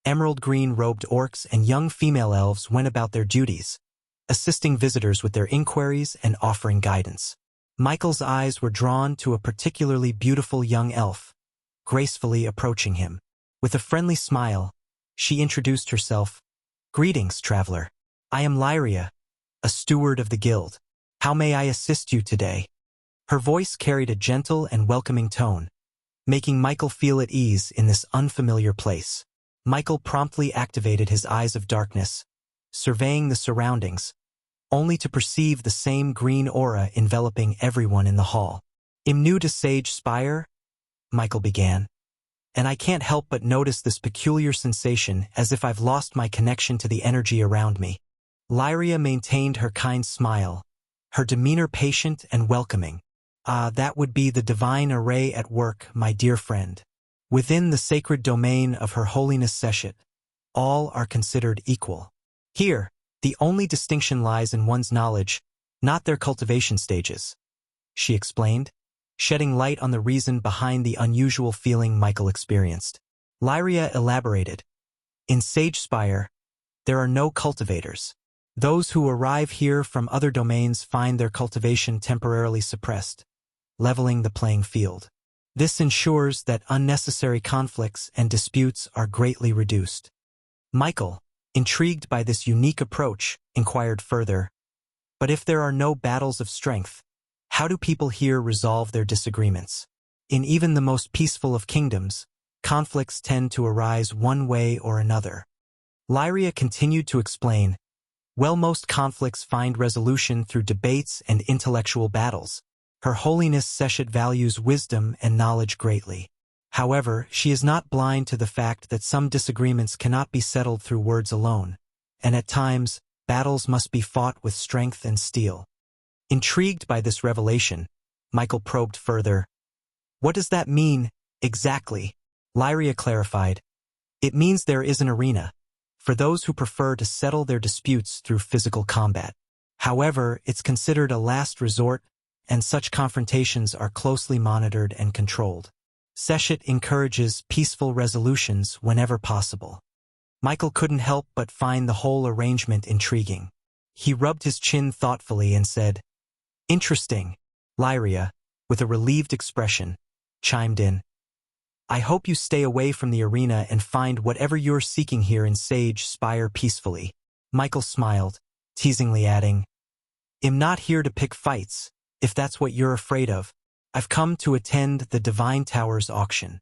emerald-green-robed orcs and young female elves went about their duties, assisting visitors with their inquiries and offering guidance. Michael's eyes were drawn to a particularly beautiful young elf, gracefully approaching him. With a friendly smile, she introduced herself. "Greetings, traveler. I am Lyria, a steward of the guild. How may I assist you today?" Her voice carried a gentle and welcoming tone, making Michael feel at ease in this unfamiliar place. Michael promptly activated his eyes of darkness, surveying the surroundings, only to perceive the same green aura enveloping everyone in the hall. "I'm new to Sage Spire," Michael began, "and I can't help but notice this peculiar sensation as if I've lost my connection to the energy around me." Lyria maintained her kind smile, her demeanor patient and welcoming. That would be the divine array at work, my dear friend. Within the sacred domain of Her Holiness Seshet, all are considered equal. Here, the only distinction lies in one's knowledge, not their cultivation stages," she explained, shedding light on the reason behind the unusual feeling Michael experienced. Lyria elaborated, "In Sage Spire, there are no cultivators. Those who arrive here from other domains find their cultivation temporarily suppressed, leveling the playing field. This ensures that unnecessary conflicts and disputes are greatly reduced." Michael, intrigued by this unique approach, inquired further, "But if there are no battles of strength, how do people here resolve their disagreements? In even the most peaceful of kingdoms, conflicts tend to arise one way or another." Lyria continued to explain, "Well, most conflicts find resolution through debates and intellectual battles. Her Holiness Seshet values wisdom and knowledge greatly. However, she is not blind to the fact that some disagreements cannot be settled through words alone, and at times, battles must be fought with strength and steel." Intrigued by this revelation, Michael probed further. "What does that mean, exactly?" Lyria clarified, "It means there is an arena for those who prefer to settle their disputes through physical combat. However, it's considered a last resort, and such confrontations are closely monitored and controlled. Seshet encourages peaceful resolutions whenever possible." Michael couldn't help but find the whole arrangement intriguing. He rubbed his chin thoughtfully and said, "Interesting." Lyria, with a relieved expression, chimed in, "I hope you stay away from the arena and find whatever you're seeking here in Sage Spire peacefully." Michael smiled, teasingly adding, "I'm not here to pick fights, if that's what you're afraid of. I've come to attend the Divine Tower's auction."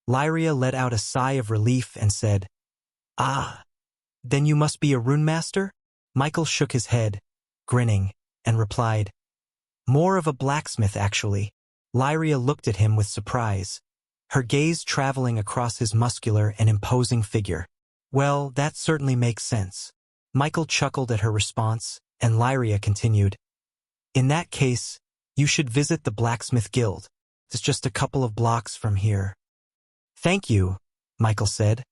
Lyria let out a sigh of relief and said, "Ah, then you must be a rune master?" Michael shook his head, grinning, and replied, "More of a blacksmith, actually." Lyria looked at him with surprise, her gaze traveling across his muscular and imposing figure. "Well, that certainly makes sense." Michael chuckled at her response, and Lyria continued, "In that case, you should visit the Blacksmith Guild. It's just a couple of blocks from here." "Thank you," Michael said,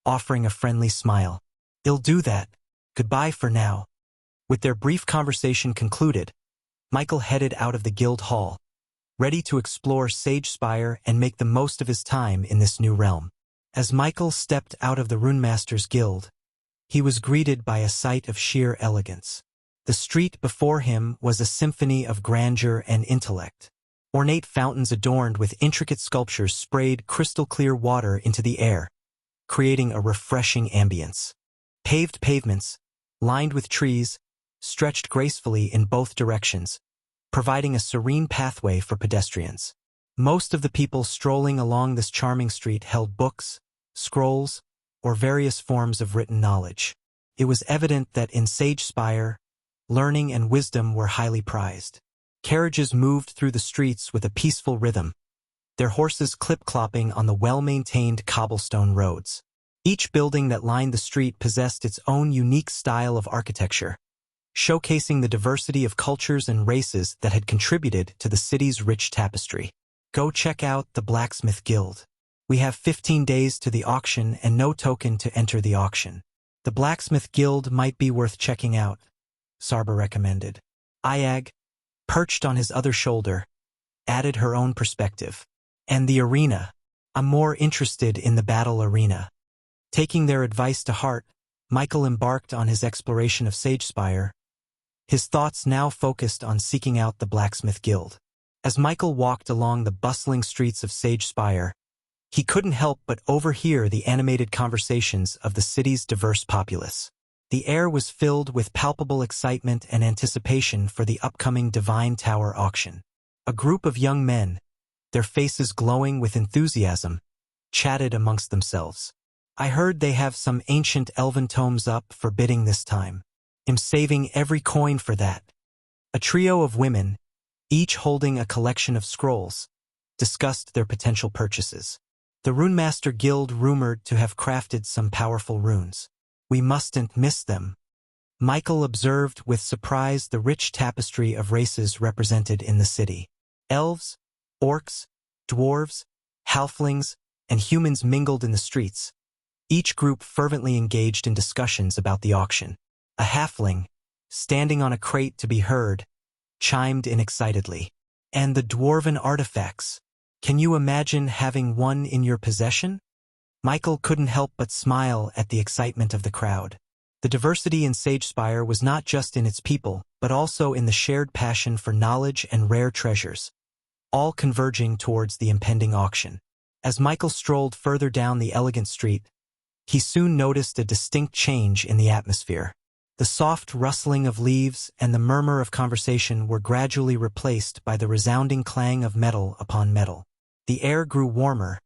offering a friendly smile. "I'll do that. Goodbye for now." With their brief conversation concluded, Michael headed out of the guild hall, ready to explore Sage Spire and make the most of his time in this new realm. As Michael stepped out of the Runemaster's Guild, he was greeted by a sight of sheer elegance. The street before him was a symphony of grandeur and intellect. Ornate fountains adorned with intricate sculptures sprayed crystal-clear water into the air, creating a refreshing ambience. Paved pavements, lined with trees, stretched gracefully in both directions, providing a serene pathway for pedestrians. Most of the people strolling along this charming street held books, scrolls, or various forms of written knowledge. It was evident that in Sage Spire, learning and wisdom were highly prized. Carriages moved through the streets with a peaceful rhythm, their horses clip-clopping on the well-maintained cobblestone roads. Each building that lined the street possessed its own unique style of architecture, showcasing the diversity of cultures and races that had contributed to the city's rich tapestry. "Go check out the Blacksmith Guild. We have 15 days to the auction and no token to enter the auction. The Blacksmith Guild might be worth checking out," Sarba recommended. Ayag, perched on his other shoulder, added her own perspective. "And the arena. I'm more interested in the battle arena." Taking their advice to heart, Michael embarked on his exploration of Sage Spire, his thoughts now focused on seeking out the Blacksmith Guild. As Michael walked along the bustling streets of Sage Spire, he couldn't help but overhear the animated conversations of the city's diverse populace. The air was filled with palpable excitement and anticipation for the upcoming Divine Tower auction. A group of young men, their faces glowing with enthusiasm, chatted amongst themselves. I heard they have some ancient elven tomes up for bidding this time. I'm saving every coin for that. A trio of women, each holding a collection of scrolls, discussed their potential purchases. The Runemaster Guild rumored to have crafted some powerful runes. We mustn't miss them. Michael observed with surprise the rich tapestry of races represented in the city. Elves, orcs, dwarves, halflings, and humans mingled in the streets, each group fervently engaged in discussions about the auction. A halfling, standing on a crate to be heard, chimed in excitedly. And the dwarven artifacts. Can you imagine having one in your possession? Michael couldn't help but smile at the excitement of the crowd. The diversity in Sagespire was not just in its people, but also in the shared passion for knowledge and rare treasures, all converging towards the impending auction. As Michael strolled further down the elegant street, he soon noticed a distinct change in the atmosphere. The soft rustling of leaves and the murmur of conversation were gradually replaced by the resounding clang of metal upon metal. The air grew warmer,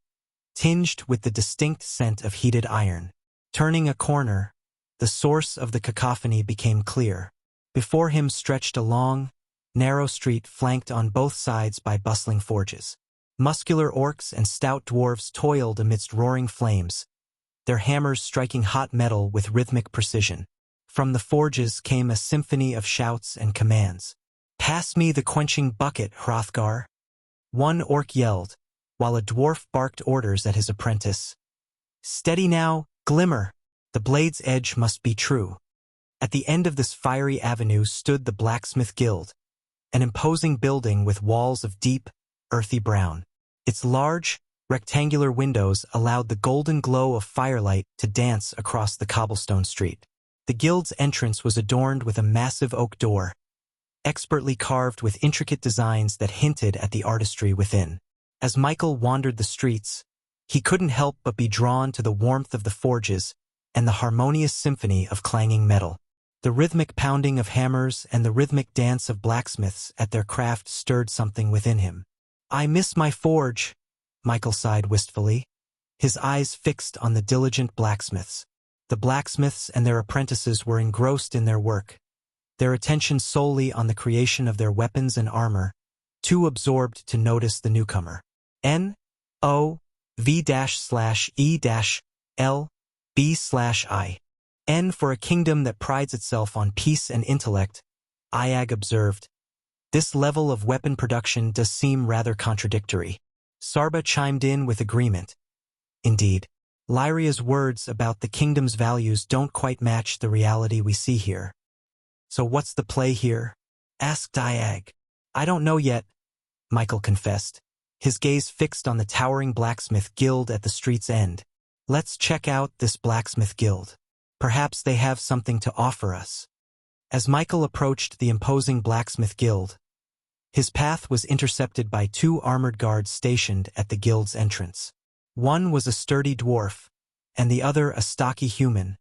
tinged with the distinct scent of heated iron. Turning a corner, the source of the cacophony became clear. Before him stretched a long, narrow street flanked on both sides by bustling forges. Muscular orcs and stout dwarves toiled amidst roaring flames, their hammers striking hot metal with rhythmic precision. From the forges came a symphony of shouts and commands. "Pass me the quenching bucket, Hrothgar!" One orc yelled, while a dwarf barked orders at his apprentice. "Steady now, Glimmer! The blade's edge must be true." At the end of this fiery avenue stood the Blacksmith Guild, an imposing building with walls of deep, earthy brown. Its large, rectangular windows allowed the golden glow of firelight to dance across the cobblestone street. The guild's entrance was adorned with a massive oak door, expertly carved with intricate designs that hinted at the artistry within. As Michael wandered the streets, he couldn't help but be drawn to the warmth of the forges and the harmonious symphony of clanging metal. The rhythmic pounding of hammers and the rhythmic dance of blacksmiths at their craft stirred something within him. "I miss my forge," Michael sighed wistfully, his eyes fixed on the diligent blacksmiths. The blacksmiths and their apprentices were engrossed in their work, their attention solely on the creation of their weapons and armor, too absorbed to notice the newcomer. N-O-V-/E-L-B/I. N for a kingdom that prides itself on peace and intellect, Iag observed. This level of weapon production does seem rather contradictory. Sarba chimed in with agreement. Indeed, Lyria's words about the kingdom's values don't quite match the reality we see here. "So what's the play here?" asked Iag. "I don't know yet," Michael confessed, his gaze fixed on the towering blacksmith guild at the street's end. "Let's check out this blacksmith guild. Perhaps they have something to offer us." As Michael approached the imposing blacksmith guild, his path was intercepted by two armored guards stationed at the guild's entrance. One was a sturdy dwarf, and the other a stocky human,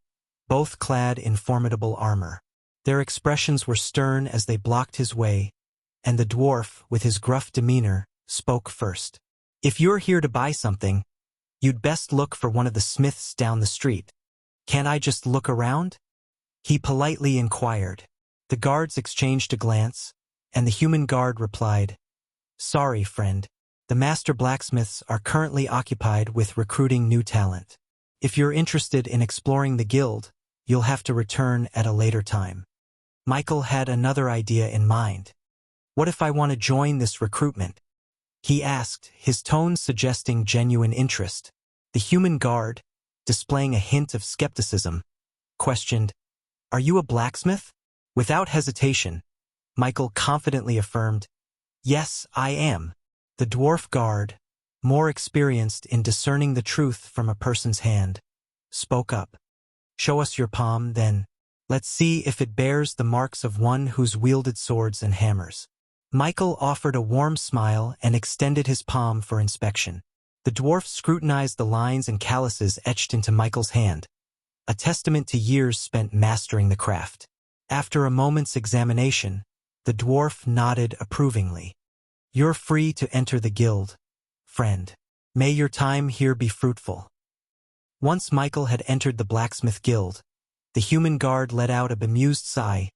both clad in formidable armor. Their expressions were stern as they blocked his way, and the dwarf, with his gruff demeanor, spoke first. "If you're here to buy something, you'd best look for one of the smiths down the street. Can't I just look around?" he politely inquired. The guards exchanged a glance, and the human guard replied, "Sorry, friend. The master blacksmiths are currently occupied with recruiting new talent. If you're interested in exploring the guild, you'll have to return at a later time." Michael had another idea in mind. "What if I want to join this recruitment?" he asked, his tone suggesting genuine interest. The human guard, displaying a hint of skepticism, questioned, "Are you a blacksmith?" Without hesitation, Michael confidently affirmed, "Yes, I am." The dwarf guard, more experienced in discerning the truth from a person's hand, spoke up. "Show us your palm, then. Let's see if it bears the marks of one who's wielded swords and hammers." Michael offered a warm smile and extended his palm for inspection. The dwarf scrutinized the lines and calluses etched into Michael's hand, a testament to years spent mastering the craft. After a moment's examination, the dwarf nodded approvingly. "You're free to enter the guild, friend. May your time here be fruitful." Once Michael had entered the blacksmith guild, the human guard let out a bemused sigh,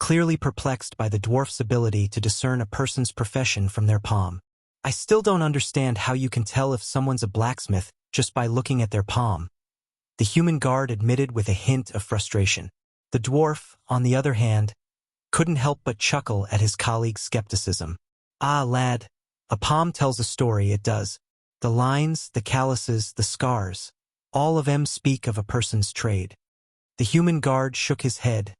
clearly perplexed by the dwarf's ability to discern a person's profession from their palm. I still don't understand how you can tell if someone's a blacksmith just by looking at their palm, the human guard admitted with a hint of frustration. The dwarf, on the other hand, couldn't help but chuckle at his colleague's skepticism. Ah, lad, a palm tells a story, it does. The lines, the calluses, the scars, all of them speak of a person's trade. The human guard shook his head,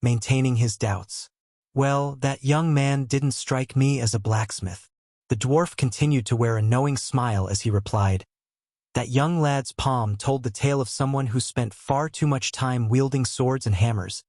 maintaining his doubts. Well, that young man didn't strike me as a blacksmith. The dwarf continued to wear a knowing smile as he replied, that young lad's palm told the tale of someone who spent far too much time wielding swords and hammers,